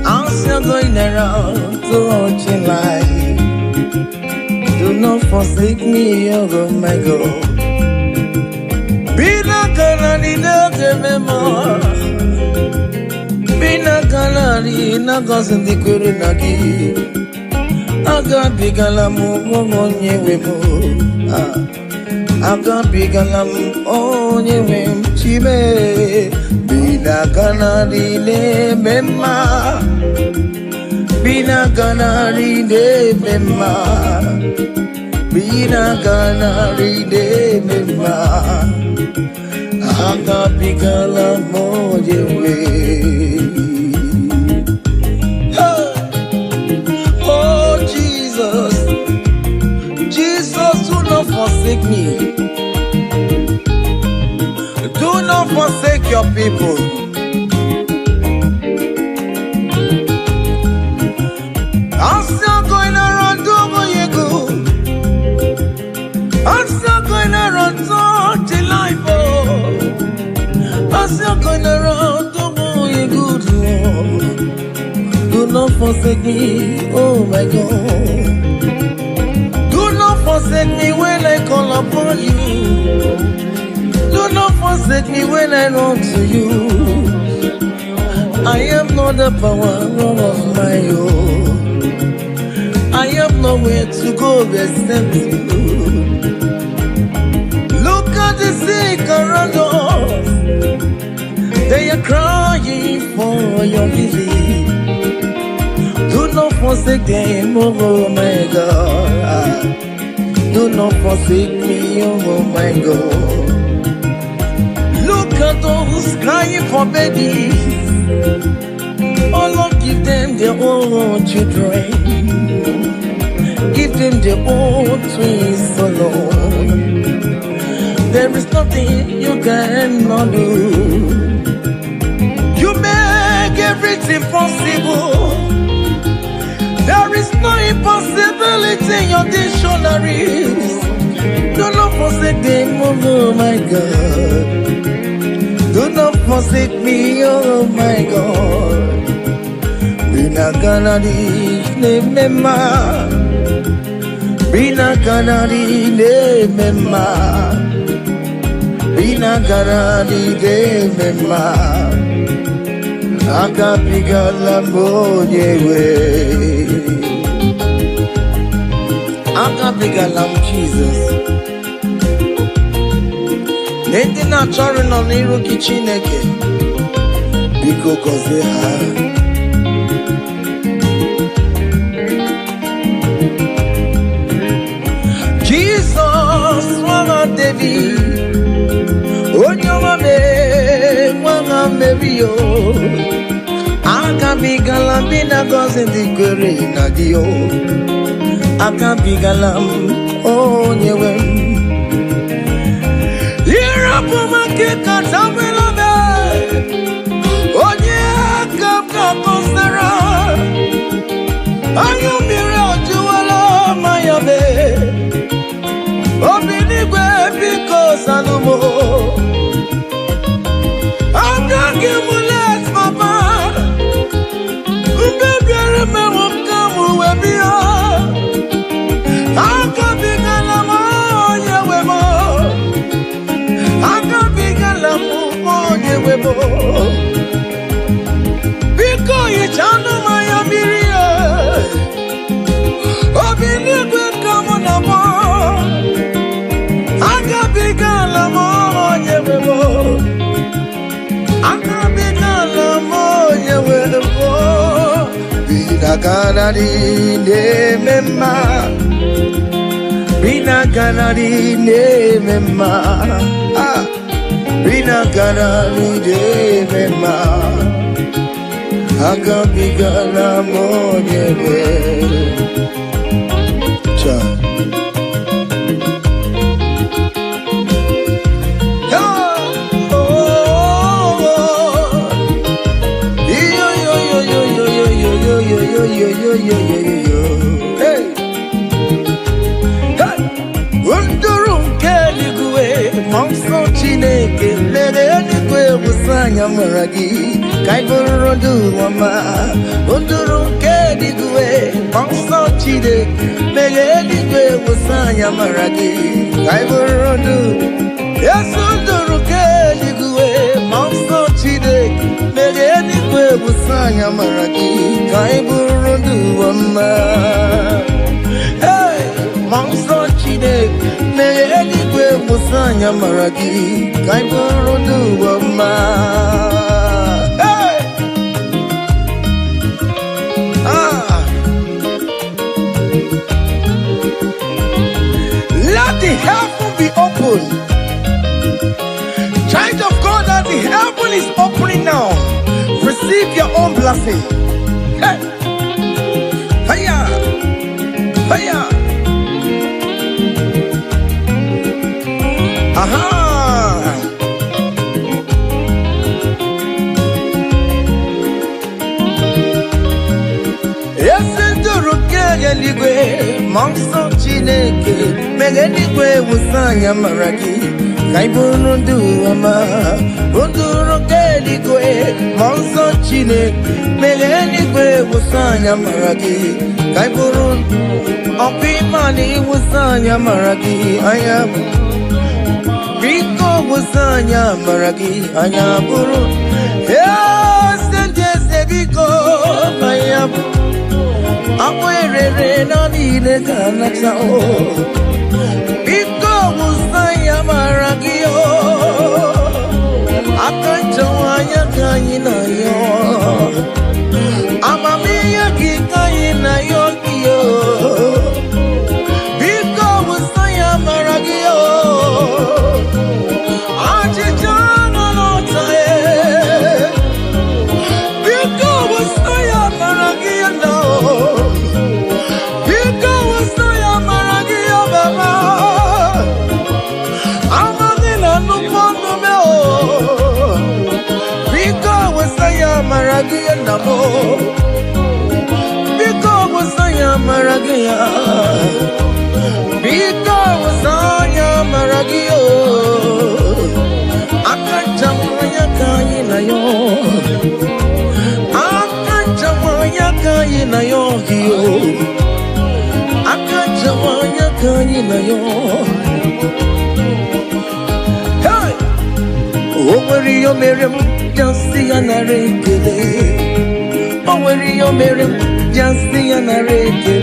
as you're going around touching life, do not forsake me, oh my God. Be not gonna need a memoir. Be not gonna need a cousin the Kurunaki. I got big alamu on you. I got big alam on you. Chibe. Be not gonna need a memoir. Be not gonna need a memoir. Bina gana ride mema, aga bigala mojewe. Oh Jesus, Jesus, do not forsake me. Do not forsake your people. As you're going around, do you go? As you're going around, touch life, oh. As you're going around, do you good, Lord. Do not forsake me, oh my God. Do not forsake me when I call upon you. Do not forsake me when I run to you. I am not the power of my own. I have nowhere to go except you. Look at the sick around us. They are crying for your healing. Do not forsake them, oh my God. Do not forsake me, oh my God. Look at those crying for babies. Oh Lord, give them their own children. Give them their own twins, oh Lord. There is nothing you cannot do. You make everything possible. There is no impossibility in your dictionaries. Do not forsake them, oh my God. Do not forsake me, oh my God. Bina kanari ne mema. Bina kanari ne mema. Bina kanari ne mema. Akapiga lambo yewe. Akapiga lam Jesus. Nende na chọrọ nọ n'iru gị Chineke. Biko gọzie ha. Jesus, nwa David. Onye ọma mee, nwa Mary o. Akabigala m na gọzie ndị kwere na gị o. Akabigala m onye nwe m. Irapumake katawelabe. Onye kapkaponsera. Ayumire ojuwala mayabe. Obinigwe biko salumo. Agagimulet papa. Umbebere mewokamu webia. Akabigala onye wemo. Akabigala onye wemo. Biko yichanu mayamirie. Obinigwe kamu namo. Akabigala onye wemo. Akabigala onye wemo. Bina kanari ne mema. Bina kanari ne mema. Bina kanari ne mema. Akabigala monyewe. Cha. Hey. Unduru nkeligwe monso Chineke lere eligwe busanya maragi kaiburu wama. Unduru nkeligwe monso Chineke lere eligwe busanya maragi kaiburu. Yes, unduru nkeligwe monso Chineke lere eligwe busanya maragi kaiburu wama. Hey, monso Chineke mere eluigwe musanya maragi kaiburu duwama. Hey, let the heaven be open. Child of God, that the heaven is opening now. Receive your own blessing. Hey, hiya, hiya. Aha! Yesenduru keligwe monso Chineke megeligwe musanya maragi kaiburu duama. Unduru keligwe monso Chineke megeligwe musanya maragi kaiburu. Opimani musanya maragi ayabu. Biko musanya maragi anyaburu. Yes, ndese biko ayabu. Awerere na nile kanata o. Biko musanya maragi o. Akanchawanya kanyina yo. Amamiya kikanyina yo kiyo. Biko musanya maragi o. namo. Because saya maragaya. Because saya maragio. Akan jamanya kaina yo. Akan jamanya kaina yo hiyo. Akan jamanya kaina yo. Hey, over your Miriam, just the anareke. Over your Miriam, just the anareke.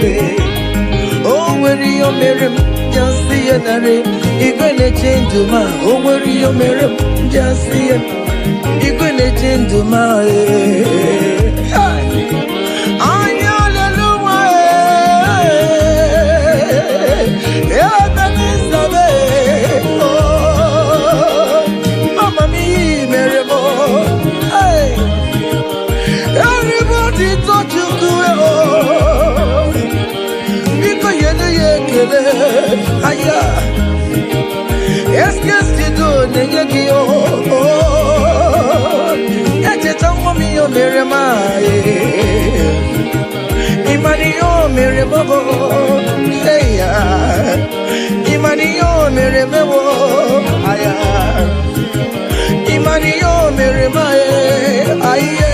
Over your Miriam, just the anareke. You're gonna change to my over your Miriam, just the you're gonna change to my. Everybody touch you because you're the aya. Yes, you do. Imanio merebo, aya. Imanio merebo, aya. Imanio meremae, aya.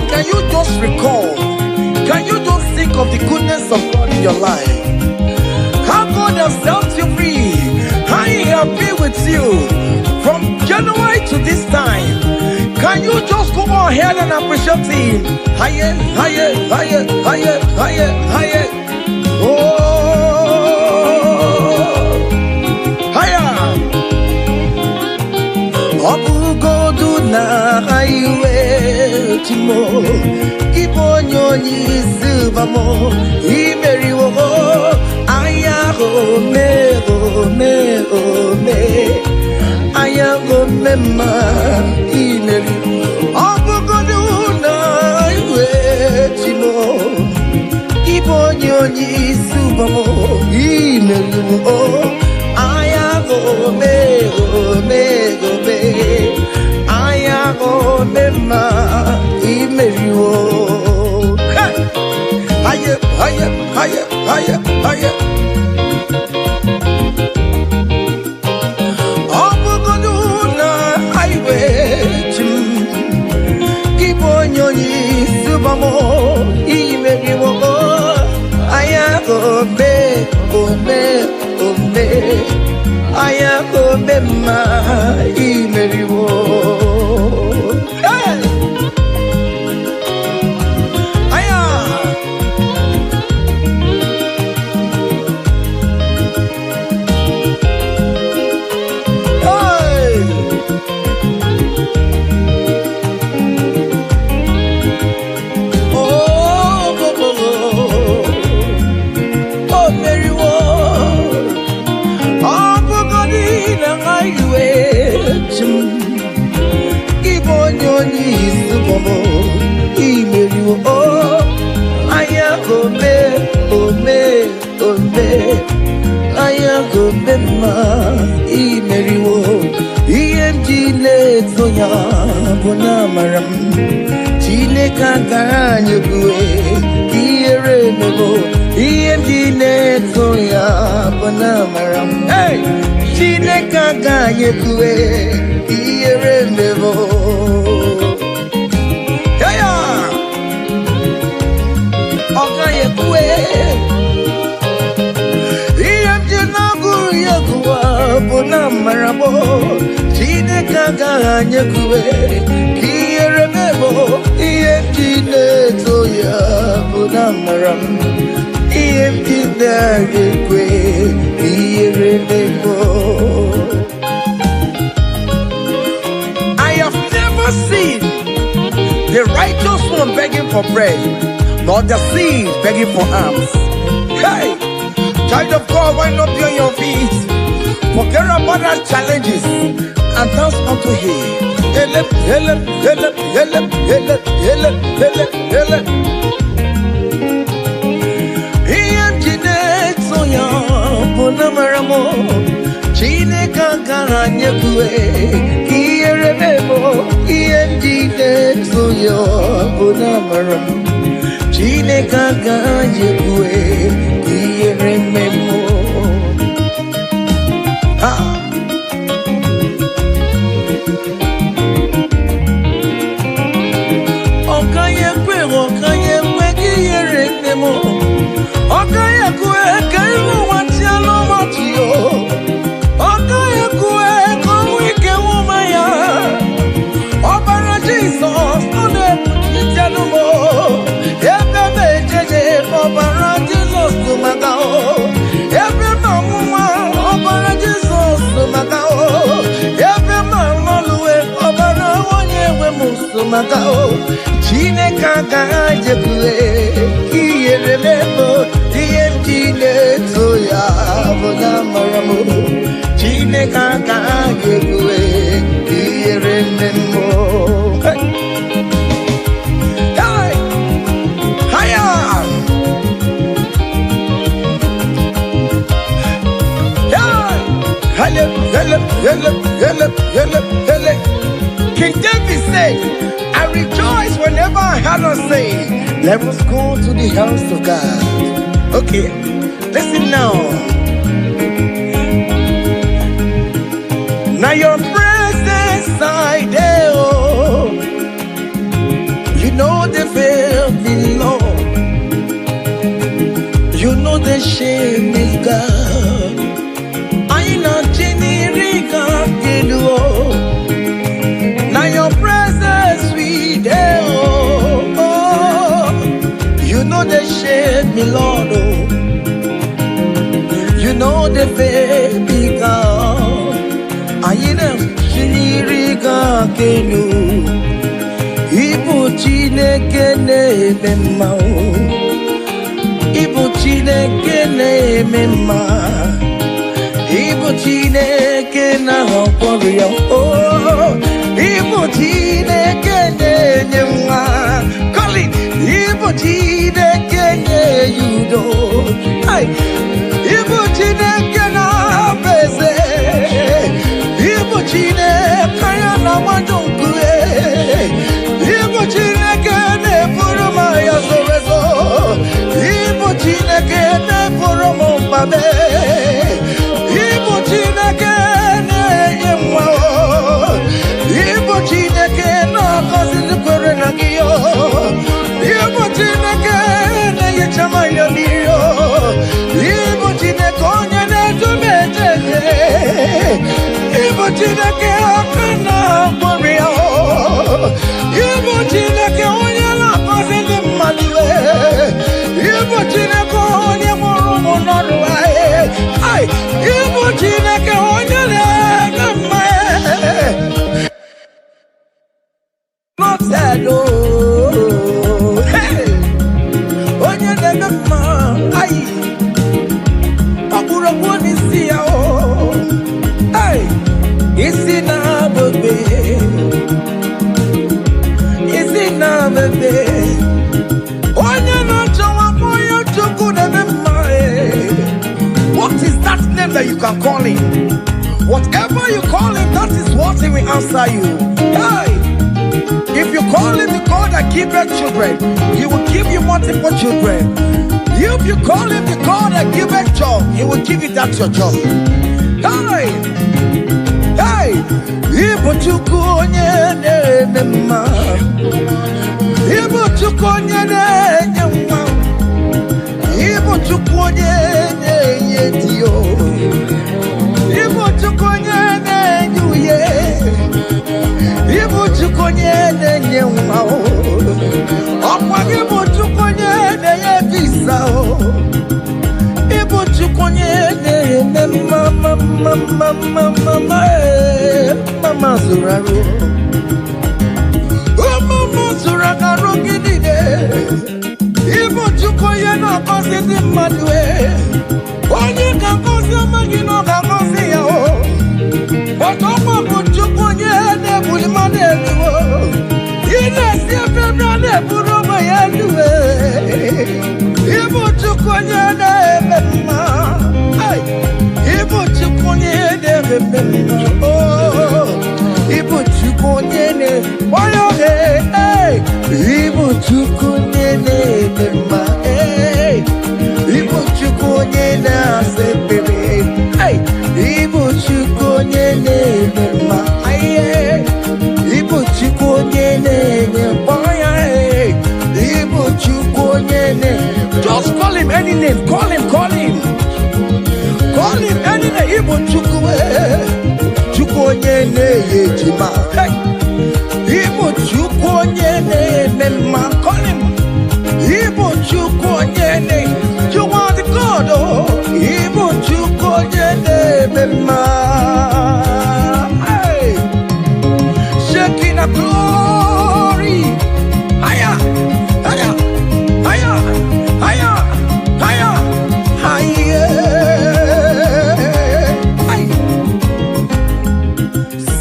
Can you just recall? Can you just think of the goodness of God in your life? How God has set you free. How He has been with you from January to this time. Can you just go ahead and appreciate Him? Higher, higher, higher, higher, higher, higher. Oh, higher. Obu godu na highway timo. Ibonyo ni subamo. Imeri wo. Aya go me go me go me. Aya go me ma. Imeri. Obu godu na highway timo. Ibonyo ni subamo. Imeri wo. Aya go me go me go me. Aya go me ma. Imeri wo. Higher, higher, higher, higher, higher. Obugoduna highway chim. Ibonyoni subamo. Imeri wo. Aya go me, go me, go me. Aya go me ma. Imeri wo. Hey! Bonamaram Chile Kanganya Bue Kiere Mebo EMG Netoya Bonamaram Hey Chile Kanganya Bue Kiere Mebo Yaya Okaya Bue EMG Naguru Yakuwa Bonamarabo Chile Kanganya Bue Kiere Mebo EMG Netoya Bonamaram EMG Nagwe Kiere Mebo. I have never seen the righteous one begging for bread, nor the seed begging for alms. Hey, child of God, why not be on your feet? Forget about our challenges and dance unto Him. Help, help, help, help, help, help, help, help. Bonamaraamo Chine Kakaranya jekwe kiyere memo iendi nezo yo bunamaram Chineke ga jekwe kiyere memo Okaye kwe kiyere memo Okaye kwe kairu watialo matio Okaye kwe kowike wumaya Obara Jesus ode itianumo Ebe mejeje obara Jesus tumagao Ebe mamuma obara Jesus tumagao Ebe mamoluwe obara wanyewe musumagao Chineke ga jekwe kiyere memo Diemjine toya bona maramu Chineke ga jekwe kiyere memo Hey Haya Hele King David said I rejoice whenever I had us say, let us go to the house of God. Okay, listen now. Now your presence I there, oh, you know the fear below. You know the shame is God. I know Jenny Now your presence we there, oh, you know the shame me Lord, oh, you know the baby God. I know Jenny Kenu. Ibu Chineke na-eme mma Ibu Chineke na-eme mma Ibu Chineke na-akwọrọ ya Ibu Chineke na-enye nwa Colin Ibu Chineke na-enye udo Ibu Chineke na-abeze Ibu Chineke ya na-amadụ Ibu Chineke na-eburu m ya zorezo Ibu Chineke na-eburu m mbabe Ibu Chineke na-enye nwa Ibu Chineke na-agọzi kwere na gị Ibu Chineke na-enyecha m anya n'ihe Ibu Chineke onye na-edu m ejeje Ibu Chineke aka na-agbọrọ ya Ibu Chineke onye na-akọzi ndị mmadụ Ibu Chineke onye mụrụ ụmụ n'ọrụ Ibu Chineke onye na-eme mma onye na-eme mma ọ bụrụ okwu n'isi ya isi na-abụbe What is that name that you can call him? Whatever you call him, that is what he will answer you. If you call him the God that giveth children, he will give you multiple children. If you call him the God that giveth job, he will give you that your job. Ibu Chukwu onye na-eme mma Ibu Chukwu onye na-enye nwa Ibu Chukwu onye na-enye di Ibu Chukwu onye na-enye uye Ibu Chukwu onye na-enye nwa Ọkwa Ibu Chukwu onye na-enye visa Ibu Chukwu onye na-eme mama zuraru mama zuragaru gidide Ibu Chukwu onye na-akọzi ndị mmadụ onye ga-akọzi amaghị na ọ ga-akọzi ya ọkọkwa bụ Chukwu onye na-ebuli mmadụ elu ị na-esi efebe a na-eburu ụmụ ya elu Ibu Chukwu onye na-eme mma Ibu Chukwu onye na-eme mma Chukwu na-eme Igbo Chukwu na-asa ekpere Igbo Chukwu na-eme Igbo Chukwu na-enye mkpọya Igbo Chukwu na-enye. Just call him any name, call him any name. Igbo Chukwu Chukwu na-enye ejima Igbo Chukwu na-eme mma, call him Igbo Chukwu na-enye. You are the God, oh Igbo Chukwu na-eme mma. Shaking a glory, higher, higher, higher, higher, higher, higher.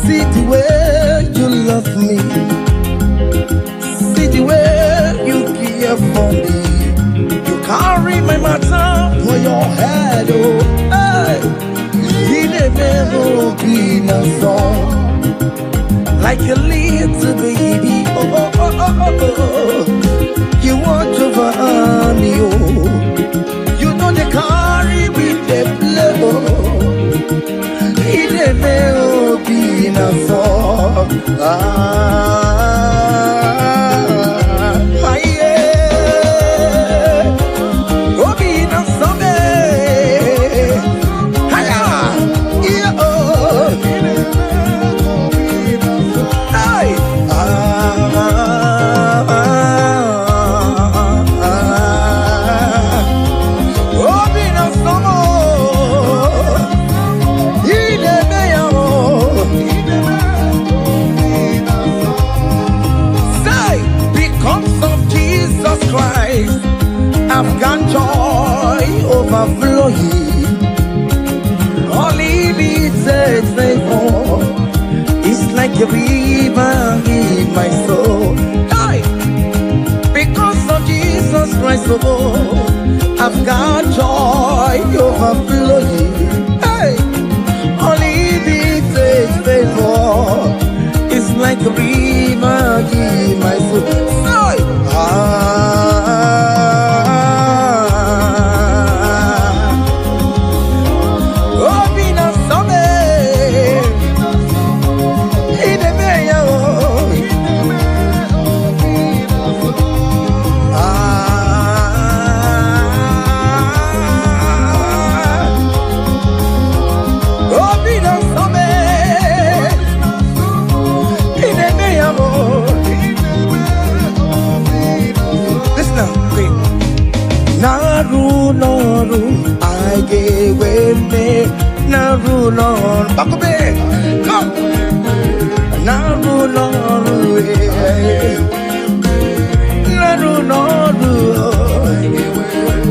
See the way you love me, see the way you care for me. You carry my matter for your head, oh, hey. You never be no song. Like a little baby, oh, oh, oh, oh, oh, oh. You want over me, oh. You know they carry with the blow. It may be enough for yeah. Oh, be enough someday. Hiya, yeah, oh. I've got joy overflowing. All it needs is favor. It's like a river in my soul. Hey! Because of Jesus Christ, oh, I've got joy overflowing. Hey! All it needs is favor. It's like a river in my soul. Hey! Naru, I gave me Naru, back up here, come. Naru,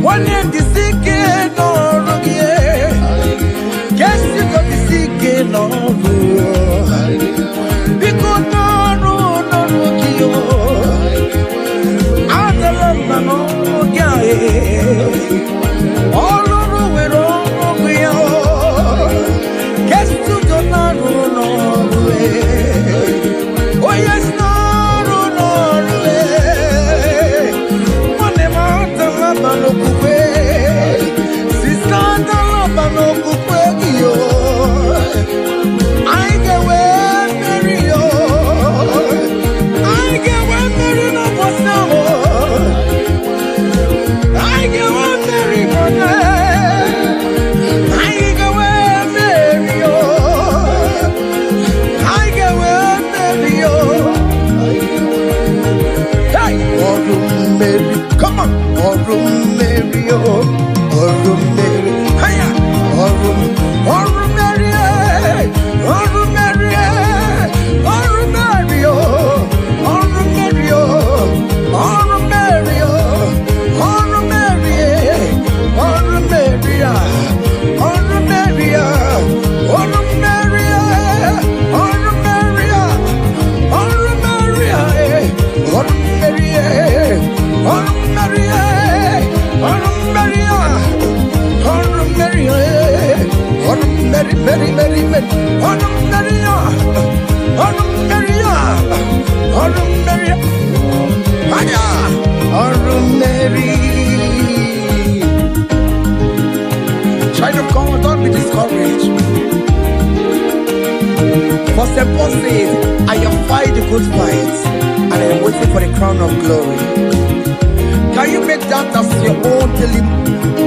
one year the sick Naru, yeah. Guess you got the sick Naru. Because Naru, I don't know, yeah. All over we're all we are. Guess to the Naru. Oh yes, Naru. Manemata labano kupe, sister labano kupe yo. I get where Mary yo. I get where Mary no was now. I get where Mary money. I get where Mary yo. I get where Mary yo. Hey, Mary, come on, Mary yo, Mary, hiya, Mary, Mary, Mary yo, Mary yo, Mary yo, Maria, be discouraged. For St. Paul says, I have fight the good fight, and I am waiting for the crown of glory. Can you make that as your own daily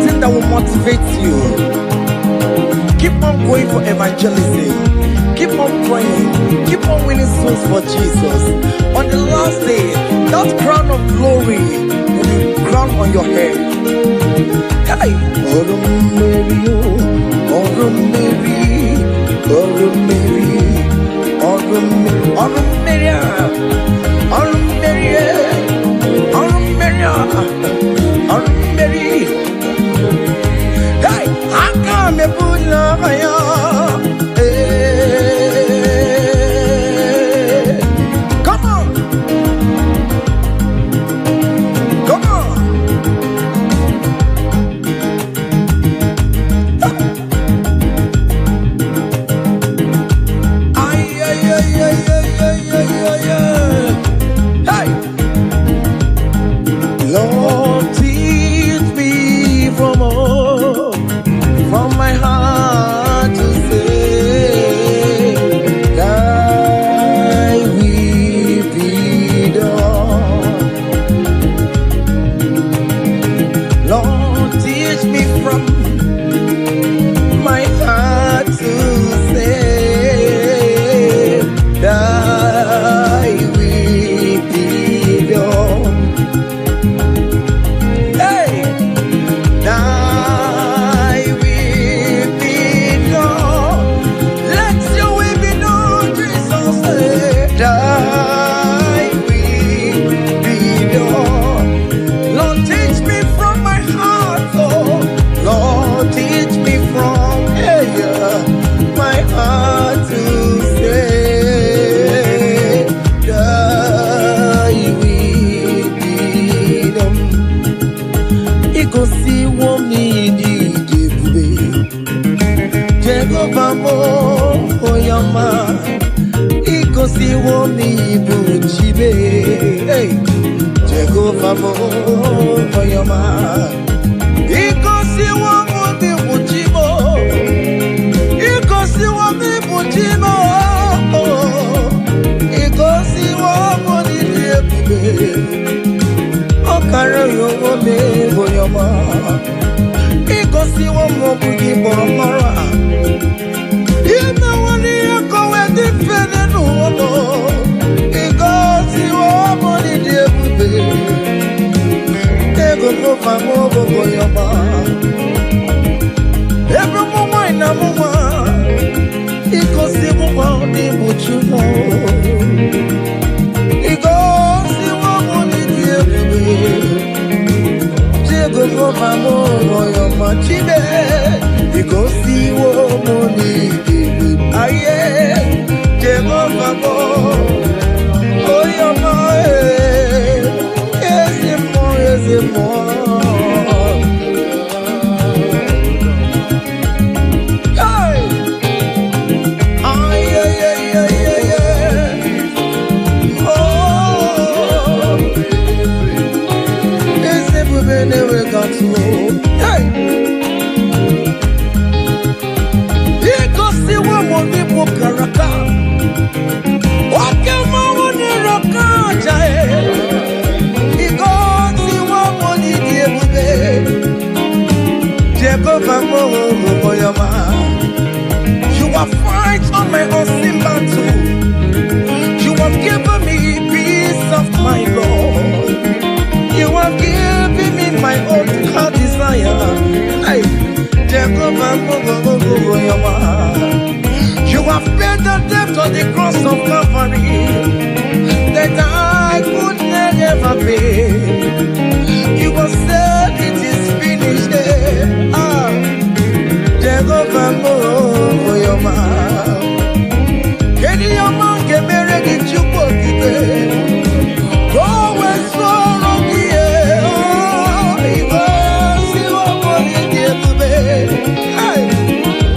thing that will motivate you? Keep on going for evangelism. Keep on praying. Keep on winning souls for Jesus. On the last day, that crown of glory will be crowned on your head. Hey! Oh, Mary, oh, Mary, oh, Mary, oh, Mary, oh, Mary, oh, Mary, oh, Mary. Hey! I come and put love on you. You have fight on my unseen battle. You have given me peace of my Lord. You have given me my own heart desire. Hey, you have paid the debt on the cross of Calvary that I could never pay. You have said it is finished. Jehovah, for your man. Can your man get married in Chukwukibe? Go and swallow the air. Because you are born in the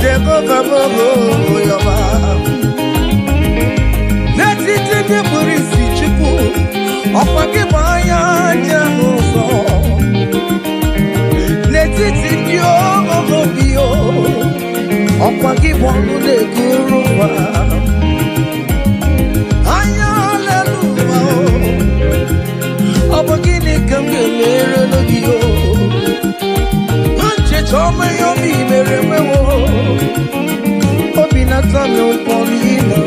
Jehovah, for your man. Let it take a police Chukwu. Opakibaya, ọkwa gị bụ ọnụ na-ekuru ụwa anya aleluya ọ bụ gịnị ka m ga-emere gị o nchecha ọma ya obi mere mewo obi na-atọ m ụtọ n'ime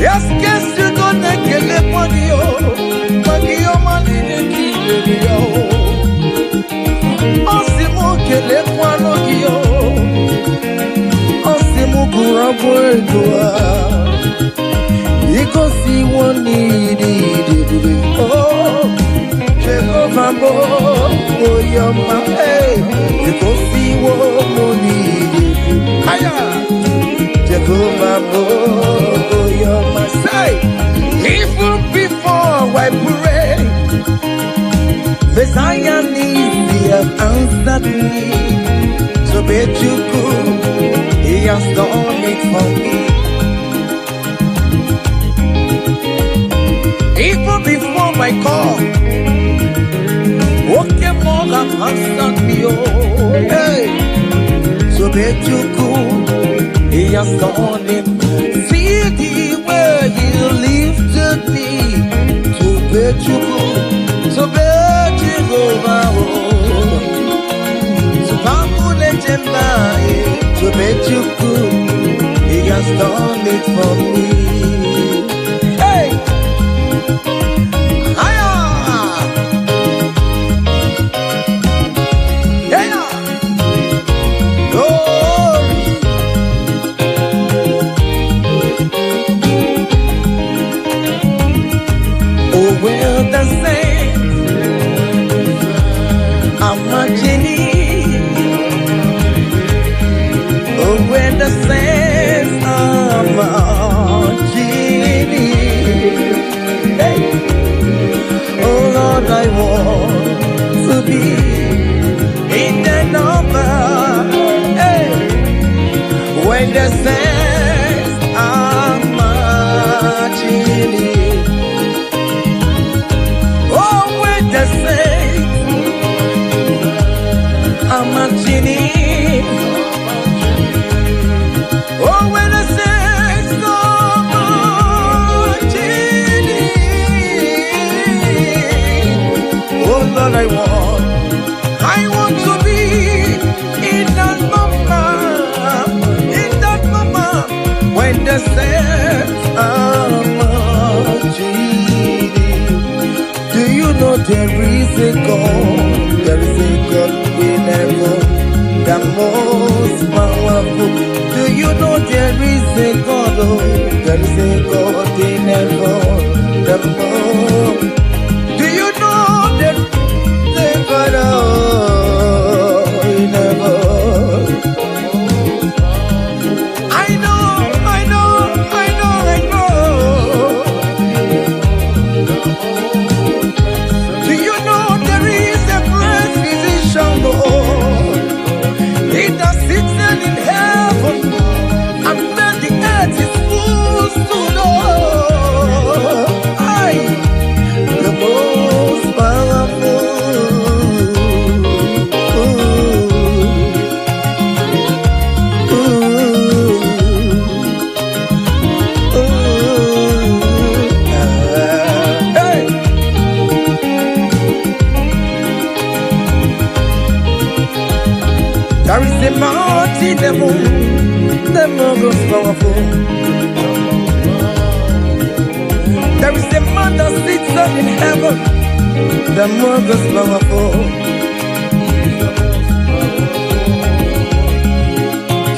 yes guess you don't na-ekele gị o maka ihe ọma niile ka ị mere ya o Osi mu kele kwano giyo Osi mu kurabo edua Iko si woni di Oh Jehovah bo Oyoma Iko si woni di Aya Jehovah bo Oyoma Say even before I pray Messiah needs have answered me. So bet you could, he has done it for me. Even before my call, okay, more than answered me. Oh, hey. So bet you could, he has done it. See the way he lifted me. So bet you could, so bet you go to bet you could, he has done it for me. Hey! Hiya! Yeah! Glory! Oh, well, the saints, I'm a genie. When the saints are marching hey. Oh Lord, I want to be in the number hey. When the saints are marching oh, when the saints are marching oh, when I say so much oh, Lord, I want to be in that moment when the saints are marching. Do you know there is a God? There is a God in heaven, the most powerful. Do you know there is a God, oh, there is a God in heaven, the most. Do you know there is a God, oh, in heaven? I know. Do you know there is a great physician, Lord? He that sits in heaven and then the earth is full to know. The most powerful. Hey. There is a mighty devil, the most powerful. There is a man that sits up in heaven, the most powerful.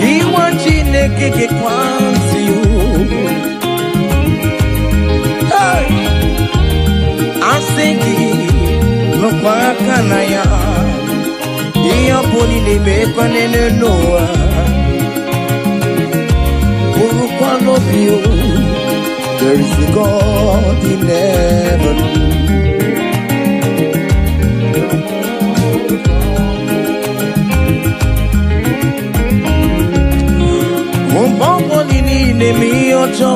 He wants you naked, he wants you. Hey, I'm singing, look what can I am. Dia poni ni mekwa nene noa Urukwa no bio There is a God in heaven Mumbo nini ne mi ocho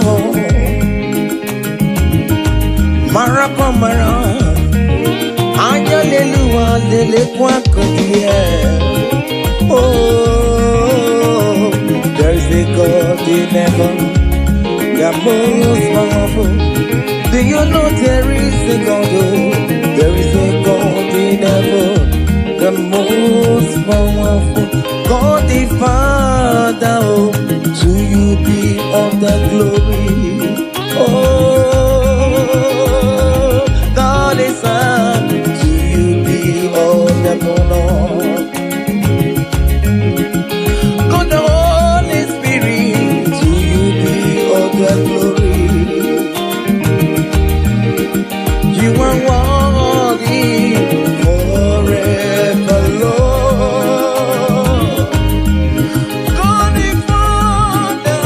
Marapa mara Anya lelua lele kwa kotie Oh most powerful. Do you know there is a God? Oh, there is a God in heaven, the most powerful. God the Father, oh, to you be all the glory. Oh, God the Son, to you be all the honor. God the Holy Spirit, to you be all the glory. You are worthy forever, Lord. God the Father,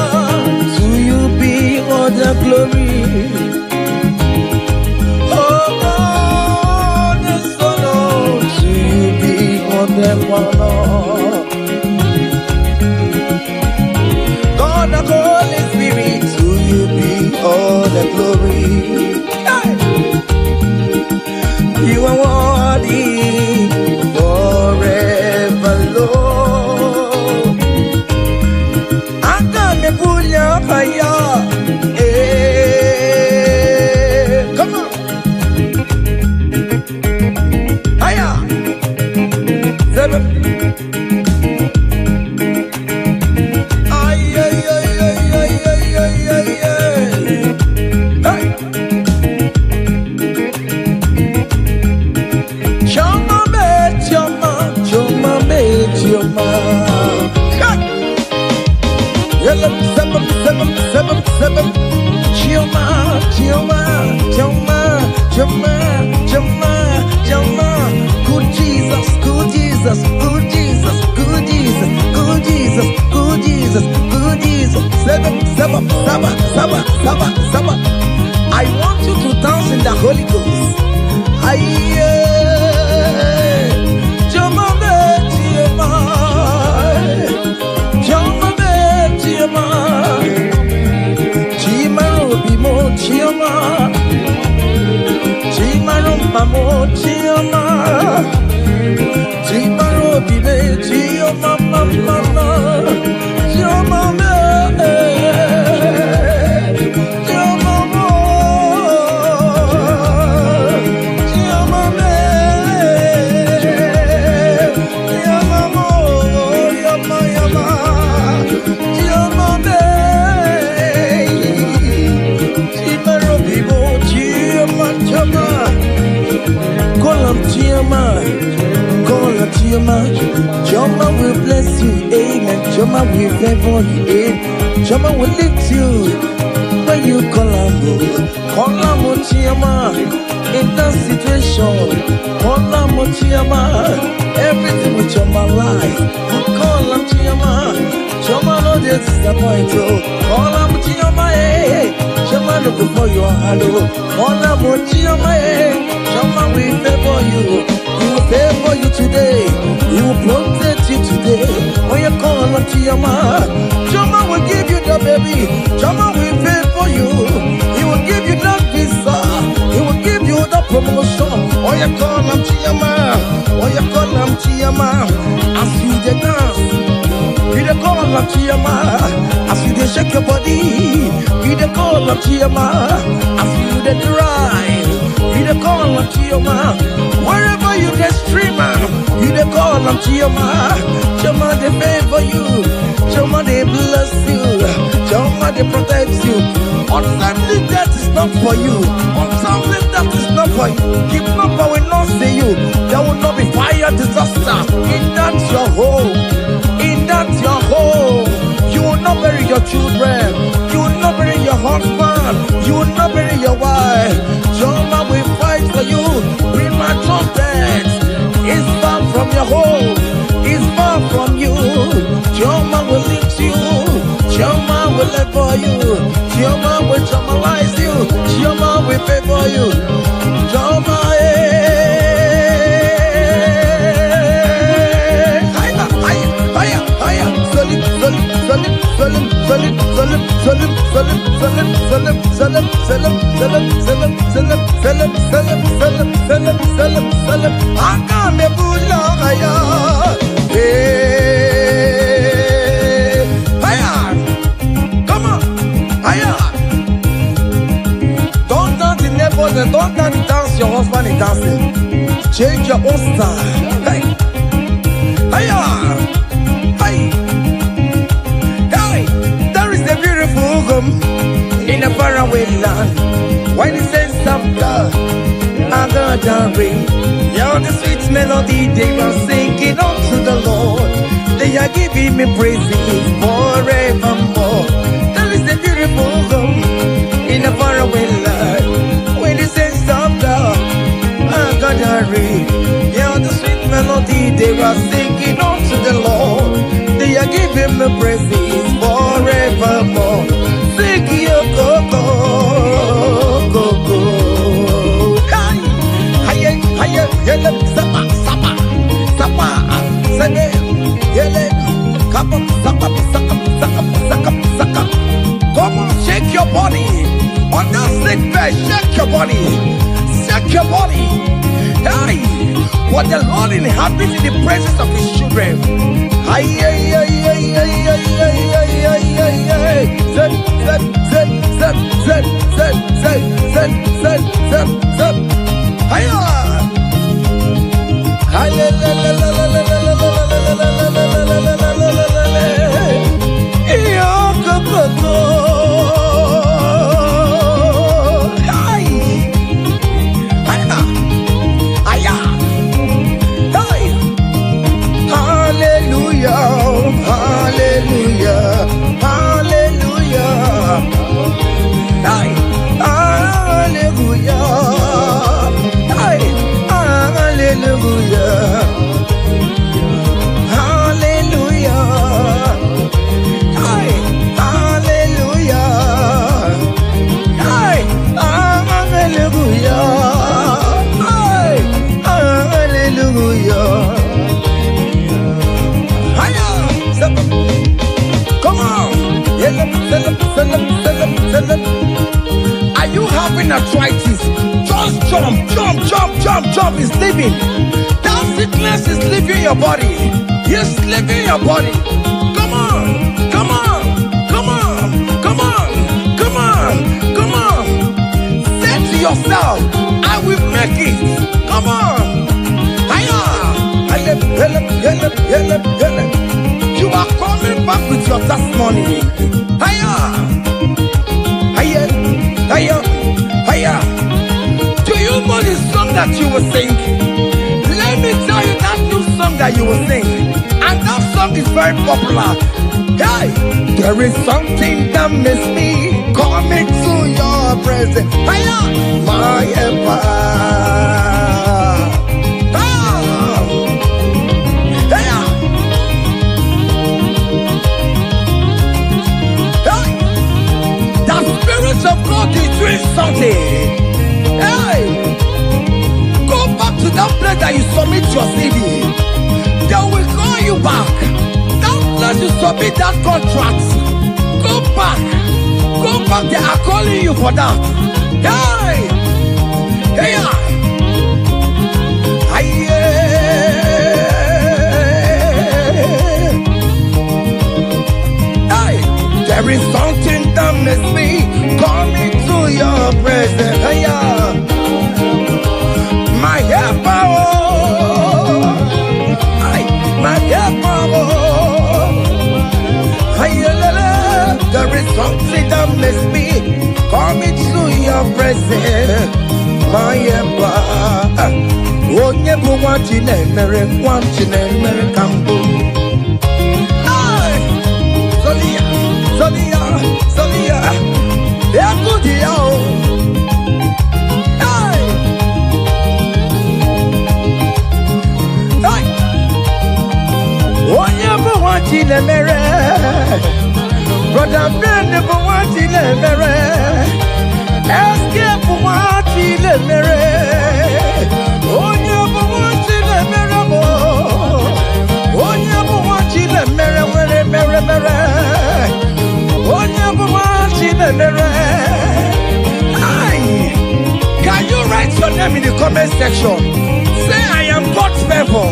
to you be all the glory. Oh God the Son, to you be all the honor. God the Holy Spirit, to you be all the glory. Hey! You are worthy forever, Lord. I can't pull your fire. Come on. Hiya. Seven. Ay, ay, ay, ay, ay, ay, ay, ay, ay. Hey. Choma be choma, choma be choma. Yellow seven, seven, seven, seven. Choma, choma, choma, choma, choma, choma. Good Jesus, good Jesus, good Jesus, good Jesus, good Jesus, good Jesus, good Jesus. Seven, seven, seven, seven, seven, seven. I want you to dance in the Holy Ghost. Choma be choma, choma be choma, chimaro bimo choma, chimaro mamo choma, chimaro bibe choma mama, choma be. Choma will bless you, amen. Choma will favor you, amen. Choma will lift you when you call him. Call him, Choma, in that situation. Call him, Choma, everything with Choma life. Call him, Choma. Choma no disappoint you. Call him, Choma, hey. Choma look for your hello. Call him, Choma, hey. Choma will favor you. He will favor you today. He will protect you today. When you call on Choma, Choma will give you the baby. Choma will favor you. He will give you that visa. He will give you the promotion. When you call on Choma, when you call on Choma, as you dey dance, you dey call on Choma. As you dey shake your body, you dey call on Choma. As you dey drive, you dey call on Choma. Wherever you dey streamer, you dey call on Choma. Choma dey favor you. Choma dey bless you. Choma dey protect you. Untimely death is not for you. Untimely death is not for you. Kidnapper will not see you. There will not be fire disaster in that your home. In that your home. You will not bury your children. You will not bury your husband. You will not bury your wife. Choma will fight for you. Premature death is far from your home. Is far from you. Choma will lift you. Choma will live for you. Choma will chomalize you. Choma will pay for you. Choma, Come on, God and rain. You're the sweet melody they are singing unto the Lord. They are giving me praises forevermore. There is a beautiful home in a faraway land when the saints of God and God and rain. You're the sweet melody they are singing unto the Lord. They are giving me praises forevermore. Sing your go-go, go-go. Yele, sapa, sapa, sapa, sene, yele, come on, sapa, sapa, sapa, sapa, sapa. Come on, shake your body. On that sick bed, shake your body. Shake your body. Hey, what the Lord inhabits in the presence of his children. Ay, ay, ay, ay, ay, ay, ay, ay, ay, ay, ay. Zed, zed, zed, zed, zed, zed, zed, zed, zed, zed, zed. Hiya! Are you having arthritis? Just jump, jump, jump, jump, jump. It's leaving. That sickness is leaving your body. It's leaving your body. Come on, come on, come on, come on, come on, come on. Say to yourself, I will make it. Come on. You are coming back with your testimony. Do you know the song that you will sing? Let me tell you that new song that you will sing. And that song is very popular. Hey, there is something that makes me coming to your presence. My empire. Of God is doing something. Hey, go back to that place that you submit your CV. They will call you back. That place you submit that contract. Go back. Go back. They are calling you for that. Hey, hey, hey, there is something that makes me coming to your presence. My helper, my helper. There is something that makes me coming to your presence. My helper. Oh, never want you, never want you, never come to. Sonia, yeah, good yo. Hey, hey. Oh, never want you, never. Brother, never want you, never. Escape, want you, never. Oh, never want you, never. Oh, never want you, never. Can you write your name in the comment section? Say I am God's favor.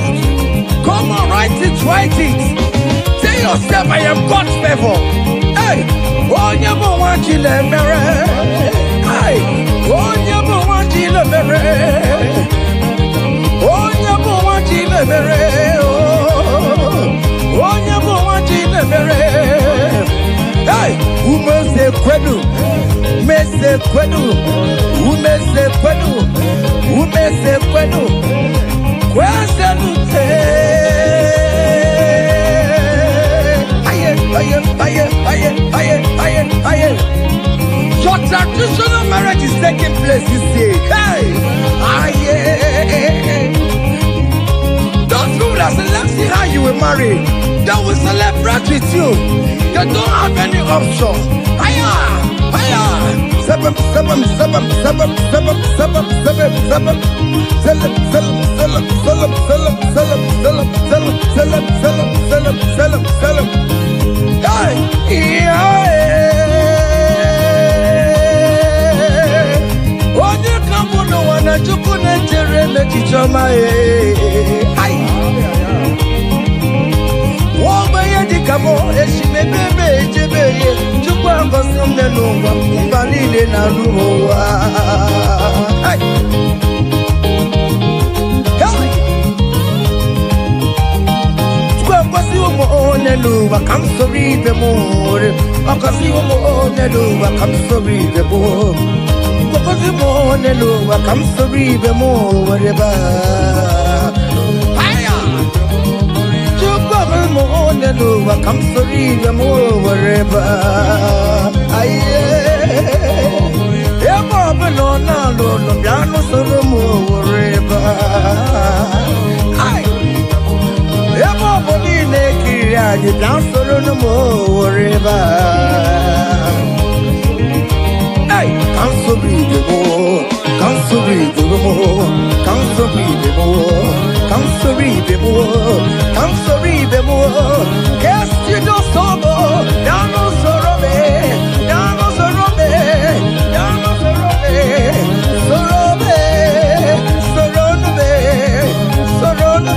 Come on, write it, write it. Tell yourself I am God's favor. Hey, oh, never want you to marry. Hey, oh, never want you to marry. Oh, never want you to marry. Oh, never want you to marry. Hey, who must say kwenu? Me say kwenu. Who may say kwenu? Who may say married, they will celebrate with you. You don't have any option. Higher, higher. Seven, seven, seven, seven, seven, seven, seven, seven. Seven, seven, seven, seven, seven, seven, seven, seven, seven, seven, seven, seven. Hey, yeah. When you come on, no one that you couldn't let you tell my Kamo, she may be to go and go from the Lunga, Valide Narua. Come to read the more. Because you own the Luba, come to read the more. Because you own the Luba, come to read the more. Whatever. On the Luba, come to read the more wherever. Yeah, Baba, no, no, no, no, piano, so the more wherever. Yeah, Baba, you dance for no more wherever. Hey, come to read the more, come to read the more, come to read the more, come to read the more, come to read the more. Guess you don't sorrow, down no sorrow, down no sorrow, down no sorrow, sorrow, sorrow, sorrow,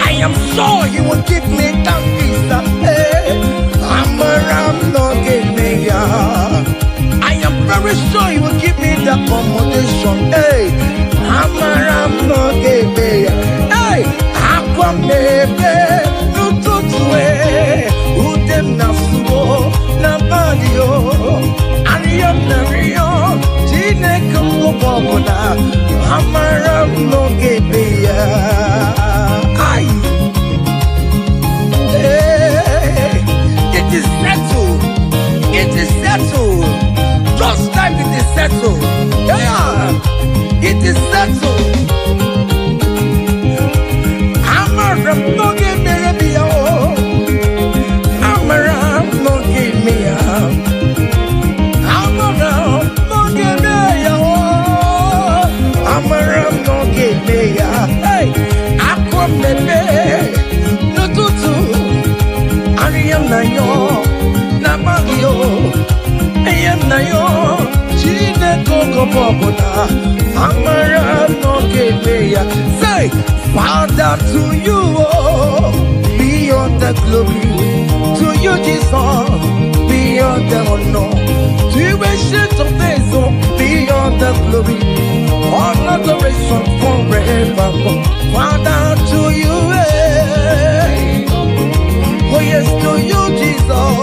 I am sure you will give me that visa. I'm around, no give me. I am very sure you will give me the accommodation. I'm around, no give me. I come baby, no to who them na suo na badio. Ariam na rio, jine kumo bomona. I'm around, no give me. It is settled. It is settled. Just like it is settled. Yeah, it is settled. I'm around, no give me. I'm around, no give me. I'm around, no give me. I'm around, no give me. Hey, I come baby. No tutu. Ariam na yo, na bagyo. Ayam na yo, chine koko popona. I'm around, no give me. Say, Father, to you, beyond the glory. To you, Jesus, beyond the honor. To you, ancient of days, beyond the glory. All adoration forevermore. Father, to you, oh yes, to you, Jesus.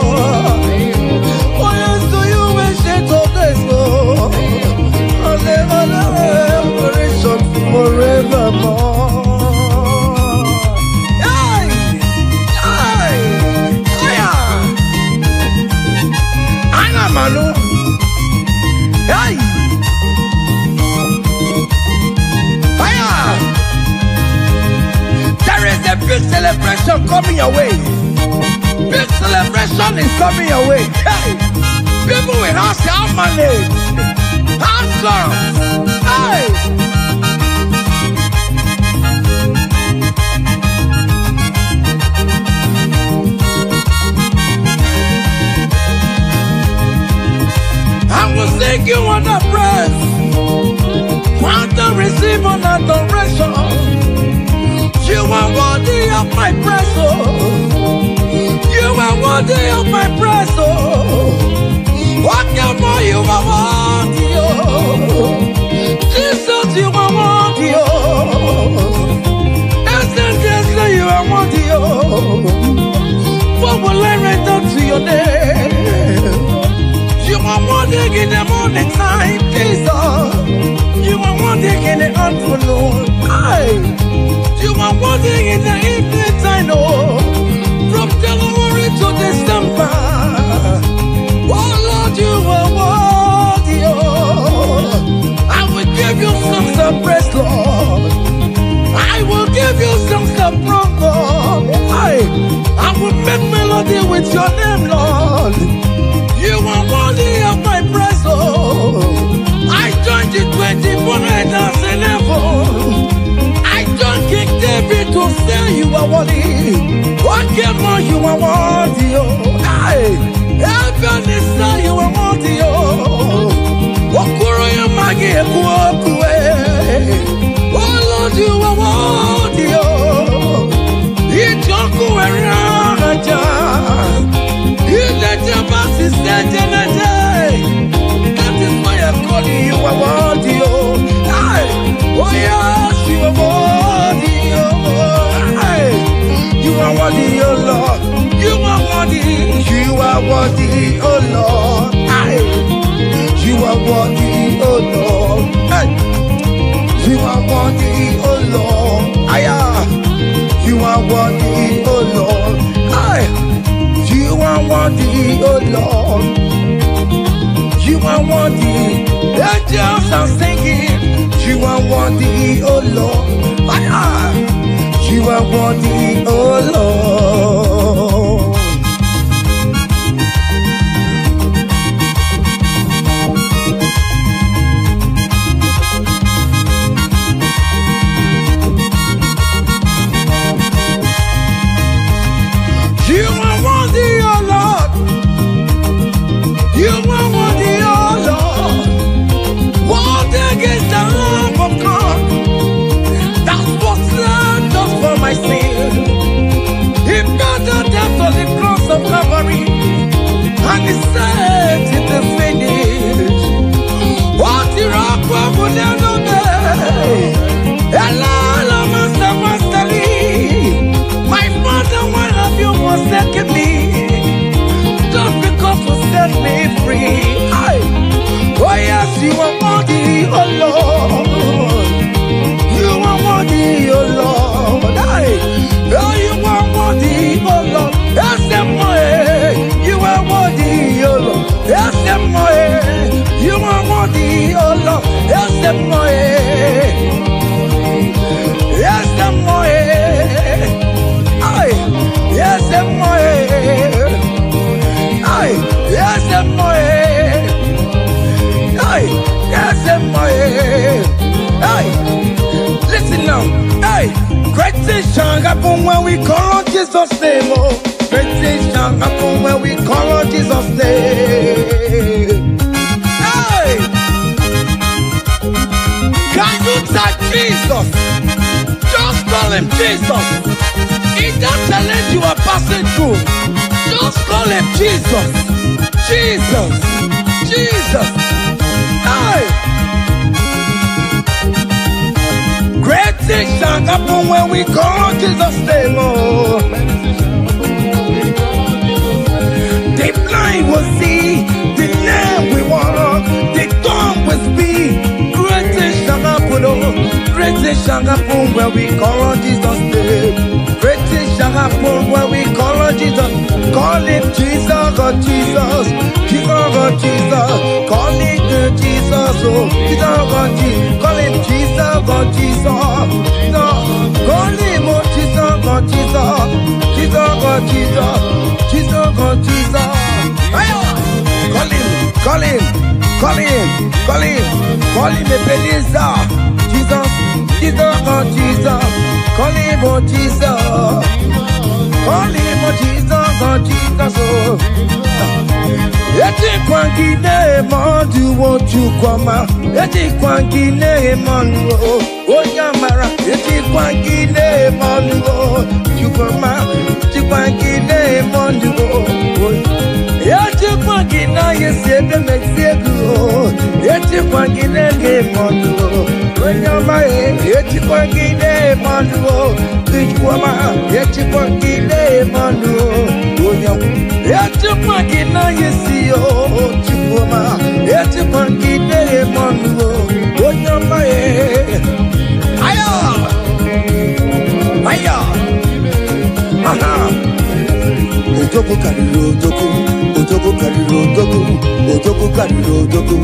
Oh yes, to you, ancient of days, Lord. Adoration forevermore. Big celebration coming your way. Big celebration is coming your way. Hey, people will ask how money, how come? Hey, I will sing you on the praise. Want to receive and adoration. You are worthy of my praise, oh. You are worthy of my praise, oh. What more you are worthy, oh. Jesus, you are worthy, oh. Yes, you are worthy, oh. What will I render to your name? You are worthy in the morning time, Jesus. You are worthy in the afternoon. You are worthy in the evening time, oh. From January to December. Oh Lord, you are worthy, oh. I will give you songs of praise, Lord. I will give you songs of praise, Lord. I will make melody with your name, Lord. You are worthy of my praise, oh. I joined the 24 elders in heaven. I joined King David to say you are worthy. What more you are worthy, oh. Heaven is say you are worthy, oh. Okuro ya magi ekuokue. Oh Lord, you are worthy, oh. Ijoku eraja. That is why I'm calling you a worthy, oh. Oh yes, you are worthy, oh. You are worthy, oh Lord. You are worthy. You are worthy, oh Lord. You are worthy, oh Lord. You are worthy, oh Lord. You are worthy, oh Lord. You are worthy, oh Lord. You are worthy. The angels are singing. You are worthy, oh Lord. You are worthy, oh Lord. You are worthy, oh Lord. You are worthy, oh Lord. Worthy is the Lamb of God. That's what's left us for my sin. He paid the death on the cross of Calvary, and he said it is finished. What the rock will never be. Hello, Master, Master Lee. My Father, why have you forsaken me? Just because you set me free. Oh yes, you are worthy, oh Lord. You are worthy, oh Lord. Oh, you are worthy, oh Lord. Yes, you are worthy, oh Lord. Yes, you are worthy, oh Lord. Yes, yes, yes, listen now. Great things shall happen when we call on Jesus' name. Oh, great things shall happen when we call on Jesus' name. Can you touch Jesus? Just call him Jesus. In that challenge you are passing through, just call him Jesus. Jesus. Jesus. Great things shall happen when we call on Jesus' name. Oh. The blind will see, the lame will walk, the dumb will speak. Great things shall happen, oh. Great things shall happen when we call on Jesus' name. Great things shall happen when we call on Jesus. Call him Jesus, oh Jesus. Jesus, oh Jesus. Call him Jesus, oh Jesus, oh Jesus. Call him Jesus, oh Jesus. Call him oh Jesus, oh Jesus. Jesus, oh Jesus. Jesus, oh Jesus. Call him, call him, call him, call him Ebenezer. Jesus, Jesus, oh Jesus. Call him oh Jesus. Only for Jesus, oh Jesus, oh. Eti kwangi ne mondu wo chukoma. Eti kwangi ne mondu wo onyamara. Eti kwangi ne mondu wo chukoma. Eti kwangi ne mondu wo. Eti kwangi na yesebe mexiego. Eti kwangi ne mondu wo onyamara. Eti kwangi ne mondu wo chukoma. Eti kwangi ne mondu wo onyamara. Eti kwangi na yesi yo chukoma. Eti kwangi ne mondu wo onyamara. Aya, aya, aha. Otoku kariro otoku, otoku kariro otoku, otoku kariro otoku,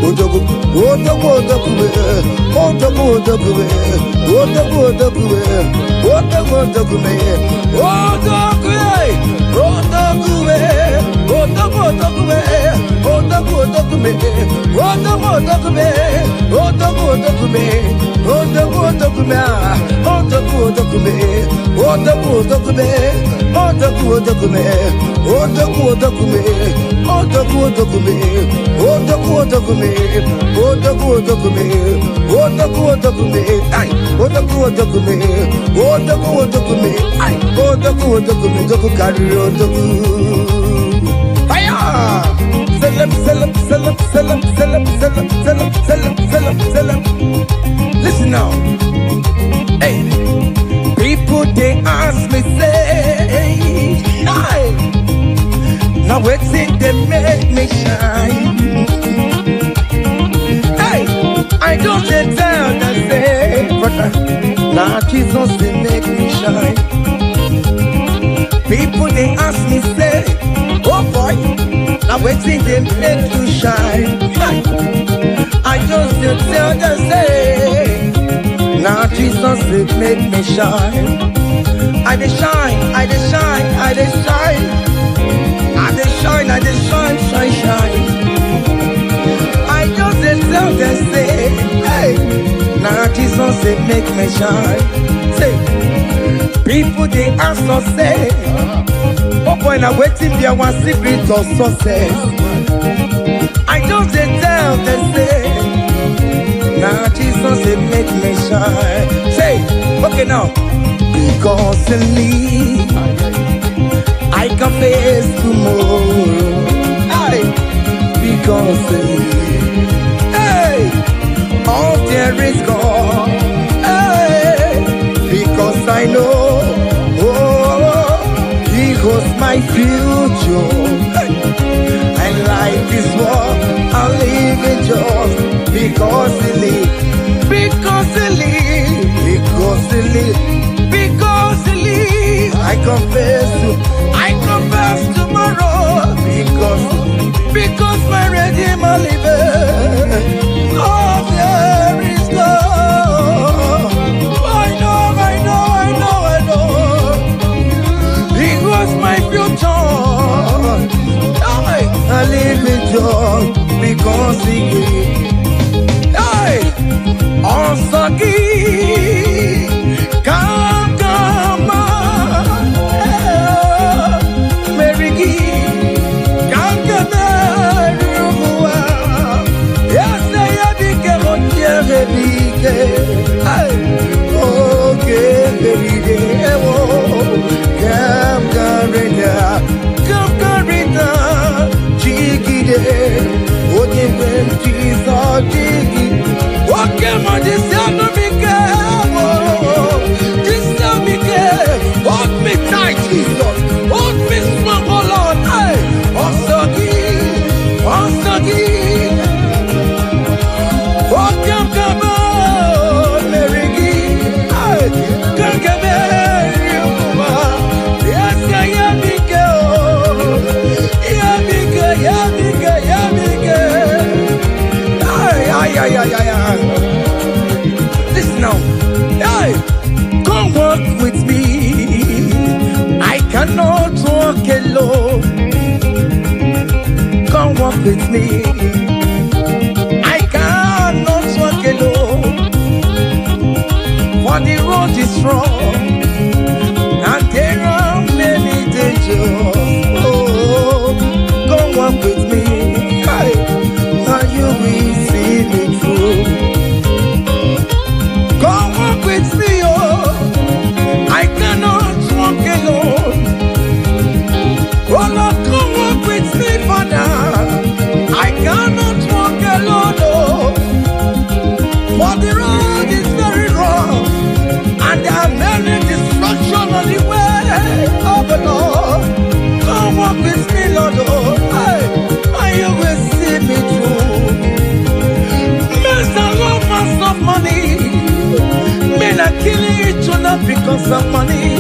otoku, otoku otoku we, otoku otoku we, otoku otoku we, otoku otoku we, otoku we, otoku we, otoku otoku we, otoku otoku we, otoku otoku we, otoku otoku we, otoku otoku we, otoku otoku we, otoku otoku we, otoku otoku me, otoku otoku me, otoku otoku me, otoku otoku me, otoku otoku me, otoku otoku me, ay, otoku otoku me, otoku otoku me, ay, otoku otoku me, otoku kari otoku. Aya! Selam, selam, selam, selam, selam, selam, selam, selam, selam, selam. Listen now. Hey, people they ask me say, hey, now what's it they make me shine? Hey, I don't tell them say, brother, now Jesus they make me shine. People they ask me say, oh boy, now what's it they make you shine? Hey, I just tell them say, now Jesus they make me shine. I dey shine, I dey shine, I dey shine, I dey shine, I dey shine, shine, shine. I just dey tell them say, hey, now Jesus they make me shine. Say, people they ask us say, oh boy, now waiting there one secret of success. I just dey tell them say, now Jesus they make me shine. Say, okay now. Because in me, I can face tomorrow. Hey, because in me, hey, all there is gone. Hey, because I know, oh, He holds my future. Hey, and life is what I live in just because He lives, because He lives, because He lives. Because He lives, I confess tomorrow. Because my Redeemer liveth. Oh, there is love. I know. He was my future. I live in joy because He gave. Hey, also give. Come on, Mary Gee, come you. Yes, I became on Jeremiah. Okay, baby, come, Carina, Jiggy, what you went to Jiggy. What came on this other hold me tight, Jesus. Hold me strong, oh Lord. Hey, also give. Oh, come on, Mary Gee. Hey, come yes, I am big. Yeah. Listen now. Hey, come walk with me. I cannot walk alone. Come walk with me. I cannot walk alone. For the road is strong, and there are many because of money.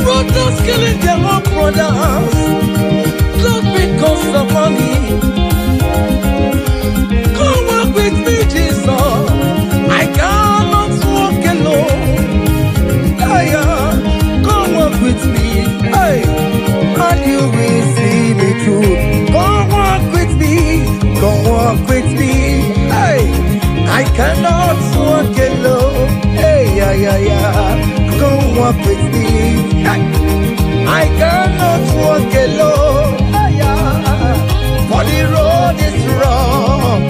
Brothers killing their own brothers, not because of money. Come walk with me, Jesus. I cannot walk alone. Come walk with me, hey, and you will see me through. Come walk with me, come walk with me, hey. I cannot walk alone. Hey, come walk with me. Hey. I cannot walk alone. Hey, for the road is wrong,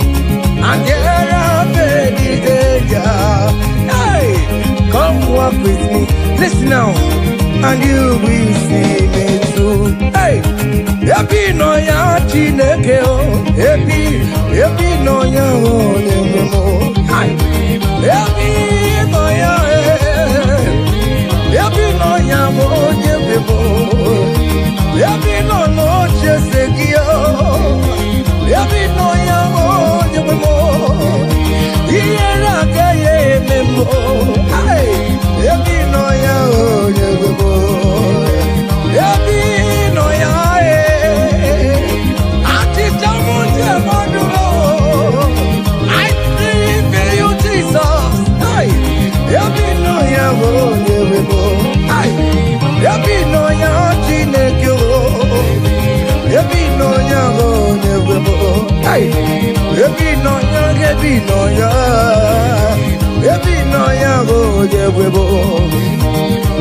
and there are many dangers. Hey, come walk with me. Listen now, and you will see me through. Hey, happy no ya chineke o, happy no ya o nyemo. Happy no ya, happy no ya o nyemo. Happy no no chesekio, happy no ya o nyemo. Iyera kaye memo. Hey, happy no ya o nyemo. Happy no ya. I believe you, Jesus. Happy no ya, happy no ya, Chineke. Happy no ya, happy no ya, happy no ya, happy no ya,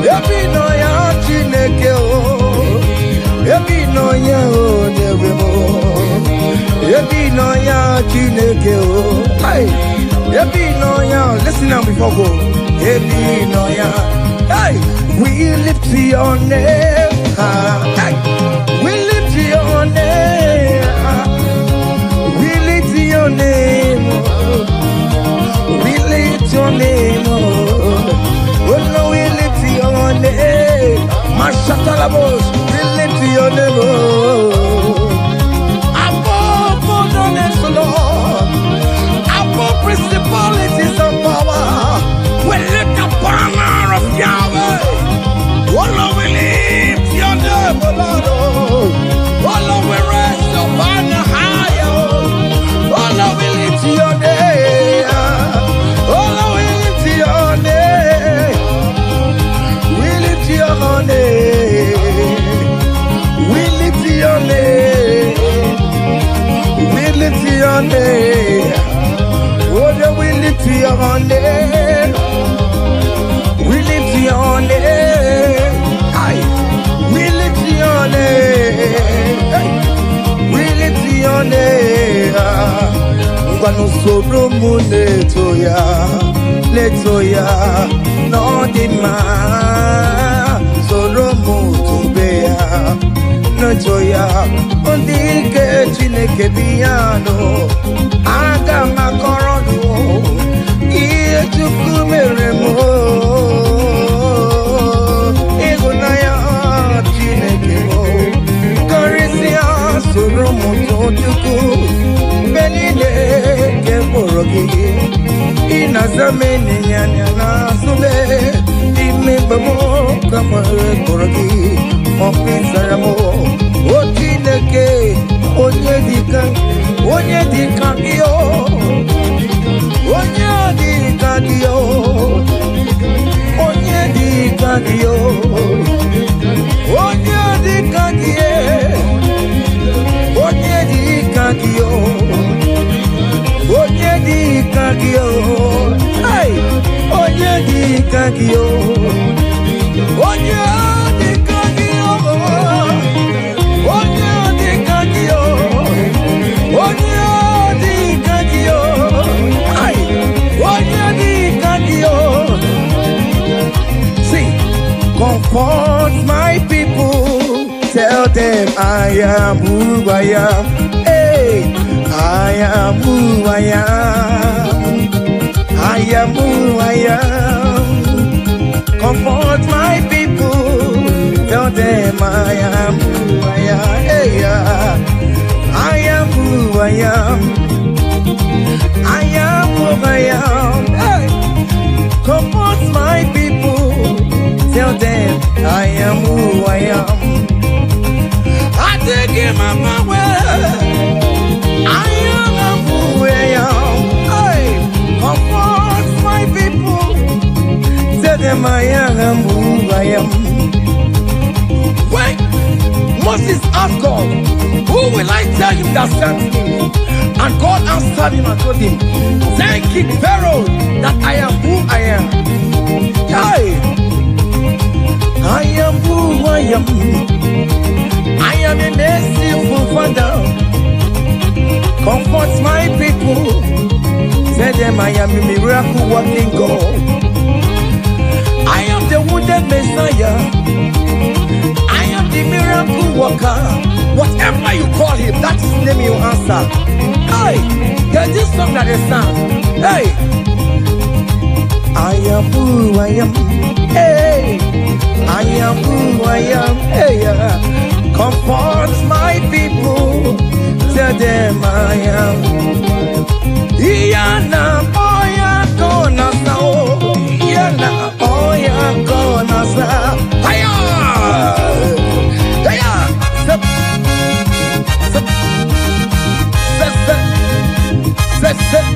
happy no ya, Chineke. Happy no ya, happy no ya, Chineke. Happy no ya. Listen now before go. Happy no ya. Hey, we lift your name. Hey, we lift your name. We lift your name. We lift your name. Oh no, we lift your name. Mashatalabos, we lift your name. Above all names, Lord. Above principalities and power. We lift the banner of Yahweh. Oh Lord, we lift your name, oh Lord. Oh Lord, we raise your banner higher. Oh Lord, we lift your name. Oh Lord, we lift your name. We lift your name. We lift your name. We lift your name. Oh Lord, we lift your name. We lift your name. Aye. We lift your name. We lift your name. Ngwanu soro mu letoya, no dima. Soro mu tubeya, no joya. Ondike Chineke biyano, aga makorodu. Iye chukwu mere mo. Ịhụnanya Chineke mo. Karịsịa soro mụ Chukwu. Mgbe niile nke mkpụrụ gị. Ị na-aza m ịnyịnya n'azụ m. Ime mgbe m ka mkpụrụ mkpụrụ gị. Ọ kpịsara m. O Chineke, onye dịka gị o. Onye dịka gị o. Onye dịka gị o. Onye dịka gị e. Onye dịka gị o. Onye dịka gị o. Hey! Onye dịka gị o. Onye dịka gị o. Onye dịka gị o. Onye dịka gị o. Hey! Onye dịka gị o. See, comfort my people. Tell them I am who I am. Hey, I am who I am. I am who I am. Comfort my people. Tell them I am who I am. Hey, I am who I am. I am who I am. Hey, comfort my people. I am who I am. When Moses asked God, who will I tell him that sent me? And God answered him and told him, thank King Pharaoh that I am who I am. Yay! I am who I am. I am a merciful Father. Comfort my people. Tell them I am a miracle working God. I am the wounded Messiah. I am the miracle worker. Whatever you call him, that is the name you answer. Hey, there's this song that is sung. Hey, I am who I am. Hey, I am who I am. Hey, comfort my people. Tell them I am. Iyana oya kona sao. Iyana oya kona sao. Hiya, hiya. Zip, zip, zip, zip, zip.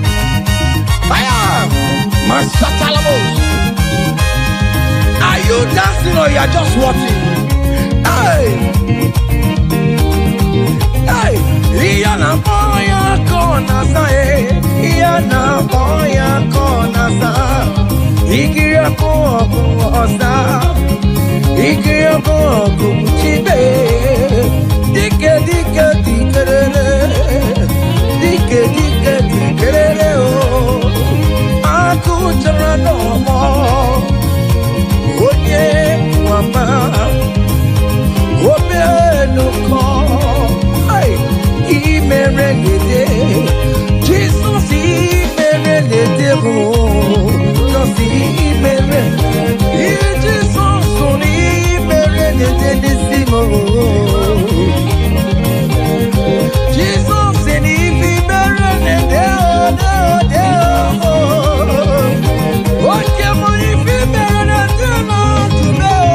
Hiya, Mashatalamos. Are you dancing or you are just watching? Hey, hey. Iyana oya kona sao. Iyana oya kona sao. Ikiya koko osa. Ikiya koko chibe. Dike dike dikerere. Dike dike dikerere o. Aku chara no mo. Onye mama. Obe no ko. Ay, imere lede. Jesus imere lede o. Jesus imere. Jesus soni imere lede disimo. Jesus eni imere lede o. Oke mo imere lede no tume o.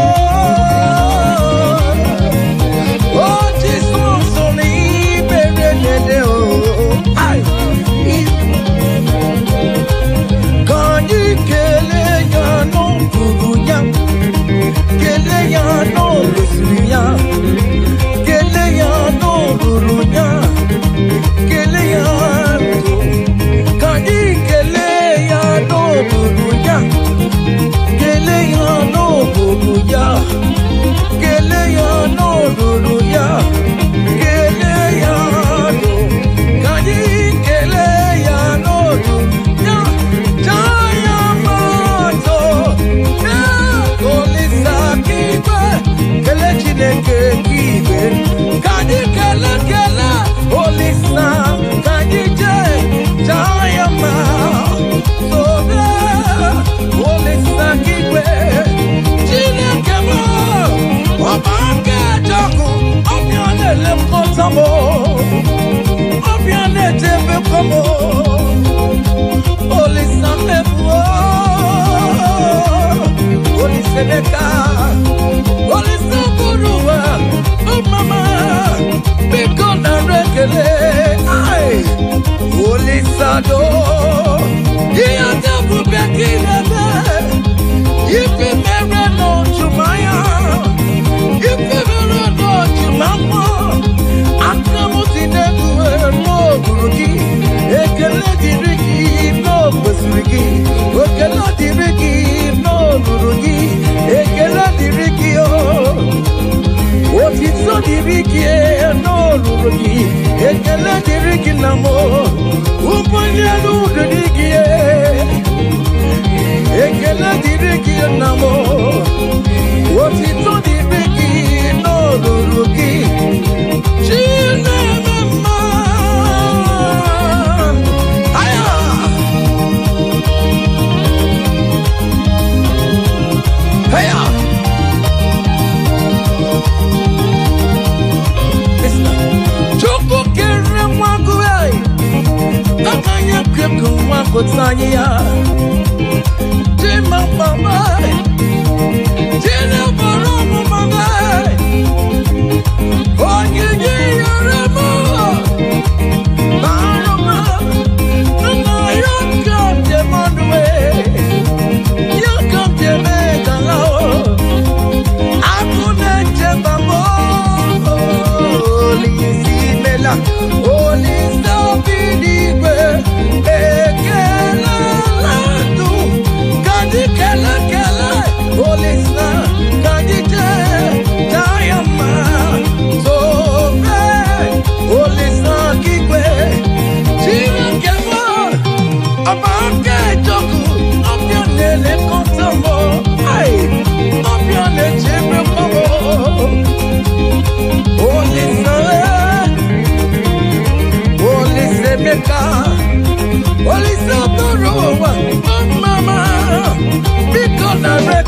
Oh Jesus soni imere lede o. Ay. Can you kill no Guruya? Kill no Lusuya? Kill no Guruya? Kill can you kill no Guruya? Kill no Guruya? Kill no Guruya? Kill can you kill no Guruya?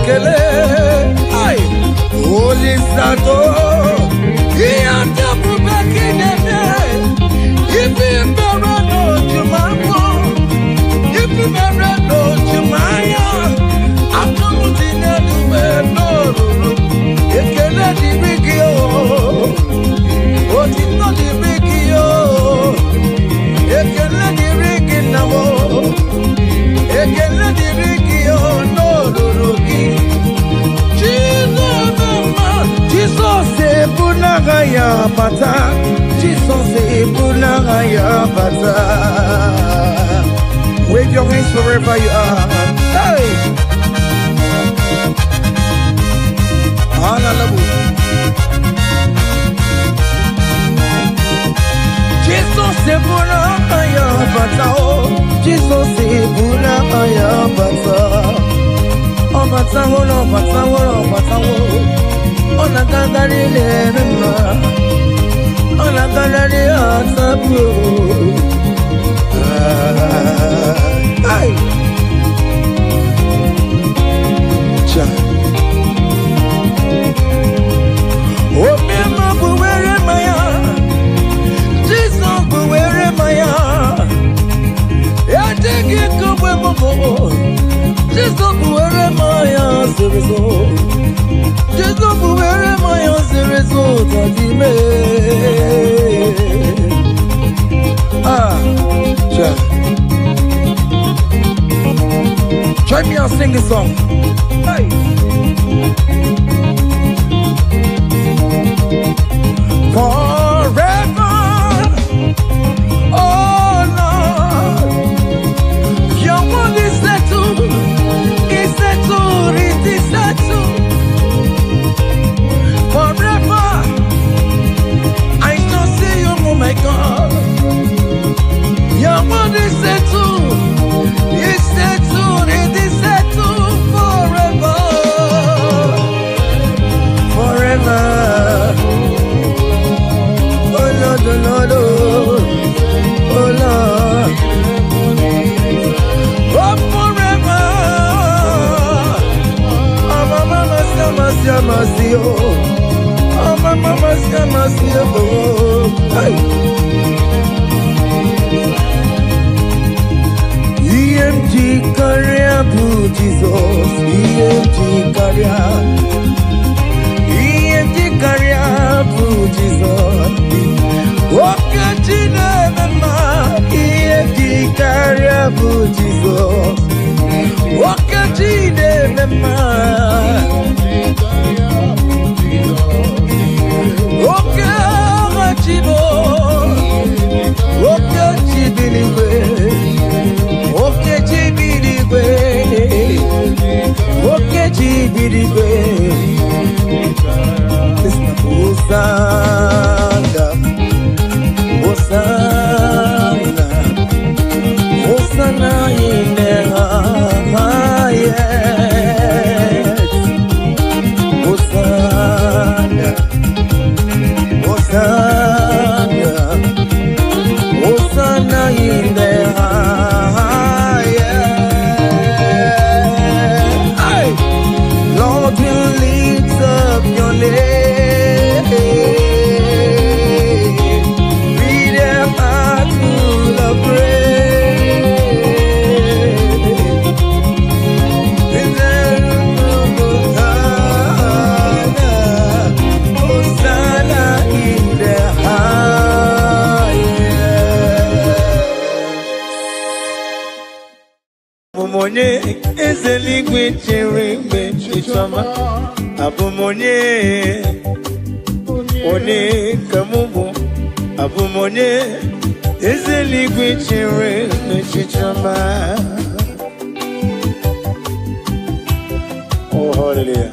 ekele. Ay, Holy Santo. Iyante bubeki neme. Ifi mbere no jumako. Ifi mbere no jumaya. Abdomu dine dume no ruru. Ekele di bigi o. Oti no di bigi o. Ekele di bigi namo. Ekele di bigi o no ruru ki. Jesus ebunagaya bata. Jesus ebunagaya bata. Wave your hands wherever you are. Hey. Hallelujah. Jesus ebunagaya bata. Jesus ebunagaya bata. Oh bata oh bata oh bata oh. On a gagari le mema. On a gagari atabu. Ay. Cha. Oh mema buwere maya. Jesus buwere maya. Ya teki kubwe momo. Jesus buwere maya serezo. Jesus buwere maya serezo tadime. Ah, cha. Join me and sing this song. Hey. Forever, oh Lord, your word is settled, it is settled. Forever, I shall see you, oh my God. Your word is settled, it's settled, it is settled forever, forever. Oh Lord, oh Lord, oh Lord, oh forever. Oh my mama, mercy, oh. Oh my mama, mercy, oh. Hey. EMG career, Jesus. EMG career. EMG career, Jesus. Okay, Jesus. EMG career, Jesus. Okay, Jesus. Okay, Rachibo. Okay, Chibiliwe. Okay, Chibiliwe. Okay, Chibiliwe. Listen, Hosanna, Hosanna, Hosanna in the highest. Hosanna, Hosanna, Hosanna in the highest. Hey. Lord, we lift up your name. With a heart full of praise. Hosanna in the highest. Abumonye ezeligwe chere mgbe chichoma. Abumonye one kamubu. Abumonye ezeligwe chere mgbe chichoma. Oh hallelujah.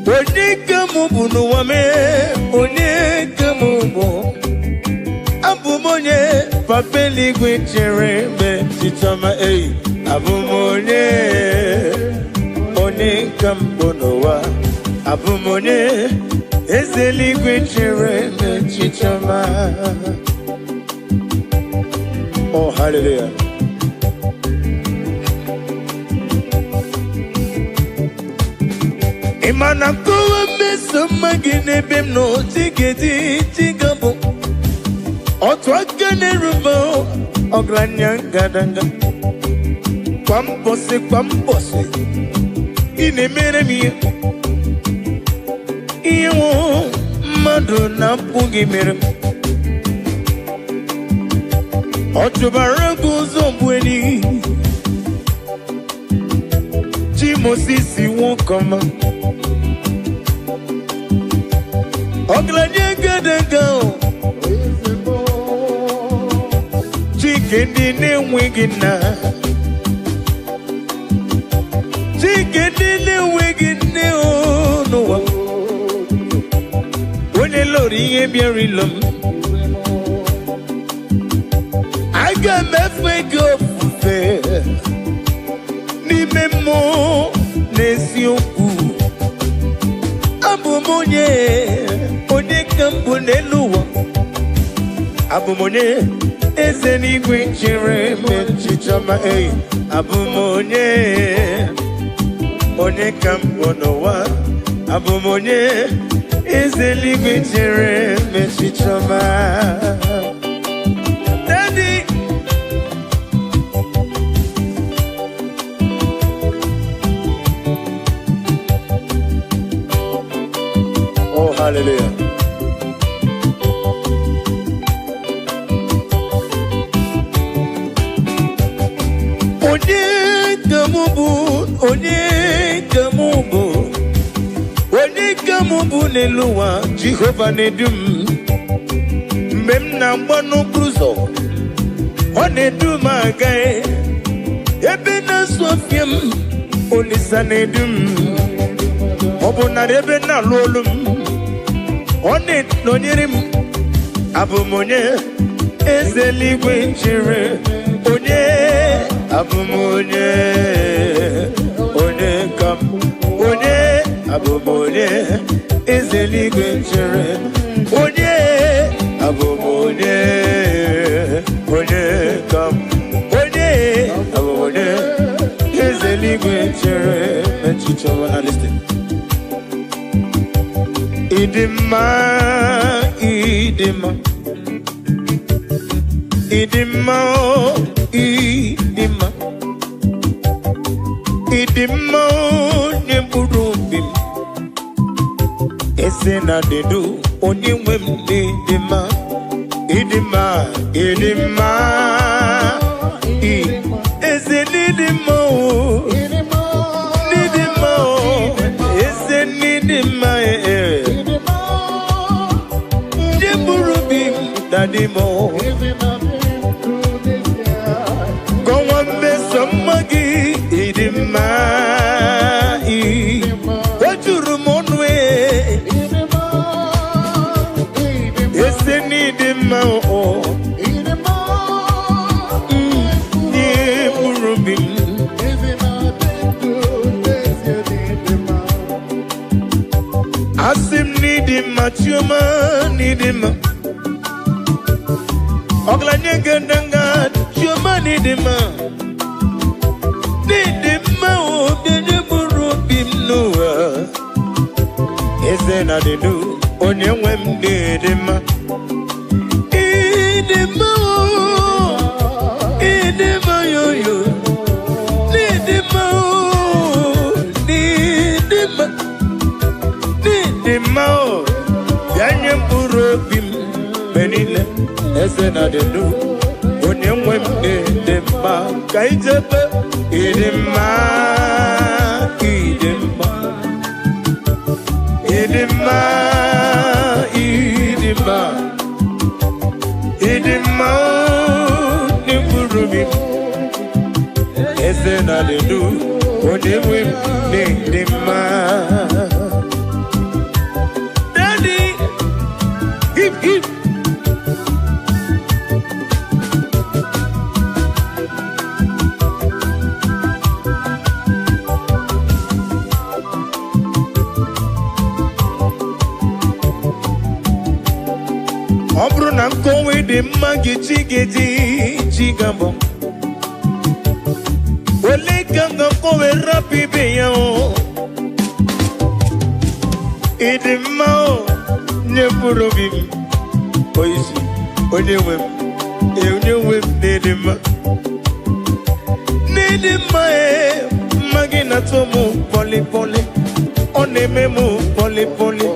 One kamubu no wame. One kamubu. Abumonye papeli gwichere me chichama ei. Abumonye one kambonowa. Abumonye ezeli gwichere me chichama. Oh hallelujah. Imana kuwa mesa magine bim no tigedi tigabo. Otwakane rubo ogranyanga danga. Kwambose ine mere mi. Iyo madu na pugi mere. Otubaragu zombweni. Mosisi won't come. Oglanya go. Chicken in wigina. Chicken in wigina. No one. When a lorry and berry lum. I got my fake up there. Memo nesioku abumonye onye kambuneluwa abumonye ezeni gwichere mechichama abumonye onye kambunowa abumonye ezeni gwichere mechichama. Hallelujah. Onye kamubu neluwa Jehovah nedum mem na mbano cruzo onedum agae ebe na sofiem onisa nedum obuna ebe na lolum Onit no nirim abumonye ezeligwe chere onye abumonye onye kam onye abumonye ezeligwe chere onye abumonye onye kam onye abumonye ezeligwe chere mechicho analyst. Idima, idima, idima, idima, idima, nyemburubim. Esena dedu, onyemwem idima, idima, idima, idima. Esena idima, idima, esena idima. Dadimo, go on, miss somebody, idima, what you rumon way? Yes, they need him, oh, Asim need him, Machuma need him. Oglanya gandanga, chuma need him. Need him, oh, did you burrow him? No, isn't I do? On your wem did him. Esena de do, onyem wem de ma, kaijebe idema, idema, idema, idema, idema, nimburubi. Esena de do, onyem wem de ma. Daddy, hip. Obru na mkowe de magi chigabo. Wale kanga kowe rapi beyo. Nemburobim, Oisi, Onewem, Eunewem, Nedima, Nedima, Maginatomo, Poli Poli, Onememo, Poli Poli,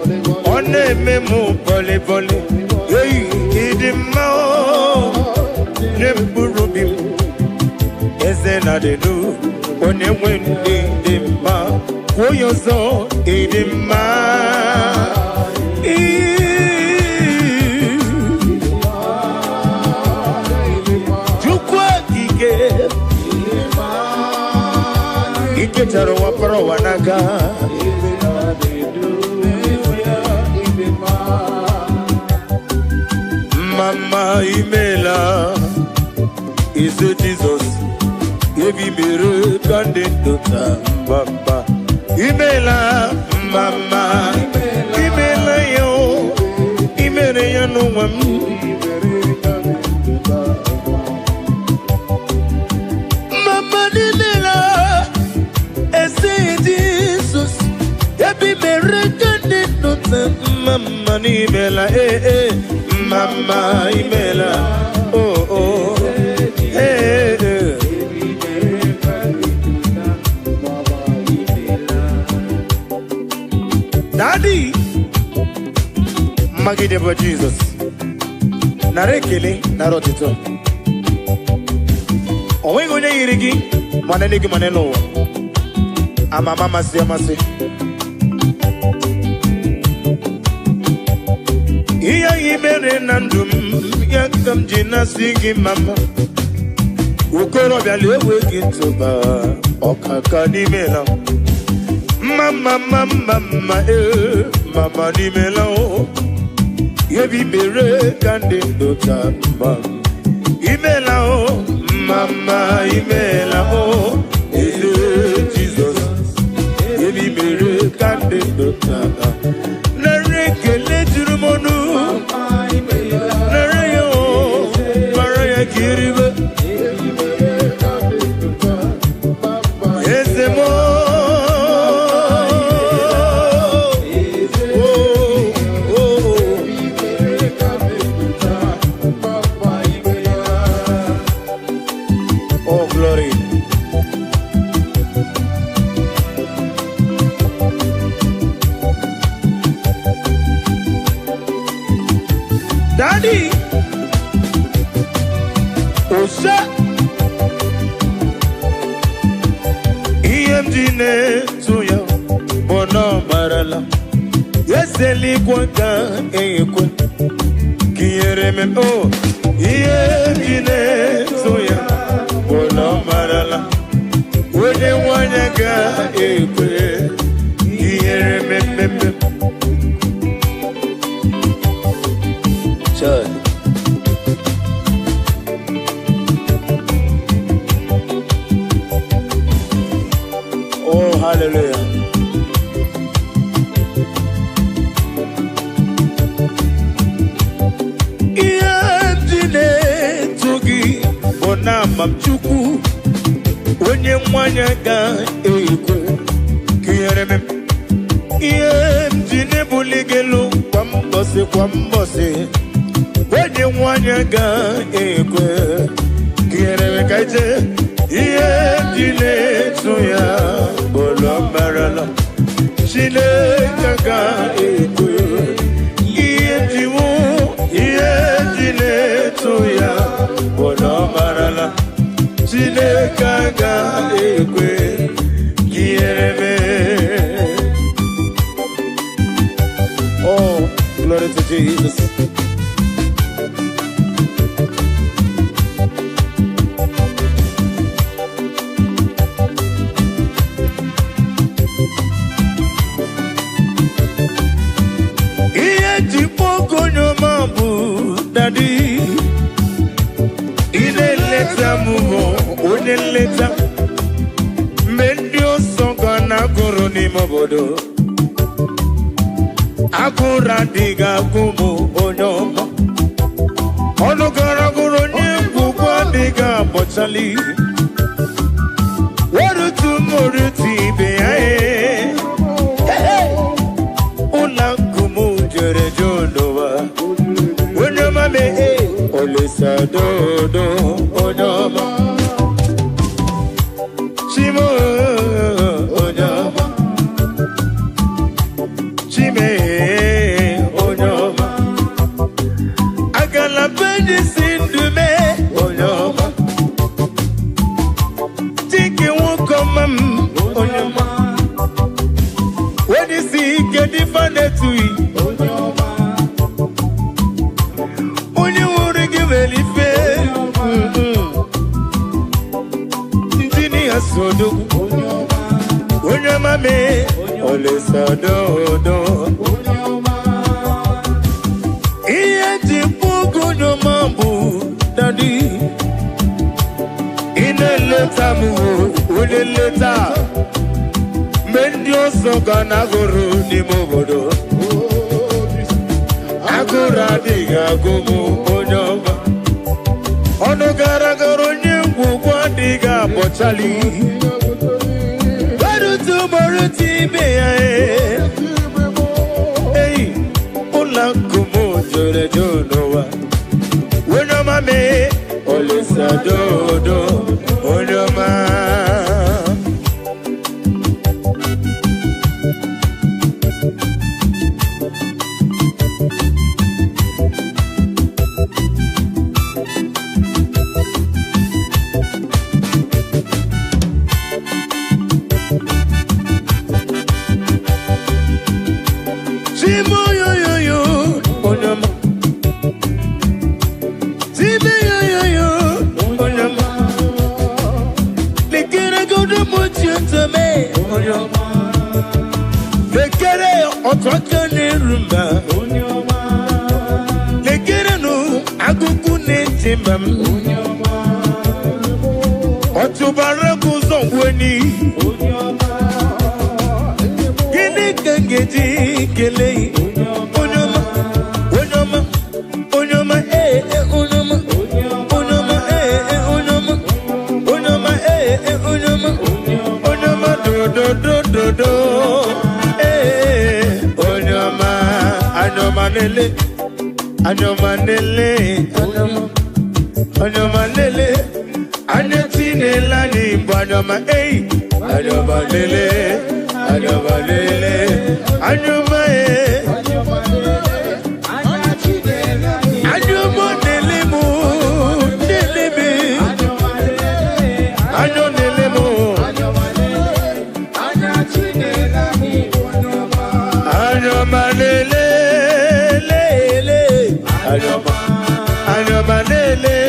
Onememo, Poli Poli, Edima, Nemburobim, Ezena de do, Onewem, Edima, Oyozo, Edima. Iketaro waparo wanaga Mama Imela is a Jesus. Evi mere kandidata Mama Imela Mama Imela yo Imere ya no wami Mama Imela Jesus, Ebi American Mama Imela, Mama Imela, oh, Daddy, Maggie Debo Jesus, Narekele, Narotito. Owengo Yirigi, Maneliki Manelo. Mama masi amasi. Iya imere nandum yakam jina sigi mama. Ukoro byalewe kintoba okaka ni mela. Mama mama mama mama ni mela o. Yebi bere kande dota mama. Imela o mama imela o. Jesus. Ebi mere kande dota nare kele turumonu nare yo maraya kiribe ezemo oh glory. Daddy, Osa, EMDne Suya, Bono Marala, yes, Eli Quaka, Equa, Kiereme, oh, EMDne Suya, Bono Marala, when they want to go, Equa, Kiereme. Oh, hallelujah. Iyadine togi bona mamchuku wenye mwanya ga ekwe kiyereme iyadine buligelu kwambose wenye mwanya ga ekwe kiyereme kaite iyadine tuya bolo marala chile kaka ekwe iyadiwu iyadine tuya bolo marala chile kaka ekwe kiyereme. Oh, glory to Jesus. Daddy, ile leta mumo, une leta mendio songa na guru ni mobodo akura diga kumu onyomo ono gara guru ni kukwa diga bochali waru tumuriti beae una kumu jere jondo Dodo, Onyoma. Chimo, Onyoma. Chime, Onyoma. Agala bendi sindume, Onyoma. Tiki wukomam, Onyoma. When you see, get the fun to it. Sodo, Onyoma me, ole sodo, iye tipuku Onyoma bu, daddy. Ine leta mu, une leta. Mendio soga nagoro ni mobodo. Agora diga gomu Onyoma. Ono garagaro nyungu kwa diga bochali. Baru tomorrow tibe hey, ula kumo jore jonowa. Onyoma me, ole sadodo, Onyoma. Onyoma lele, anyatine lani Onyoma hey, Onyoma lele, Onyoma lele, Onyoma Onyoma lele mu, lele me, Onyoma lele mu, Onyoma lele, lele, Onyoma lele,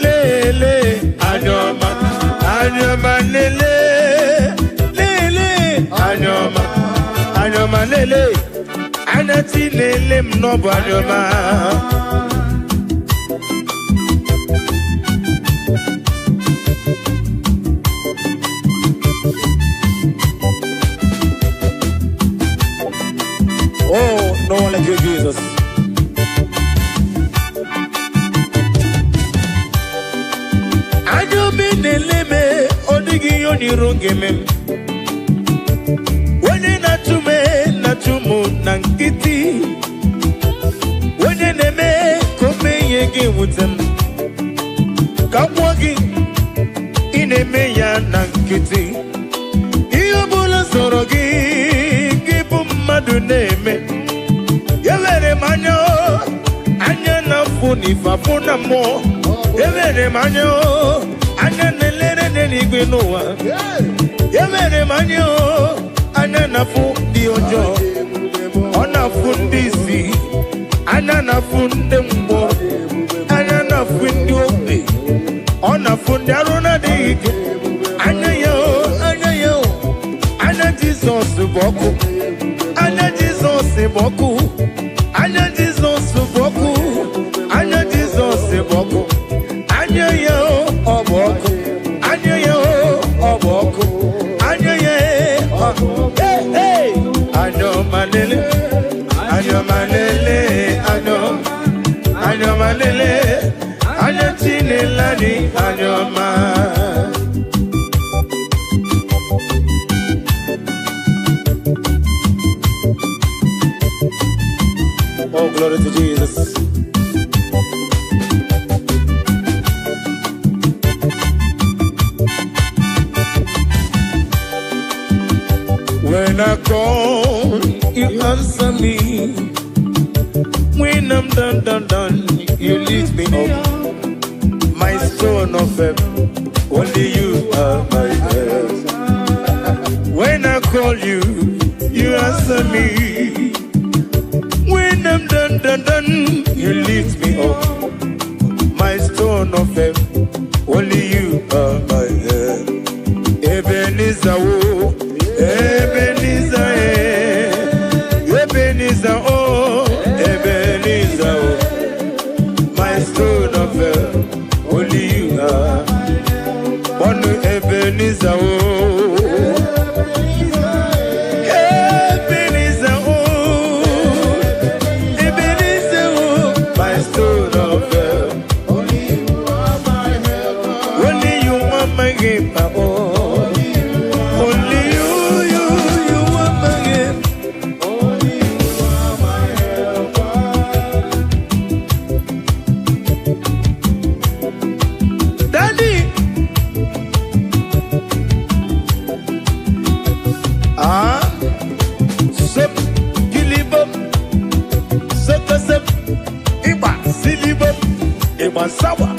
lele, Onyoma lele, lele, Onyoma lele, anati lele mnobo Onyoma. Oh, no one like you, Jesus. Neleme odigi yoni rongeme wene natumu nankiti wene neme kome yege wutem kapwagi ineme ya nankiti iyo bula sorogi kipu madu neme yewere manyo anya na funi fafuna mo yewere manyo anya nelere nenigwe noa yemere manyo anya nafu di ojo ona fundisi anya nafu ndembo anya nafu ndi obi ona fundaruna dike anya yo anya Jesus boku anya Jesus boku anya Jesus boku anya Jesus boku anya yo oboku anya yo oboku anya ye hey Onyoma lele Onyoma lele Onyoma lele anya tinelani Onyoma. Oh, glory to Jesus. When I call, you answer me. When I'm done, you lift me up. My stone of heaven, only you are my help. When I call you, you answer me. When I'm done, you lift me up. My stone of heaven, only you are my help. Ebenezer, oh, Ebenezer, Ebenezer, oh, Ebenezer, oh. My stone of help, only you are. One Ebenezer, oh. Sawa.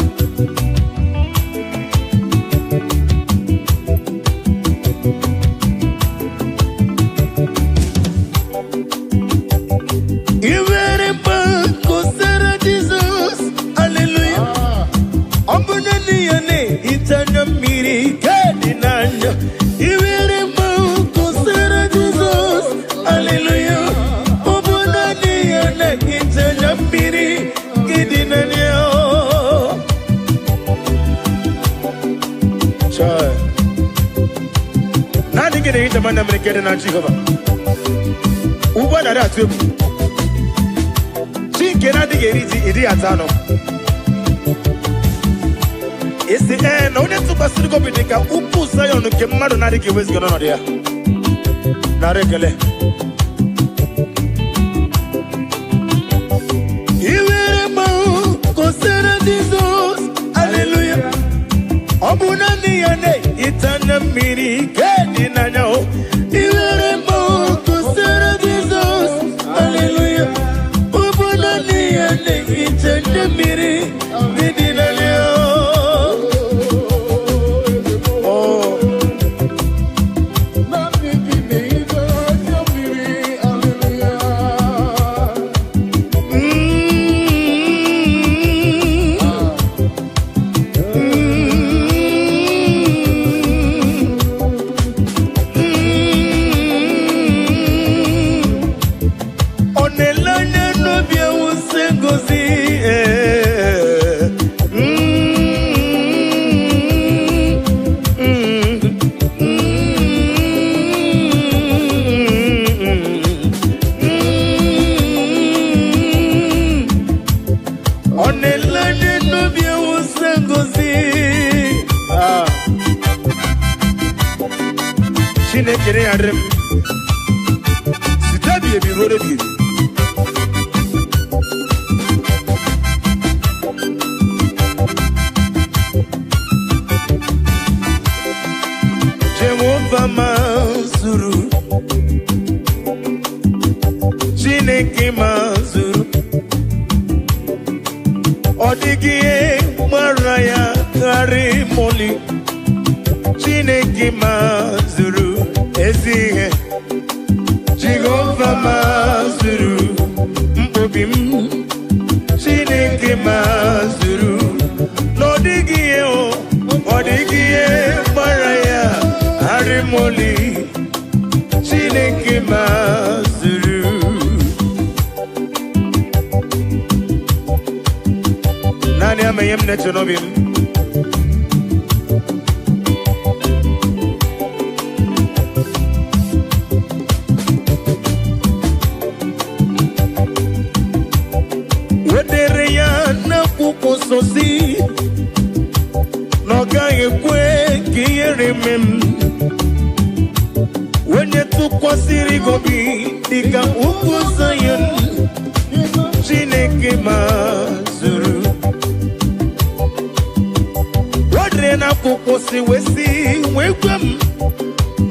Jesus, hallelujah. Ombunani yane itanya miri kadinanya. Iweremba kosera Jesus, hallelujah. Ombunani yane itanya miri kadinanya. Nani gene ita mana mrekede na Jehova. Uba na ratu. Chinkena digeriti idi atano. Esi na onye tụkwasịrị gị obi dịka ukwu Zion nke mmadụ na-adịghị ewezuga n'ọnọdụ ya. Nara ekele. Iwere mmanwụ kosere Jizọs, hallelujah. Ọ bụ naanị ya na-etanya mmiri nke dị n'anya o. Iwere mmanwụ kosere Jizọs, hallelujah. Ọ bụ naanị ya na-etanya mmiri nke dị n'anya o.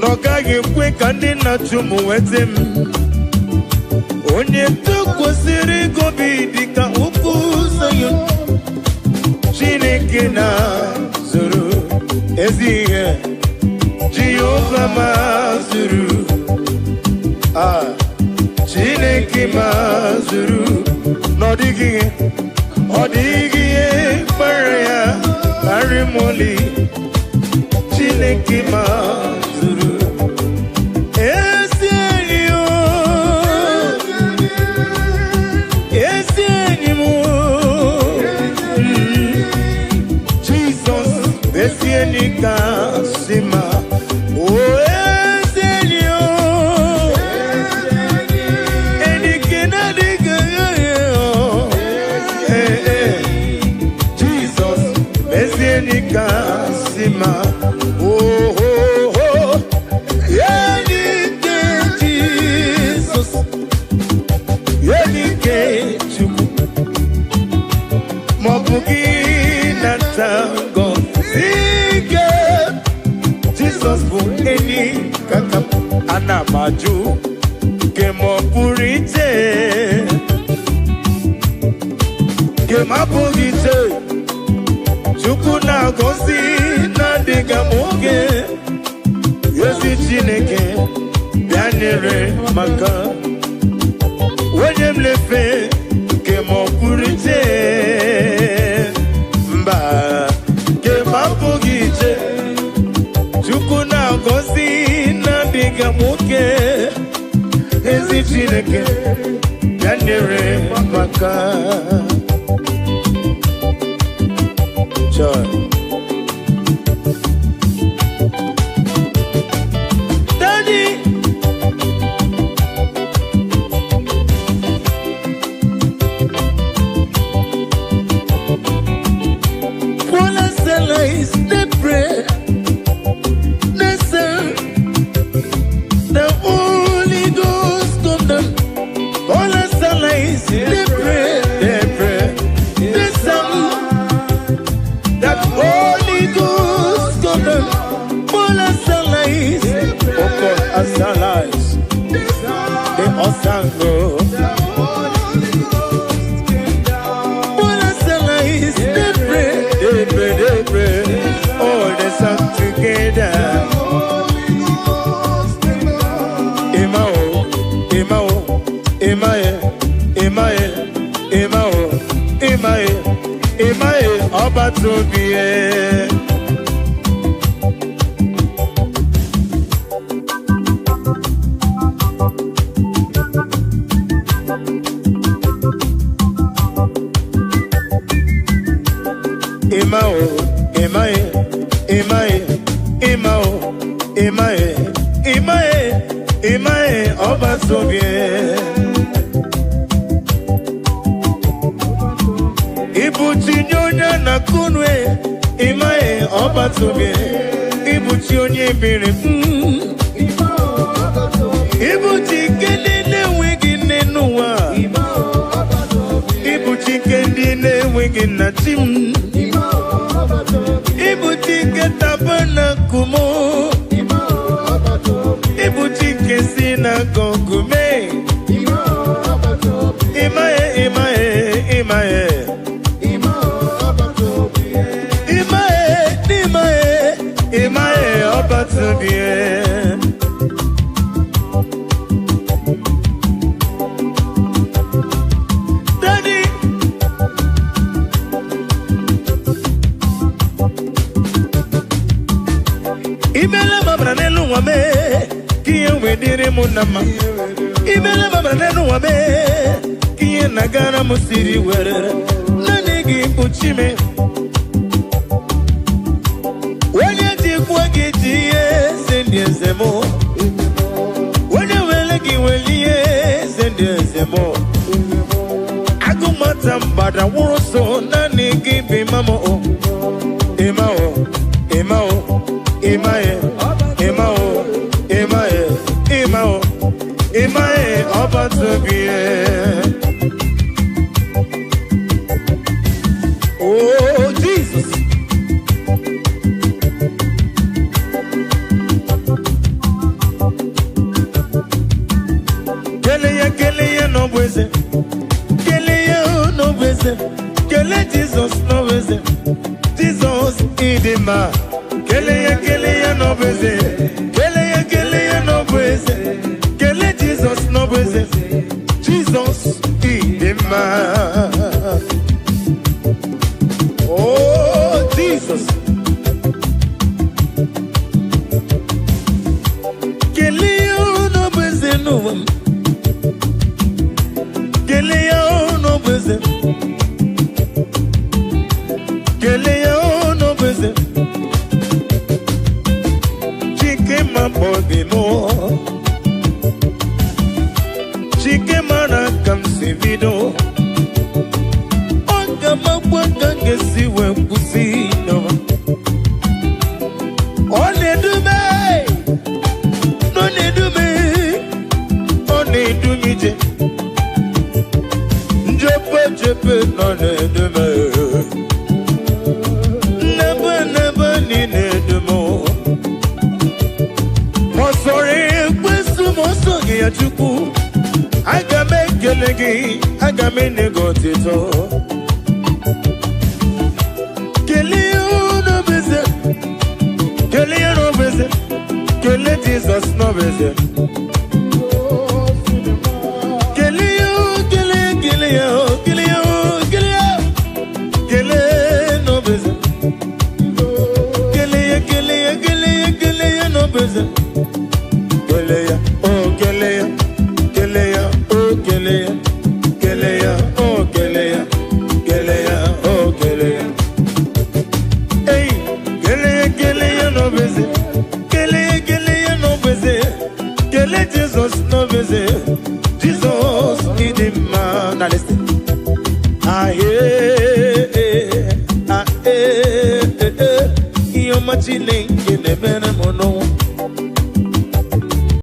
n'ọgaghị ekwe ka ndị na-achụ m wete m onye tụkwasịrị gobi dịka ukwu Zayọn Chineke na-zụrụ ezi ihe Jehova mazụrụ Chineke mazụrụ n'ọdịghị ihe gbara ya arịmoli Chineke mazụrụ ezi enyi m Jizọs ezi enyi kasị mma Kasima, oh, oh, oh, Yenike Jesus, Yenike Chuku, Mobugi Natango, Zike, Jesus for any kakap, Anamaju, Kemopurite, Kemapurite. Chukwu na-agọzi na-adịga m oge ezi Chineke bịa nyere maka onye m lefe nke m ọpụrụ iche mba nke m apụghị iche Chukwu na-agọzi na-adịga m oge ezi Chineke bịa nyere maka Daddy, all I say is the prayer, the sound, the Holy Ghost come down. All I say is the prayer, the sound. That Holy Ghost come down, all us allies, oh God, us allies, the Osango, all us allies, they pray, all the song together. Imae, ọba tóbi Imae, ọba tóbi Ibuchi nyonya na kunwe Imae ọba tóbi Ibuchi onye biri Ibuchi kendi na-enweghị nne n'ụwa Ibuchi kendi na-enweghị nna chi m Ibuchi ketaba na kumo Ibuchi kesi na gongume Imae ọba tóbi Daddy Imele mabra n'elu nwa me Kiye wediri mụ na mma Imele mabra n'elu nwa me Kiye nagara mụ siri were Nani gị kpuchi me Onye wele gị welie zende ezemo Agụmata mbada wụrụ so naanị gị bi mama o Imae ọba tóbi Oh Jesus kele ya no beze, kele ya no beze, kele Jesus no beze, Jesus idema. Oh Jesus, kele ya no beze no, kele ya no beze, kele ya no beze. Body no, chicken mana come see video. On the map, can see when pussy no. Only do me, no need do me, only do me. Jepe, no need do me. Never need do more. Sorry, questo mosso che achuku. Aga me kelegi, aga me negotito. Kelio no beze, kelio no beze, kele Jesus no beze.